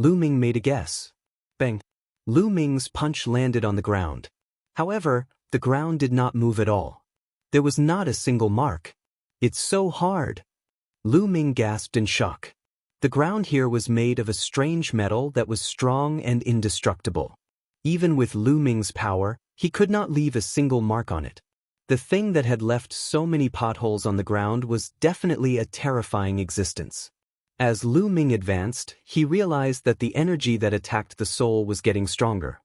S1: Lu Ming made a guess. Bang! Lu Ming's punch landed on the ground. However, the ground did not move at all. There was not a single mark. It's so hard. Lu Ming gasped in shock. The ground here was made of a strange metal that was strong and indestructible. Even with Lu Ming's power, he could not leave a single mark on it. The thing that had left so many potholes on the ground was definitely a terrifying existence. As Lu Ming advanced, he realized that the energy that attacked the soul was getting stronger.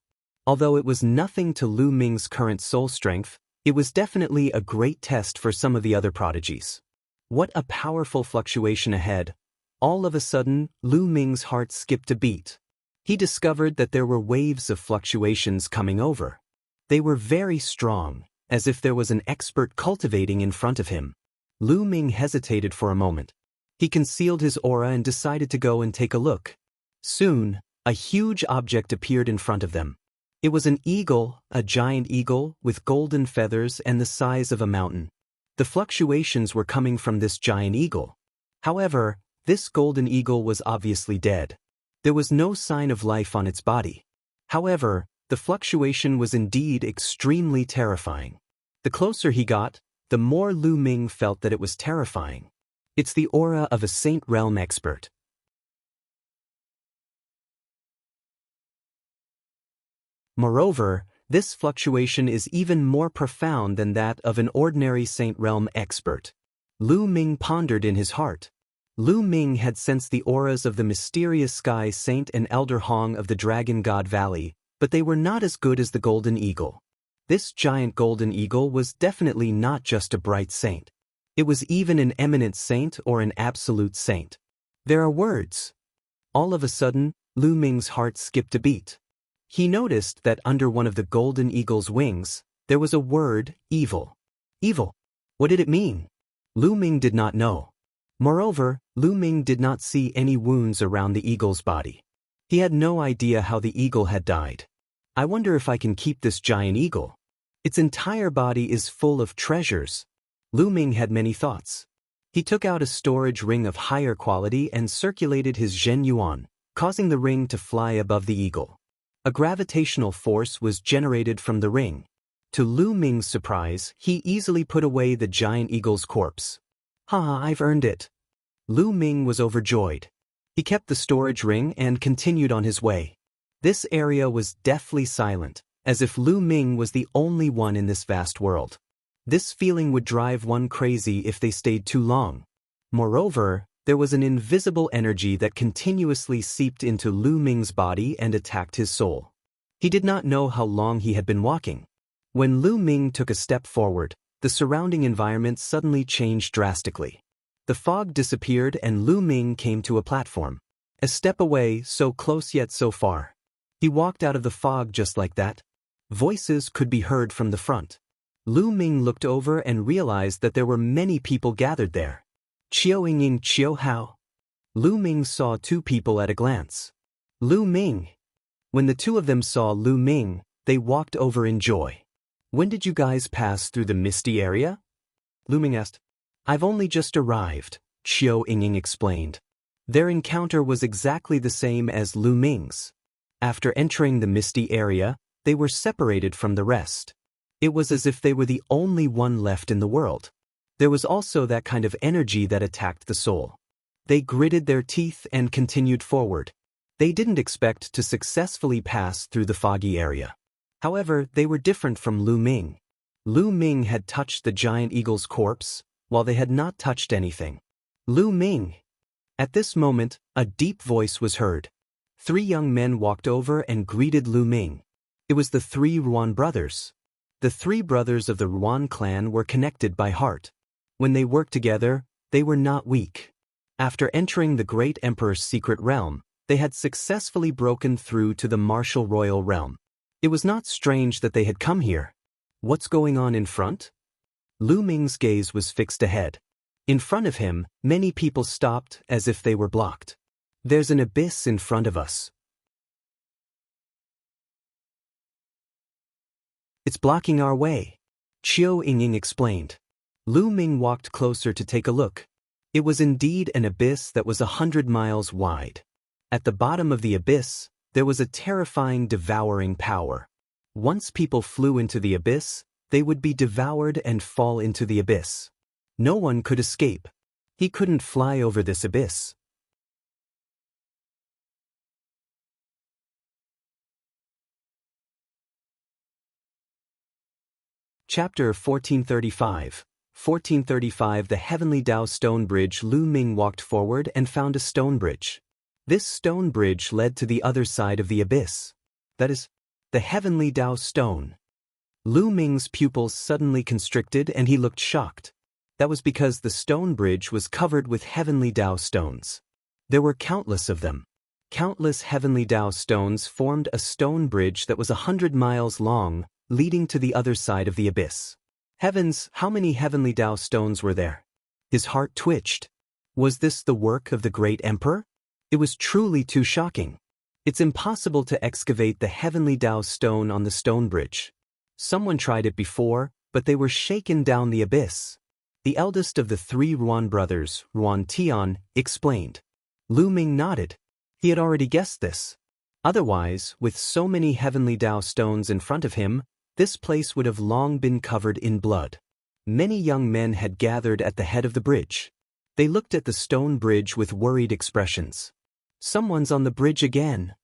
S1: Although it was nothing to Lu Ming's current soul strength, it was definitely a great test for some of the other prodigies. What a powerful fluctuation ahead. All of a sudden, Lu Ming's heart skipped a beat. He discovered that there were waves of fluctuations coming over. They were very strong, as if there was an expert cultivating in front of him. Lu Ming hesitated for a moment. He concealed his aura and decided to go and take a look. Soon, a huge object appeared in front of them. It was an eagle, a giant eagle, with golden feathers and the size of a mountain. The fluctuations were coming from this giant eagle. However, this golden eagle was obviously dead. There was no sign of life on its body. However, the fluctuation was indeed extremely terrifying. The closer he got, the more Lu Ming felt that it was terrifying. It's the aura of a Saint Realm expert. Moreover, this fluctuation is even more profound than that of an ordinary Saint Realm expert. Lu Ming pondered in his heart. Lu Ming had sensed the auras of the mysterious Sky Saint and Elder Hong of the Dragon God Valley, but they were not as good as the Golden Eagle. This giant Golden Eagle was definitely not just a bright saint. It was even an eminent saint or an absolute saint. There are words. All of a sudden, Lu Ming's heart skipped a beat. He noticed that under one of the Golden Eagle's wings, there was a word, evil. Evil. What did it mean? Lu Ming did not know. Moreover, Lu Ming did not see any wounds around the eagle's body. He had no idea how the eagle had died. I wonder if I can keep this giant eagle. Its entire body is full of treasures. Lu Ming had many thoughts. He took out a storage ring of higher quality and circulated his Zhen Yuan, causing the ring to fly above the eagle. A gravitational force was generated from the ring. To Lu Ming's surprise, he easily put away the giant eagle's corpse. I've earned it. Lu Ming was overjoyed. He kept the storage ring and continued on his way. This area was deathly silent, as if Lu Ming was the only one in this vast world. This feeling would drive one crazy if they stayed too long. Moreover, there was an invisible energy that continuously seeped into Lu Ming's body and attacked his soul. He did not know how long he had been walking. When Lu Ming took a step forward, the surrounding environment suddenly changed drastically. The fog disappeared and Lu Ming came to a platform. A step away, so close yet so far. He walked out of the fog just like that. Voices could be heard from the front. Lu Ming looked over and realized that there were many people gathered there. Qiao Ying Qiao Hao. Lu Ming saw two people at a glance. Lu Ming. When the two of them saw Lu Ming, they walked over in joy. When did you guys pass through the misty area? Lu Ming asked. I've only just arrived, Qiao Ying explained. Their encounter was exactly the same as Lu Ming's. After entering the misty area, they were separated from the rest. It was as if they were the only one left in the world. There was also that kind of energy that attacked the soul. They gritted their teeth and continued forward. They didn't expect to successfully pass through the foggy area. However, they were different from Lu Ming. Lu Ming had touched the giant eagle's corpse, while they had not touched anything. Lu Ming. At this moment, a deep voice was heard. Three young men walked over and greeted Lu Ming. It was the three Ruan brothers. The three brothers of the Ruan clan were connected by heart. When they worked together, they were not weak. After entering the great emperor's secret realm, they had successfully broken through to the martial royal realm. It was not strange that they had come here. What's going on in front? Lu Ming's gaze was fixed ahead. In front of him, many people stopped as if they were blocked. There's an abyss in front of us. It's blocking our way, Qiao Ying explained. Lu Ming walked closer to take a look. It was indeed an abyss that was 100 miles wide. At the bottom of the abyss, there was a terrifying devouring power. Once people flew into the abyss, they would be devoured and fall into the abyss. No one could escape. He couldn't fly over this abyss. Chapter 1435. 1435 The Heavenly Dao Stone Bridge. Lu Ming walked forward and found a stone bridge. This stone bridge led to the other side of the abyss. That is, the Heavenly Dao Stone. Lu Ming's pupils suddenly constricted and he looked shocked. That was because the stone bridge was covered with Heavenly Dao stones. There were countless of them. Countless Heavenly Dao stones formed a stone bridge that was 100 miles long, leading to the other side of the abyss. Heavens, how many Heavenly Dao stones were there? His heart twitched. Was this the work of the great emperor? It was truly too shocking. It's impossible to excavate the Heavenly Dao stone on the stone bridge. Someone tried it before, but they were shaken down the abyss. The eldest of the three Ruan brothers, Ruan Tian, explained. Lu Ming nodded. He had already guessed this. Otherwise, with so many heavenly Dao stones in front of him, this place would have long been covered in blood. Many young men had gathered at the head of the bridge. They looked at the stone bridge with worried expressions. Someone's on the bridge again,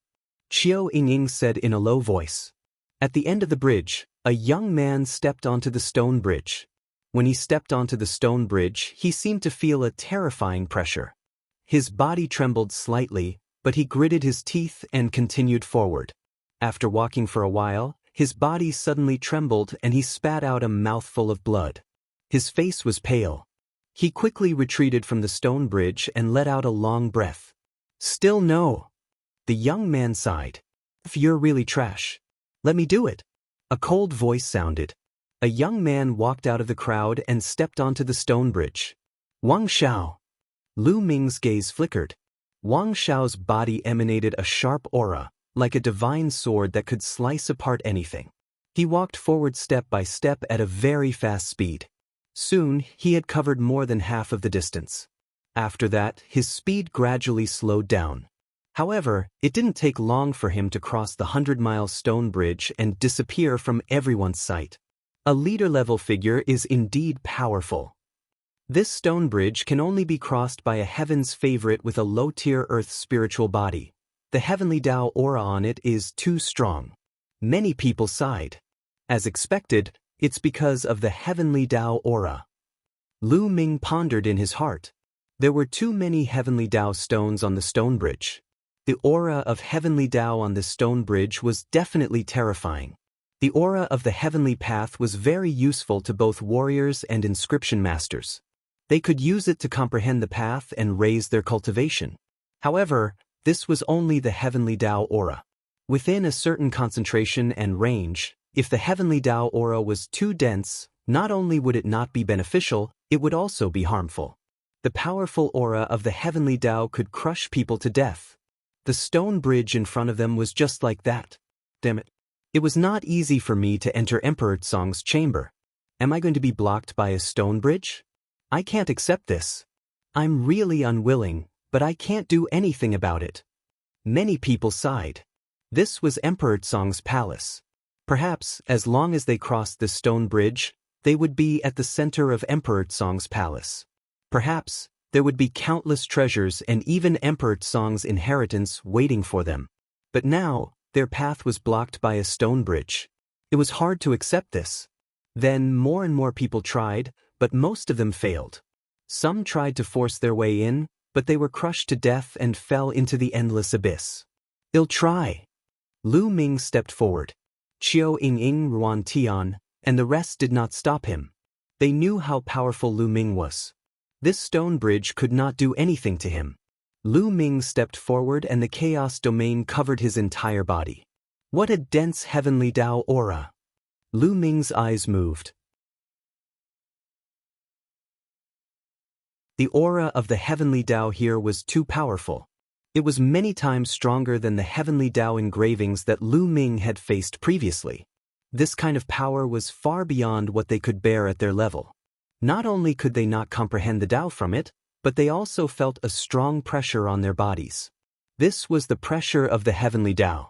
S1: Qiao Yingying said in a low voice. At the end of the bridge, a young man stepped onto the stone bridge. When he stepped onto the stone bridge, he seemed to feel a terrifying pressure. His body trembled slightly, but he gritted his teeth and continued forward. After walking for a while, his body suddenly trembled and he spat out a mouthful of blood. His face was pale. He quickly retreated from the stone bridge and let out a long breath. Still no. The young man sighed. If you're really trash, let me do it. A cold voice sounded. A young man walked out of the crowd and stepped onto the stone bridge. Wang Xiao. Lu Ming's gaze flickered. Wang Xiao's body emanated a sharp aura, like a divine sword that could slice apart anything. He walked forward step by step at a very fast speed. Soon, he had covered more than half of the distance. After that, his speed gradually slowed down. However, it didn't take long for him to cross the 100-mile stone bridge and disappear from everyone's sight. A leader-level figure is indeed powerful. This stone bridge can only be crossed by a heaven's favorite with a low-tier earth spiritual body. The heavenly Dao aura on it is too strong. Many people sighed. As expected, it's because of the heavenly Dao aura. Lu Ming pondered in his heart. There were too many heavenly Dao stones on the stone bridge. The aura of heavenly Dao on this stone bridge was definitely terrifying. The aura of the heavenly path was very useful to both warriors and inscription masters. They could use it to comprehend the path and raise their cultivation. However, this was only the heavenly Dao aura. Within a certain concentration and range, if the heavenly Dao aura was too dense, not only would it not be beneficial, it would also be harmful. The powerful aura of the heavenly Dao could crush people to death. The stone bridge in front of them was just like that. Damn it. It was not easy for me to enter Emperor Tsong's chamber. Am I going to be blocked by a stone bridge? I can't accept this. I'm really unwilling, but I can't do anything about it. Many people sighed. This was Emperor Tsong's palace. Perhaps, as long as they crossed this stone bridge, they would be at the center of Emperor Tsong's palace. Perhaps, there would be countless treasures and even Emperor Tsong's inheritance waiting for them. But now, their path was blocked by a stone bridge. It was hard to accept this. Then more and more people tried, but most of them failed. Some tried to force their way in, but they were crushed to death and fell into the endless abyss. They'll try. Lu Ming stepped forward. Qiao Yingying, Ruan Tian, and the rest did not stop him. They knew how powerful Lu Ming was. This stone bridge could not do anything to him. Lu Ming stepped forward and the chaos domain covered his entire body. What a dense heavenly Dao aura! Lu Ming's eyes moved. The aura of the heavenly Dao here was too powerful. It was many times stronger than the heavenly Dao engravings that Lu Ming had faced previously. This kind of power was far beyond what they could bear at their level. Not only could they not comprehend the Dao from it, but they also felt a strong pressure on their bodies. This was the pressure of the heavenly Dao.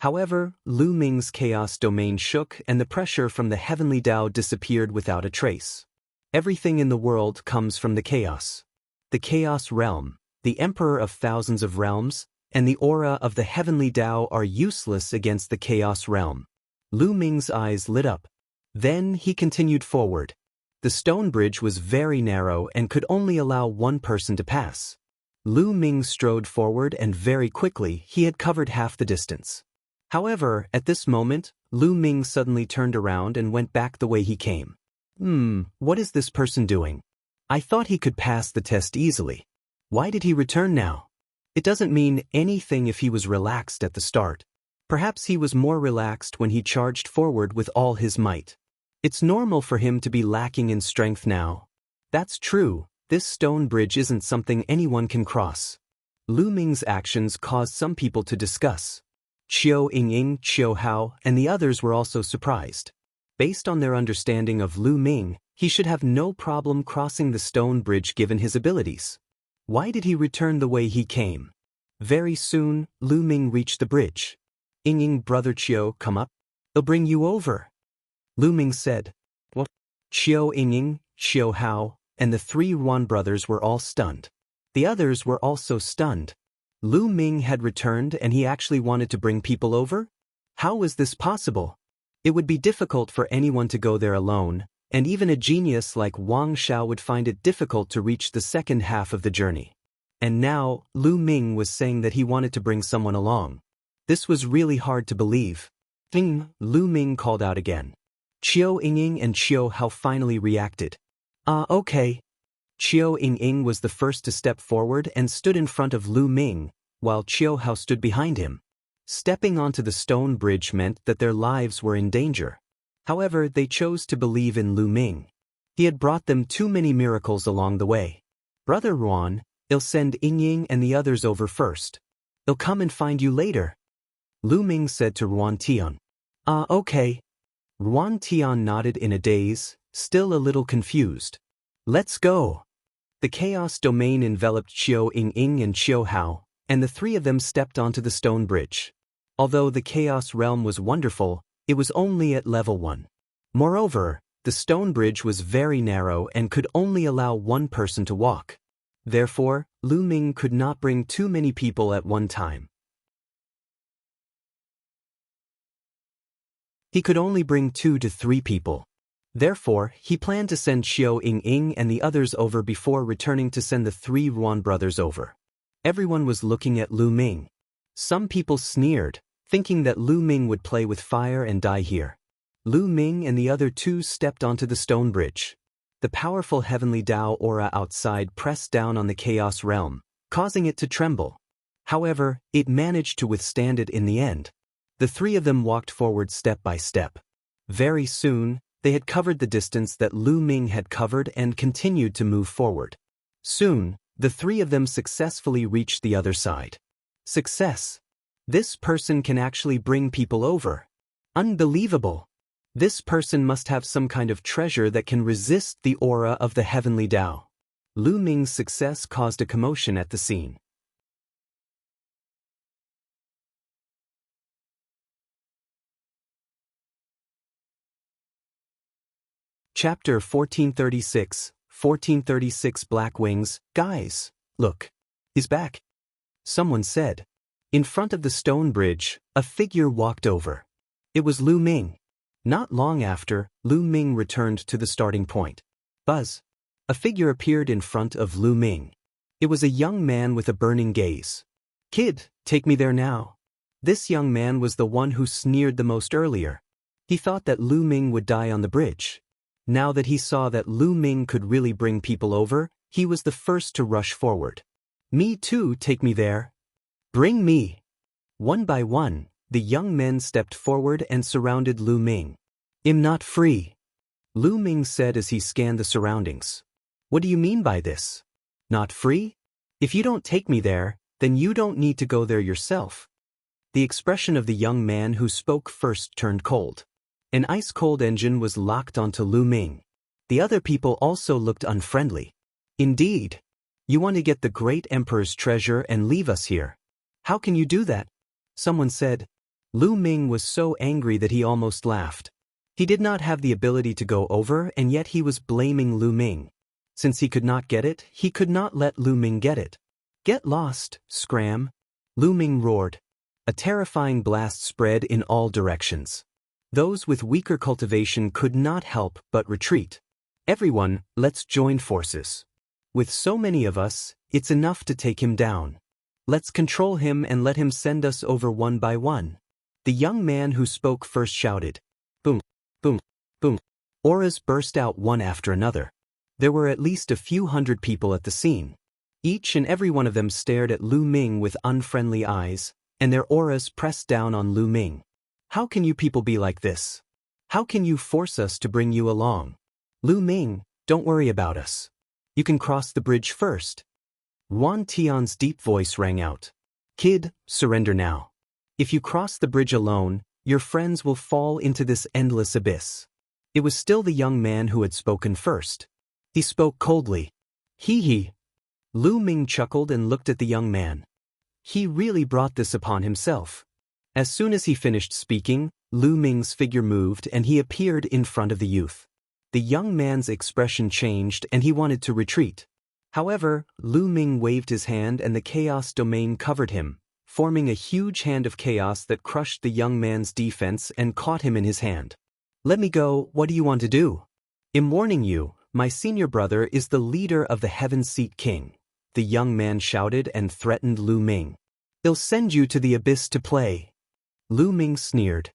S1: However, Lu Ming's chaos domain shook and the pressure from the heavenly Dao disappeared without a trace. Everything in the world comes from the chaos. The chaos realm, the emperor of thousands of realms, and the aura of the heavenly Dao are useless against the chaos realm. Lu Ming's eyes lit up. Then he continued forward. The stone bridge was very narrow and could only allow one person to pass. Lu Ming strode forward and very quickly he had covered half the distance. However, at this moment, Lu Ming suddenly turned around and went back the way he came. What is this person doing? I thought he could pass the test easily. Why did he return now? It doesn't mean anything if he was relaxed at the start. Perhaps he was more relaxed when he charged forward with all his might. It's normal for him to be lacking in strength now. That's true, this stone bridge isn't something anyone can cross. Lu Ming's actions caused some people to discuss. Qiao Yingying, Qiao Hao, and the others were also surprised. Based on their understanding of Lu Ming, He should have no problem crossing the stone bridge given his abilities. Why did he return the way he came? Very soon, Lu Ming reached the bridge. Ying, brother Chiu, come up. They'll bring you over. Lu Ming said. What? Chiu Ying, Chiu Hao, and the 3 Yuan brothers were all stunned. The others were also stunned. Lu Ming had returned and he actually wanted to bring people over? How was this possible? It would be difficult for anyone to go there alone, and even a genius like Wang Xiao would find it difficult to reach the second half of the journey. And now, Lu Ming was saying that he wanted to bring someone along. This was really hard to believe. Lu Ming called out again. Chiu Ying and Chiu Hao finally reacted. Okay. Chiu Ying was the first to step forward and stood in front of Lu Ming, while Chiu Hao stood behind him. Stepping onto the stone bridge meant that their lives were in danger. However, they chose to believe in Lu Ming. He had brought them too many miracles along the way. Brother Ruan, I'll send Ying and the others over first. They'll come and find you later. Lu Ming said to Ruan Tian. Okay. Ruan Tian nodded in a daze, still a little confused. Let's go. The chaos domain enveloped Chiu Ying and Chiu Hao, and the 3 of them stepped onto the stone bridge. Although the chaos realm was wonderful, it was only at level 1. Moreover, the stone bridge was very narrow and could only allow 1 person to walk. Therefore, Lu Ming could not bring too many people at one time. He could only bring 2 to 3 people. Therefore, he planned to send Chiu Ying and the others over before returning to send the 3 Yuan brothers over. Everyone was looking at Lu Ming. Some people sneered, thinking that Lu Ming would play with fire and die here. Lu Ming and the other 2 stepped onto the stone bridge. The powerful heavenly Dao aura outside pressed down on the chaos realm, causing it to tremble. However, it managed to withstand it in the end. The 3 of them walked forward step by step. Very soon, they had covered the distance that Lu Ming had covered and continued to move forward. Soon, the 3 of them successfully reached the other side. Success! This person can actually bring people over. Unbelievable! This person must have some kind of treasure that can resist the aura of the heavenly Dao. Lu Ming's success caused a commotion at the scene. Chapter 1436 Black Wings. Guys, look. He's back. Someone said. In front of the stone bridge, a figure walked over. It was Lu Ming. Not long after, Lu Ming returned to the starting point. Buzz. A figure appeared in front of Lu Ming. It was a young man with a burning gaze. Kid, take me there now. This young man was the one who sneered the most earlier. He thought that Lu Ming would die on the bridge. Now that he saw that Lu Ming could really bring people over, he was the first to rush forward. Me too, take me there. Bring me. One by one, the young men stepped forward and surrounded Lu Ming. I'm not free. Lu Ming said as he scanned the surroundings. What do you mean by this? Not free? If you don't take me there, then you don't need to go there yourself. The expression of the young man who spoke first turned cold. An ice-cold engine was locked onto Lu Ming. The other people also looked unfriendly. Indeed. You want to get the great emperor's treasure and leave us here. How can you do that? Someone said. Lu Ming was so angry that he almost laughed. He did not have the ability to go over and yet he was blaming Lu Ming. Since he could not get it, he could not let Lu Ming get it. Get lost, scram. Lu Ming roared. A terrifying blast spread in all directions. Those with weaker cultivation could not help but retreat. Everyone, let's join forces. With so many of us, it's enough to take him down. Let's control him and let him send us over one by one. The young man who spoke first shouted. Boom, boom, boom. Auras burst out one after another. There were at least a few hundred people at the scene. Each and every one of them stared at Lu Ming with unfriendly eyes, and their auras pressed down on Lu Ming. How can you people be like this? How can you force us to bring you along? Lu Ming, don't worry about us. You can cross the bridge first. Ruan Tian's deep voice rang out. Kid, surrender now. If you cross the bridge alone, your friends will fall into this endless abyss. It was still the young man who had spoken first. He spoke coldly. Hee hee. Lu Ming chuckled and looked at the young man. He really brought this upon himself. As soon as he finished speaking, Lu Ming's figure moved and he appeared in front of the youth. The young man's expression changed and he wanted to retreat. However, Lu Ming waved his hand and the chaos domain covered him, forming a huge hand of chaos that crushed the young man's defense and caught him in his hand. Let me go, what do you want to do? I'm warning you, my senior brother is the leader of the Heaven Seat King. The young man shouted and threatened Lu Ming. He'll send you to the abyss to play. Lu Ming sneered.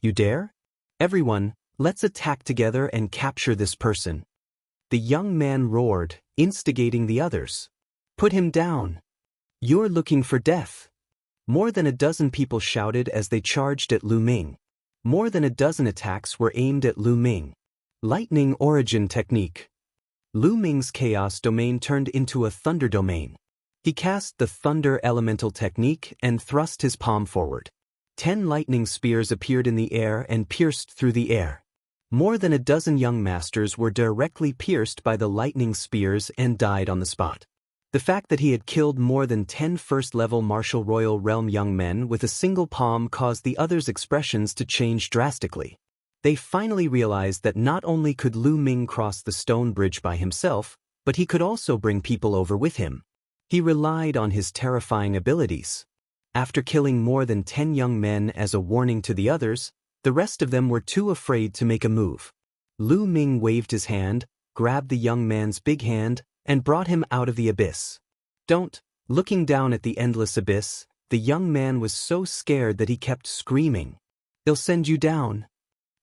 S1: You dare? Everyone, let's attack together and capture this person. The young man roared, instigating the others. Put him down. You're looking for death. More than a dozen people shouted as they charged at Lu Ming. More than a dozen attacks were aimed at Lu Ming. Lightning origin technique. Lu Ming's chaos domain turned into a thunder domain. He cast the thunder elemental technique and thrust his palm forward. 10 lightning spears appeared in the air and pierced through the air. More than a dozen young masters were directly pierced by the lightning spears and died on the spot. The fact that he had killed more than 10 first-level martial royal realm young men with a single palm caused the others' expressions to change drastically. They finally realized that not only could Lu Ming cross the stone bridge by himself, but he could also bring people over with him. He relied on his terrifying abilities. After killing more than 10 young men as a warning to the others, the rest of them were too afraid to make a move. Lu Ming waved his hand, grabbed the young man's big hand, and brought him out of the abyss. Don't. Looking down at the endless abyss, the young man was so scared that he kept screaming. They'll send you down.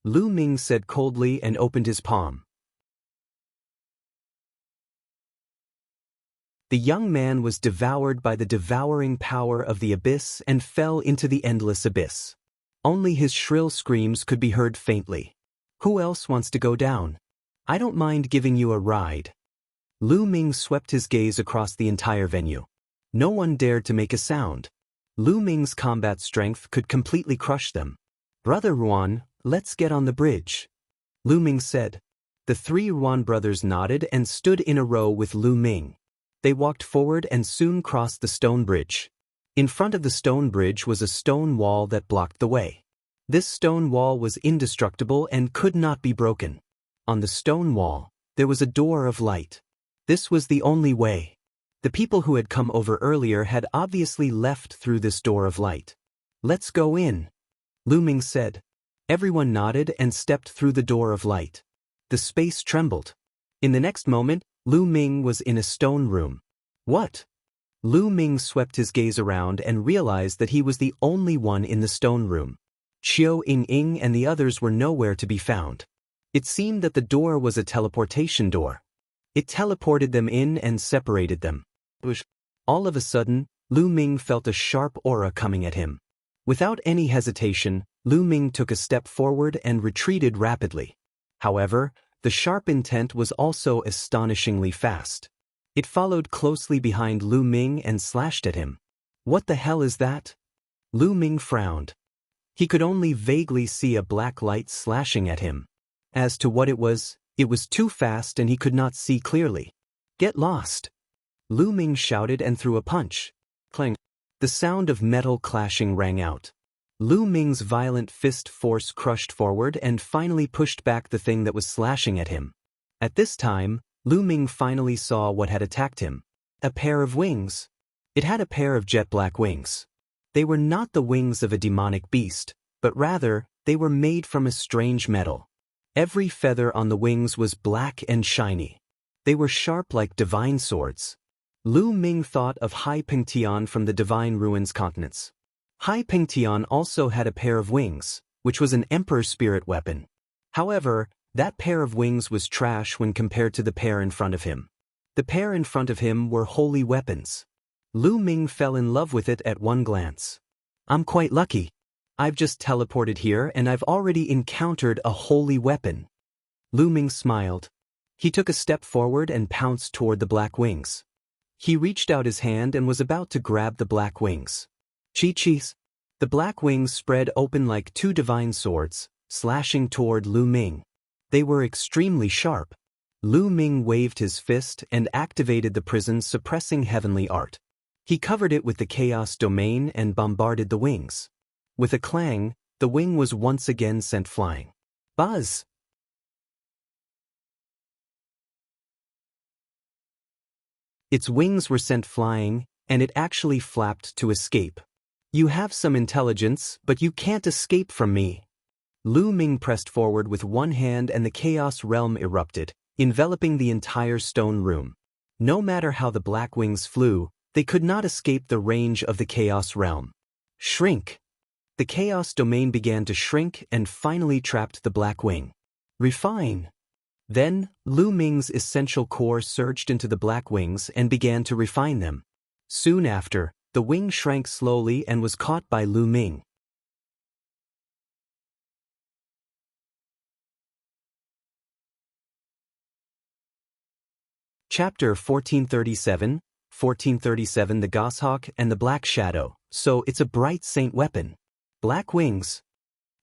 S1: Lu Ming said coldly and opened his palm. The young man was devoured by the devouring power of the abyss and fell into the endless abyss. Only his shrill screams could be heard faintly. Who else wants to go down? I don't mind giving you a ride. Lu Ming swept his gaze across the entire venue. No one dared to make a sound. Lu Ming's combat strength could completely crush them. Brother Ruan, let's get on the bridge. Lu Ming said. The 3 Ruan brothers nodded and stood in a row with Lu Ming. They walked forward and soon crossed the stone bridge. In front of the stone bridge was a stone wall that blocked the way. This stone wall was indestructible and could not be broken. On the stone wall, there was a door of light. This was the only way. The people who had come over earlier had obviously left through this door of light. Let's go in, Lu Ming said. Everyone nodded and stepped through the door of light. The space trembled. In the next moment, Lu Ming was in a stone room. What? Lu Ming swept his gaze around and realized that he was the only one in the stone room. Qiu Ying and the others were nowhere to be found. It seemed that the door was a teleportation door. It teleported them in and separated them. All of a sudden, Lu Ming felt a sharp aura coming at him. Without any hesitation, Lu Ming took a step forward and retreated rapidly. However, the sharp intent was also astonishingly fast. It followed closely behind Lu Ming and slashed at him. What the hell is that? Lu Ming frowned. He could only vaguely see a black light slashing at him. As to what it was too fast and he could not see clearly. Get lost! Lu Ming shouted and threw a punch. Clang! The sound of metal clashing rang out. Lu Ming's violent fist force crushed forward and finally pushed back the thing that was slashing at him. At this time, Lu Ming finally saw what had attacked him. A pair of wings. It had a pair of jet black wings. They were not the wings of a demonic beast, but rather, they were made from a strange metal. Every feather on the wings was black and shiny. They were sharp like divine swords. Lu Ming thought of Hai Pingtian from the Divine Ruins continents. Hai Pingtian also had a pair of wings, which was an emperor spirit weapon. However, that pair of wings was trash when compared to the pair in front of him. The pair in front of him were holy weapons. Lu Ming fell in love with it at one glance. I'm quite lucky. I've just teleported here and I've already encountered a holy weapon. Lu Ming smiled. He took a step forward and pounced toward the black wings. He reached out his hand and was about to grab the black wings. Chi-chis! The black wings spread open like 2 divine swords, slashing toward Lu Ming. They were extremely sharp. Lu Ming waved his fist and activated the prison's suppressing heavenly art. He covered it with the chaos domain and bombarded the wings. With a clang, the wing was once again sent flying. Buzz! Its wings were sent flying, and it actually flapped to escape. You have some intelligence, but you can't escape from me. Lu Ming pressed forward with one hand and the chaos realm erupted, enveloping the entire stone room. No matter how the black wings flew, they could not escape the range of the chaos realm. Shrink! The chaos domain began to shrink and finally trapped the black wing. Refine! Then, Lu Ming's essential core surged into the black wings and began to refine them. Soon after, the wing shrank slowly and was caught by Lu Ming. Chapter 1437, 1437 The Goshawk and the Black Shadow. So it's a bright saint weapon. Black wings.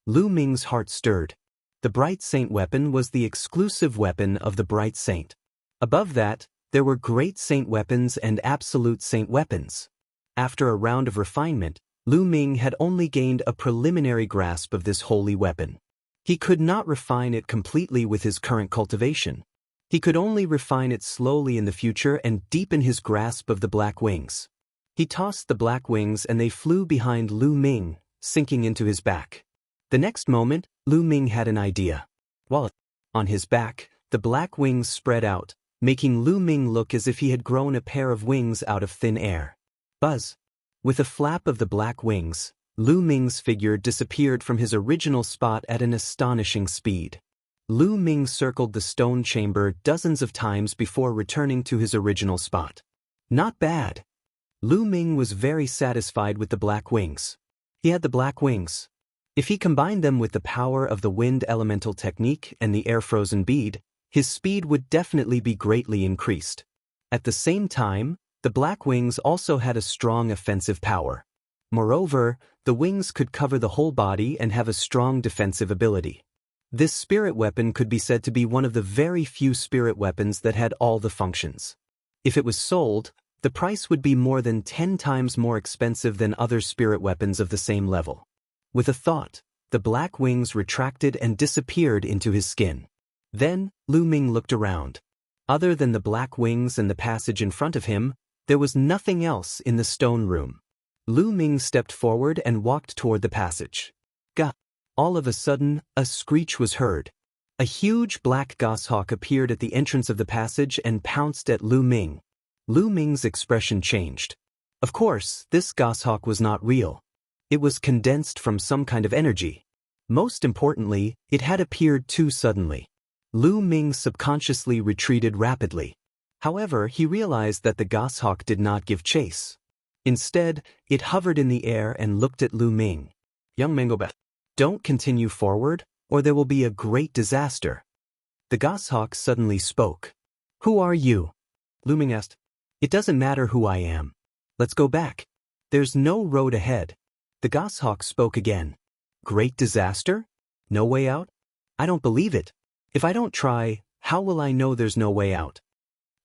S1: Lu Ming's heart stirred. The bright saint weapon was the exclusive weapon of the bright saint. Above that, there were great saint weapons and absolute saint weapons. After a round of refinement, Lu Ming had only gained a preliminary grasp of this holy weapon. He could not refine it completely with his current cultivation. He could only refine it slowly in the future and deepen his grasp of the black wings. He tossed the black wings and they flew behind Lu Ming, sinking into his back. The next moment, Lu Ming had an idea. While on his back, the black wings spread out, making Lu Ming look as if he had grown a pair of wings out of thin air. Buzz! With a flap of the black wings, Lu Ming's figure disappeared from his original spot at an astonishing speed. Lu Ming circled the stone chamber dozens of times before returning to his original spot. Not bad. Lu Ming was very satisfied with the black wings. He had the black wings. If he combined them with the power of the wind elemental technique and the air-frozen bead, his speed would definitely be greatly increased. At the same time, the black wings also had a strong offensive power. Moreover, the wings could cover the whole body and have a strong defensive ability. This spirit weapon could be said to be one of the very few spirit weapons that had all the functions. If it was sold, the price would be more than 10 times more expensive than other spirit weapons of the same level. With a thought, the black wings retracted and disappeared into his skin. Then, Lu Ming looked around. Other than the black wings and the passage in front of him, there was nothing else in the stone room. Lu Ming stepped forward and walked toward the passage. Gah! All of a sudden, a screech was heard. A huge black goshawk appeared at the entrance of the passage and pounced at Lu Ming. Lu Ming's expression changed. Of course, this goshawk was not real. It was condensed from some kind of energy. Most importantly, it had appeared too suddenly. Lu Ming subconsciously retreated rapidly. However, he realized that the goshawk did not give chase. Instead, it hovered in the air and looked at Lu Ming. Young Mangobeth, don't continue forward, or there will be a great disaster. The goshawk suddenly spoke. Who are you? Lu Ming asked. It doesn't matter who I am. Let's go back. There's no road ahead. The goshawk spoke again. Great disaster? No way out? I don't believe it. If I don't try, how will I know there's no way out?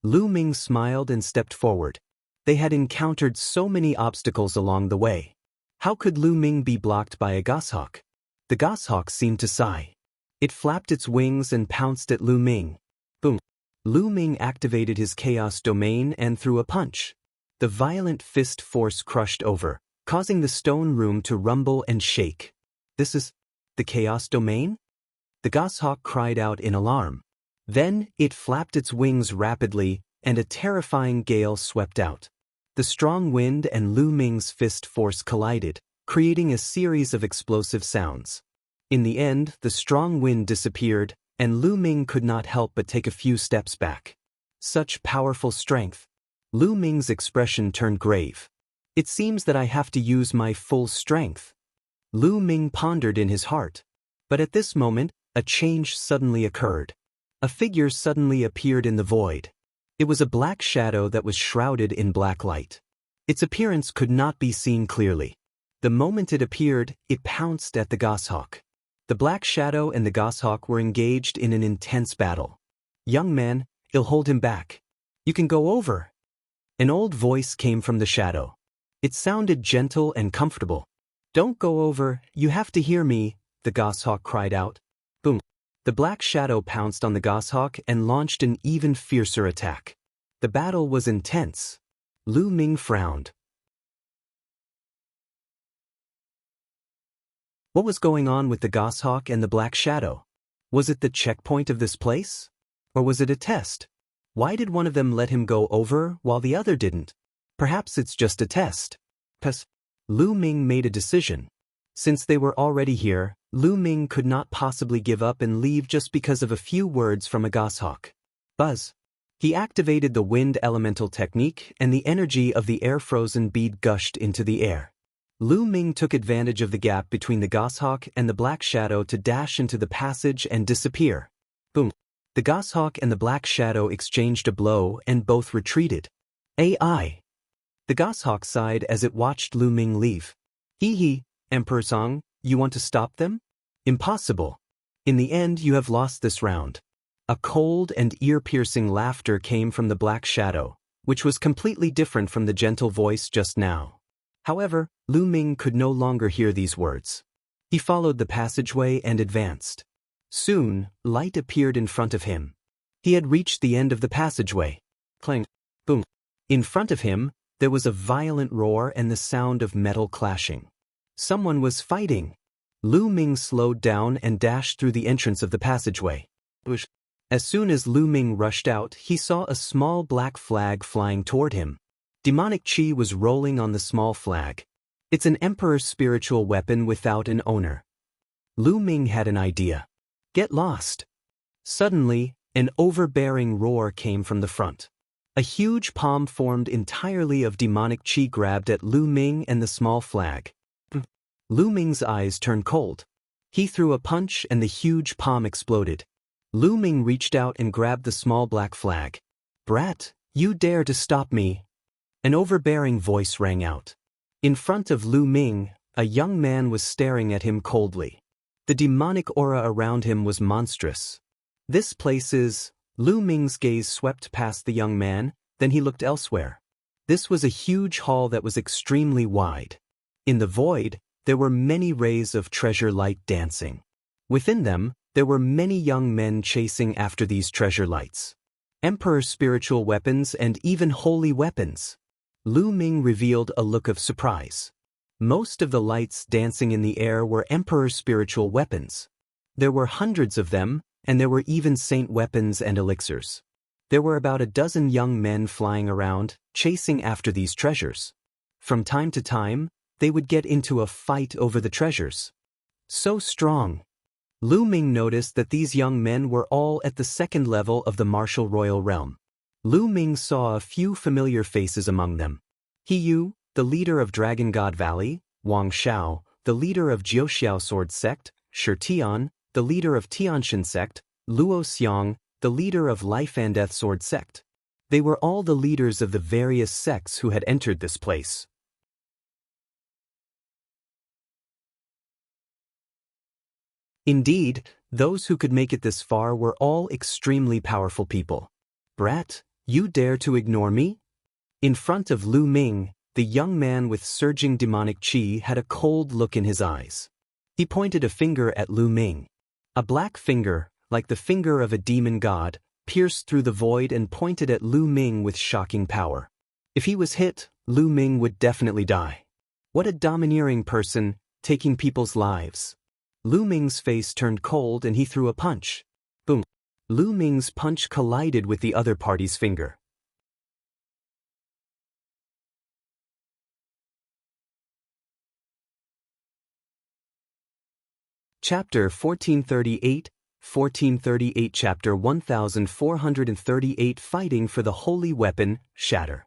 S1: Lu Ming smiled and stepped forward. They had encountered so many obstacles along the way. How could Lu Ming be blocked by a goshawk? The goshawk seemed to sigh. It flapped its wings and pounced at Lu Ming. Boom! Lu Ming activated his chaos domain and threw a punch. The violent fist force crushed over, causing the stone room to rumble and shake. This is the chaos domain? The goshawk cried out in alarm. Then, it flapped its wings rapidly, and a terrifying gale swept out. The strong wind and Lu Ming's fist force collided, creating a series of explosive sounds. In the end, the strong wind disappeared, and Lu Ming could not help but take a few steps back. Such powerful strength. Lu Ming's expression turned grave. It seems that I have to use my full strength. Lu Ming pondered in his heart. But at this moment, a change suddenly occurred. A figure suddenly appeared in the void. It was a black shadow that was shrouded in black light. Its appearance could not be seen clearly. The moment it appeared, it pounced at the goshawk. The Black Shadow and the Goshawk were engaged in an intense battle. "Young man, I'll hold him back. You can go over." An old voice came from the shadow. It sounded gentle and comfortable. "Don't go over, you have to hear me," the Goshawk cried out. Boom. The Black Shadow pounced on the Goshawk and launched an even fiercer attack. The battle was intense. Lu Ming frowned. What was going on with the Goshawk and the Black Shadow? Was it the checkpoint of this place? Or was it a test? Why did one of them let him go over while the other didn't? Perhaps it's just a test. Lu Ming made a decision. Since they were already here, Lu Ming could not possibly give up and leave just because of a few words from a goshawk. Buzz. He activated the wind elemental technique and the energy of the air-frozen bead gushed into the air. Lu Ming took advantage of the gap between the goshawk and the Black Shadow to dash into the passage and disappear. Boom. The Goshawk and the Black Shadow exchanged a blow and both retreated. AI. The Goshawk sighed as it watched Lu Ming leave. Hee, Emperor Song, you want to stop them? Impossible. In the end, you have lost this round. A cold and ear-piercing laughter came from the Black Shadow, which was completely different from the gentle voice just now. However, Lu Ming could no longer hear these words. He followed the passageway and advanced. Soon, light appeared in front of him. He had reached the end of the passageway. Clang. Boom. In front of him, there was a violent roar and the sound of metal clashing. Someone was fighting. Lu Ming slowed down and dashed through the entrance of the passageway. As soon as Lu Ming rushed out, he saw a small black flag flying toward him. Demonic chi was rolling on the small flag. It's an emperor's spiritual weapon without an owner. Lu Ming had an idea. Get lost. Suddenly, an overbearing roar came from the front. A huge palm formed entirely of demonic chi grabbed at Lu Ming and the small flag. Lu Ming's eyes turned cold. He threw a punch and the huge palm exploded. Lu Ming reached out and grabbed the small black flag. "Brat, you dare to stop me?" An overbearing voice rang out. In front of Lu Ming, a young man was staring at him coldly. The demonic aura around him was monstrous. "This place is..." Lu Ming's gaze swept past the young man, then he looked elsewhere. This was a huge hall that was extremely wide. In the void, there were many rays of treasure light dancing. Within them, there were many young men chasing after these treasure lights. Emperor's spiritual weapons and even holy weapons. Lu Ming revealed a look of surprise. Most of the lights dancing in the air were Emperor's spiritual weapons. There were hundreds of them, and there were even saint weapons and elixirs. There were about a dozen young men flying around, chasing after these treasures. From time to time, they would get into a fight over the treasures. So strong. Lu Ming noticed that these young men were all at the second level of the martial royal realm. Lu Ming saw a few familiar faces among them. He Yu, the leader of Dragon God Valley; Wang Xiao, the leader of Jiuxiao Sword Sect; Shi Tian, the leader of Tianshan Sect; Luo Xiang, the leader of Life and Death Sword Sect. They were all the leaders of the various sects who had entered this place. Indeed, those who could make it this far were all extremely powerful people. "Brat, you dare to ignore me?" In front of Lu Ming, the young man with surging demonic chi had a cold look in his eyes. He pointed a finger at Lu Ming. A black finger, like the finger of a demon god, pierced through the void and pointed at Lu Ming with shocking power. If he was hit, Lu Ming would definitely die. What a domineering person, taking people's lives. Lu Ming's face turned cold and he threw a punch. Boom. Lu Ming's punch collided with the other party's finger. Chapter 1438, 1438 Chapter 1438 Fighting for the Holy Weapon, Shatter.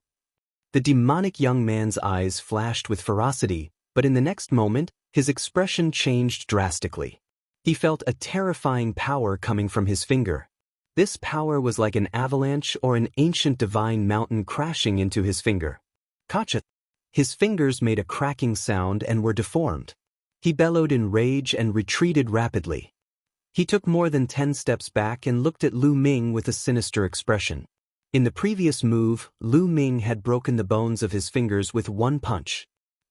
S1: The demonic young man's eyes flashed with ferocity, but in the next moment, his expression changed drastically. He felt a terrifying power coming from his finger. This power was like an avalanche or an ancient divine mountain crashing into his finger. Kacha! His fingers made a cracking sound and were deformed. He bellowed in rage and retreated rapidly. He took more than 10 steps back and looked at Lu Ming with a sinister expression. In the previous move, Lu Ming had broken the bones of his fingers with one punch.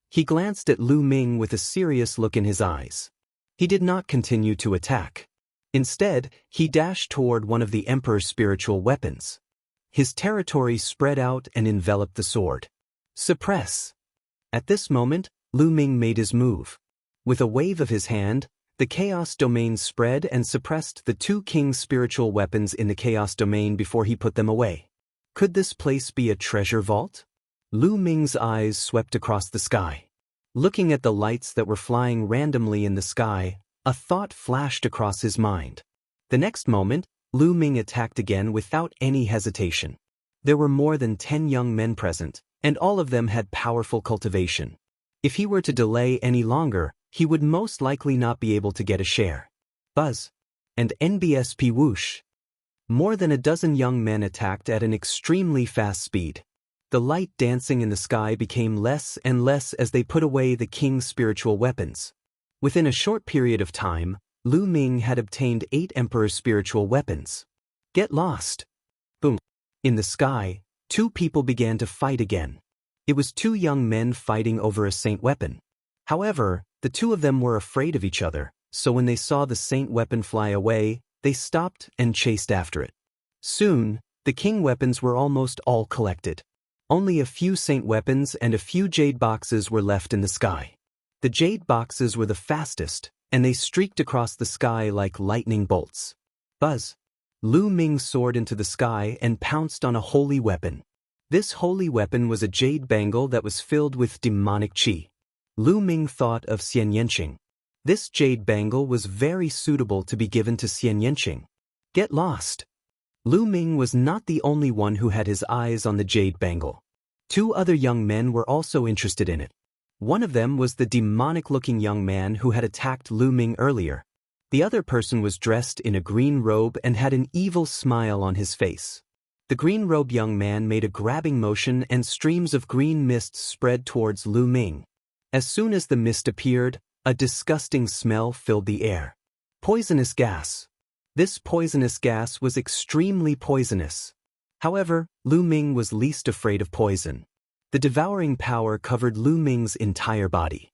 S1: He glanced at Lu Ming with a serious look in his eyes. He did not continue to attack. Instead, he dashed toward one of the Emperor's spiritual weapons. His territory spread out and enveloped the sword. Suppress! At this moment, Lu Ming made his move. With a wave of his hand, the Chaos Domain spread and suppressed the two king's spiritual weapons in the Chaos Domain before he put them away. Could this place be a treasure vault? Lu Ming's eyes swept across the sky. Looking at the lights that were flying randomly in the sky, a thought flashed across his mind. The next moment, Lu Ming attacked again without any hesitation. There were more than 10 young men present, and all of them had powerful cultivation. If he were to delay any longer, he would most likely not be able to get a share. Buzz. And NBSP whoosh. More than a dozen young men attacked at an extremely fast speed. The light dancing in the sky became less and less as they put away the king's spiritual weapons. Within a short period of time, Lu Ming had obtained 8 Emperor's spiritual weapons. Get lost. Boom. In the sky, 2 people began to fight again. It was 2 young men fighting over a saint weapon. However, the 2 of them were afraid of each other, so when they saw the saint weapon fly away, they stopped and chased after it. Soon, the king weapons were almost all collected. Only a few saint weapons and a few jade boxes were left in the sky. The jade boxes were the fastest, and they streaked across the sky like lightning bolts. Buzz. Lu Ming soared into the sky and pounced on a holy weapon. This holy weapon was a jade bangle that was filled with demonic qi. Lu Ming thought of Xianxia. This jade bangle was very suitable to be given to Xianxia. Get lost. Lu Ming was not the only one who had his eyes on the jade bangle. 2 other young men were also interested in it. One of them was the demonic-looking young man who had attacked Lu Ming earlier. The other person was dressed in a green robe and had an evil smile on his face. The green-robed young man made a grabbing motion and streams of green mist spread towards Lu Ming. As soon as the mist appeared, a disgusting smell filled the air. Poisonous gas. This poisonous gas was extremely poisonous. However, Lu Ming was least afraid of poison. The devouring power covered Lu Ming's entire body.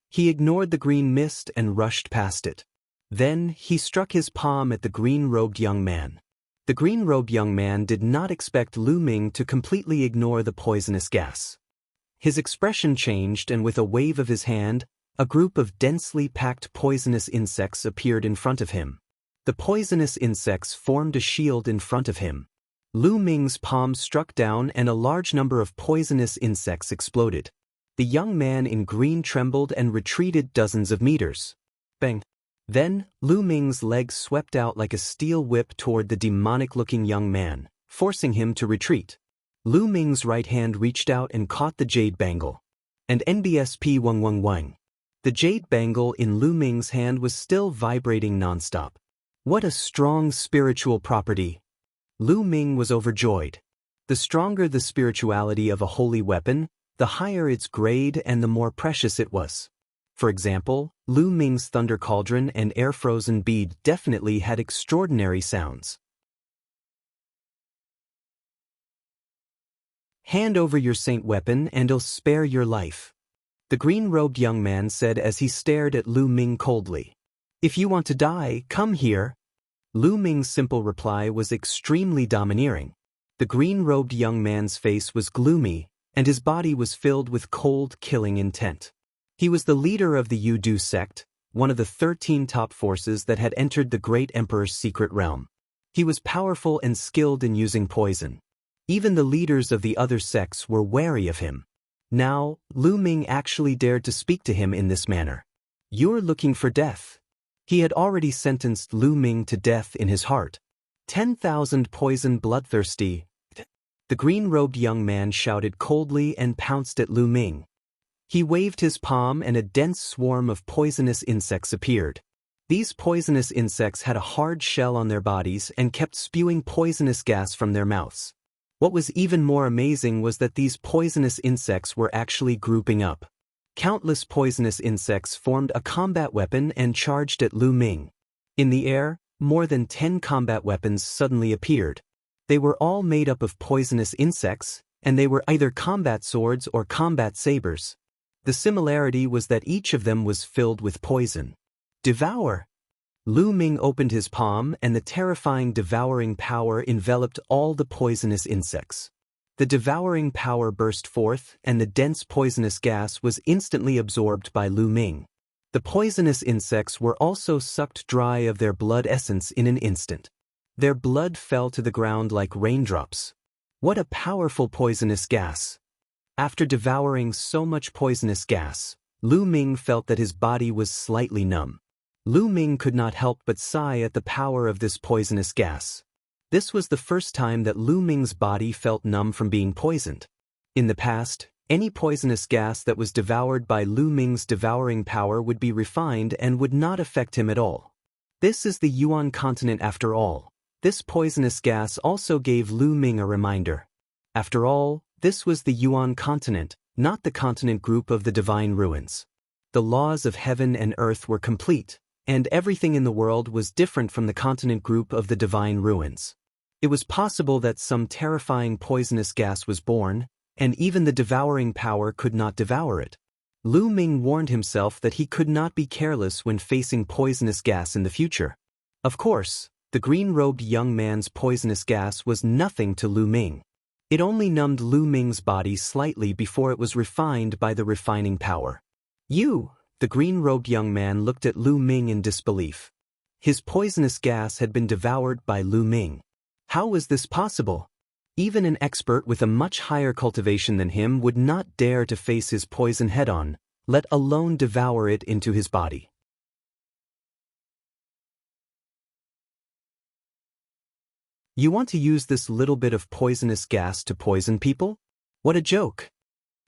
S1: He ignored the green mist and rushed past it. Then, he struck his palm at the green-robed young man. The green-robed young man did not expect Lu Ming to completely ignore the poisonous gas. His expression changed, and with a wave of his hand, a group of densely packed poisonous insects appeared in front of him. The poisonous insects formed a shield in front of him. Lu Ming's palm struck down and a large number of poisonous insects exploded. The young man in green trembled and retreated dozens of meters. Bang! Then, Lu Ming's legs swept out like a steel whip toward the demonic-looking young man, forcing him to retreat. Lu Ming's right hand reached out and caught the jade bangle. And NBSP Wang. The jade bangle in Lu Ming's hand was still vibrating nonstop. What a strong spiritual property! Lu Ming was overjoyed. The stronger the spirituality of a holy weapon, the higher its grade and the more precious it was. For example, Lu Ming's thunder cauldron and air-frozen bead definitely had extraordinary sounds. Hand over your saint weapon and I'll spare your life. The green-robed young man said as he stared at Lu Ming coldly. If you want to die, come here. Lu Ming's simple reply was extremely domineering. The green-robed young man's face was gloomy, and his body was filled with cold, killing intent. He was the leader of the Yudu sect, one of the 13 top forces that had entered the Great Emperor's secret realm. He was powerful and skilled in using poison. Even the leaders of the other sects were wary of him. Now, Lu Ming actually dared to speak to him in this manner. You're looking for death. He had already sentenced Lu Ming to death in his heart. 10,000 poison bloodthirsty. The green-robed young man shouted coldly and pounced at Lu Ming. He waved his palm and a dense swarm of poisonous insects appeared. These poisonous insects had a hard shell on their bodies and kept spewing poisonous gas from their mouths. What was even more amazing was that these poisonous insects were actually grouping up. Countless poisonous insects formed a combat weapon and charged at Lu Ming. In the air, more than 10 combat weapons suddenly appeared. They were all made up of poisonous insects, and they were either combat swords or combat sabers. The similarity was that each of them was filled with poison. Devour! Lu Ming opened his palm and the terrifying devouring power enveloped all the poisonous insects. The devouring power burst forth and the dense poisonous gas was instantly absorbed by Lu Ming. The poisonous insects were also sucked dry of their blood essence in an instant. Their blood fell to the ground like raindrops. What a powerful poisonous gas! After devouring so much poisonous gas, Lu Ming felt that his body was slightly numb. Lu Ming could not help but sigh at the power of this poisonous gas. This was the first time that Lu Ming's body felt numb from being poisoned. In the past, any poisonous gas that was devoured by Lu Ming's devouring power would be refined and would not affect him at all. This is the Yuan continent after all. This poisonous gas also gave Lu Ming a reminder. After all, this was the Yuan continent, not the continent group of the divine ruins. The laws of heaven and earth were complete, and everything in the world was different from the continent group of the divine ruins. It was possible that some terrifying poisonous gas was born, and even the devouring power could not devour it. Lu Ming warned himself that he could not be careless when facing poisonous gas in the future. Of course, the green-robed young man's poisonous gas was nothing to Lu Ming. It only numbed Lu Ming's body slightly before it was refined by the refining power. "You!" The green-robed young man looked at Lu Ming in disbelief. His poisonous gas had been devoured by Lu Ming. How was this possible? Even an expert with a much higher cultivation than him would not dare to face his poison head-on, let alone devour it into his body. You want to use this little bit of poisonous gas to poison people? What a joke!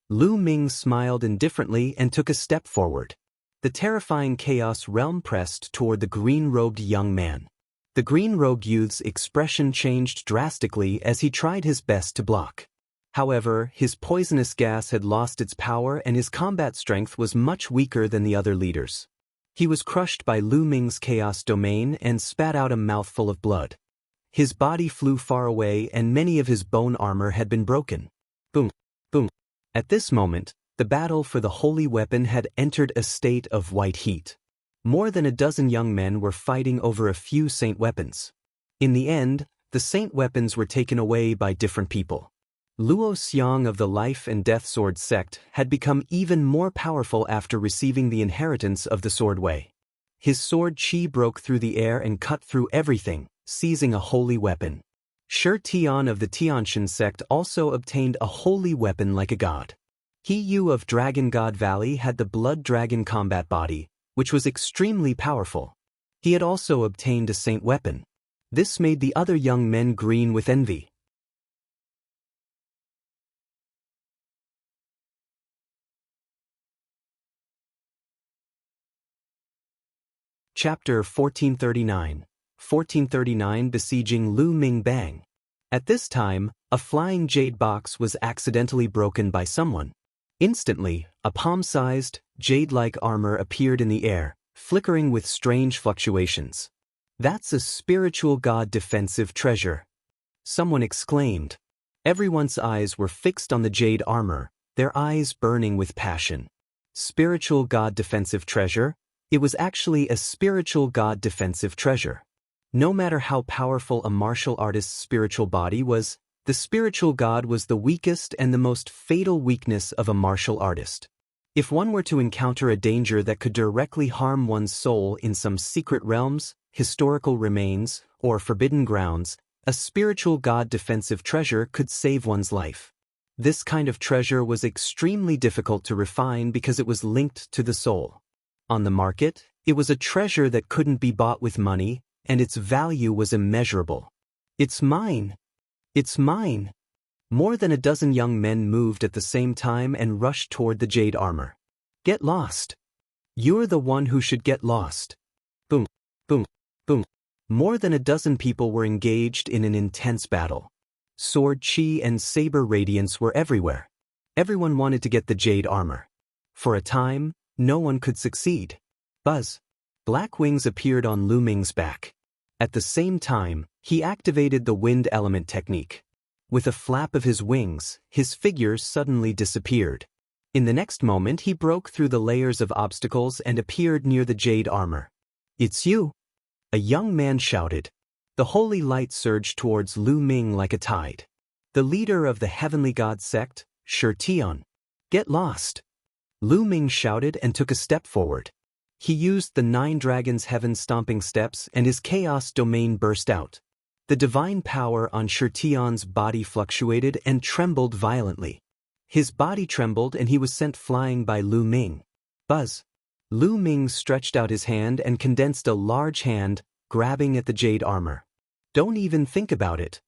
S1: Lu Ming smiled indifferently and took a step forward. The terrifying chaos realm pressed toward the green-robed young man. The green-robed youth's expression changed drastically as he tried his best to block. However, his poisonous gas had lost its power and his combat strength was much weaker than the other leaders. He was crushed by Lu Ming's chaos domain and spat out a mouthful of blood. His body flew far away and many of his bone armor had been broken. Boom, boom. At this moment, the battle for the holy weapon had entered a state of white heat. More than a dozen young men were fighting over a few saint weapons. In the end, the saint weapons were taken away by different people. Luo Xiang of the Life and Death Sword sect had become even more powerful after receiving the inheritance of the Sword Way. His sword qi broke through the air and cut through everything, seizing a holy weapon. Shi Tian of the Tianshan sect also obtained a holy weapon like a god. He Yu of Dragon God Valley had the Blood Dragon combat body, which was extremely powerful. He had also obtained a saint weapon. This made the other young men green with envy. Chapter 1439. 1439 Besieging Lu Ming Bang. At this time, a flying jade box was accidentally broken by someone. Instantly, a palm-sized, jade-like armor appeared in the air, flickering with strange fluctuations. "That's a spiritual god defensive treasure," someone exclaimed. Everyone's eyes were fixed on the jade armor, their eyes burning with passion. Spiritual god defensive treasure? It was actually a spiritual god defensive treasure. No matter how powerful a martial artist's spiritual body was, the spiritual god was the weakest and the most fatal weakness of a martial artist. If one were to encounter a danger that could directly harm one's soul in some secret realms, historical remains, or forbidden grounds, a spiritual god defensive treasure could save one's life. This kind of treasure was extremely difficult to refine because it was linked to the soul. On the market, it was a treasure that couldn't be bought with money, and its value was immeasurable. "It's mine! It's mine!" More than a dozen young men moved at the same time and rushed toward the jade armor. "Get lost! You're the one who should get lost!" Boom, boom, boom. More than a dozen people were engaged in an intense battle. Sword chi and saber radiance were everywhere. Everyone wanted to get the jade armor. For a time, no one could succeed. Buzz. Black wings appeared on Lu Ming's back. At the same time, he activated the wind element technique. With a flap of his wings, his figure suddenly disappeared. In the next moment he broke through the layers of obstacles and appeared near the jade armor. "It's you!" a young man shouted. The holy light surged towards Lu Ming like a tide. The leader of the heavenly god sect, Xianxia. "Get lost!" Lu Ming shouted and took a step forward. He used the 9 dragons' heaven-stomping steps and his chaos domain burst out. The divine power on Xianxia's body fluctuated and trembled violently. His body trembled and he was sent flying by Lu Ming. Buzz. Lu Ming stretched out his hand and condensed a large hand, grabbing at the jade armor. "Don't even think about it."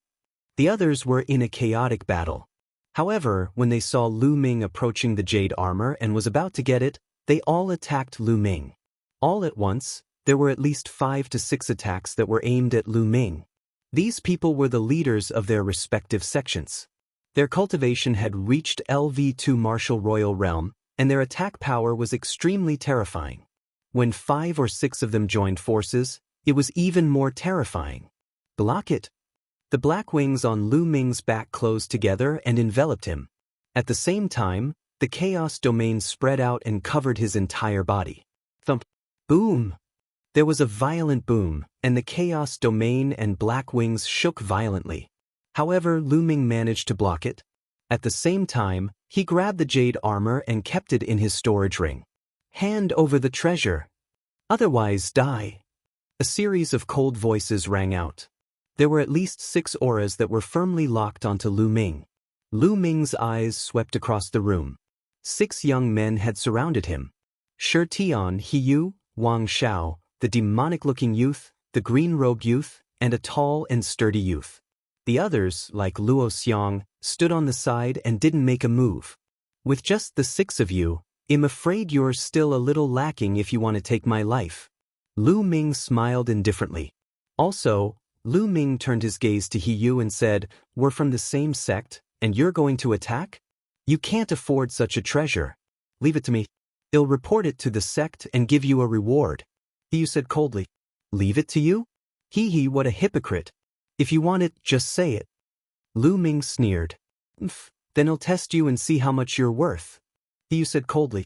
S1: The others were in a chaotic battle. However, when they saw Lu Ming approaching the jade armor and was about to get it, they all attacked Lu Ming. All at once, there were at least 5 to 6 attacks that were aimed at Lu Ming. These people were the leaders of their respective sections. Their cultivation had reached LV2 Martial Royal Realm, and their attack power was extremely terrifying. When 5 or 6 of them joined forces, it was even more terrifying. "Block it!" The black wings on Lu Ming's back closed together and enveloped him. At the same time, the chaos domain spread out and covered his entire body. Thump! Boom! There was a violent boom, and the chaos domain and black wings shook violently. However, Lu Ming managed to block it. At the same time, he grabbed the jade armor and kept it in his storage ring. "Hand over the treasure. Otherwise die." A series of cold voices rang out. There were at least 6 auras that were firmly locked onto Lu Ming. Lu Ming's eyes swept across the room. 6 young men had surrounded him. Xianxia, Hiyu, Wang Xiao, the demonic-looking youth, the green-robed youth, and a tall and sturdy youth. The others, like Luo Xiang, stood on the side and didn't make a move. "With just the 6 of you, I'm afraid you're still a little lacking if you want to take my life." Lu Ming smiled indifferently. Also, Lu Ming turned his gaze to Hiyu and said, "We're from the same sect, and you're going to attack? You can't afford such a treasure. Leave it to me. I'll report it to the sect and give you a reward." Hiyu said coldly. "Leave it to you? Hee, what a hypocrite. If you want it, just say it." Lu Ming sneered. "Then I'll test you and see how much you're worth," Hiyu said coldly.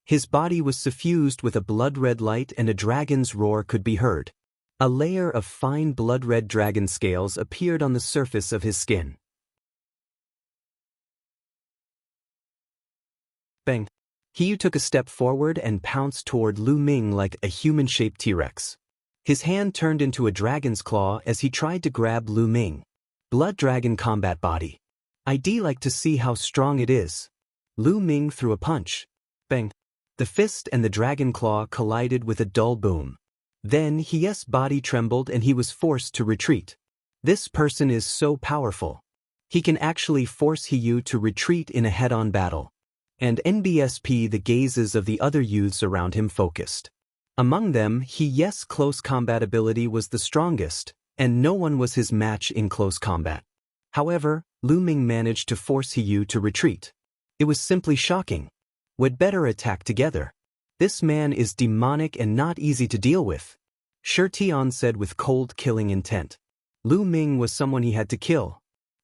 S1: His body was suffused with a blood-red light and a dragon's roar could be heard. A layer of fine blood-red dragon scales appeared on the surface of his skin. Bang! Hiyu took a step forward and pounced toward Lu Ming like a human-shaped T-Rex. His hand turned into a dragon's claw as he tried to grab Lu Ming. Blood dragon combat body. "I'd like to see how strong it is." Lu Ming threw a punch. Bang! The fist and the dragon claw collided with a dull boom. Then Hiyu's body trembled and he was forced to retreat. This person is so powerful. He can actually force Hiyu to retreat in a head-on battle. And NBSP, the gazes of the other youths around him focused. Among them, Hiyu's close combat ability was the strongest, and no one was his match in close combat. However, Lu Ming managed to force Hiyu to retreat. It was simply shocking. We'd better attack together. This man is demonic and not easy to deal with, Xianxia said with cold killing intent. Lu Ming was someone he had to kill.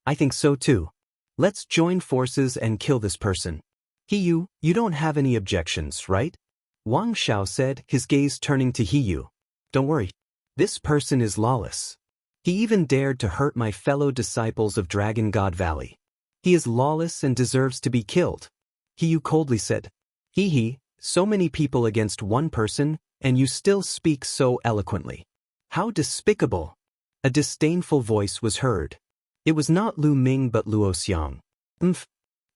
S1: "I think so too. Let's join forces and kill this person." "Hiyu, you don't have any objections, right?" Wang Xiao said, his gaze turning to Hiyu. "Don't worry. This person is lawless. He even dared to hurt my fellow disciples of Dragon God Valley. He is lawless and deserves to be killed," Hiyu coldly said. "Hee, so many people against one person, and you still speak so eloquently. How despicable." A disdainful voice was heard. It was not Lu Ming but Luo Xiang.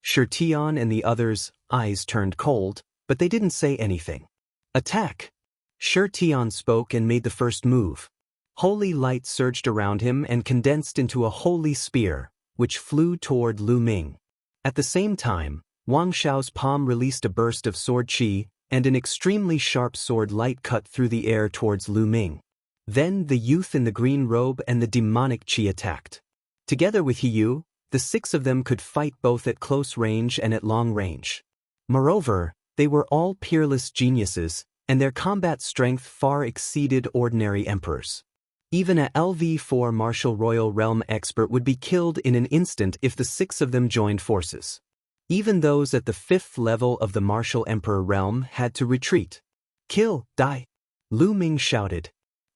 S1: Xianxia and the others' eyes turned cold, but they didn't say anything. "Attack!" Xianxia spoke and made the first move. Holy light surged around him and condensed into a holy spear, which flew toward Lu Ming. At the same time, Wang Xiao's palm released a burst of sword chi, and an extremely sharp sword light cut through the air towards Lu Ming. Then the youth in the green robe and the demonic chi attacked. Together with Hiyu, the 6 of them could fight both at close range and at long range. Moreover, They were all peerless geniuses, and their combat strength far exceeded ordinary emperors. Even a LV4 martial royal realm expert would be killed in an instant if the 6 of them joined forces. Even those at the 5th level of the martial emperor realm had to retreat. "Kill, die!" Lu Ming shouted.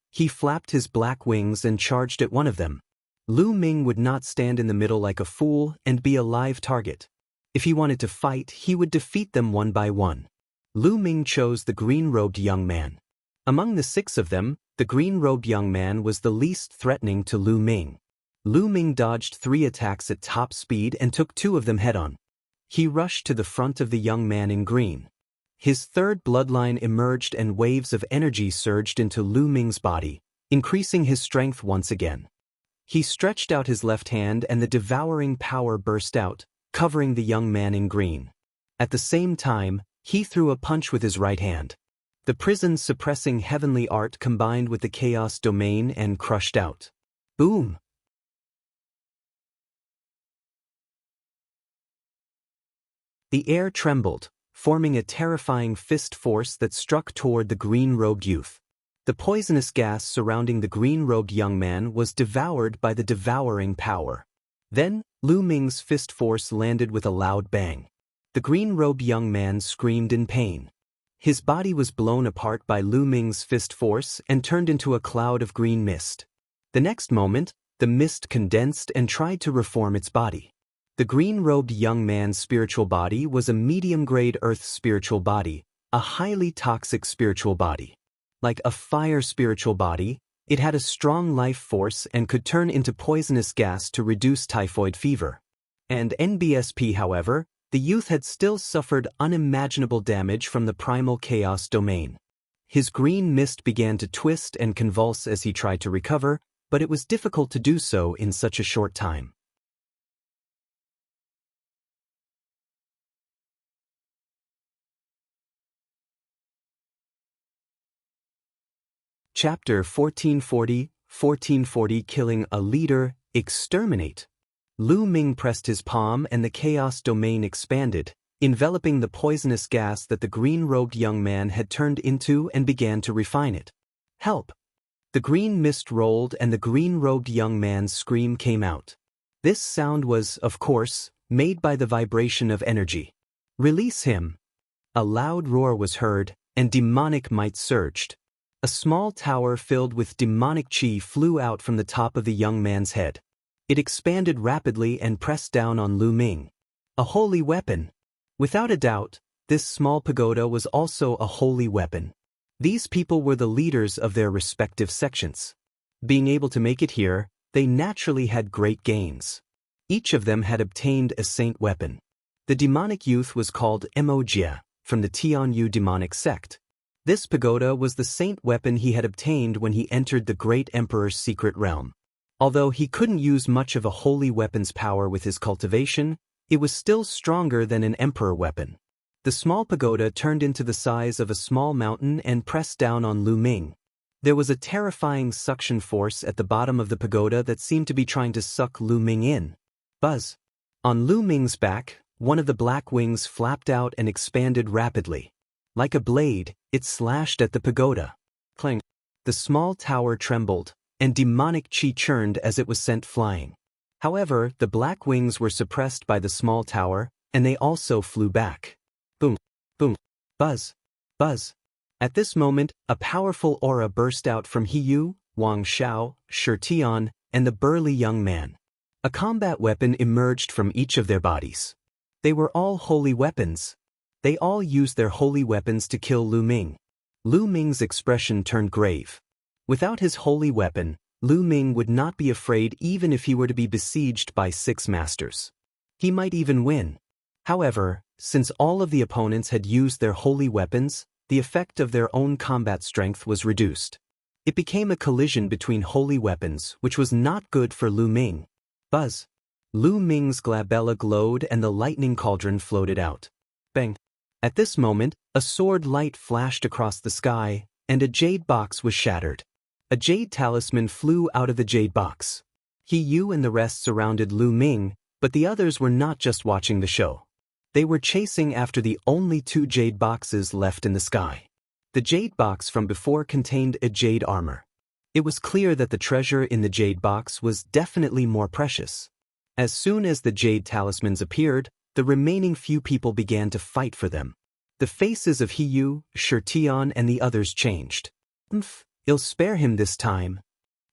S1: He flapped his black wings and charged at one of them. Lu Ming would not stand in the middle like a fool and be a live target. If he wanted to fight, he would defeat them one by one. Lu Ming chose the green-robed young man. Among the 6 of them, the green-robed young man was the least threatening to Lu Ming. Lu Ming dodged 3 attacks at top speed and took 2 of them head-on. He rushed to the front of the young man in green. His 3rd bloodline emerged and waves of energy surged into Lu Ming's body, increasing his strength once again. He stretched out his left hand and the devouring power burst out, covering the young man in green. At the same time, he threw a punch with his right hand. The prison-suppressing heavenly art combined with the chaos domain and crushed out. Boom! The air trembled, forming a terrifying fist force that struck toward the green-robed youth. The poisonous gas surrounding the green-robed young man was devoured by the devouring power. Then, Lu Ming's fist force landed with a loud bang. The green-robed young man screamed in pain. His body was blown apart by Lu Ming's fist force and turned into a cloud of green mist. The next moment, the mist condensed and tried to reform its body. The green-robed young man's spiritual body was a medium-grade earth spiritual body, a highly toxic spiritual body. Like a fire spiritual body, it had a strong life force and could turn into poisonous gas to reduce typhoid fever. And NBSP, however, the youth had still suffered unimaginable damage from the primal chaos domain. His green mist began to twist and convulse as he tried to recover, but it was difficult to do so in such a short time. Chapter 1440 Killing a Leader, Exterminate. Lu Ming pressed his palm and the chaos domain expanded, enveloping the poisonous gas that the green-robed young man had turned into and began to refine it. Help! The green mist rolled and the green-robed young man's scream came out. This sound was, of course, made by the vibration of energy. Release him! A loud roar was heard, and demonic might surged. A small tower filled with demonic chi flew out from the top of the young man's head. It expanded rapidly and pressed down on Lu Ming. A holy weapon. Without a doubt, this small pagoda was also a holy weapon. These people were the leaders of their respective sections. Being able to make it here, they naturally had great gains. Each of them had obtained a saint weapon. The demonic youth was called Emojia, from the Tianyu demonic sect. This pagoda was the saint weapon he had obtained when he entered the Great Emperor's secret realm. Although he couldn't use much of a holy weapon's power with his cultivation, it was still stronger than an emperor weapon. The small pagoda turned into the size of a small mountain and pressed down on Lu Ming. There was a terrifying suction force at the bottom of the pagoda that seemed to be trying to suck Lu Ming in. Buzz! On Lu Ming's back, one of the black wings flapped out and expanded rapidly. Like a blade, it slashed at the pagoda. Clang! The small tower trembled, and demonic chi churned as it was sent flying. However, the black wings were suppressed by the small tower, and they also flew back. Boom! Boom! Buzz! Buzz! At this moment, a powerful aura burst out from Hiyu, Wang Xiao, Shirtian, and the burly young man. A combat weapon emerged from each of their bodies. They were all holy weapons. They all used their holy weapons to kill Lu Ming. Lu Ming's expression turned grave. Without his holy weapon, Lu Ming would not be afraid even if he were to be besieged by 6 masters. He might even win. However, since all of the opponents had used their holy weapons, the effect of their own combat strength was reduced. It became a collision between holy weapons, which was not good for Lu Ming. Buzz! Lu Ming's glabella glowed and the lightning cauldron floated out. Bang! At this moment, a sword light flashed across the sky, and a jade box was shattered. A jade talisman flew out of the jade box. Hiyu and the rest surrounded Lu Ming, but the others were not just watching the show. They were chasing after the only 2 jade boxes left in the sky. The jade box from before contained a jade armor. It was clear that the treasure in the jade box was definitely more precious. As soon as the jade talismans appeared, the remaining few people began to fight for them. The faces of Hiyu, Shirtian and the others changed. I'll spare him this time,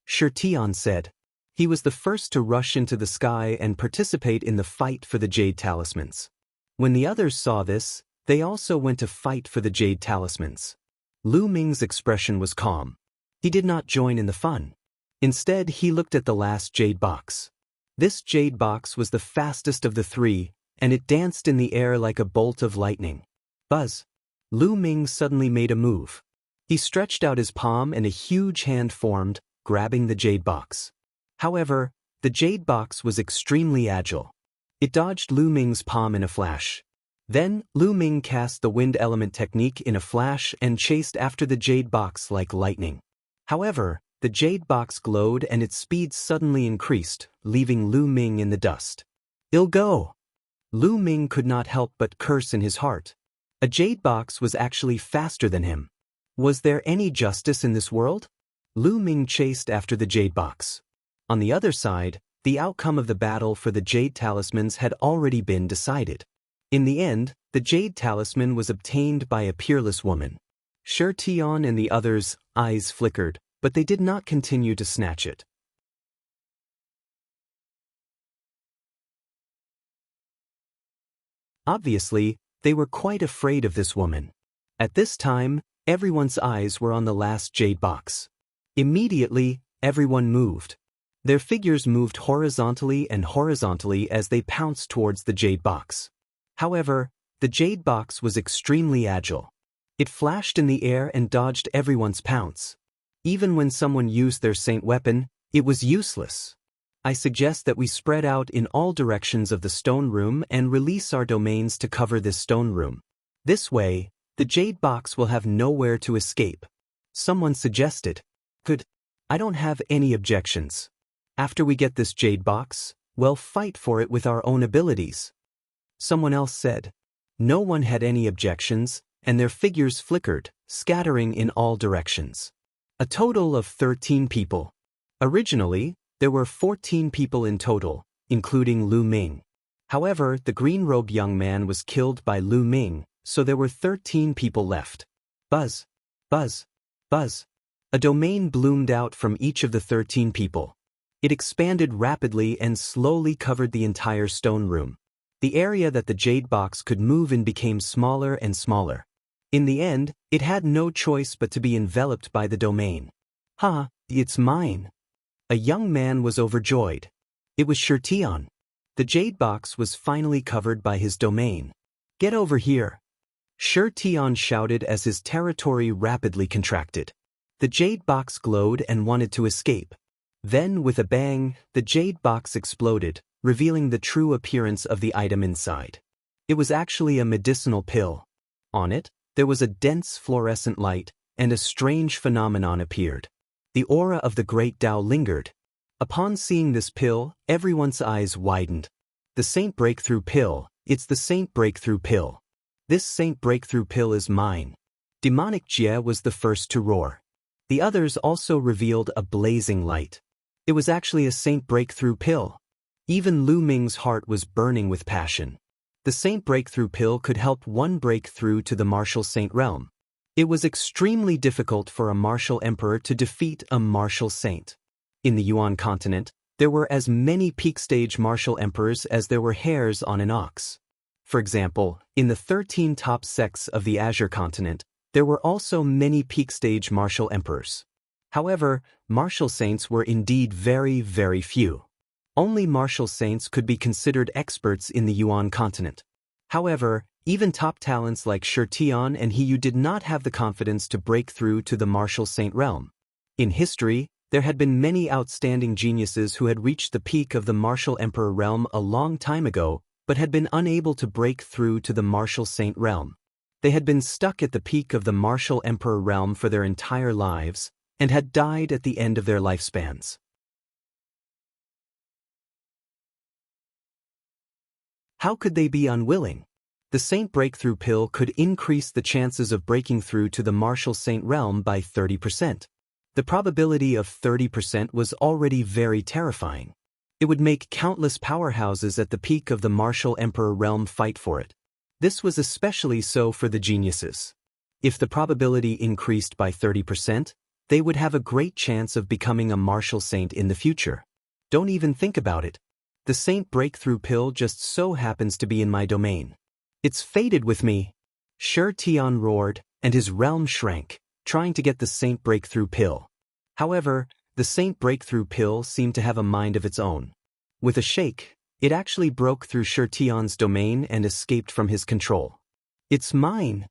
S1: Shirtian said. He was the first to rush into the sky and participate in the fight for the jade talismans. When the others saw this, they also went to fight for the jade talismans. Lu Ming's expression was calm. He did not join in the fun. Instead, he looked at the last jade box. This jade box was the fastest of the 3, and it danced in the air like a bolt of lightning. Buzz! Lu Ming suddenly made a move. He stretched out his palm and a huge hand formed, grabbing the jade box. However, the jade box was extremely agile. It dodged Lu Ming's palm in a flash. Then, Lu Ming cast the wind element technique in a flash and chased after the jade box like lightning. However, the jade box glowed and its speed suddenly increased, leaving Lu Ming in the dust. "I'll go!" Lu Ming could not help but curse in his heart. A jade box was actually faster than him. Was there any justice in this world? Lu Ming chased after the jade box. On the other side, the outcome of the battle for the jade talismans had already been decided. In the end, the jade talisman was obtained by a peerless woman. Shirtian and the others' eyes flickered, but they did not continue to snatch it. Obviously, they were quite afraid of this woman. At this time, everyone's eyes were on the last jade box. Immediately, everyone moved. Their figures moved horizontally and horizontally as they pounced towards the jade box. However, the jade box was extremely agile. It flashed in the air and dodged everyone's pounce. Even when someone used their saint weapon, it was useless. I suggest that we spread out in all directions of the stone room and release our domains to cover this stone room. This way, the jade box will have nowhere to escape. Someone suggested. Good. I don't have any objections. After we get this jade box, we'll fight for it with our own abilities. Someone else said. No one had any objections, and their figures flickered, scattering in all directions. A total of 13 people. Originally, there were 14 people in total, including Lu Ming. However, the green-robed young man was killed by Lu Ming, so there were 13 people left. Buzz! Buzz! Buzz! A domain bloomed out from each of the 13 people. It expanded rapidly and slowly covered the entire stone room. The area that the jade box could move in became smaller and smaller. In the end, it had no choice but to be enveloped by the domain. "Ha, it's mine!" A young man was overjoyed. It was Shirtian. The jade box was finally covered by his domain. "Get over here!" Shirtian shouted as his territory rapidly contracted. The jade box glowed and wanted to escape. Then, with a bang, the jade box exploded, revealing the true appearance of the item inside. It was actually a medicinal pill. On it, there was a dense fluorescent light, and a strange phenomenon appeared. The aura of the great Tao lingered. Upon seeing this pill, everyone's eyes widened. The Saint Breakthrough Pill, it's the Saint Breakthrough Pill. This Saint Breakthrough Pill is mine. Demonic Jie was the first to roar. The others also revealed a blazing light. It was actually a Saint Breakthrough Pill. Even Lu Ming's heart was burning with passion. The Saint Breakthrough Pill could help one break through to the martial saint realm. It was extremely difficult for a martial emperor to defeat a martial saint. In the Yuan continent, there were as many peak-stage martial emperors as there were hairs on an ox. For example, in the 13 top sects of the Azure continent, there were also many peak-stage martial emperors. However, martial saints were indeed very, very few. Only martial saints could be considered experts in the Yuan continent. However, even top talents like Shirtian and Hiyu did not have the confidence to break through to the martial saint realm. In history, there had been many outstanding geniuses who had reached the peak of the martial emperor realm a long time ago, but had been unable to break through to the martial saint realm. They had been stuck at the peak of the martial emperor realm for their entire lives, and had died at the end of their lifespans. How could they be unwilling? The Saint Breakthrough Pill could increase the chances of breaking through to the Martial Saint realm by 30%. The probability of 30% was already very terrifying. It would make countless powerhouses at the peak of the Martial Emperor realm fight for it. This was especially so for the geniuses. If the probability increased by 30%, they would have a great chance of becoming a Martial Saint in the future. Don't even think about it. The Saint Breakthrough Pill just so happens to be in my domain. It's fated with me. Shi Tian roared, and his realm shrank, trying to get the Saint Breakthrough Pill. However, the Saint Breakthrough Pill seemed to have a mind of its own. With a shake, it actually broke through Shi Tian's domain and escaped from his control. It's mine.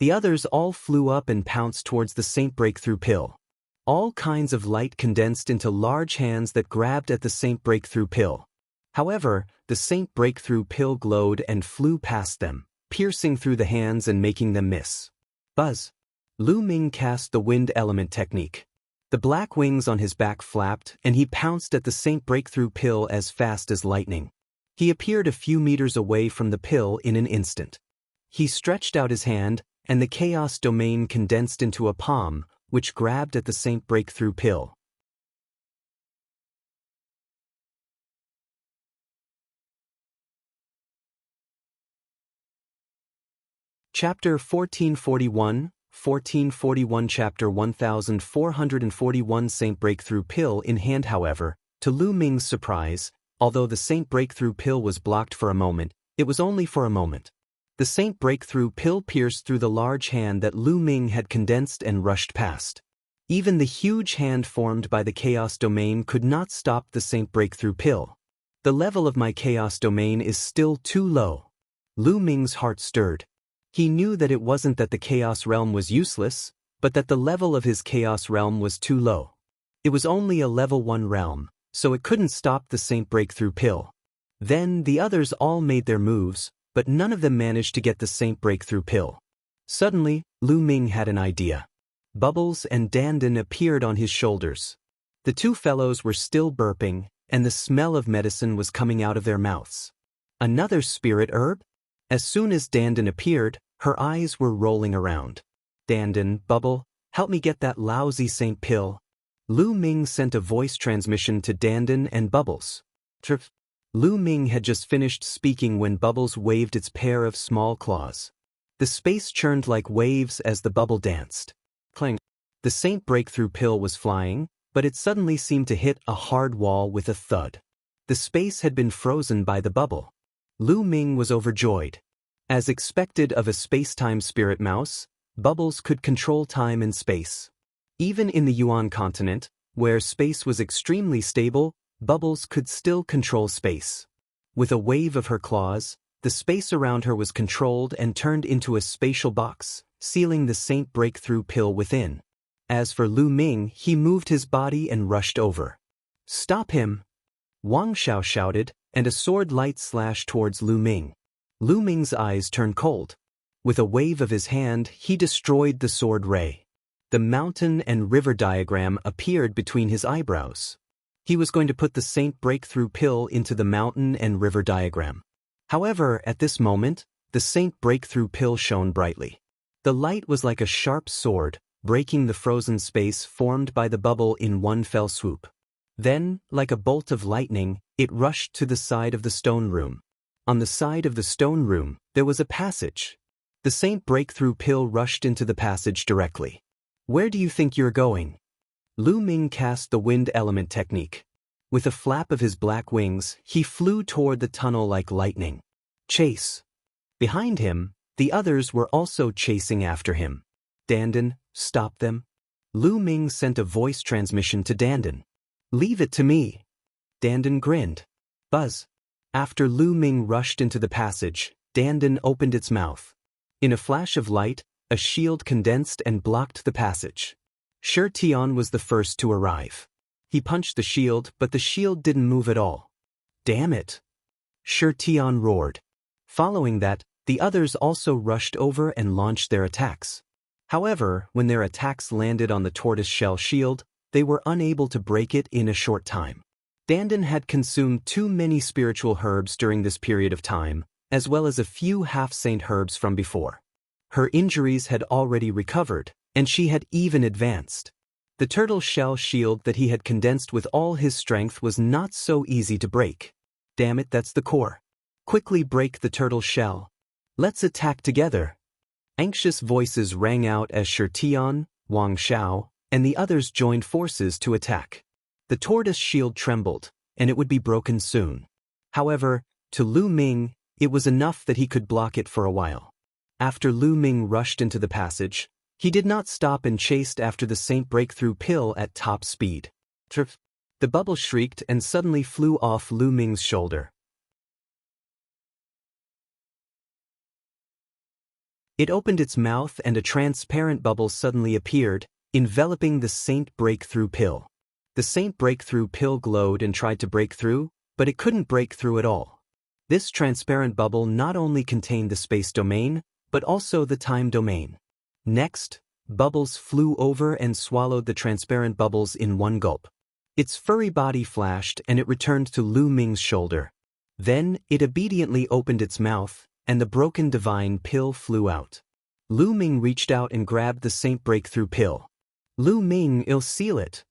S1: The others all flew up and pounced towards the Saint Breakthrough Pill. All kinds of light condensed into large hands that grabbed at the Saint Breakthrough Pill. However, the Saint Breakthrough Pill glowed and flew past them, piercing through the hands and making them miss. Buzz. Lu Ming cast the wind element technique. The black wings on his back flapped, and he pounced at the Saint Breakthrough Pill as fast as lightning. He appeared a few meters away from the pill in an instant. He stretched out his hand, and the chaos domain condensed into a palm, which grabbed at the Saint Breakthrough Pill. Chapter 1441, 1441 Chapter 1441 Saint Breakthrough Pill in hand. However, to Lu Ming's surprise, although the Saint Breakthrough Pill was blocked for a moment, it was only for a moment. The Saint Breakthrough Pill pierced through the large hand that Lu Ming had condensed and rushed past. Even the huge hand formed by the Chaos Domain could not stop the Saint Breakthrough Pill. The level of my Chaos Domain is still too low. Lu Ming's heart stirred. He knew that it wasn't that the Chaos Realm was useless, but that the level of his Chaos Realm was too low. It was only a level 1 realm, so it couldn't stop the Saint Breakthrough Pill. Then the others all made their moves, but none of them managed to get the Saint Breakthrough Pill. Suddenly, Lu Ming had an idea. Bubbles and Dandan appeared on his shoulders. The two fellows were still burping, and the smell of medicine was coming out of their mouths. Another spirit herb? As soon as Dandan appeared, her eyes were rolling around. Dandan, Bubble, help me get that lousy Saint Pill. Lu Ming sent a voice transmission to Dandan and Bubbles. Trip. Lu Ming had just finished speaking when Bubbles waved its pair of small claws. The space churned like waves as the bubble danced. Clang. The Saint Breakthrough Pill was flying, but it suddenly seemed to hit a hard wall with a thud. The space had been frozen by the bubble. Lu Ming was overjoyed. As expected of a space-time spirit mouse, Bubbles could control time and space. Even in the Yuan continent, where space was extremely stable, Bubbles could still control space. With a wave of her claws, the space around her was controlled and turned into a spatial box, sealing the Saint Breakthrough Pill within. As for Lu Ming, he moved his body and rushed over. Stop him! Wang Xiao shouted, and a sword light slashed towards Lu Ming. Lu Ming's eyes turned cold. With a wave of his hand, he destroyed the sword ray. The mountain and river diagram appeared between his eyebrows. He was going to put the Saint Breakthrough Pill into the mountain and river diagram. However, at this moment, the Saint Breakthrough Pill shone brightly. The light was like a sharp sword, breaking the frozen space formed by the bubble in one fell swoop. Then, like a bolt of lightning, it rushed to the side of the stone room. On the side of the stone room, there was a passage. The Saint Breakthrough Pill rushed into the passage directly. Where do you think you're going? Lu Ming cast the wind element technique. With a flap of his black wings, he flew toward the tunnel like lightning. Chase. Behind him, the others were also chasing after him. Dandan, stop them. Lu Ming sent a voice transmission to Dandan. Leave it to me. Dandan grinned. Buzz. After Lu Ming rushed into the passage, Dandan opened its mouth. In a flash of light, a shield condensed and blocked the passage. Shi Tian was the first to arrive. He punched the shield, but the shield didn't move at all. Damn it! Shi Tian roared. Following that, the others also rushed over and launched their attacks. However, when their attacks landed on the tortoise-shell shield, they were unable to break it in a short time. Dandan had consumed too many spiritual herbs during this period of time, as well as a few half-saint herbs from before. Her injuries had already recovered, and she had even advanced. The turtle shell shield that he had condensed with all his strength was not so easy to break. Damn it, that's the core. Quickly break the turtle shell. Let's attack together. Anxious voices rang out as Shirtian, Wang Xiao, and the others joined forces to attack. The tortoise shield trembled, and it would be broken soon. However, to Lu Ming, it was enough that he could block it for a while. After Lu Ming rushed into the passage, he did not stop and chased after the Saint Breakthrough Pill at top speed. The bubble shrieked and suddenly flew off Lu Ming's shoulder. It opened its mouth and a transparent bubble suddenly appeared, enveloping the Saint Breakthrough Pill. The Saint Breakthrough Pill glowed and tried to break through, but it couldn't break through at all. This transparent bubble not only contained the space domain, but also the time domain. Next, bubbles flew over and swallowed the transparent bubbles in one gulp. Its furry body flashed and it returned to Lu Ming's shoulder. Then, it obediently opened its mouth, and the broken divine pill flew out. Lu Ming reached out and grabbed the Saint Breakthrough Pill. Lu Ming, I'll seal it.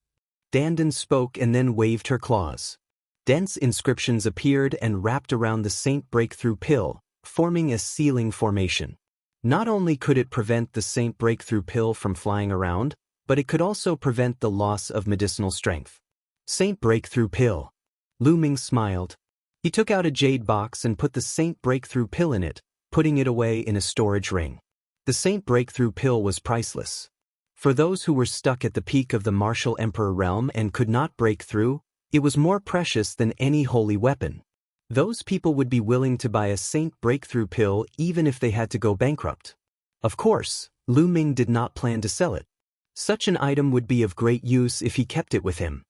S1: Dandan spoke and then waved her claws. Dense inscriptions appeared and wrapped around the Saint Breakthrough Pill, forming a sealing formation. Not only could it prevent the Saint Breakthrough Pill from flying around, but it could also prevent the loss of medicinal strength. Saint Breakthrough Pill. Lu Ming smiled. He took out a jade box and put the Saint Breakthrough Pill in it, putting it away in a storage ring. The Saint Breakthrough Pill was priceless. For those who were stuck at the peak of the martial emperor realm and could not break through, it was more precious than any holy weapon. Those people would be willing to buy a Saint Breakthrough Pill even if they had to go bankrupt. Of course, Lu Ming did not plan to sell it. Such an item would be of great use if he kept it with him.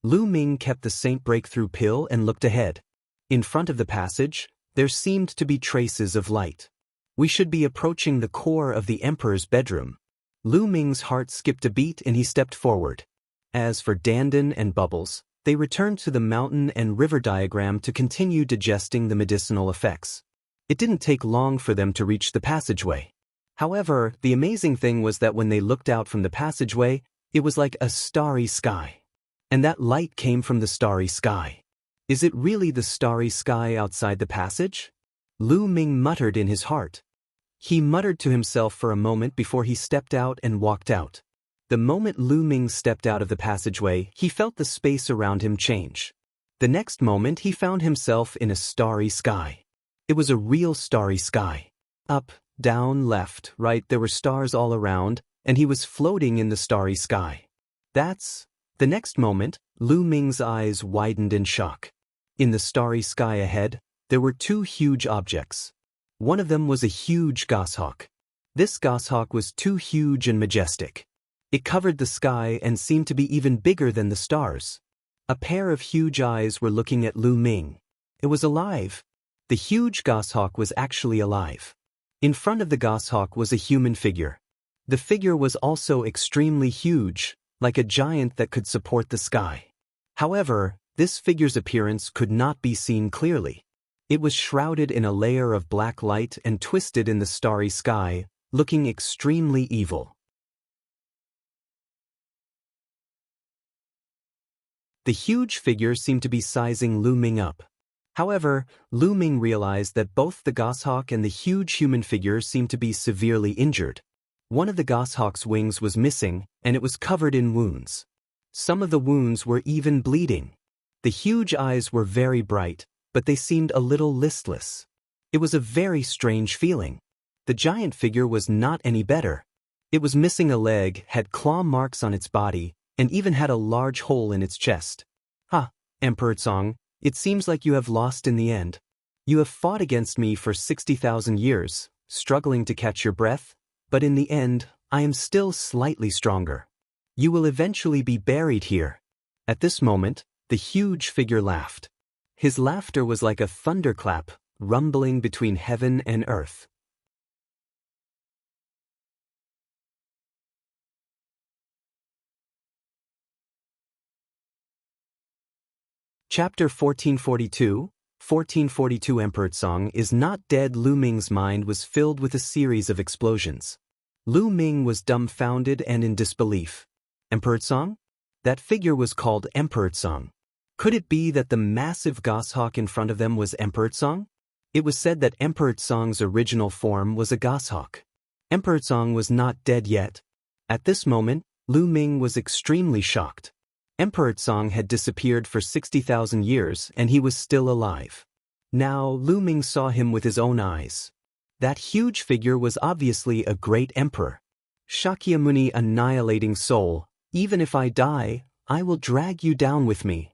S1: Lu Ming kept the Saint Breakthrough Pill and looked ahead. In front of the passage, there seemed to be traces of light. We should be approaching the core of the Emperor's bedroom. Lu Ming's heart skipped a beat and he stepped forward. As for Dandan and Bubbles, they returned to the mountain and river diagram to continue digesting the medicinal effects. It didn't take long for them to reach the passageway. However, the amazing thing was that when they looked out from the passageway, it was like a starry sky. And that light came from the starry sky. Is it really the starry sky outside the passage? Lu Ming muttered in his heart. He muttered to himself for a moment before he stepped out and walked out. The moment Lu Ming stepped out of the passageway, he felt the space around him change. The next moment he found himself in a starry sky. It was a real starry sky. Up, down, left, right, there were stars all around, and he was floating in the starry sky. The next moment, Lu Ming's eyes widened in shock. In the starry sky ahead, there were two huge objects. One of them was a huge goshawk. This goshawk was too huge and majestic. It covered the sky and seemed to be even bigger than the stars. A pair of huge eyes were looking at Lu Ming. It was alive. The huge goshawk was actually alive. In front of the goshawk was a human figure. The figure was also extremely huge, like a giant that could support the sky. However, this figure's appearance could not be seen clearly. It was shrouded in a layer of black light and twisted in the starry sky, looking extremely evil. The huge figure seemed to be sizing Lu Ming up. However, Lu Ming realized that both the goshawk and the huge human figure seemed to be severely injured. One of the goshawk's wings was missing, and it was covered in wounds. Some of the wounds were even bleeding. The huge eyes were very bright, but they seemed a little listless. It was a very strange feeling. The giant figure was not any better. It was missing a leg, had claw marks on its body, and even had a large hole in its chest. Emperor Tsong, it seems like you have lost in the end. You have fought against me for 60,000 years, struggling to catch your breath, but in the end, I am still slightly stronger. You will eventually be buried here. At this moment, the huge figure laughed. His laughter was like a thunderclap, rumbling between heaven and earth. Chapter 1442, 1442 Emperor Song is not dead. Lu Ming's mind was filled with a series of explosions. Lu Ming was dumbfounded and in disbelief. Emperor Song? That figure was called Emperor Song. Could it be that the massive goshawk in front of them was Emperor Song? It was said that Emperor Song's original form was a goshawk. Emperor Song was not dead yet. At this moment, Lu Ming was extremely shocked. Emperor Song had disappeared for 60,000 years and he was still alive. Now Lu Ming saw him with his own eyes. That huge figure was obviously a great emperor. Shakyamuni, annihilating soul, even if I die, I will drag you down with me.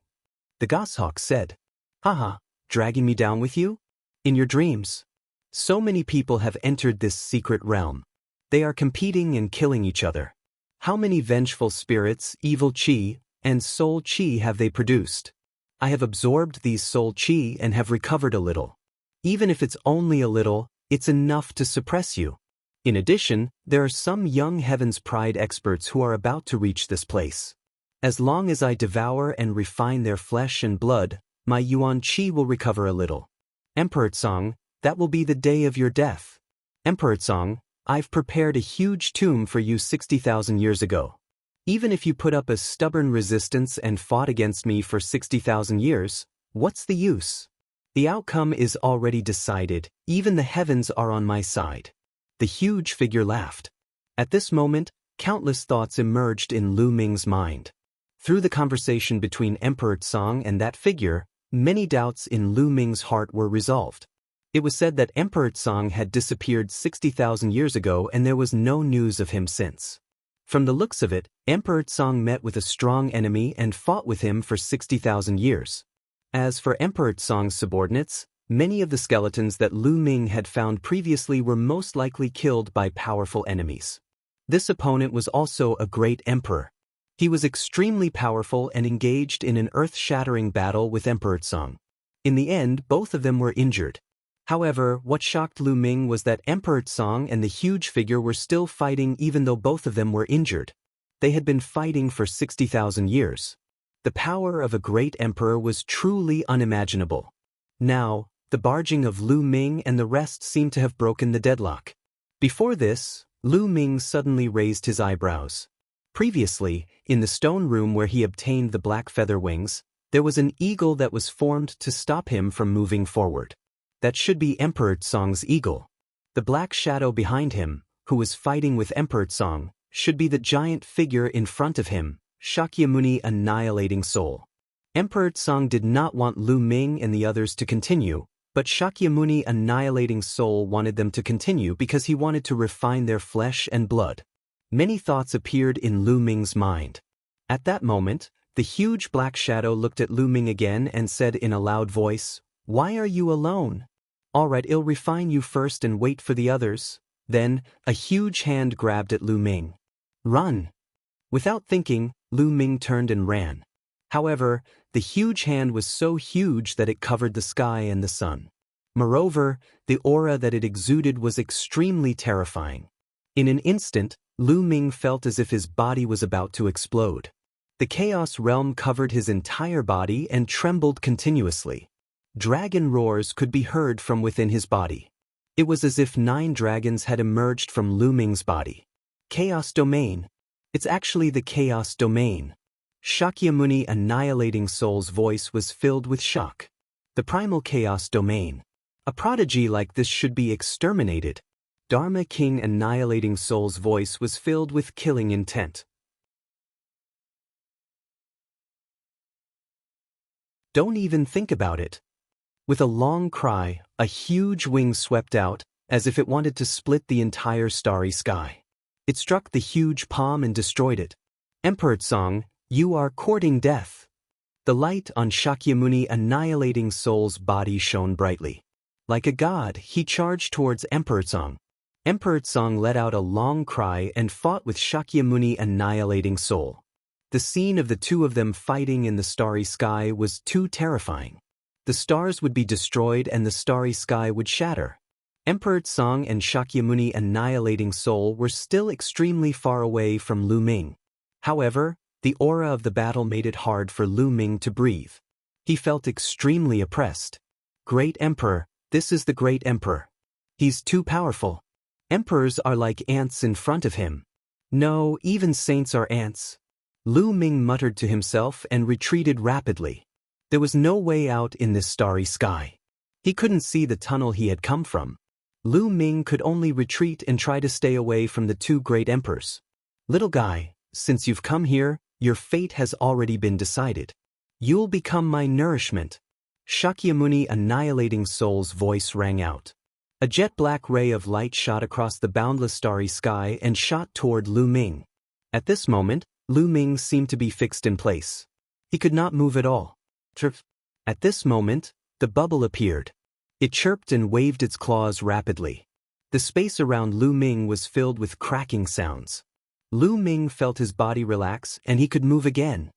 S1: The goshawk said, Haha, dragging me down with you? In your dreams. So many people have entered this secret realm. They are competing and killing each other. How many vengeful spirits, evil chi, and soul chi have they produced? I have absorbed these soul chi and have recovered a little. Even if it's only a little, it's enough to suppress you. In addition, there are some young Heaven's Pride experts who are about to reach this place. As long as I devour and refine their flesh and blood, my yuan chi will recover a little. Emperor Song, that will be the day of your death. Emperor Song, I've prepared a huge tomb for you 60,000 years ago. Even if you put up a stubborn resistance and fought against me for 60,000 years, what's the use? The outcome is already decided, even the heavens are on my side. The huge figure laughed. At this moment, countless thoughts emerged in Lu Ming's mind. Through the conversation between Emperor Song and that figure, many doubts in Lu Ming's heart were resolved. It was said that Emperor Song had disappeared 60,000 years ago and there was no news of him since. From the looks of it, Emperor Song met with a strong enemy and fought with him for 60,000 years. As for Emperor Song's subordinates, many of the skeletons that Lu Ming had found previously were most likely killed by powerful enemies. This opponent was also a great emperor. He was extremely powerful and engaged in an earth-shattering battle with Emperor Song. In the end, both of them were injured. However, what shocked Lu Ming was that Emperor Song and the huge figure were still fighting even though both of them were injured. They had been fighting for 60,000 years. The power of a great emperor was truly unimaginable. Now, the barging of Lu Ming and the rest seemed to have broken the deadlock. Before this, Lu Ming suddenly raised his eyebrows. Previously, in the stone room where he obtained the black feather wings, there was an eagle that was formed to stop him from moving forward. That should be Emperor Song's eagle. The black shadow behind him, who was fighting with Emperor Song, should be the giant figure in front of him, Shakyamuni, annihilating soul. Emperor Song did not want Lu Ming and the others to continue, but Shakyamuni, annihilating soul, wanted them to continue because he wanted to refine their flesh and blood. Many thoughts appeared in Lu Ming's mind. At that moment, the huge black shadow looked at Lu Ming again and said in a loud voice, "Why are you alone? All right, I'll refine you first and wait for the others." Then, a huge hand grabbed at Lu Ming. "Run!" Without thinking, Lu Ming turned and ran. However, the huge hand was so huge that it covered the sky and the sun. Moreover, the aura that it exuded was extremely terrifying. In an instant, Lu Ming felt as if his body was about to explode. The chaos realm covered his entire body and trembled continuously. Dragon roars could be heard from within his body. It was as if 9 dragons had emerged from Lu Ming's body. Chaos domain. It's actually the chaos domain. Shakyamuni, annihilating soul's voice was filled with shock. The primal chaos domain. A prodigy like this should be exterminated. Dharma King, annihilating soul's voice was filled with killing intent. Don't even think about it. With a long cry, a huge wing swept out, as if it wanted to split the entire starry sky. It struck the huge palm and destroyed it. Emperor Song, you are courting death. The light on Shakyamuni, annihilating soul's body shone brightly. Like a god, he charged towards Emperor Song. Emperor Song let out a long cry and fought with Shakyamuni, annihilating soul. The scene of the two of them fighting in the starry sky was too terrifying. The stars would be destroyed and the starry sky would shatter. Emperor Song and Shakyamuni, annihilating soul, were still extremely far away from Lu Ming. However, the aura of the battle made it hard for Lu Ming to breathe. He felt extremely oppressed. Great Emperor, this is the Great Emperor. He's too powerful. Emperors are like ants in front of him. No, even saints are ants. Lu Ming muttered to himself and retreated rapidly. There was no way out in this starry sky. He couldn't see the tunnel he had come from. Lu Ming could only retreat and try to stay away from the two great emperors. Little guy, since you've come here, your fate has already been decided. You'll become my nourishment. Shakyamuni Annihilating Soul's voice rang out. A jet-black ray of light shot across the boundless starry sky and shot toward Lu Ming. At this moment, Lu Ming seemed to be fixed in place. He could not move at all. At this moment, the bubble appeared. It chirped and waved its claws rapidly. The space around Lu Ming was filled with cracking sounds. Lu Ming felt his body relax and he could move again.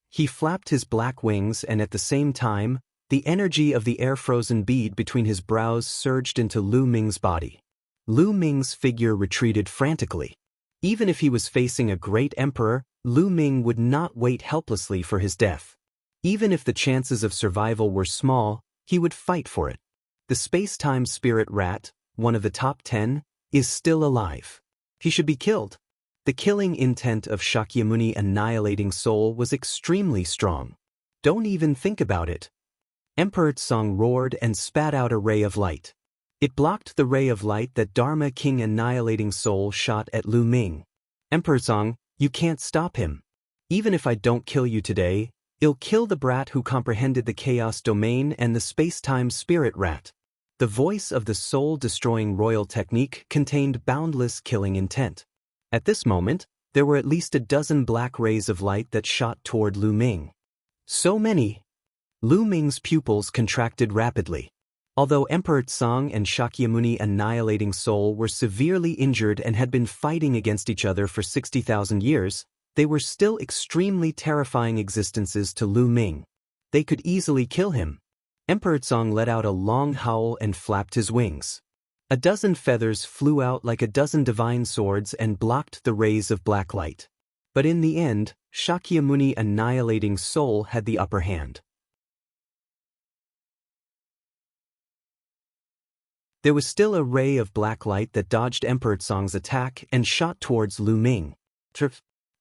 S1: He flapped his black wings and at the same time, the energy of the air-frozen bead between his brows surged into Lu Ming's body. Lu Ming's figure retreated frantically. Even if he was facing a great emperor, Lu Ming would not wait helplessly for his death. Even if the chances of survival were small, he would fight for it. The space-time spirit rat, one of the top 10, is still alive. He should be killed. The killing intent of Shakyamuni Annihilating Soul was extremely strong. Don't even think about it. Emperor Tsang roared and spat out a ray of light. It blocked the ray of light that Dharma King Annihilating Soul shot at Lu Ming. Emperor Tsang, you can't stop him. Even if I don't kill you today, I'll kill the brat who comprehended the chaos domain and the space-time spirit rat. The voice of the soul-destroying royal technique contained boundless killing intent. At this moment, there were at least a dozen black rays of light that shot toward Lu Ming. So many! Lu Ming's pupils contracted rapidly. Although Emperor Tsang and Shakyamuni Annihilating Soul were severely injured and had been fighting against each other for 60,000 years, they were still extremely terrifying existences to Lu Ming. They could easily kill him. Emperor Tsang let out a long howl and flapped his wings. A dozen feathers flew out like a dozen divine swords and blocked the rays of black light. But in the end, Shakyamuni Annihilating Soul had the upper hand. There was still a ray of black light that dodged Emperor Tsang's attack and shot towards Lu Ming.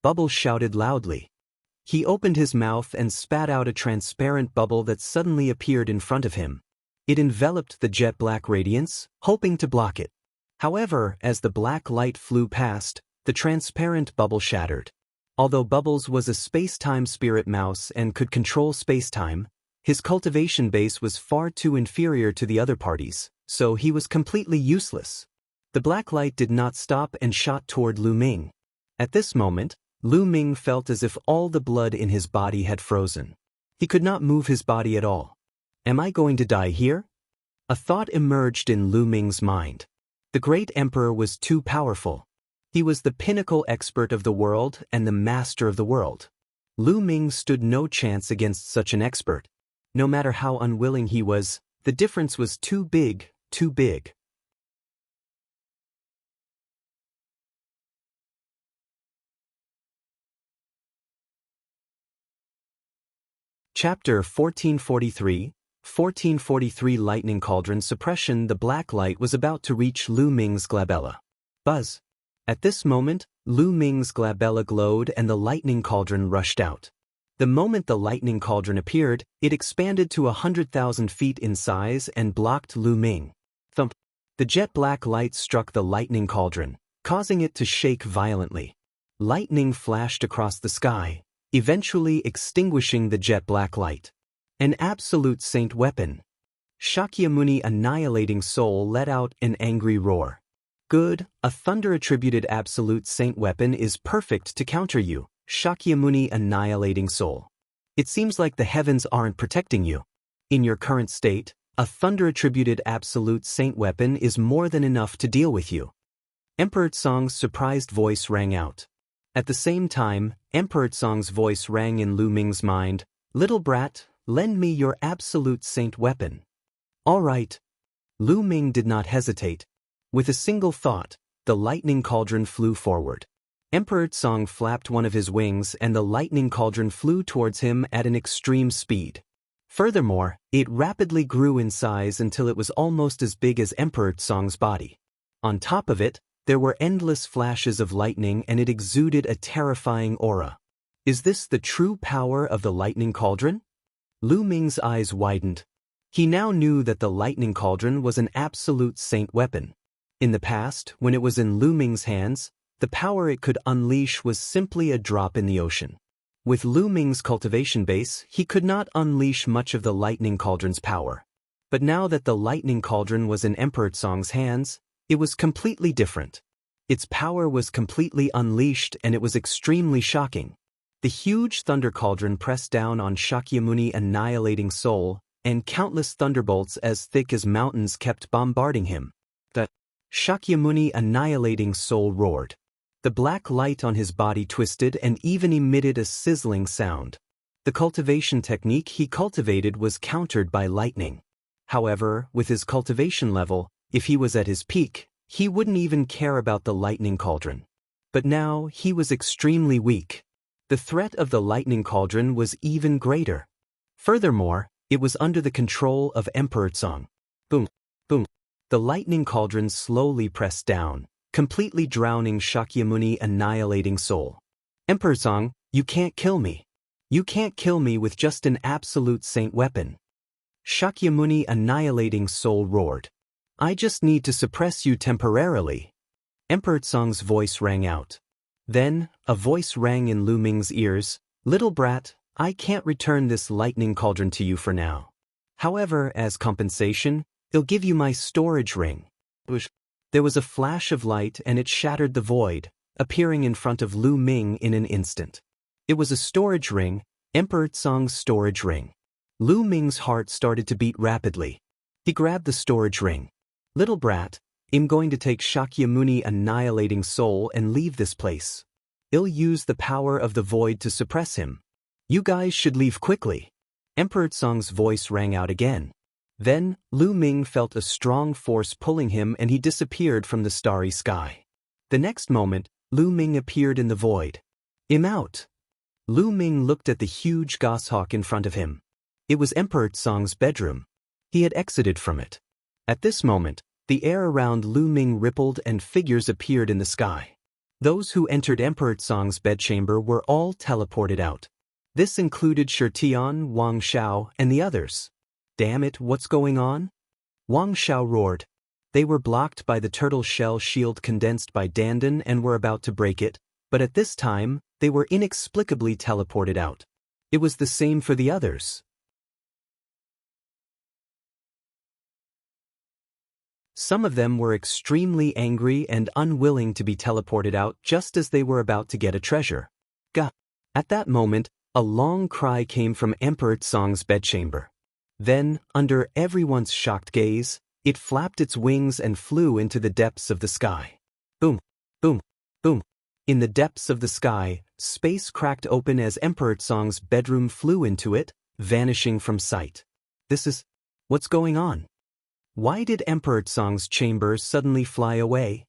S1: Bubble shouted loudly. He opened his mouth and spat out a transparent bubble that suddenly appeared in front of him. It enveloped the jet-black radiance, hoping to block it. However, as the black light flew past, the transparent bubble shattered. Although Bubbles was a space-time spirit mouse and could control space-time, his cultivation base was far too inferior to the other parties, so he was completely useless. The black light did not stop and shot toward Lu Ming. At this moment, Lu Ming felt as if all the blood in his body had frozen. He could not move his body at all. Am I going to die here? A thought emerged in Lu Ming's mind. The great emperor was too powerful. He was the pinnacle expert of the world and the master of the world. Lu Ming stood no chance against such an expert. No matter how unwilling he was, the difference was too big, too big. Chapter 1443 Lightning Cauldron Suppression. The black light was about to reach Lu Ming's glabella. Buzz. At this moment, Lu Ming's glabella glowed and the lightning cauldron rushed out. The moment the lightning cauldron appeared, it expanded to 100,000 feet in size and blocked Lu Ming. Thump. The jet-black light struck the lightning cauldron, causing it to shake violently. Lightning flashed across the sky, eventually extinguishing the jet-black light. An absolute saint weapon. Shakyamuni Annihilating Soul let out an angry roar. Good, a thunder-attributed absolute saint weapon is perfect to counter you, Shakyamuni Annihilating Soul. It seems like the heavens aren't protecting you. In your current state, a thunder-attributed absolute saint weapon is more than enough to deal with you. Emperor Tsang's surprised voice rang out. At the same time, Emperor Tsang's voice rang in Lu Ming's mind. Little brat, lend me your absolute saint weapon. All right. Lu Ming did not hesitate. With a single thought, the lightning cauldron flew forward. Emperor Tsang flapped one of his wings and the lightning cauldron flew towards him at an extreme speed. Furthermore, it rapidly grew in size until it was almost as big as Emperor Song's body. On top of it, there were endless flashes of lightning and it exuded a terrifying aura. Is this the true power of the lightning cauldron? Lu Ming's eyes widened. He now knew that the lightning cauldron was an absolute saint weapon. In the past, when it was in Lu Ming's hands, the power it could unleash was simply a drop in the ocean. With Lu Ming's cultivation base, he could not unleash much of the lightning cauldron's power. But now that the lightning cauldron was in Emperor Song's hands, it was completely different. Its power was completely unleashed and it was extremely shocking. The huge thunder cauldron pressed down on Shakyamuni's annihilating soul, and countless thunderbolts as thick as mountains kept bombarding him. The Shakyamuni's annihilating soul roared. The black light on his body twisted and even emitted a sizzling sound. The cultivation technique he cultivated was countered by lightning. However, with his cultivation level, if he was at his peak, he wouldn't even care about the lightning cauldron. But now, he was extremely weak. The threat of the lightning cauldron was even greater. Furthermore, it was under the control of Emperor Song. Boom, boom. The lightning cauldron slowly pressed down, completely drowning Shakyamuni's annihilating soul. Emperor Song, you can't kill me. You can't kill me with just an absolute saint weapon. Shakyamuni's annihilating soul roared. I just need to suppress you temporarily. Emperor Song's voice rang out. Then, a voice rang in Lu Ming's ears. Little brat, I can't return this lightning cauldron to you for now. However, as compensation, I'll give you my storage ring. There was a flash of light and it shattered the void, appearing in front of Lu Ming in an instant. It was a storage ring, Emperor Song's storage ring. Lu Ming's heart started to beat rapidly. He grabbed the storage ring. Little brat, I'm going to take Shakyamuni's annihilating soul and leave this place. I'll use the power of the void to suppress him. You guys should leave quickly. Emperor Song's voice rang out again. Then, Lu Ming felt a strong force pulling him and he disappeared from the starry sky. The next moment, Lu Ming appeared in the void. I'm out. Lu Ming looked at the huge goshawk in front of him. It was Emperor Song's bedroom. He had exited from it. At this moment, the air around Lu Ming rippled and figures appeared in the sky. Those who entered Emperor Song's bedchamber were all teleported out. This included Shirtian, Wang Xiao, and the others. Damn it, what's going on? Wang Xiao roared. They were blocked by the turtle shell shield condensed by Dandan and were about to break it, but at this time, they were inexplicably teleported out. It was the same for the others. Some of them were extremely angry and unwilling to be teleported out just as they were about to get a treasure. Gah! At that moment, a long cry came from Emperor Song's bedchamber. Then, under everyone's shocked gaze, it flapped its wings and flew into the depths of the sky. Boom, boom, boom. In the depths of the sky, space cracked open as Emperor Song's bedroom flew into it, vanishing from sight. What's going on? Why did Emperor Song's chamber suddenly fly away?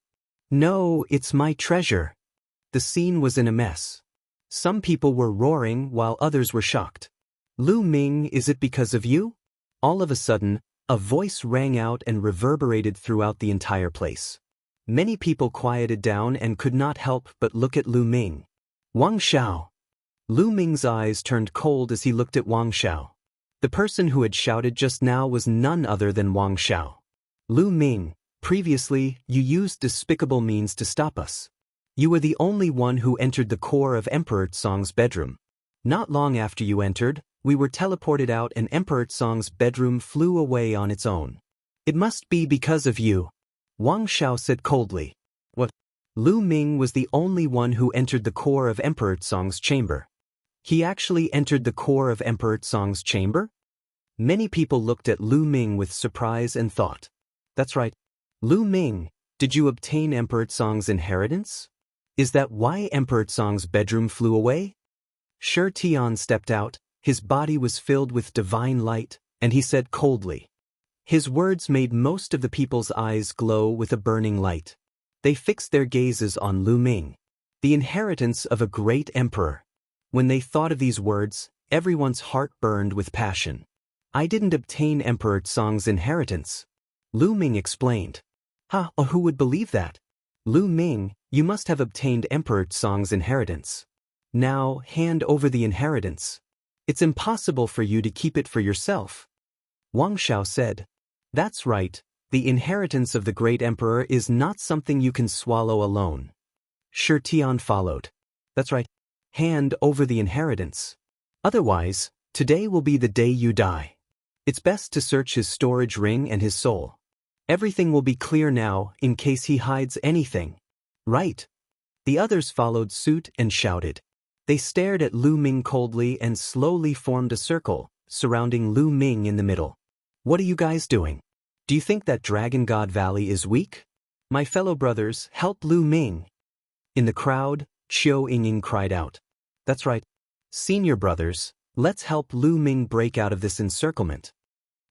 S1: No, it's my treasure. The scene was in a mess. Some people were roaring while others were shocked. Lu Ming, is it because of you? All of a sudden, a voice rang out and reverberated throughout the entire place. Many people quieted down and could not help but look at Lu Ming. Wang Xiao. Lu Ming's eyes turned cold as he looked at Wang Xiao. The person who had shouted just now was none other than Wang Xiao. Lu Ming, previously, you used despicable means to stop us. You were the only one who entered the core of Emperor Song's bedroom. Not long after you entered, we were teleported out and Emperor Song's bedroom flew away on its own. It must be because of you. Wang Xiao said coldly. What? Lu Ming was the only one who entered the core of Emperor Song's chamber. He actually entered the core of Emperor Song's chamber? Many people looked at Lu Ming with surprise and thought. That's right. Lu Ming, did you obtain Emperor Song's inheritance? Is that why Emperor Song's bedroom flew away? Shi Tian stepped out. His body was filled with divine light, and he said coldly. His words made most of the people's eyes glow with a burning light. They fixed their gazes on Lu Ming, the inheritance of a great emperor. When they thought of these words, everyone's heart burned with passion. I didn't obtain Emperor Tsong's inheritance. Lu Ming explained. Who would believe that? Lu Ming, you must have obtained Emperor Tsong's inheritance. Now, hand over the inheritance. It's impossible for you to keep it for yourself. Wang Xiao said. That's right, the inheritance of the great emperor is not something you can swallow alone. Shi Tian followed. That's right. Hand over the inheritance. Otherwise, today will be the day you die. It's best to search his storage ring and his soul. Everything will be clear now in case he hides anything. Right. The others followed suit and shouted. They stared at Lu Ming coldly and slowly formed a circle, surrounding Lu Ming in the middle. What are you guys doing? Do you think that Dragon God Valley is weak? My fellow brothers, help Lu Ming. In the crowd, Qiu Yingying cried out. That's right. Senior brothers, let's help Lu Ming break out of this encirclement.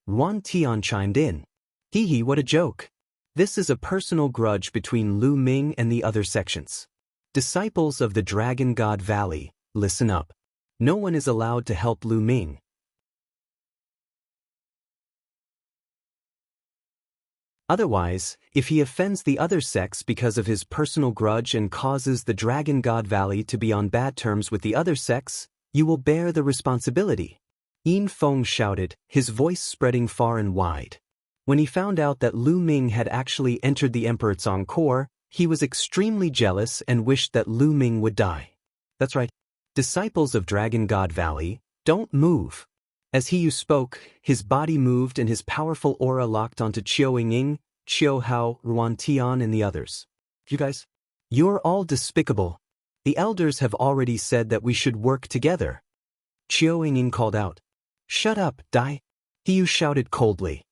S1: Ruan Tian chimed in. Hee, what a joke. This is a personal grudge between Lu Ming and the other sections. Disciples of the Dragon God Valley, listen up. No one is allowed to help Lu Ming. Otherwise, if he offends the other sects because of his personal grudge and causes the Dragon God Valley to be on bad terms with the other sects, you will bear the responsibility. Yin Feng shouted, his voice spreading far and wide. When he found out that Lu Ming had actually entered the Emperor Tsong Court, he was extremely jealous and wished that Lu Ming would die. That's right. Disciples of Dragon God Valley, don't move. As he spoke, his body moved and his powerful aura locked onto Qiu Yingying, Qiu Hao, Ruan Tian and the others. You guys? You're all despicable. The elders have already said that we should work together. Qiu Yingying called out. Shut up, Dai. He shouted coldly.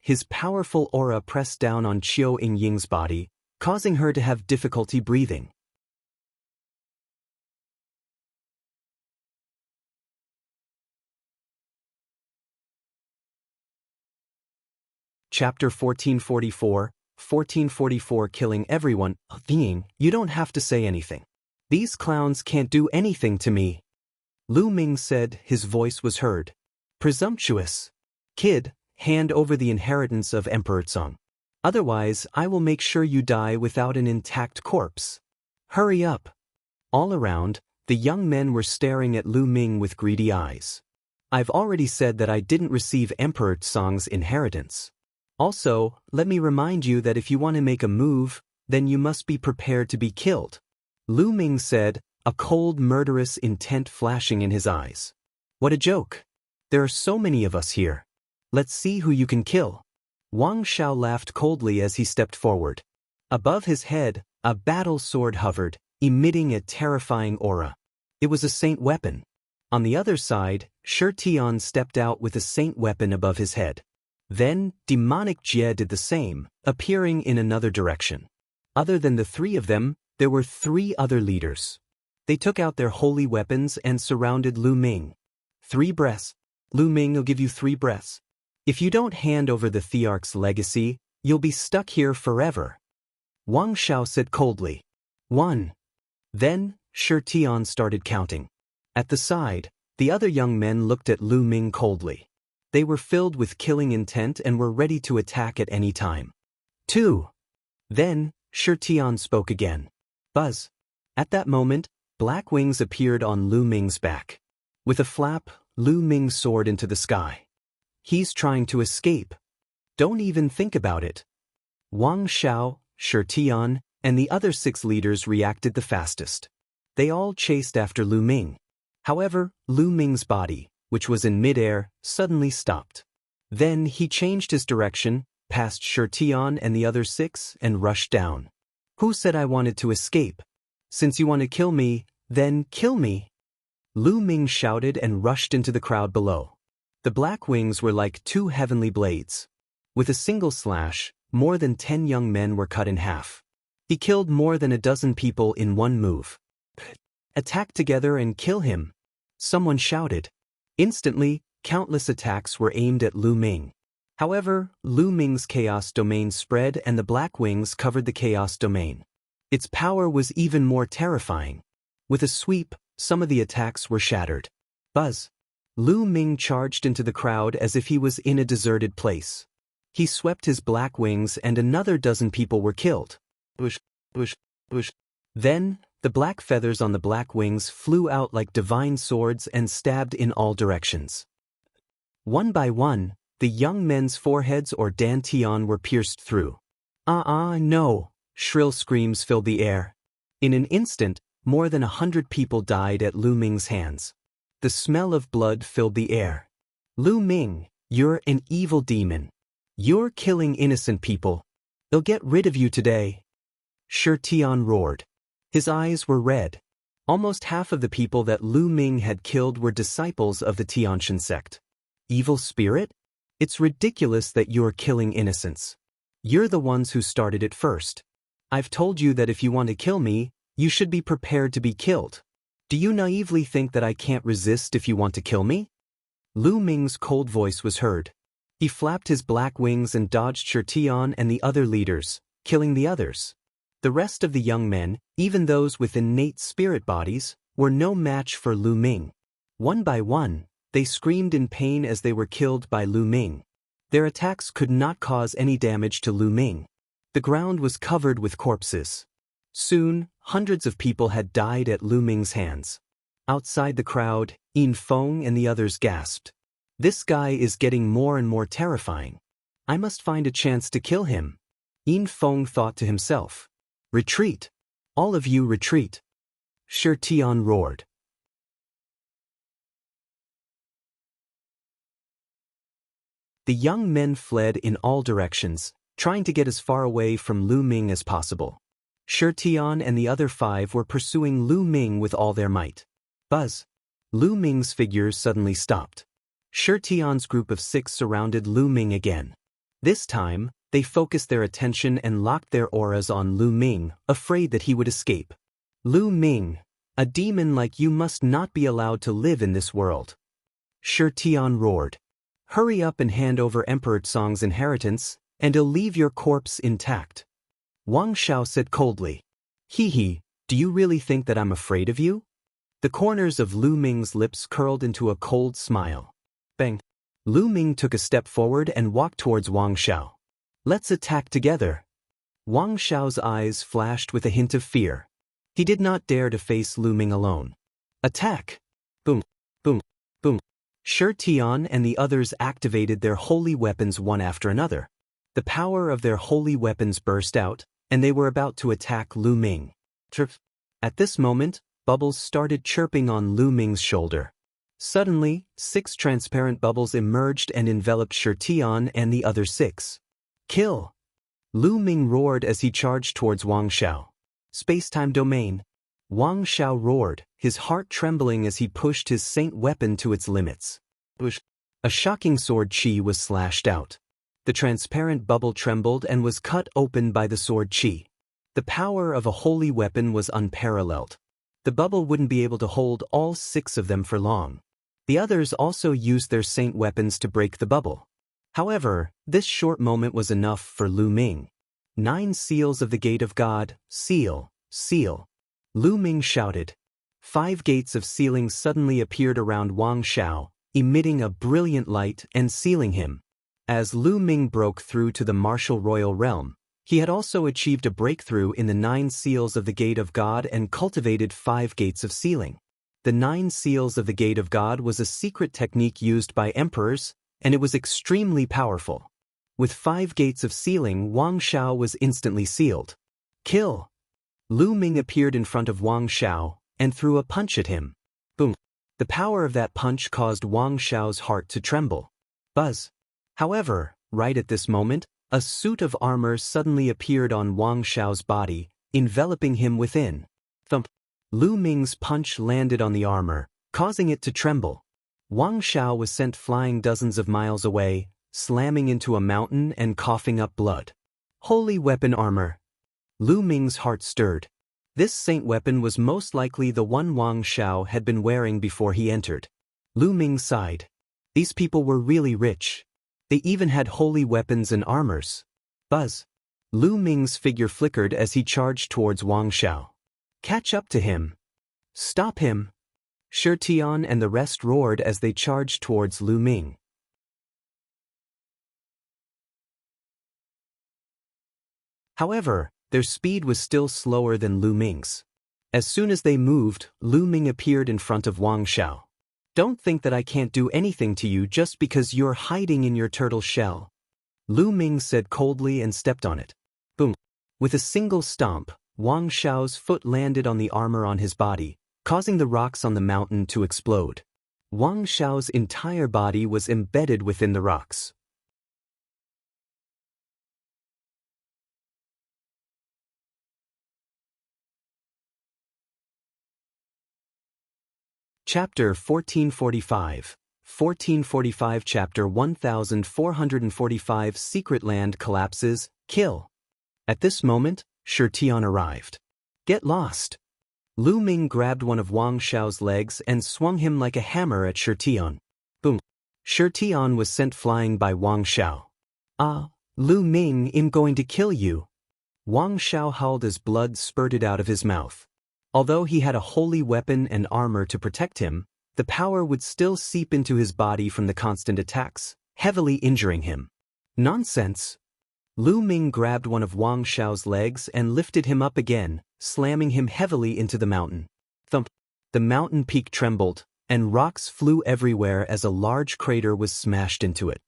S1: His powerful aura pressed down on Qiu Yingying's body, causing her to have difficulty breathing. Chapter 1444 Killing everyone. Ying, you don't have to say anything. These clowns can't do anything to me. Lu Ming said, his voice was heard. Presumptuous. Kid, hand over the inheritance of Emperor Tsong. Otherwise, I will make sure you die without an intact corpse. Hurry up. All around, the young men were staring at Lu Ming with greedy eyes. I've already said that I didn't receive Emperor Tsong's inheritance. Also, let me remind you that if you want to make a move, then you must be prepared to be killed. Lu Ming said, a cold, murderous intent flashing in his eyes. What a joke. There are so many of us here. Let's see who you can kill. Wang Xiao laughed coldly as he stepped forward. Above his head, a battle sword hovered, emitting a terrifying aura. It was a saint weapon. On the other side, Shi Tian stepped out with a saint weapon above his head. Then, demonic Jie did the same, appearing in another direction. Other than the three of them, there were three other leaders. They took out their holy weapons and surrounded Lu Ming. 3 breaths. Lu Ming will give you 3 breaths. If you don't hand over the Thearch's legacy, you'll be stuck here forever. Wang Xiao said coldly. 1. Then, Shi Tian started counting. At the side, the other young men looked at Lu Ming coldly. They were filled with killing intent and were ready to attack at any time. 2. Then, Shi Tian spoke again. Buzz. At that moment, black wings appeared on Lu Ming's back. With a flap, Lu Ming soared into the sky. He's trying to escape. Don't even think about it. Wang Xiao, Shi Tian, and the other 6 leaders reacted the fastest. They all chased after Lu Ming. However, Lu Ming's body, which was in midair, suddenly stopped. Then he changed his direction, passed Shi Tian and the other 6, and rushed down. Who said I wanted to escape? Since you want to kill me, then kill me. Lu Ming shouted and rushed into the crowd below. The black wings were like 2 heavenly blades. With a single slash, more than 10 young men were cut in half. He killed more than a dozen people in one move. Attack together and kill him. Someone shouted. Instantly, countless attacks were aimed at Lu Ming. However, Lu Ming's chaos domain spread and the black wings covered the chaos domain. Its power was even more terrifying. With a sweep, some of the attacks were shattered. Buzz. Lu Ming charged into the crowd as if he was in a deserted place. He swept his black wings and another dozen people were killed. Bush, bush, bush. Then, the black feathers on the black wings flew out like divine swords and stabbed in all directions. One by one, the young men's foreheads or dantian were pierced through. No! Shrill screams filled the air. In an instant, more than 100 people died at Lu Ming's hands. The smell of blood filled the air. Lu Ming, you're an evil demon. You're killing innocent people. They'll get rid of you today. Xianxia roared. His eyes were red. Almost half of the people that Lu Ming had killed were disciples of the Tianxian sect. Evil spirit? It's ridiculous that you're killing innocents. You're the ones who started it first. I've told you that if you want to kill me, you should be prepared to be killed. Do you naively think that I can't resist if you want to kill me? Lu Ming's cold voice was heard. He flapped his black wings and dodged Xianxia and the other leaders, killing the others. The rest of the young men, even those with innate spirit bodies, were no match for Lu Ming. One by one, they screamed in pain as they were killed by Lu Ming. Their attacks could not cause any damage to Lu Ming. The ground was covered with corpses. Soon, hundreds of people had died at Lu Ming's hands. Outside the crowd, Yin Feng and the others gasped. This guy is getting more and more terrifying. I must find a chance to kill him. Yin Feng thought to himself. Retreat! All of you retreat! Xianxia roared. The young men fled in all directions, trying to get as far away from Lu Ming as possible. Xianxia and the other 5 were pursuing Lu Ming with all their might. Buzz! Lu Ming's figure suddenly stopped. Xianxia's group of 6 surrounded Lu Ming again. This time, they focused their attention and locked their auras on Lu Ming, afraid that he would escape. Lu Ming, a demon like you must not be allowed to live in this world. Xianxia roared. Hurry up and hand over Emperor Tsong's inheritance, and he'll leave your corpse intact. Wang Xiao said coldly. Hee, do you really think that I'm afraid of you? The corners of Lu Ming's lips curled into a cold smile. Bang! Lu Ming took a step forward and walked towards Wang Xiao. Let's attack together. Wang Xiao's eyes flashed with a hint of fear. He did not dare to face Lu Ming alone. Attack! Boom, boom, boom. Xianxia and the others activated their holy weapons one after another. The power of their holy weapons burst out, and they were about to attack Lu Ming. Chirp. At this moment, bubbles started chirping on Lu Ming's shoulder. Suddenly, 6 transparent bubbles emerged and enveloped Xianxia and the other 6. Kill! Lu Ming roared as he charged towards Wang Xiao. Space-time domain. Wang Xiao roared, his heart trembling as he pushed his saint weapon to its limits. Bush! A shocking sword chi was slashed out. The transparent bubble trembled and was cut open by the sword chi. The power of a holy weapon was unparalleled. The bubble wouldn't be able to hold all 6 of them for long. The others also used their saint weapons to break the bubble. However, this short moment was enough for Lu Ming. 9 seals of the gate of God, seal, seal. Lu Ming shouted. 5 gates of sealing suddenly appeared around Wang Xiao, emitting a brilliant light and sealing him. As Lu Ming broke through to the martial royal realm, he had also achieved a breakthrough in the 9 seals of the gate of God and cultivated 5 gates of sealing. The 9 seals of the gate of God was a secret technique used by emperors, and it was extremely powerful. With 5 gates of sealing, Wang Xiao was instantly sealed. Kill! Lu Ming appeared in front of Wang Xiao and threw a punch at him. Boom! The power of that punch caused Wang Xiao's heart to tremble. Buzz! However, right at this moment, a suit of armor suddenly appeared on Wang Xiao's body, enveloping him within. Thump! Lu Ming's punch landed on the armor, causing it to tremble. Wang Xiao was sent flying dozens of miles away, slamming into a mountain and coughing up blood. Holy weapon armor! Lu Ming's heart stirred. This saint weapon was most likely the one Wang Xiao had been wearing before he entered. Lu Ming sighed. These people were really rich. They even had holy weapons and armors. Buzz! Lu Ming's figure flickered as he charged towards Wang Xiao. Catch up to him. Stop him. Shirtian and the rest roared as they charged towards Lu Ming. However, their speed was still slower than Lu Ming's. As soon as they moved, Lu Ming appeared in front of Wang Xiao. Don't think that I can't do anything to you just because you're hiding in your turtle shell, Lu Ming said coldly and stepped on it. Boom. With a single stomp, Wang Xiao's foot landed on the armor on his body, causing the rocks on the mountain to explode. Wang Xiao's entire body was embedded within the rocks. Chapter 1445. 1445 Chapter 1445 Secret Land Collapses, Kill. At this moment, Shirtian arrived. Get lost. Lu Ming grabbed one of Wang Xiao's legs and swung him like a hammer at Shirtian. Boom. Shirtian was sent flying by Wang Xiao. Lu Ming, I'm going to kill you. Wang Xiao howled as blood spurted out of his mouth. Although he had a holy weapon and armor to protect him, the power would still seep into his body from the constant attacks, heavily injuring him. Nonsense. Lu Ming grabbed one of Wang Xiao's legs and lifted him up again, slamming him heavily into the mountain. Thump. The mountain peak trembled, and rocks flew everywhere as a large crater was smashed into it.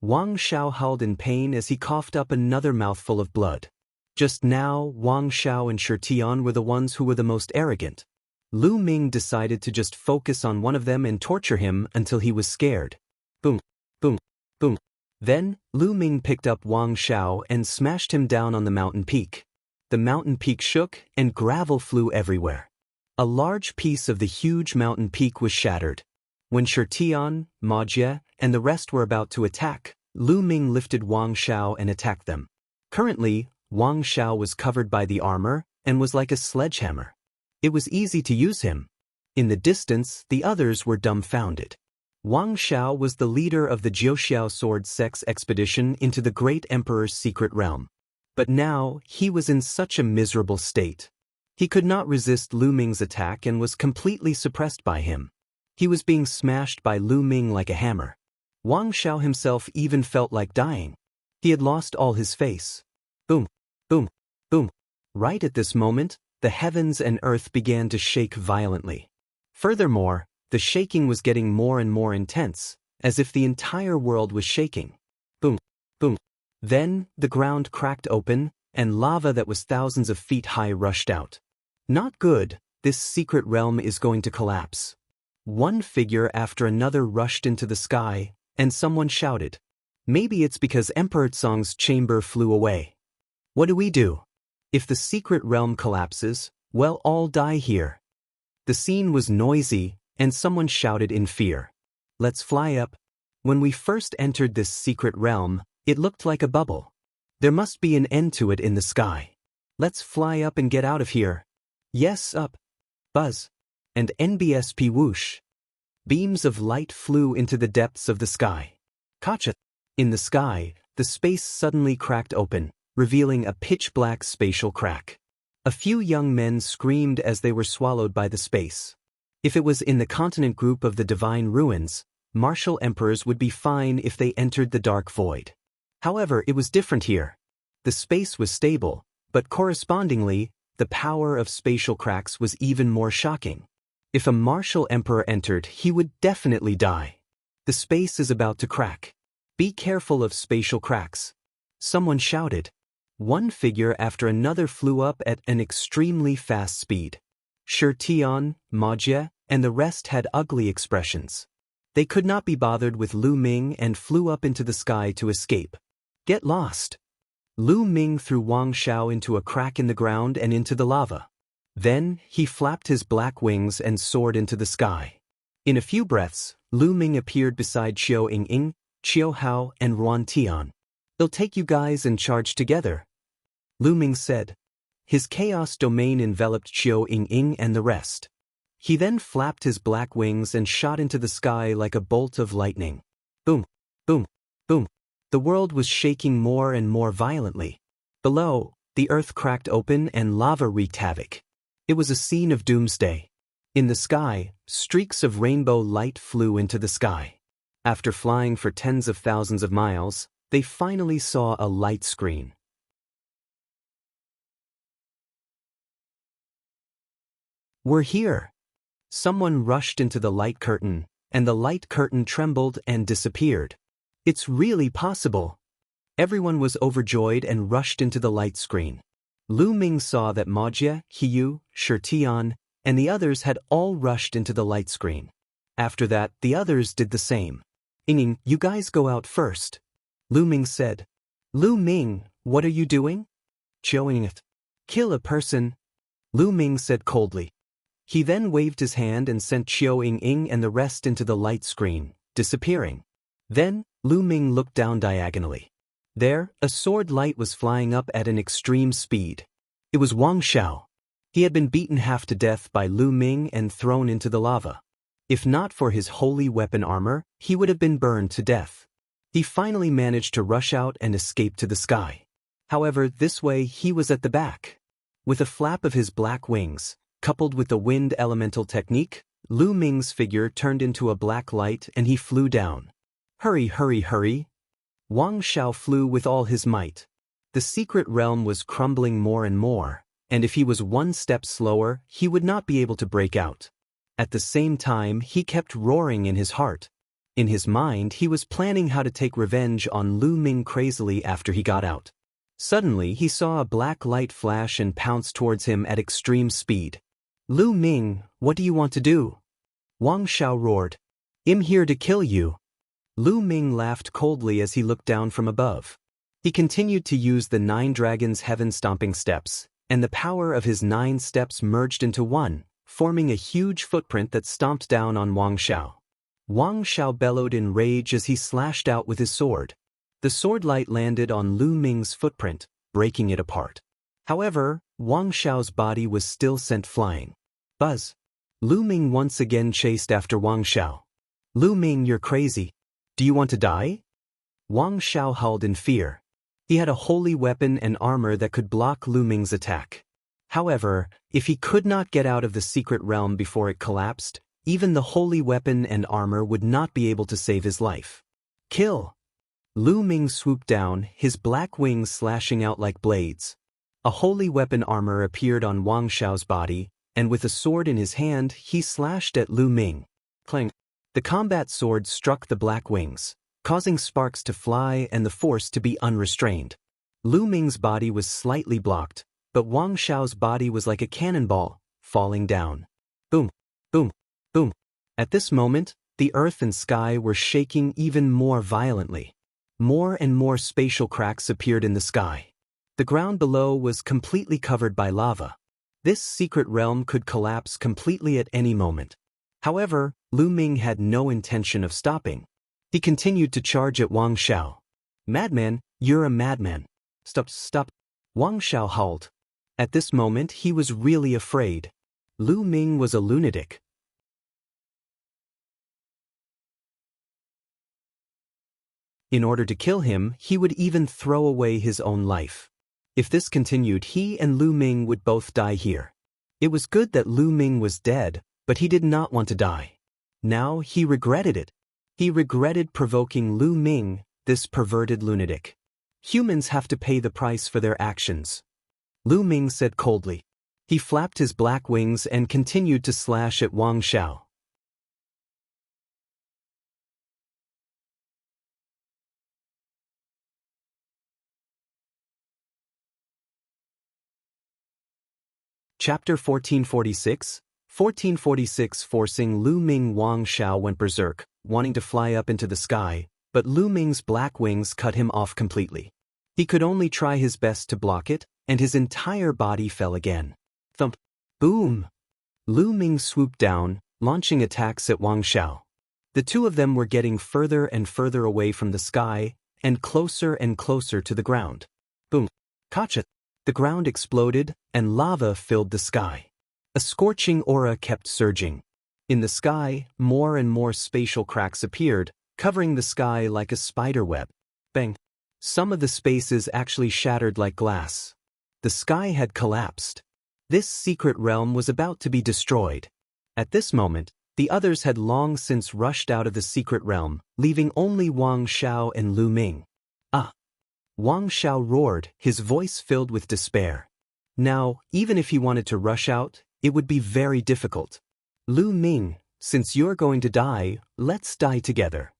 S1: Wang Xiao howled in pain as he coughed up another mouthful of blood. Just now, Wang Xiao and Shirtian were the ones who were the most arrogant. Lu Ming decided to just focus on one of them and torture him until he was scared. Boom, boom, boom. Then, Lu Ming picked up Wang Xiao and smashed him down on the mountain peak. The mountain peak shook and gravel flew everywhere. A large piece of the huge mountain peak was shattered. When Shirtian, Majie, and the rest were about to attack, Lu Ming lifted Wang Xiao and attacked them. Currently, Wang Xiao was covered by the armor and was like a sledgehammer. It was easy to use him. In the distance, the others were dumbfounded. Wang Xiao was the leader of the Jiuxiao sword sex expedition into the Great Emperor's secret realm. But now, he was in such a miserable state. He could not resist Lu Ming's attack and was completely suppressed by him. He was being smashed by Lu Ming like a hammer. Wang Xiao himself even felt like dying. He had lost all his face. Boom, boom, boom. Right at this moment, the heavens and earth began to shake violently. Furthermore, the shaking was getting more and more intense, as if the entire world was shaking. Boom, boom. Then, the ground cracked open, and lava that was thousands of feet high rushed out. Not good, this secret realm is going to collapse. One figure after another rushed into the sky, and someone shouted. Maybe it's because Emperor Tsong's chamber flew away. What do we do? If the secret realm collapses, we'll all die here. The scene was noisy, and someone shouted in fear. Let's fly up. When we first entered this secret realm, it looked like a bubble. There must be an end to it in the sky. Let's fly up and get out of here. Yes, up. Buzz. And NBSP whoosh. Beams of light flew into the depths of the sky. Gotcha. In the sky, the space suddenly cracked open, revealing a pitch-black spatial crack. A few young men screamed as they were swallowed by the space. If it was in the continent group of the Divine Ruins, martial emperors would be fine if they entered the dark void. However, it was different here. The space was stable, but correspondingly, the power of spatial cracks was even more shocking. If a martial emperor entered, he would definitely die. The space is about to crack. Be careful of spatial cracks. Someone shouted. One figure after another flew up at an extremely fast speed. Shirtian, Majie, and the rest had ugly expressions. They could not be bothered with Lu Ming and flew up into the sky to escape. Get lost. Lu Ming threw Wang Xiao into a crack in the ground and into the lava. Then, he flapped his black wings and soared into the sky. In a few breaths, Lu Ming appeared beside Qiu Ying, Qiu Hao, and Ruan Tian. They'll take you guys and charge together, Lu Ming said. His chaos domain enveloped Qiu Ying and the rest. He then flapped his black wings and shot into the sky like a bolt of lightning. Boom, boom, boom. The world was shaking more and more violently. Below, the earth cracked open and lava wreaked havoc. It was a scene of doomsday. In the sky, streaks of rainbow light flew into the sky. After flying for tens of thousands of miles, they finally saw a light screen. "We're here!" Someone rushed into the light curtain, and the light curtain trembled and disappeared. "It's really possible!" Everyone was overjoyed and rushed into the light screen. Lu Ming saw that Wuxia, Xianxia, Xianxia, and the others had all rushed into the light screen. After that, the others did the same. "Ying, you guys go out first," Lu Ming said. "Lu Ming, what are you doing?" "Showing it. Kill a person," Lu Ming said coldly. He then waved his hand and sent Xiao Ying and the rest into the light screen, disappearing. Then, Lu Ming looked down diagonally. There, a sword light was flying up at an extreme speed. It was Wang Xiao. He had been beaten half to death by Lu Ming and thrown into the lava. If not for his holy weapon armor, he would have been burned to death. He finally managed to rush out and escape to the sky. However, this way he was at the back. With a flap of his black wings, coupled with the wind elemental technique, Lu Ming's figure turned into a black light and he flew down. "Hurry, hurry, hurry!" Wang Xiao flew with all his might. The secret realm was crumbling more and more, and if he was one step slower, he would not be able to break out. At the same time, he kept roaring in his heart. In his mind, he was planning how to take revenge on Lu Ming crazily after he got out. Suddenly, he saw a black light flash and pounce towards him at extreme speed. "Lu Ming, what do you want to do?" Wang Xiao roared. "I'm here to kill you." Lu Ming laughed coldly as he looked down from above. He continued to use the 9 dragons' heaven-stomping steps, and the power of his 9 steps merged into one, forming a huge footprint that stomped down on Wang Xiao. Wang Xiao bellowed in rage as he slashed out with his sword. The sword light landed on Lu Ming's footprint, breaking it apart. However, Wang Xiao's body was still sent flying. Buzz! Lu Ming once again chased after Wang Xiao. "Lu Ming, you're crazy. Do you want to die?" Wang Xiao howled in fear. He had a holy weapon and armor that could block Lu Ming's attack. However, if he could not get out of the secret realm before it collapsed, even the holy weapon and armor would not be able to save his life. "Kill!" Lu Ming swooped down, his black wings slashing out like blades. A holy weapon armor appeared on Wang Xiao's body, and with a sword in his hand, he slashed at Lu Ming. Clang! The combat sword struck the black wings, causing sparks to fly and the force to be unrestrained. Lu Ming's body was slightly blocked, but Wang Xiao's body was like a cannonball, falling down. Boom! Boom! Boom! At this moment, the earth and sky were shaking even more violently. More and more spatial cracks appeared in the sky. The ground below was completely covered by lava. This secret realm could collapse completely at any moment. However, Lu Ming had no intention of stopping. He continued to charge at Wang Xiao. "Madman, you're a madman. Stop, stop." Wang Xiao howled. At this moment, he was really afraid. Lu Ming was a lunatic. In order to kill him, he would even throw away his own life. If this continued, he and Lu Ming would both die here. It was good that Lu Ming was dead, but he did not want to die. Now he regretted it. He regretted provoking Lu Ming, this perverted lunatic. Humans have to pay the price for their actions. Lu Ming said coldly. He flapped his black wings and continued to slash at Wang Xiao. Chapter 1446, 1446. Forcing Lu Ming. Wang Xiao went berserk, wanting to fly up into the sky, but Lu Ming's black wings cut him off completely. He could only try his best to block it, and his entire body fell again. Thump! Boom! Lu Ming swooped down, launching attacks at Wang Xiao. The two of them were getting further and further away from the sky, and closer to the ground. Boom! Gotcha! The ground exploded, and lava filled the sky. A scorching aura kept surging. In the sky, more and more spatial cracks appeared, covering the sky like a spider web. Bang! Some of the spaces actually shattered like glass. The sky had collapsed. This secret realm was about to be destroyed. At this moment, the others had long since rushed out of the secret realm, leaving only Wang Xiao and Lu Ming. Ah! Wang Xiao roared, his voice filled with despair. Now, even if he wanted to rush out, it would be very difficult. Lu Ming, since you're going to die, let's die together.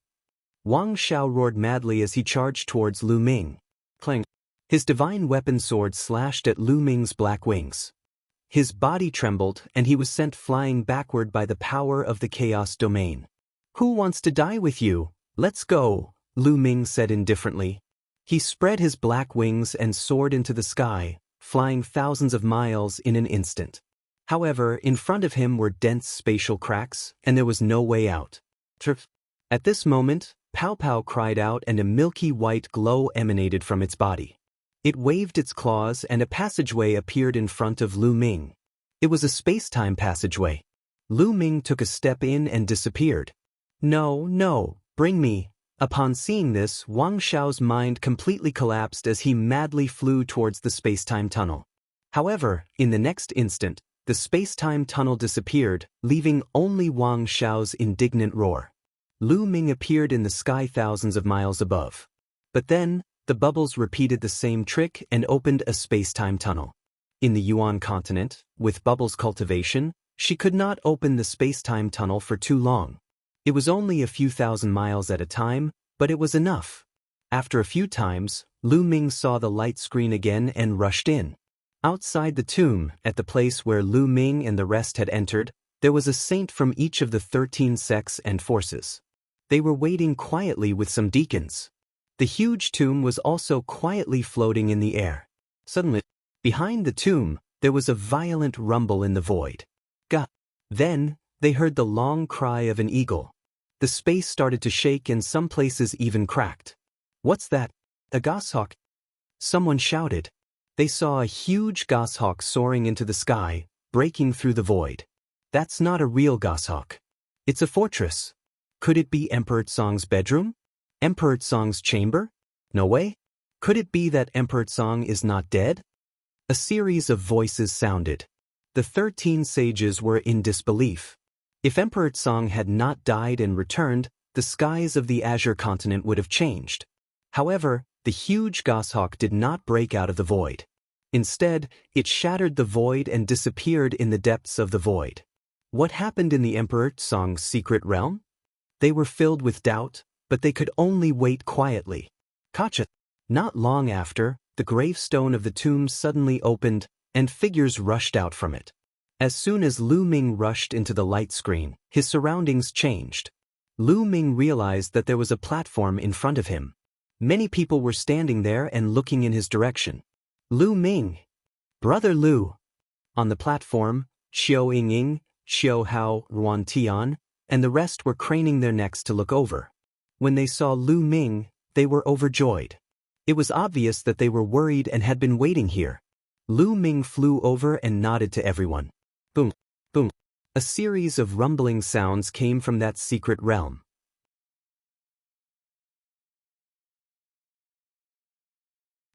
S1: Wang Xiao roared madly as he charged towards Lu Ming. Clang! His divine weapon sword slashed at Lu Ming's black wings. His body trembled and he was sent flying backward by the power of the chaos domain. Who wants to die with you? Let's go, Lu Ming said indifferently. He spread his black wings and soared into the sky, flying thousands of miles in an instant. However, in front of him were dense spatial cracks, and there was no way out. At this moment, Pow Pow cried out and a milky white glow emanated from its body. It waved its claws and a passageway appeared in front of Lu Ming. It was a space-time passageway. Lu Ming took a step in and disappeared. No, no, bring me. Upon seeing this, Wang Xiao's mind completely collapsed as he madly flew towards the space-time tunnel. However, in the next instant, the space-time tunnel disappeared, leaving only Wang Xiao's indignant roar. Lu Ming appeared in the sky thousands of miles above. But then, the bubbles repeated the same trick and opened a space-time tunnel. In the Yuan continent, with Bubbles' cultivation, she could not open the space-time tunnel for too long. It was only a few thousand miles at a time, but it was enough. After a few times, Lu Ming saw the light screen again and rushed in. Outside the tomb, at the place where Lu Ming and the rest had entered, there was a saint from each of the 13 sects and forces. They were waiting quietly with some deacons. The huge tomb was also quietly floating in the air. Suddenly, behind the tomb, there was a violent rumble in the void. Gah! Then, they heard the long cry of an eagle. The space started to shake and some places even cracked. What's that? A goshawk? Someone shouted. They saw a huge goshawk soaring into the sky, breaking through the void. That's not a real goshawk. It's a fortress. Could it be Emperor Song's bedroom? Emperor Song's chamber? No way. Could it be that Emperor Song is not dead? A series of voices sounded. The 13 sages were in disbelief. If Emperor Song had not died and returned, the skies of the Azure continent would have changed. However, the huge goshawk did not break out of the void. Instead, it shattered the void and disappeared in the depths of the void. What happened in the Emperor Song's secret realm? They were filled with doubt, but they could only wait quietly. Gotcha! Not long after, the gravestone of the tomb suddenly opened, and figures rushed out from it. As soon as Lu Ming rushed into the light screen, his surroundings changed. Lu Ming realized that there was a platform in front of him. Many people were standing there and looking in his direction. Lu Ming! Brother Lu! On the platform, Xiao Yingying, Xiao Hao, Ruan Tian, and the rest were craning their necks to look over. When they saw Lu Ming, they were overjoyed. It was obvious that they were worried and had been waiting here. Lu Ming flew over and nodded to everyone. Boom, boom. A series of rumbling sounds came from that secret realm.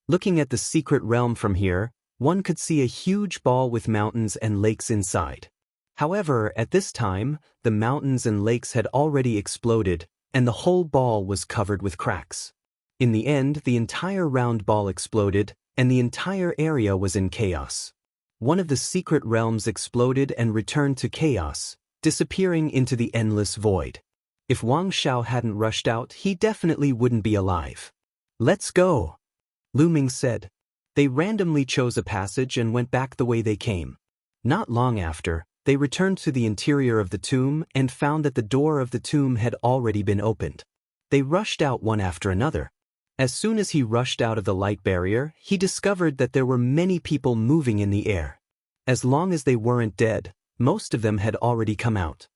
S1: Looking at the secret realm from here, one could see a huge ball with mountains and lakes inside. However, at this time, the mountains and lakes had already exploded, and the whole ball was covered with cracks. In the end, the entire round ball exploded, and the entire area was in chaos. One of the secret realms exploded and returned to chaos, disappearing into the endless void. If Wang Xiao hadn't rushed out, he definitely wouldn't be alive. Let's go, Lu Ming said. They randomly chose a passage and went back the way they came. Not long after, they returned to the interior of the tomb and found that the door of the tomb had already been opened. They rushed out one after another. As soon as he rushed out of the light barrier, he discovered that there were many people moving in the air. As long as they weren't dead, most of them had already come out.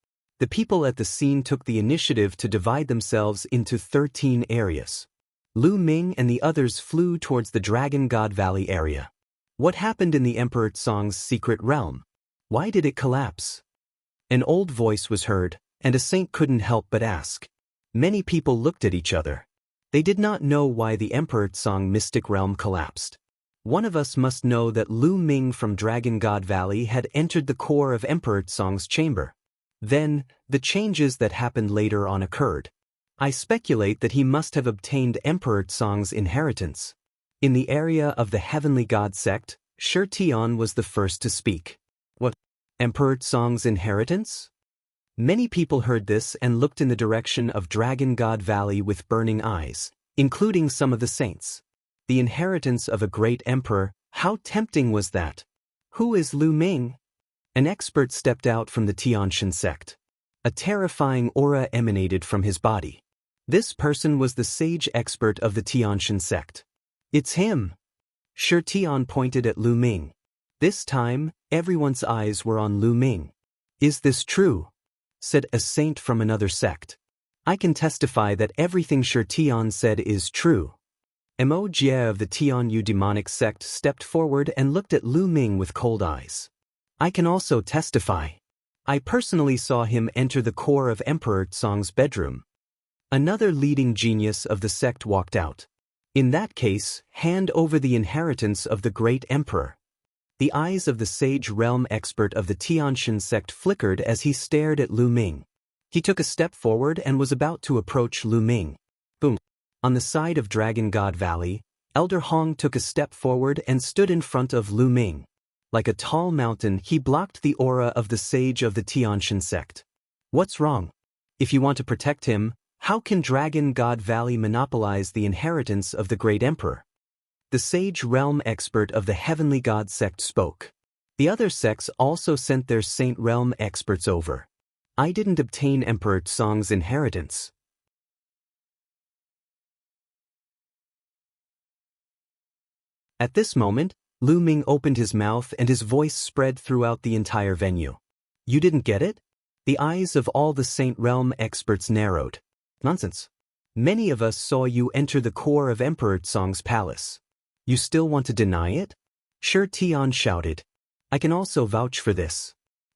S1: The people at the scene took the initiative to divide themselves into 13 areas. Lu Ming and the others flew towards the Dragon God Valley area. What happened in the Emperor Song's secret realm? Why did it collapse? An old voice was heard, and a saint couldn't help but ask. Many people looked at each other. They did not know why the Emperor Song mystic realm collapsed. One of us must know that Lu Ming from Dragon God Valley had entered the core of Emperor Song's chamber. Then, the changes that happened later on occurred. I speculate that he must have obtained Emperor Tsong's inheritance. In the area of the Heavenly God sect, Shi Tian was the first to speak. What? Emperor Tsong's inheritance? Many people heard this and looked in the direction of Dragon God Valley with burning eyes, including some of the saints. The inheritance of a great emperor, how tempting was that? Who is Lu Ming? An expert stepped out from the Tianxian sect. A terrifying aura emanated from his body. This person was the sage expert of the Tianxian sect. It's him. Shi Tian pointed at Lu Ming. This time, everyone's eyes were on Lu Ming. Is this true? Said a saint from another sect. I can testify that everything Shi Tian said is true. Mo Jie of the Tianyu demonic sect stepped forward and looked at Lu Ming with cold eyes. I can also testify. I personally saw him enter the core of Emperor Tsong's bedroom. Another leading genius of the sect walked out. In that case, hand over the inheritance of the great emperor. The eyes of the sage realm expert of the Tianxian sect flickered as he stared at Lu Ming. He took a step forward and was about to approach Lu Ming. Boom. On the side of Dragon God Valley, Elder Hong took a step forward and stood in front of Lu Ming. Like a tall mountain, he blocked the aura of the sage of the Tianxian sect. What's wrong? If you want to protect him, how can Dragon God Valley monopolize the inheritance of the great emperor? The sage realm expert of the Heavenly God sect spoke. The other sects also sent their saint realm experts over. I didn't obtain Emperor Tsong's inheritance. At this moment, Lu Ming opened his mouth and his voice spread throughout the entire venue. You didn't get it? The eyes of all the Saint Realm experts narrowed. Nonsense. Many of us saw you enter the core of Emperor Tsong's palace. You still want to deny it? Shi Tian shouted. I can also vouch for this.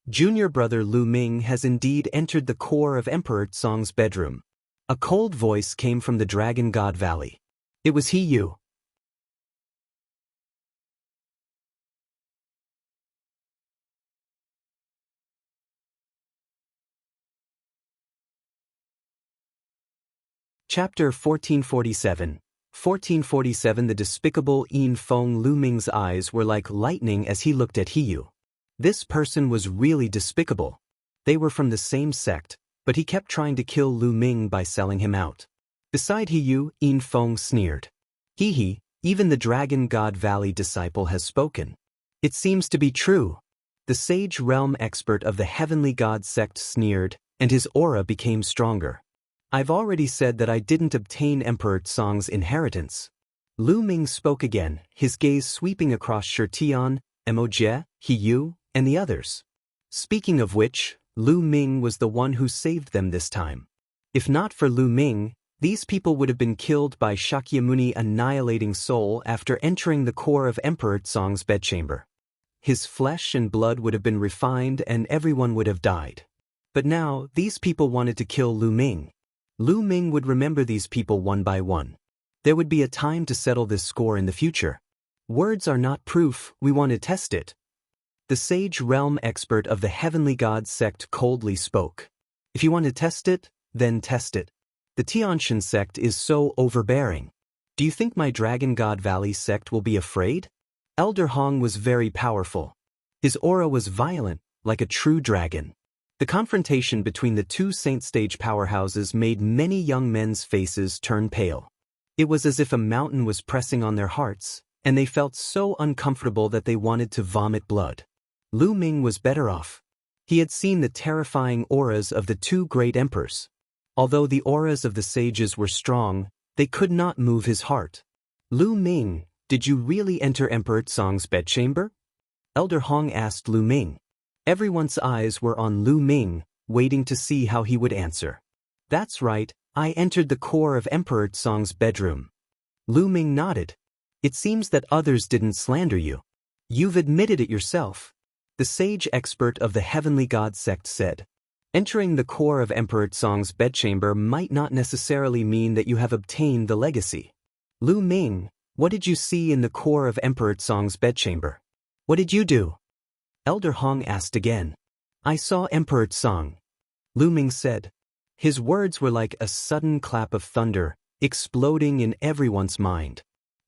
S1: Junior brother Lu Ming has indeed entered the core of Emperor Tsong's bedroom. A cold voice came from the Dragon God Valley. It was you. Chapter 1447. 1447. The despicable Yin Feng Lu Ming's eyes were like lightning as he looked at Hiyu. This person was really despicable. They were from the same sect, but he kept trying to kill Lu Ming by selling him out. Beside Hiyu, Yin Feng sneered. He, even the Dragon God Valley disciple has spoken. It seems to be true. The sage realm expert of the Heavenly God sect sneered, and his aura became stronger. I've already said that I didn't obtain Emperor Tsong's inheritance. Lu Ming spoke again, his gaze sweeping across Shi Tian, Mo Jie, Hiyu, and the others. Speaking of which, Lu Ming was the one who saved them this time. If not for Lu Ming, these people would have been killed by Shakyamuni annihilating soul after entering the core of Emperor Tsong's bedchamber. His flesh and blood would have been refined and everyone would have died. But now, these people wanted to kill Lu Ming. Lu Ming would remember these people one by one. There would be a time to settle this score in the future. Words are not proof, we want to test it. The sage realm expert of the Heavenly God sect coldly spoke. If you want to test it, then test it. The Tianxian sect is so overbearing. Do you think my Dragon God Valley sect will be afraid? Elder Hong was very powerful. His aura was violent, like a true dragon. The confrontation between the two saint stage powerhouses made many young men's faces turn pale. It was as if a mountain was pressing on their hearts, and they felt so uncomfortable that they wanted to vomit blood. Lu Ming was better off. He had seen the terrifying auras of the two great emperors. Although the auras of the sages were strong, they could not move his heart. Lu Ming, did you really enter Emperor Tsong's bedchamber? Elder Hong asked Lu Ming. Everyone's eyes were on Lu Ming, waiting to see how he would answer. That's right, I entered the core of Emperor Tsong's bedroom. Lu Ming nodded. It seems that others didn't slander you. You've admitted it yourself. The sage expert of the Heavenly God sect said. Entering the core of Emperor Tsong's bedchamber might not necessarily mean that you have obtained the legacy. Lu Ming, what did you see in the core of Emperor Tsong's bedchamber? What did you do? Elder Hong asked again. I saw Emperor Tsong. Lu Ming said. His words were like a sudden clap of thunder, exploding in everyone's mind.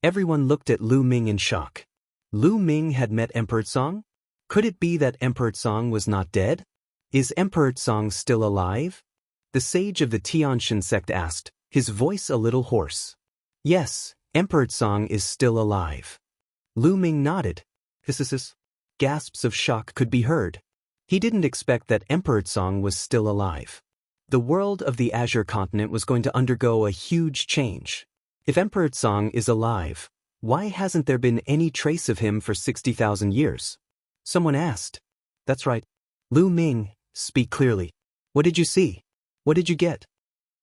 S1: Everyone looked at Lu Ming in shock. Lu Ming had met Emperor Song? Could it be that Emperor Song was not dead? Is Emperor Song still alive? The sage of the Tianxin sect asked, his voice a little hoarse. Yes, Emperor Song is still alive. Lu Ming nodded. Hisses. Gasps of shock could be heard. He didn't expect that Emperor Song was still alive. The world of the Azure continent was going to undergo a huge change. If Emperor Song is alive, why hasn't there been any trace of him for 60,000 years? Someone asked. That's right. Lu Ming, speak clearly. What did you see? What did you get?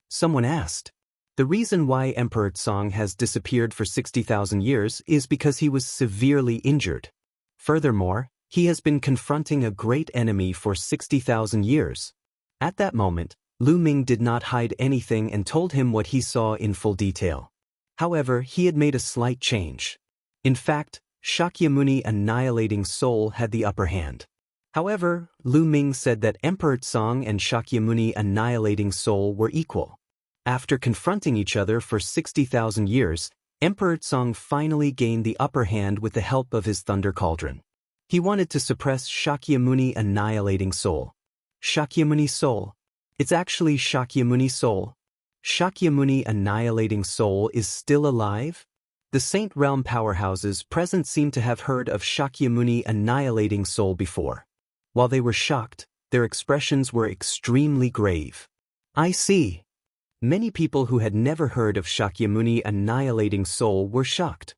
S1: Someone asked. The reason why Emperor Song has disappeared for 60,000 years is because he was severely injured. Furthermore, he has been confronting a great enemy for 60,000 years. At that moment, Lu Ming did not hide anything and told him what he saw in full detail. However, he had made a slight change. In fact, Shakyamuni Annihilating Soul had the upper hand. However, Lu Ming said that Emperor Song and Shakyamuni Annihilating Soul were equal. After confronting each other for 60,000 years, Emperor Song finally gained the upper hand with the help of his Thunder Cauldron. He wanted to suppress Shakyamuni Annihilating Soul. Shakyamuni Soul. It's actually Shakyamuni Soul. Shakyamuni Annihilating Soul is still alive? The Saint Realm powerhouses present seemed to have heard of Shakyamuni Annihilating Soul before. While they were shocked, their expressions were extremely grave. I see. Many people who had never heard of Shakyamuni Annihilating Soul were shocked.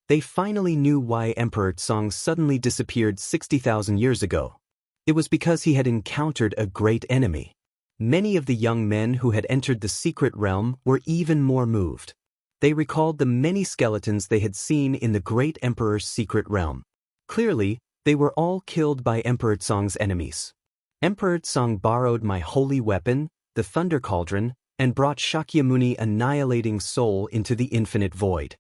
S1: They finally knew why Emperor Song suddenly disappeared 60,000 years ago. It was because he had encountered a great enemy. Many of the young men who had entered the secret realm were even more moved. They recalled the many skeletons they had seen in the great emperor's secret realm. Clearly, they were all killed by Emperor Song's enemies. Emperor Song borrowed my holy weapon, the Thunder Cauldron, and brought Shakyamuni Annihilating Soul into the infinite void.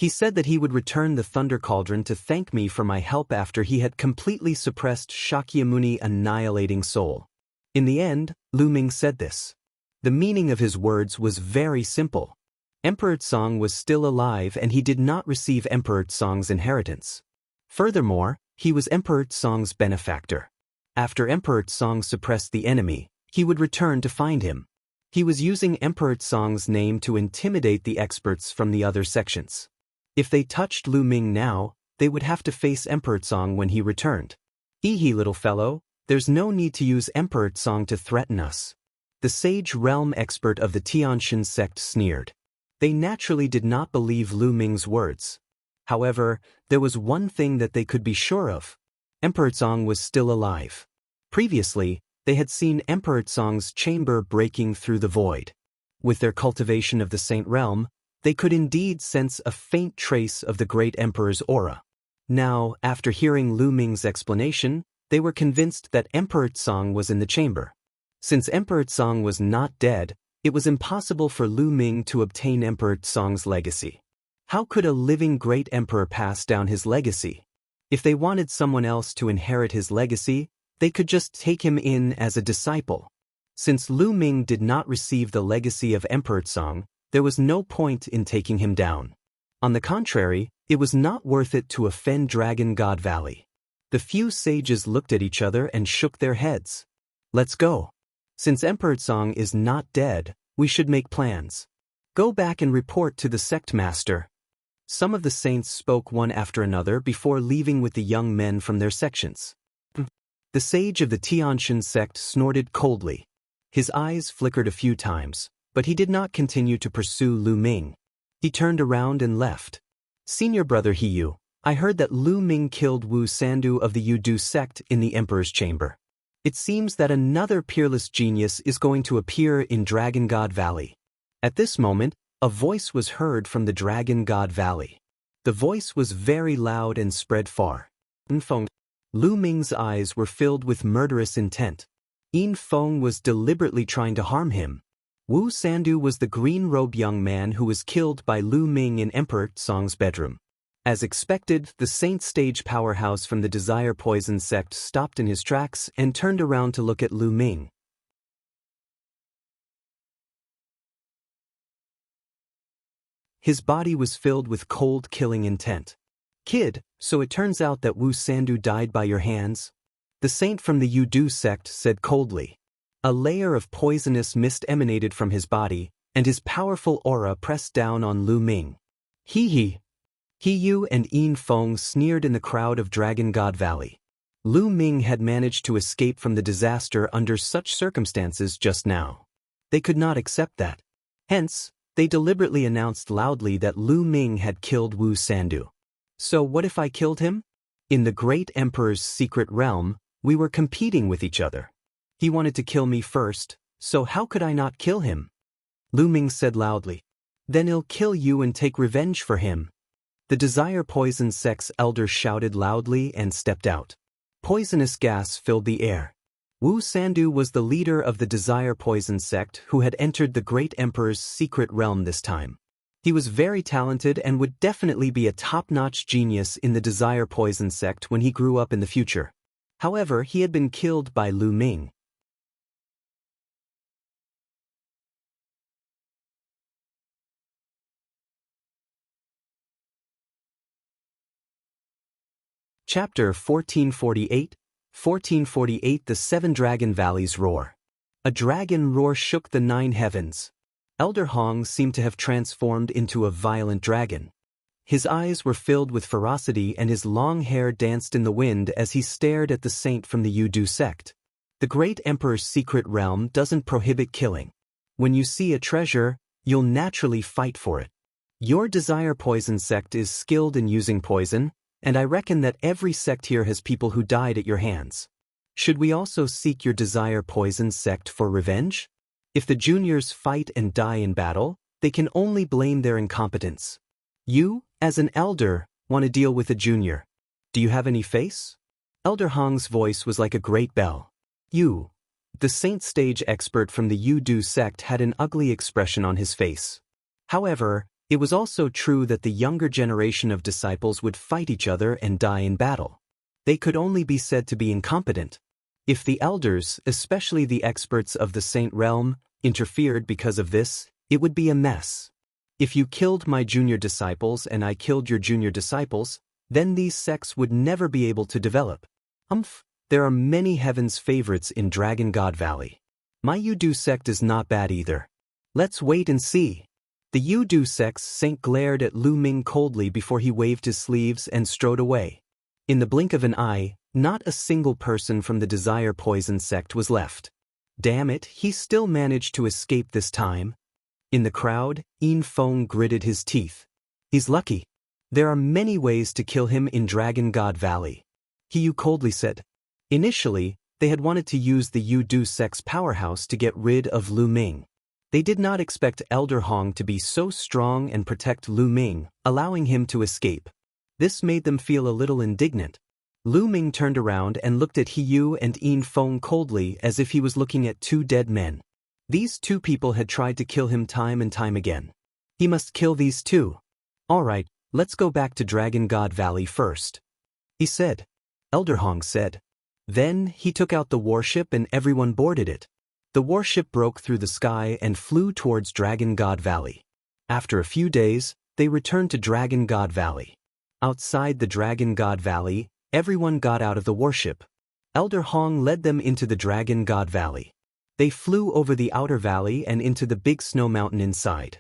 S1: He said that he would return the Thunder Cauldron to thank me for my help after he had completely suppressed Shakyamuni Annihilating Soul. In the end, Lu Ming said this. The meaning of his words was very simple. Emperor Song was still alive and he did not receive Emperor Song's inheritance. Furthermore, he was Emperor Song's benefactor. After Emperor Song suppressed the enemy, he would return to find him. He was using Emperor Song's name to intimidate the experts from the other sections. If they touched Lu Ming now, they would have to face Emperor Song when he returned. Hee little fellow, there's no need to use Emperor Song to threaten us. The sage realm expert of the Tianxin sect sneered. They naturally did not believe Lu Ming's words. However, there was one thing that they could be sure of. Emperor Song was still alive. Previously, they had seen Emperor Song's chamber breaking through the void. With their cultivation of the Saint Realm, they could indeed sense a faint trace of the great emperor's aura. Now, after hearing Lu Ming's explanation, they were convinced that Emperor Song was in the chamber. Since Emperor Song was not dead, it was impossible for Lu Ming to obtain Emperor Song's legacy. How could a living great emperor pass down his legacy? If they wanted someone else to inherit his legacy, they could just take him in as a disciple. Since Lu Ming did not receive the legacy of Emperor Song, there was no point in taking him down. On the contrary, it was not worth it to offend Dragon God Valley. The few sages looked at each other and shook their heads. Let's go. Since Emperor Song is not dead, we should make plans. Go back and report to the sect master. Some of the saints spoke one after another before leaving with the young men from their sections. The sage of the Tianxin sect snorted coldly. His eyes flickered a few times, but he did not continue to pursue Lu Ming. He turned around and left. Senior brother Hiyu, I heard that Lu Ming killed Wu Sandu of the Yudu sect in the Emperor's chamber. It seems that another peerless genius is going to appear in Dragon God Valley. At this moment, a voice was heard from the Dragon God Valley. The voice was very loud and spread far. Feng. Lu Ming's eyes were filled with murderous intent. Feng was deliberately trying to harm him. Wu Sandu was the green-robed young man who was killed by Lu Ming in Emperor Song's bedroom. As expected, the Saint Stage powerhouse from the Desire Poison sect stopped in his tracks and turned around to look at Lu Ming. His body was filled with cold killing intent. "Kid, so it turns out that Wu Sandu died by your hands?" The saint from the Yudu sect said coldly. A layer of poisonous mist emanated from his body, and his powerful aura pressed down on Lu Ming. He Yu and Yin Feng sneered in the crowd of Dragon God Valley. Lu Ming had managed to escape from the disaster under such circumstances just now. They could not accept that. Hence, they deliberately announced loudly that Lu Ming had killed Wu Sandu. So what if I killed him? In the great emperor's secret realm, we were competing with each other. He wanted to kill me first, so how could I not kill him? Lu Ming said loudly. Then he'll kill you and take revenge for him. The Desire Poison sect's elder shouted loudly and stepped out. Poisonous gas filled the air. Wu Sandu was the leader of the Desire Poison sect who had entered the great emperor's secret realm this time. He was very talented and would definitely be a top-notch genius in the Desire Poison sect when he grew up in the future. However, he had been killed by Lu Ming. Chapter 1448, 1448 The Seven Dragon Valleys Roar. A dragon roar shook the 9 heavens. Elder Hong seemed to have transformed into a violent dragon. His eyes were filled with ferocity and his long hair danced in the wind as he stared at the saint from the Yudu sect. The great emperor's secret realm doesn't prohibit killing. When you see a treasure, you'll naturally fight for it. Your Desire Poison sect is skilled in using poison, and I reckon that every sect here has people who died at your hands. Should we also seek your Desire Poison sect for revenge? If the juniors fight and die in battle, they can only blame their incompetence. You, as an elder, want to deal with a junior. Do you have any face? Elder Hong's voice was like a great bell. You, the Saint Stage expert from the Yudu sect, had an ugly expression on his face. However, it was also true that the younger generation of disciples would fight each other and die in battle. They could only be said to be incompetent. If the elders, especially the experts of the Saint Realm, interfered because of this, it would be a mess. If you killed my junior disciples and I killed your junior disciples, then these sects would never be able to develop. There are many heaven's favorites in Dragon God Valley. My Yudu sect is not bad either. Let's wait and see. The Yudu sect's saint glared at Lu Ming coldly before he waved his sleeves and strode away. In the blink of an eye, not a single person from the Desire Poison sect was left. Damn it, he still managed to escape this time. In the crowd, Yin Feng gritted his teeth. He's lucky. There are many ways to kill him in Dragon God Valley. Yu coldly said. Initially, they had wanted to use the Yudu sect's powerhouse to get rid of Lu Ming. They did not expect Elder Hong to be so strong and protect Lu Ming, allowing him to escape. This made them feel a little indignant. Lu Ming turned around and looked at Yu and Yin Feng coldly as if he was looking at 2 dead men. These 2 people had tried to kill him time and time again. He must kill these 2. Alright, let's go back to Dragon God Valley first, he said. Elder Hong said. Then he took out the warship and everyone boarded it. The warship broke through the sky and flew towards Dragon God Valley. After a few days, they returned to Dragon God Valley. Outside the Dragon God Valley, everyone got out of the warship. Elder Hong led them into the Dragon God Valley. They flew over the outer valley and into the big snow mountain inside.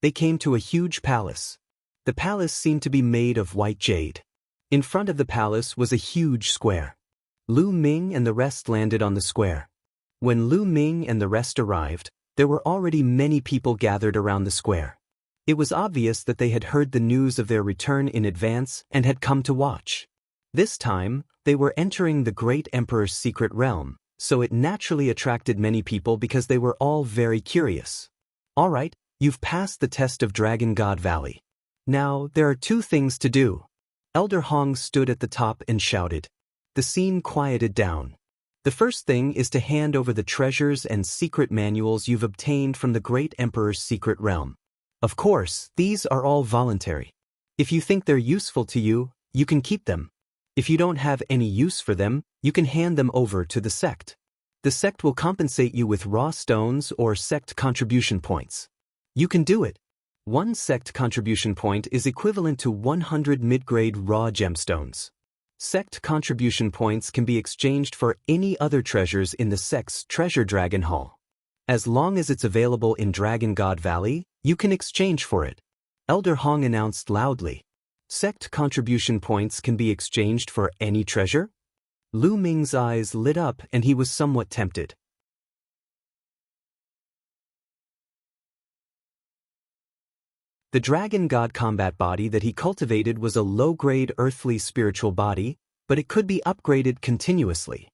S1: They came to a huge palace. The palace seemed to be made of white jade. In front of the palace was a huge square. Lu Ming and the rest landed on the square. When Lu Ming and the rest arrived, there were already many people gathered around the square. It was obvious that they had heard the news of their return in advance and had come to watch. This time, they were entering the great emperor's secret realm, so it naturally attracted many people because they were all very curious. Alright, you've passed the test of Dragon God Valley. Now, there are 2 things to do. Elder Hong stood at the top and shouted. The scene quieted down. The first thing is to hand over the treasures and secret manuals you've obtained from the great emperor's secret realm. Of course, these are all voluntary. If you think they're useful to you, you can keep them. If you don't have any use for them, you can hand them over to the sect. The sect will compensate you with raw stones or sect contribution points. You can do it. One sect contribution point is equivalent to 100 mid-grade raw gemstones. Sect contribution points can be exchanged for any other treasures in the sect's treasure dragon hall. As long as it's available in Dragon God Valley, you can exchange for it. Elder Hong announced loudly. Sect contribution points can be exchanged for any treasure? Lu Ming's eyes lit up and he was somewhat tempted. The dragon god combat body that he cultivated was a low-grade earthly spiritual body, but it could be upgraded continuously.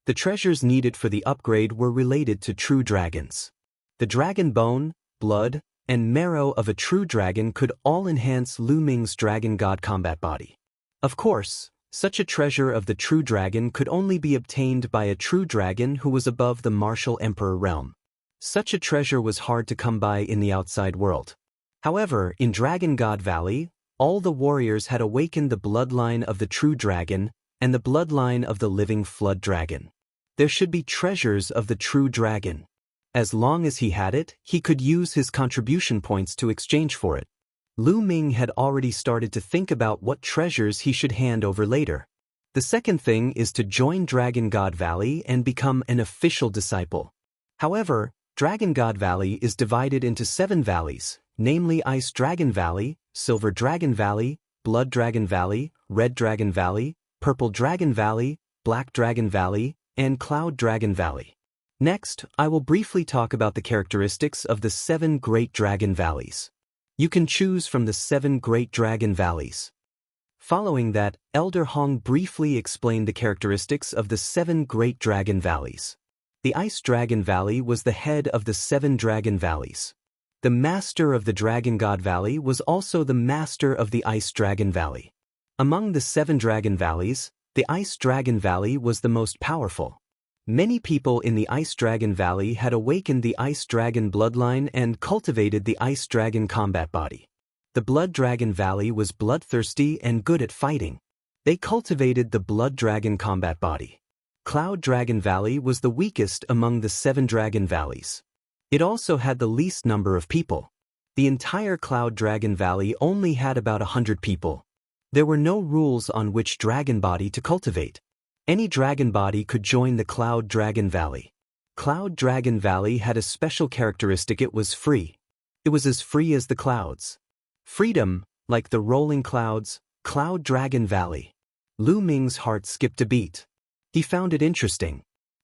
S1: The treasures needed for the upgrade were related to true dragons. The dragon bone, blood, and marrow of a true dragon could all enhance Lu Ming's dragon god combat body. Of course, such a treasure of the true dragon could only be obtained by a true dragon who was above the martial emperor realm. Such a treasure was hard to come by in the outside world. However, in Dragon God Valley, all the warriors had awakened the bloodline of the true dragon and the bloodline of the living flood dragon. There should be treasures of the true dragon. As long as he had it, he could use his contribution points to exchange for it. Lu Ming had already started to think about what treasures he should hand over later. The second thing is to join Dragon God Valley and become an official disciple. However, Dragon God Valley is divided into 7 valleys, namely Ice Dragon Valley, Silver Dragon Valley, Blood Dragon Valley, Red Dragon Valley, Purple Dragon Valley, Black Dragon Valley, and Cloud Dragon Valley. Next, I will briefly talk about the characteristics of the 7 Great Dragon Valleys. You can choose from the 7 Great Dragon Valleys. Following that, Elder Hong briefly explained the characteristics of the 7 Great Dragon Valleys. The Ice Dragon Valley was the head of the 7 Dragon Valleys. The master of the Dragon God Valley was also the master of the Ice Dragon Valley. Among the 7 Dragon Valleys, the Ice Dragon Valley was the most powerful. Many people in the Ice Dragon Valley had awakened the Ice Dragon bloodline and cultivated the Ice Dragon combat body. The Blood Dragon Valley was bloodthirsty and good at fighting. They cultivated the Blood Dragon combat body. Cloud Dragon Valley was the weakest among the 7 Dragon Valleys. It also had the least number of people. The entire Cloud Dragon Valley only had about 100 people. There were no rules on which dragon body to cultivate. Any dragon body could join the Cloud Dragon Valley. Cloud Dragon Valley had a special characteristic: it was free. It was as free as the clouds. Freedom, like the rolling clouds, Cloud Dragon Valley. Lu Ming's heart skipped a beat. He found it interesting.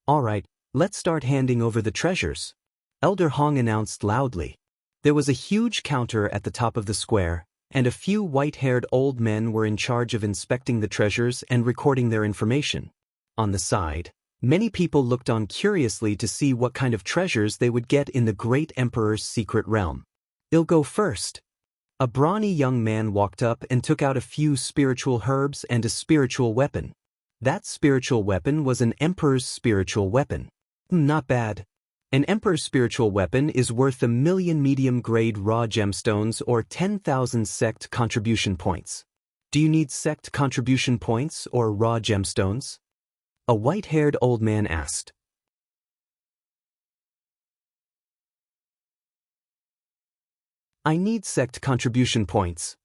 S1: All right, let's start handing over the treasures. Elder Hong announced loudly. There was a huge counter at the top of the square, and a few white-haired old men were in charge of inspecting the treasures and recording their information. On the side, many people looked on curiously to see what kind of treasures they would get in the Great Emperor's secret realm. "I'll go first." A brawny young man walked up and took out a few spiritual herbs and a spiritual weapon. That spiritual weapon was an Emperor's spiritual weapon. Not bad. An Emperor's spiritual weapon is worth 1,000,000 medium-grade raw gemstones or 10,000 sect contribution points. Do you need sect contribution points or raw gemstones? A white-haired old man asked. I need sect contribution points.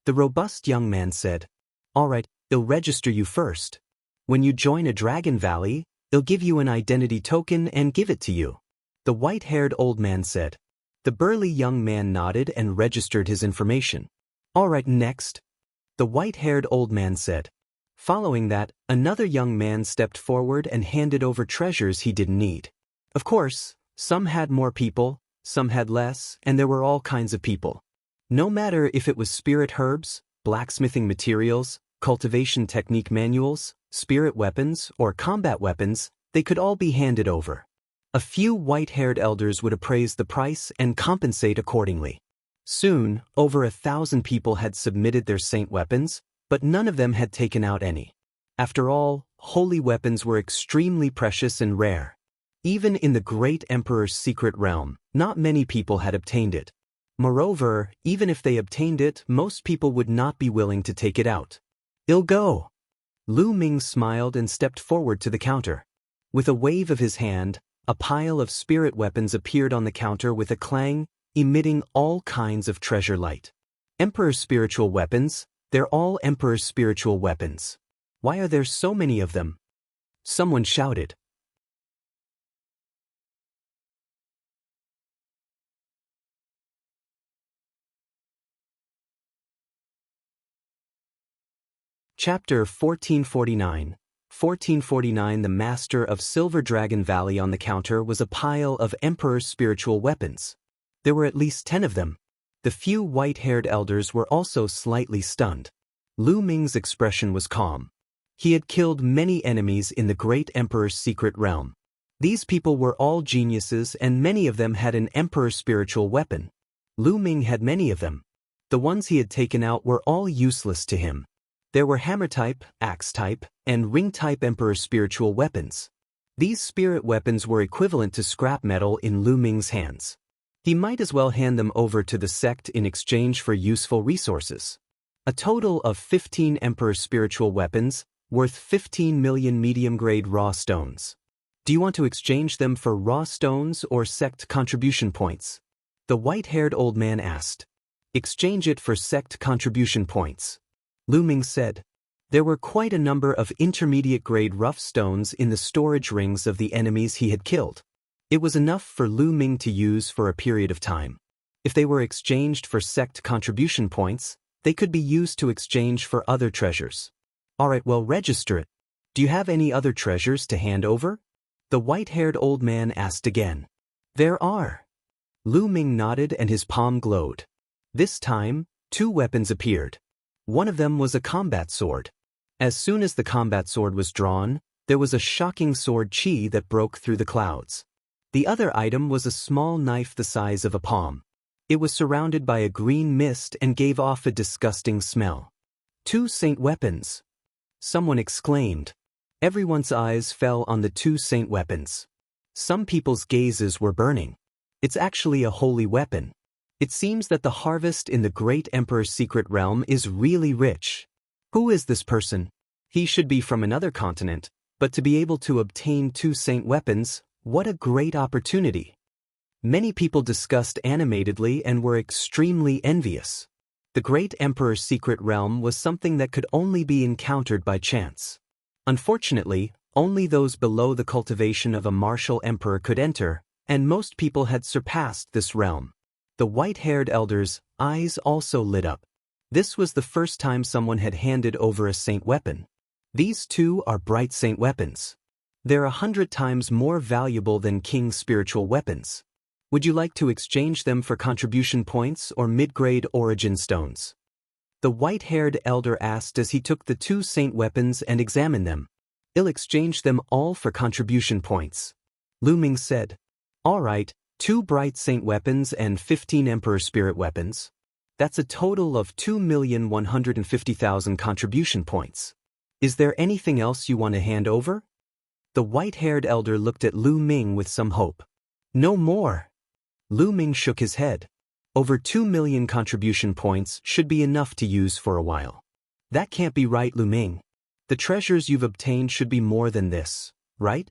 S1: The robust young man said. All right, I'll register you first. When you join a Dragon Valley, they'll give you an identity token and give it to you. The white-haired old man said. The burly young man nodded and registered his information. All right, next. The white-haired old man said. Following that, another young man stepped forward and handed over treasures he didn't need. Of course, some had more people, some had less, and there were all kinds of people. No matter if it was spirit herbs, blacksmithing materials, cultivation technique manuals, spirit weapons, or combat weapons, they could all be handed over. A few white-haired elders would appraise the price and compensate accordingly. Soon, over 1,000 people had submitted their saint weapons, but none of them had taken out any. After all, holy weapons were extremely precious and rare. Even in the Great Emperor's secret realm, not many people had obtained it. Moreover, even if they obtained it, most people would not be willing to take it out. "I'll go." Lu Ming smiled and stepped forward to the counter. With a wave of his hand, a pile of spirit weapons appeared on the counter with a clang, emitting all kinds of treasure light. Emperor's spiritual weapons, they're all Emperor's spiritual weapons. Why are there so many of them? Someone shouted. Chapter 1449. 1449. The master of Silver Dragon Valley. On the counter was a pile of Emperor's spiritual weapons. There were at least 10 of them. The few white-haired elders were also slightly stunned. Lu Ming's expression was calm. He had killed many enemies in the great Emperor's secret realm. These people were all geniuses and many of them had an Emperor's spiritual weapon. Lu Ming had many of them. The ones he had taken out were all useless to him. There were hammer-type, axe-type, and ring-type Emperor's spiritual weapons. These spirit weapons were equivalent to scrap metal in Lu Ming's hands. He might as well hand them over to the sect in exchange for useful resources. A total of 15 Emperor's spiritual weapons, worth 15 million medium-grade raw stones. Do you want to exchange them for raw stones or sect contribution points? The white-haired old man asked. Exchange it for sect contribution points. Lu Ming said. There were quite a number of intermediate-grade rough stones in the storage rings of the enemies he had killed. It was enough for Lu Ming to use for a period of time. If they were exchanged for sect contribution points, they could be used to exchange for other treasures. Alright, well, register it. Do you have any other treasures to hand over? The white-haired old man asked again. There are. Lu Ming nodded and his palm glowed. This time, 2 weapons appeared. One of them was a combat sword. As soon as the combat sword was drawn, there was a shocking sword chi that broke through the clouds. The other item was a small knife the size of a palm. It was surrounded by a green mist and gave off a disgusting smell. 2 saint weapons. Someone exclaimed. Everyone's eyes fell on the 2 saint weapons. Some people's gazes were burning. It's actually a holy weapon. It seems that the harvest in the great Emperor's secret realm is really rich. Who is this person? He should be from another continent, but to be able to obtain 2 saint weapons, what a great opportunity. Many people discussed animatedly and were extremely envious. The great Emperor's secret realm was something that could only be encountered by chance. Unfortunately, only those below the cultivation of a martial emperor could enter, and most people had surpassed this realm. The white-haired elder's eyes also lit up. This was the first time someone had handed over a saint weapon. These 2 are bright saint weapons. They're 100 times more valuable than King's spiritual weapons. Would you like to exchange them for contribution points or mid-grade origin stones? The white-haired elder asked as he took the 2 saint weapons and examined them. I'll exchange them all for contribution points. Lu Ming said. All right. 2 bright saint weapons and 15 Emperor spirit weapons. That's a total of 2,150,000 contribution points. Is there anything else you want to hand over? The white-haired elder looked at Lu Ming with some hope. No more. Lu Ming shook his head. Over 2 million contribution points should be enough to use for a while. That can't be right, Lu Ming. The treasures you've obtained should be more than this, right?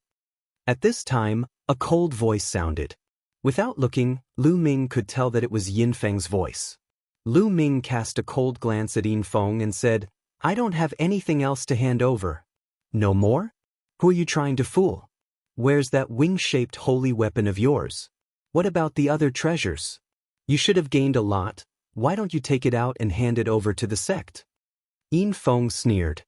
S1: At this time, a cold voice sounded. Without looking, Lu Ming could tell that it was Yin Feng's voice. Lu Ming cast a cold glance at Yin Feng and said, I don't have anything else to hand over. No more? Who are you trying to fool? Where's that wing-shaped holy weapon of yours? What about the other treasures? You should have gained a lot. Why don't you take it out and hand it over to the sect? Yin Feng sneered.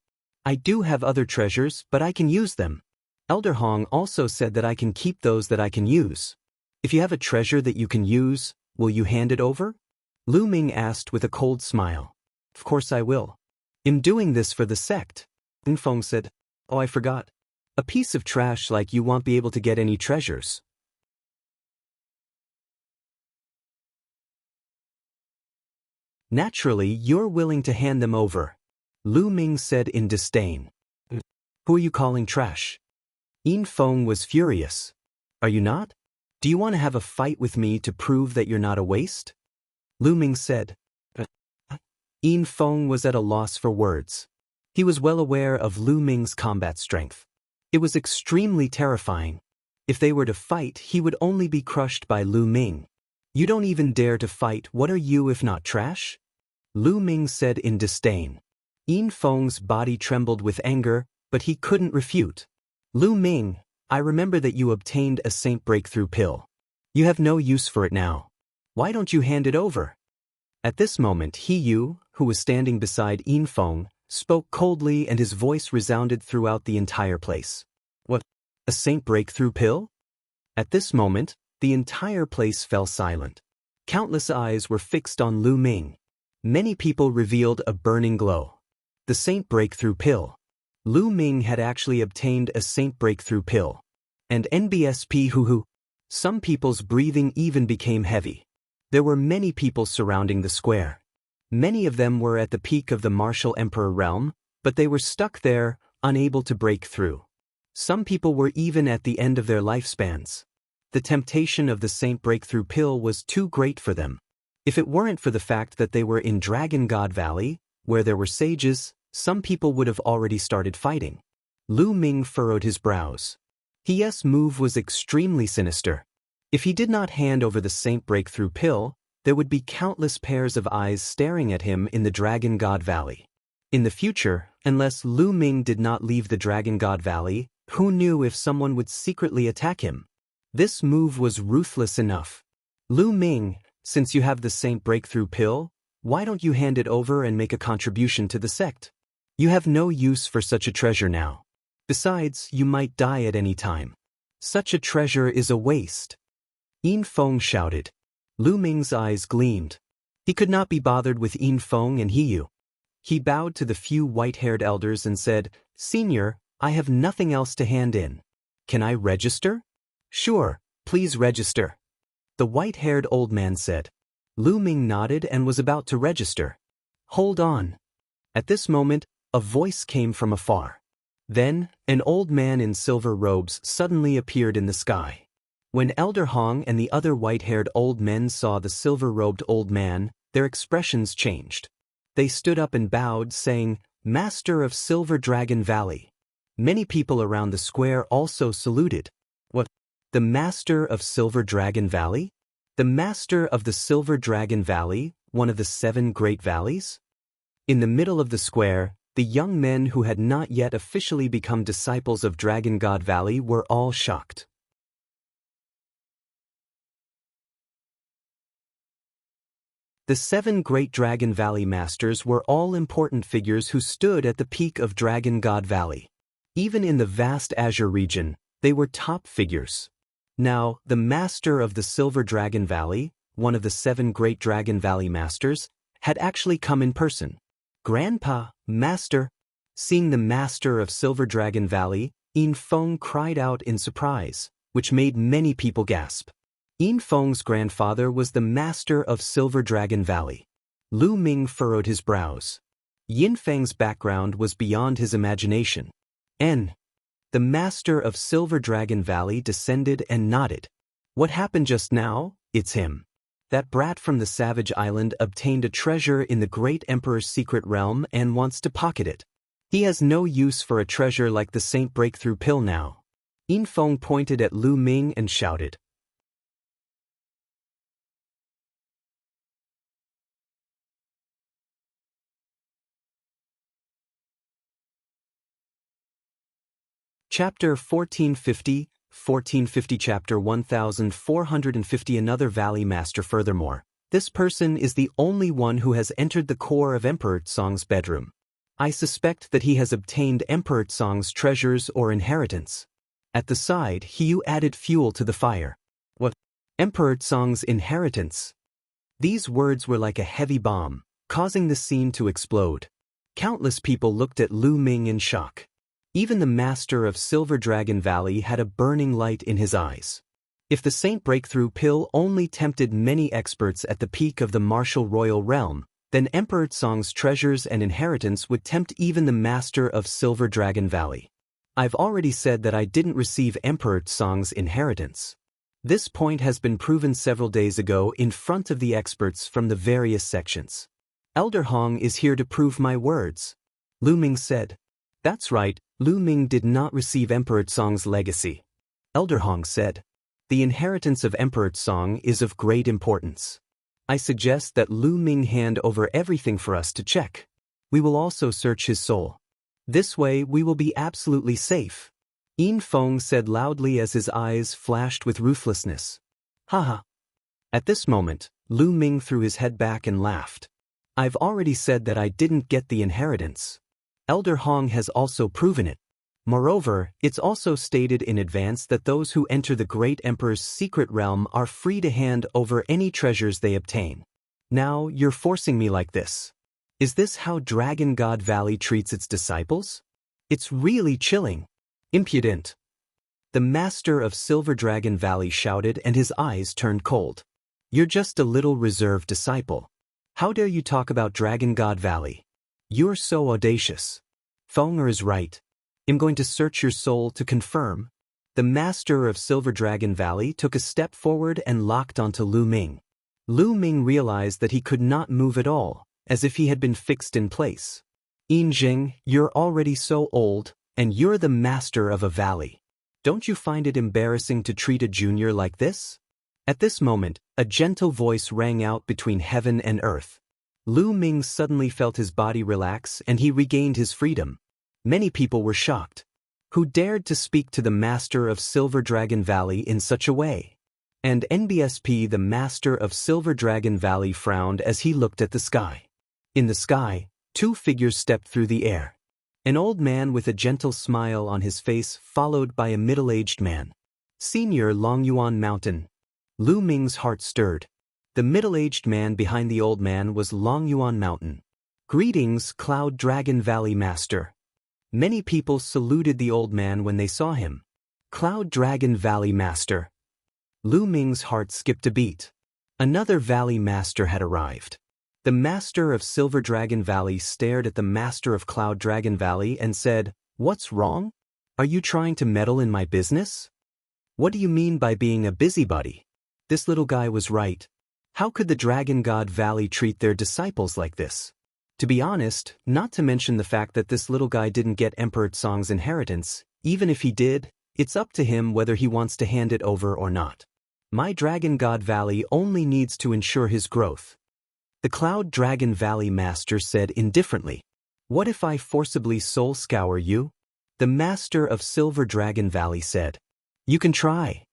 S1: I do have other treasures, but I can use them. Elder Hong also said that I can keep those that I can use. If you have a treasure that you can use, will you hand it over? Lu Ming asked with a cold smile. Of course I will. I'm doing this for the sect. Yin Feng said. Oh, I forgot. A piece of trash like you won't be able to get any treasures. Naturally, you're willing to hand them over. Lu Ming said in disdain. Who are you calling trash? Yin Feng was furious. Are you not? Do you want to have a fight with me to prove that you're not a waste? Lu Ming said. Yin Feng was at a loss for words. He was well aware of Lu Ming's combat strength. It was extremely terrifying. If they were to fight, he would only be crushed by Lu Ming. You don't even dare to fight, what are you if not trash? Lu Ming said in disdain. Yin Feng's body trembled with anger, but he couldn't refute. Lu Ming, I remember that you obtained a Saint Breakthrough Pill. You have no use for it now. Why don't you hand it over? At this moment He Yu, who was standing beside Yin Feng, spoke coldly and his voice resounded throughout the entire place. What? A Saint Breakthrough Pill? At this moment, the entire place fell silent. Countless eyes were fixed on Lu Ming. Many people revealed a burning glow. The Saint Breakthrough Pill. Lu Ming had actually obtained a Saint Breakthrough Pill. And NBSP hoo-hoo. Some people's breathing even became heavy. There were many people surrounding the square. Many of them were at the peak of the martial emperor realm, but they were stuck there, unable to break through. Some people were even at the end of their lifespans. The temptation of the Saint Breakthrough Pill was too great for them. If it weren't for the fact that they were in Dragon God Valley, where there were sages, some people would have already started fighting. Lu Ming furrowed his brows. His move was extremely sinister. If he did not hand over the Saint Breakthrough Pill, there would be countless pairs of eyes staring at him in the Dragon God Valley. In the future, unless Lu Ming did not leave the Dragon God Valley, who knew if someone would secretly attack him? This move was ruthless enough. Lu Ming, since you have the Saint Breakthrough Pill, why don't you hand it over and make a contribution to the sect? You have no use for such a treasure now. Besides, you might die at any time. Such a treasure is a waste. Yin Feng shouted. Lu Ming's eyes gleamed. He could not be bothered with Yin Feng and He Yu. He bowed to the few white-haired elders and said, Senior, I have nothing else to hand in. Can I register? Sure, please register. The white-haired old man said. Lu Ming nodded and was about to register. Hold on. At this moment, a voice came from afar. Then, an old man in silver robes suddenly appeared in the sky. When Elder Hong and the other white-haired old men saw the silver-robed old man, their expressions changed. They stood up and bowed, saying, Master of Silver Dragon Valley. Many people around the square also saluted. What? The Master of Silver Dragon Valley? The Master of the Silver Dragon Valley, one of the 7 great valleys? In the middle of the square, the young men who had not yet officially become disciples of Dragon God Valley were all shocked. The 7 great Dragon Valley masters were all important figures who stood at the peak of Dragon God Valley. Even in the vast Azure region, they were top figures. Now, the master of the Silver Dragon Valley, one of the 7 great Dragon Valley masters, had actually come in person. Grandpa, Master. Seeing the master of Silver Dragon Valley, Yin Feng cried out in surprise, which made many people gasp. Yin Feng's grandfather was the master of Silver Dragon Valley. Lu Ming furrowed his brows. Yin Feng's background was beyond his imagination. The master of Silver Dragon Valley descended and nodded. What happened just now? It's him. That brat from the Savage Island obtained a treasure in the Great Emperor's secret realm and wants to pocket it. He has no use for a treasure like the Saint Breakthrough Pill now. Yin Feng pointed at Lu Ming and shouted. Chapter 1450, 1450 Chapter 1450 Another Valley Master. Furthermore, this person is the only one who has entered the core of Emperor Tsong's bedroom. I suspect that he has obtained Emperor Tsong's treasures or inheritance. At the side, Yu added fuel to the fire. What? Emperor Tsong's inheritance? These words were like a heavy bomb, causing the scene to explode. Countless people looked at Lu Ming in shock. Even the master of Silver Dragon Valley had a burning light in his eyes. If the Saint Breakthrough Pill only tempted many experts at the peak of the martial royal realm, then Emperor Tsong's treasures and inheritance would tempt even the master of Silver Dragon Valley. I've already said that I didn't receive Emperor Tsong's inheritance. This point has been proven several days ago in front of the experts from the various sections. Elder Hong is here to prove my words, Lu Ming said. That's right, Lu Ming did not receive Emperor Song's legacy. Elder Hong said. The inheritance of Emperor Song is of great importance. I suggest that Lu Ming hand over everything for us to check. We will also search his soul. This way we will be absolutely safe. Yin Feng said loudly as his eyes flashed with ruthlessness. Haha. At this moment, Lu Ming threw his head back and laughed. I've already said that I didn't get the inheritance. Elder Hong has also proven it. Moreover, it's also stated in advance that those who enter the Great Emperor's secret realm are free to hand over any treasures they obtain. Now you're forcing me like this. Is this how Dragon God Valley treats its disciples? It's really chilling. Impudent. The master of Silver Dragon Valley shouted and his eyes turned cold. You're just a little reserved disciple. How dare you talk about Dragon God Valley? You're so audacious. Fenger is right. I'm going to search your soul to confirm. The master of Silver Dragon Valley took a step forward and locked onto Lu Ming. Lu Ming realized that he could not move at all, as if he had been fixed in place. Yin Jing, you're already so old, and you're the master of a valley. Don't you find it embarrassing to treat a junior like this? At this moment, a gentle voice rang out between heaven and earth. Lu Ming suddenly felt his body relax and he regained his freedom. Many people were shocked. Who dared to speak to the master of Silver Dragon Valley in such a way? And NBSP, the master of Silver Dragon Valley, frowned as he looked at the sky. In the sky, two figures stepped through the air. An old man with a gentle smile on his face followed by a middle-aged man. Senior Longyuan Mountain. Lu Ming's heart stirred. The middle-aged man behind the old man was Longyuan Mountain. Greetings, Cloud Dragon Valley Master. Many people saluted the old man when they saw him. Cloud Dragon Valley Master. Lu Ming's heart skipped a beat. Another Valley Master had arrived. The Master of Silver Dragon Valley stared at the Master of Cloud Dragon Valley and said, "What's wrong? Are you trying to meddle in my business? What do you mean by being a busybody?" This little guy was right. How could the Dragon God Valley treat their disciples like this? To be honest, not to mention the fact that this little guy didn't get Emperor Song's inheritance, even if he did, it's up to him whether he wants to hand it over or not. My Dragon God Valley only needs to ensure his growth. The Cloud Dragon Valley Master said indifferently. What if I forcibly soul scour you? The Master of Silver Dragon Valley said. You can try.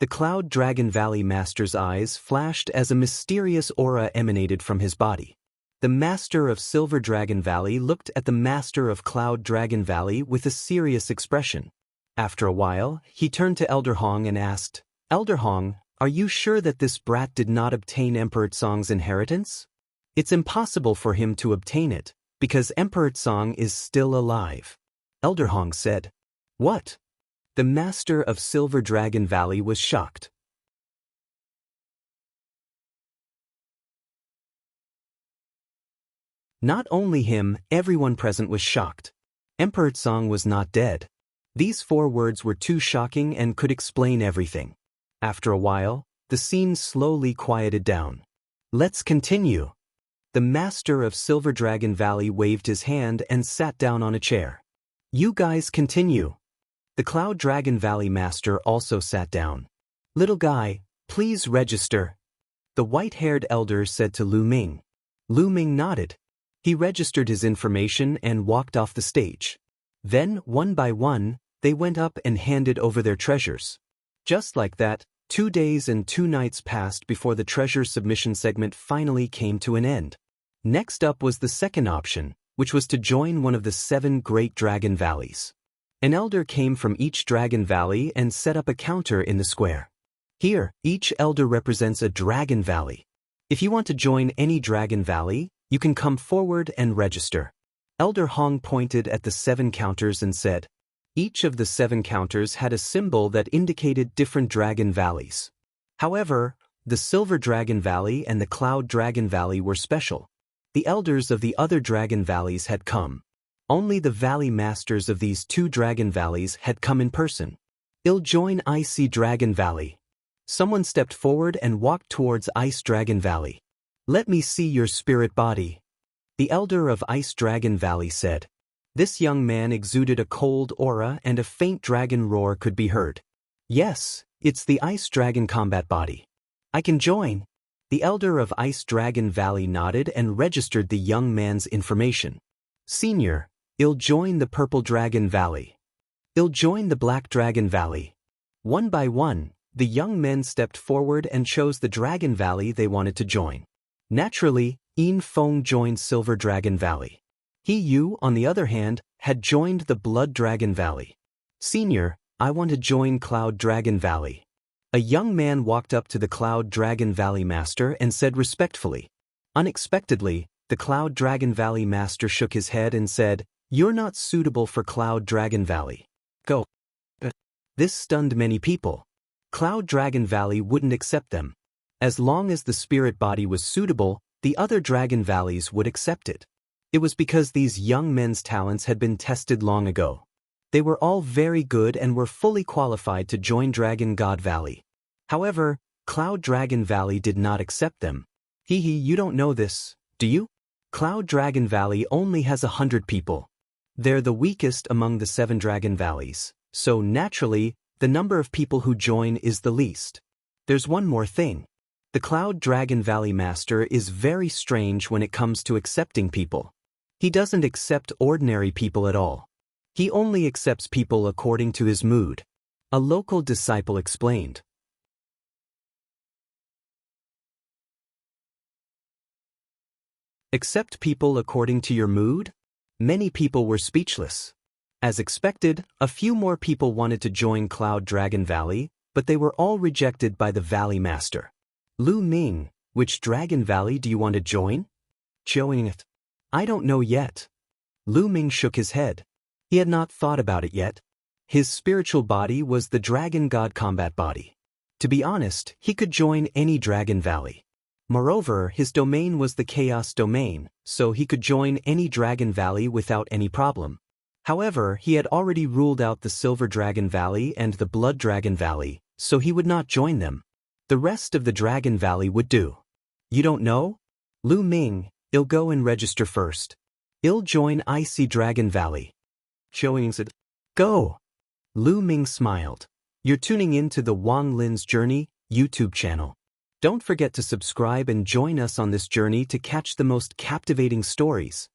S1: The Cloud Dragon Valley Master's eyes flashed as a mysterious aura emanated from his body. The Master of Silver Dragon Valley looked at the Master of Cloud Dragon Valley with a serious expression. After a while, he turned to Elder Hong and asked, Elder Hong, are you sure that this brat did not obtain Emperor Song's inheritance? It's impossible for him to obtain it, because Emperor Song is still alive. Elder Hong said. What? The Master of Silver Dragon Valley was shocked. Not only him, everyone present was shocked. Emperor Song was not dead. These 4 words were too shocking and could explain everything. After a while, the scene slowly quieted down. Let's continue. The Master of Silver Dragon Valley waved his hand and sat down on a chair. You guys continue. The Cloud Dragon Valley Master also sat down. Little guy, please register. The white-haired elder said to Lu Ming. Lu Ming nodded. He registered his information and walked off the stage. Then, one by one, they went up and handed over their treasures. Just like that, 2 days and 2 nights passed before the treasure submission segment finally came to an end. Next up was the second option, which was to join one of the 7 great dragon valleys. An elder came from each dragon valley and set up a counter in the square. Here, each elder represents a dragon valley. If you want to join any dragon valley, you can come forward and register. Elder Hong pointed at the 7 counters and said, each of the 7 counters had a symbol that indicated different dragon valleys. However, the Silver Dragon Valley and the Cloud Dragon Valley were special. The elders of the other dragon valleys had come. Only the valley masters of these 2 dragon valleys had come in person. I'll join Icy Dragon Valley. Someone stepped forward and walked towards Ice Dragon Valley. "Let me see your spirit body," the elder of Ice Dragon Valley said. This young man exuded a cold aura and a faint dragon roar could be heard. "Yes, it's the Ice Dragon combat body. I can join." The elder of Ice Dragon Valley nodded and registered the young man's information. "Senior, I'll join the Purple Dragon Valley. I'll join the Black Dragon Valley." One by one, the young men stepped forward and chose the Dragon Valley they wanted to join. Naturally, Yin Feng joined Silver Dragon Valley. He Yu, on the other hand, had joined the Blood Dragon Valley. "Senior, I want to join Cloud Dragon Valley." A young man walked up to the Cloud Dragon Valley Master and said respectfully. Unexpectedly, the Cloud Dragon Valley Master shook his head and said, "You're not suitable for Cloud Dragon Valley. Go." This stunned many people. Cloud Dragon Valley wouldn't accept them. As long as the spirit body was suitable, the other Dragon Valleys would accept it. It was because these young men's talents had been tested long ago. They were all very good and were fully qualified to join Dragon God Valley. However, Cloud Dragon Valley did not accept them. You don't know this, do you? Cloud Dragon Valley only has 100 people. They're the weakest among the 7 Dragon Valleys, so naturally, the number of people who join is the least. There's one more thing. The Cloud Dragon Valley Master is very strange when it comes to accepting people. He doesn't accept ordinary people at all. He only accepts people according to his mood. A local disciple explained. Accept people according to your mood? Many people were speechless. As expected, a few more people wanted to join Cloud Dragon Valley, but they were all rejected by the Valley Master. "Lu Ming, which Dragon Valley do you want to join?" "Joining it. I don't know yet." Lu Ming shook his head. He had not thought about it yet. His spiritual body was the Dragon God combat body. To be honest, he could join any Dragon Valley. Moreover, his domain was the Chaos domain, so he could join any Dragon Valley without any problem. However, he had already ruled out the Silver Dragon Valley and the Blood Dragon Valley, so he would not join them. The rest of the Dragon Valley would do. "You don't know? Lu Ming, I'll go and register first. I'll join Icy Dragon Valley." Showing said, "Go." Lu Ming smiled. "You're tuning in to the Wang Lin's Journey YouTube channel. Don't forget to subscribe and join us on this journey to catch the most captivating stories.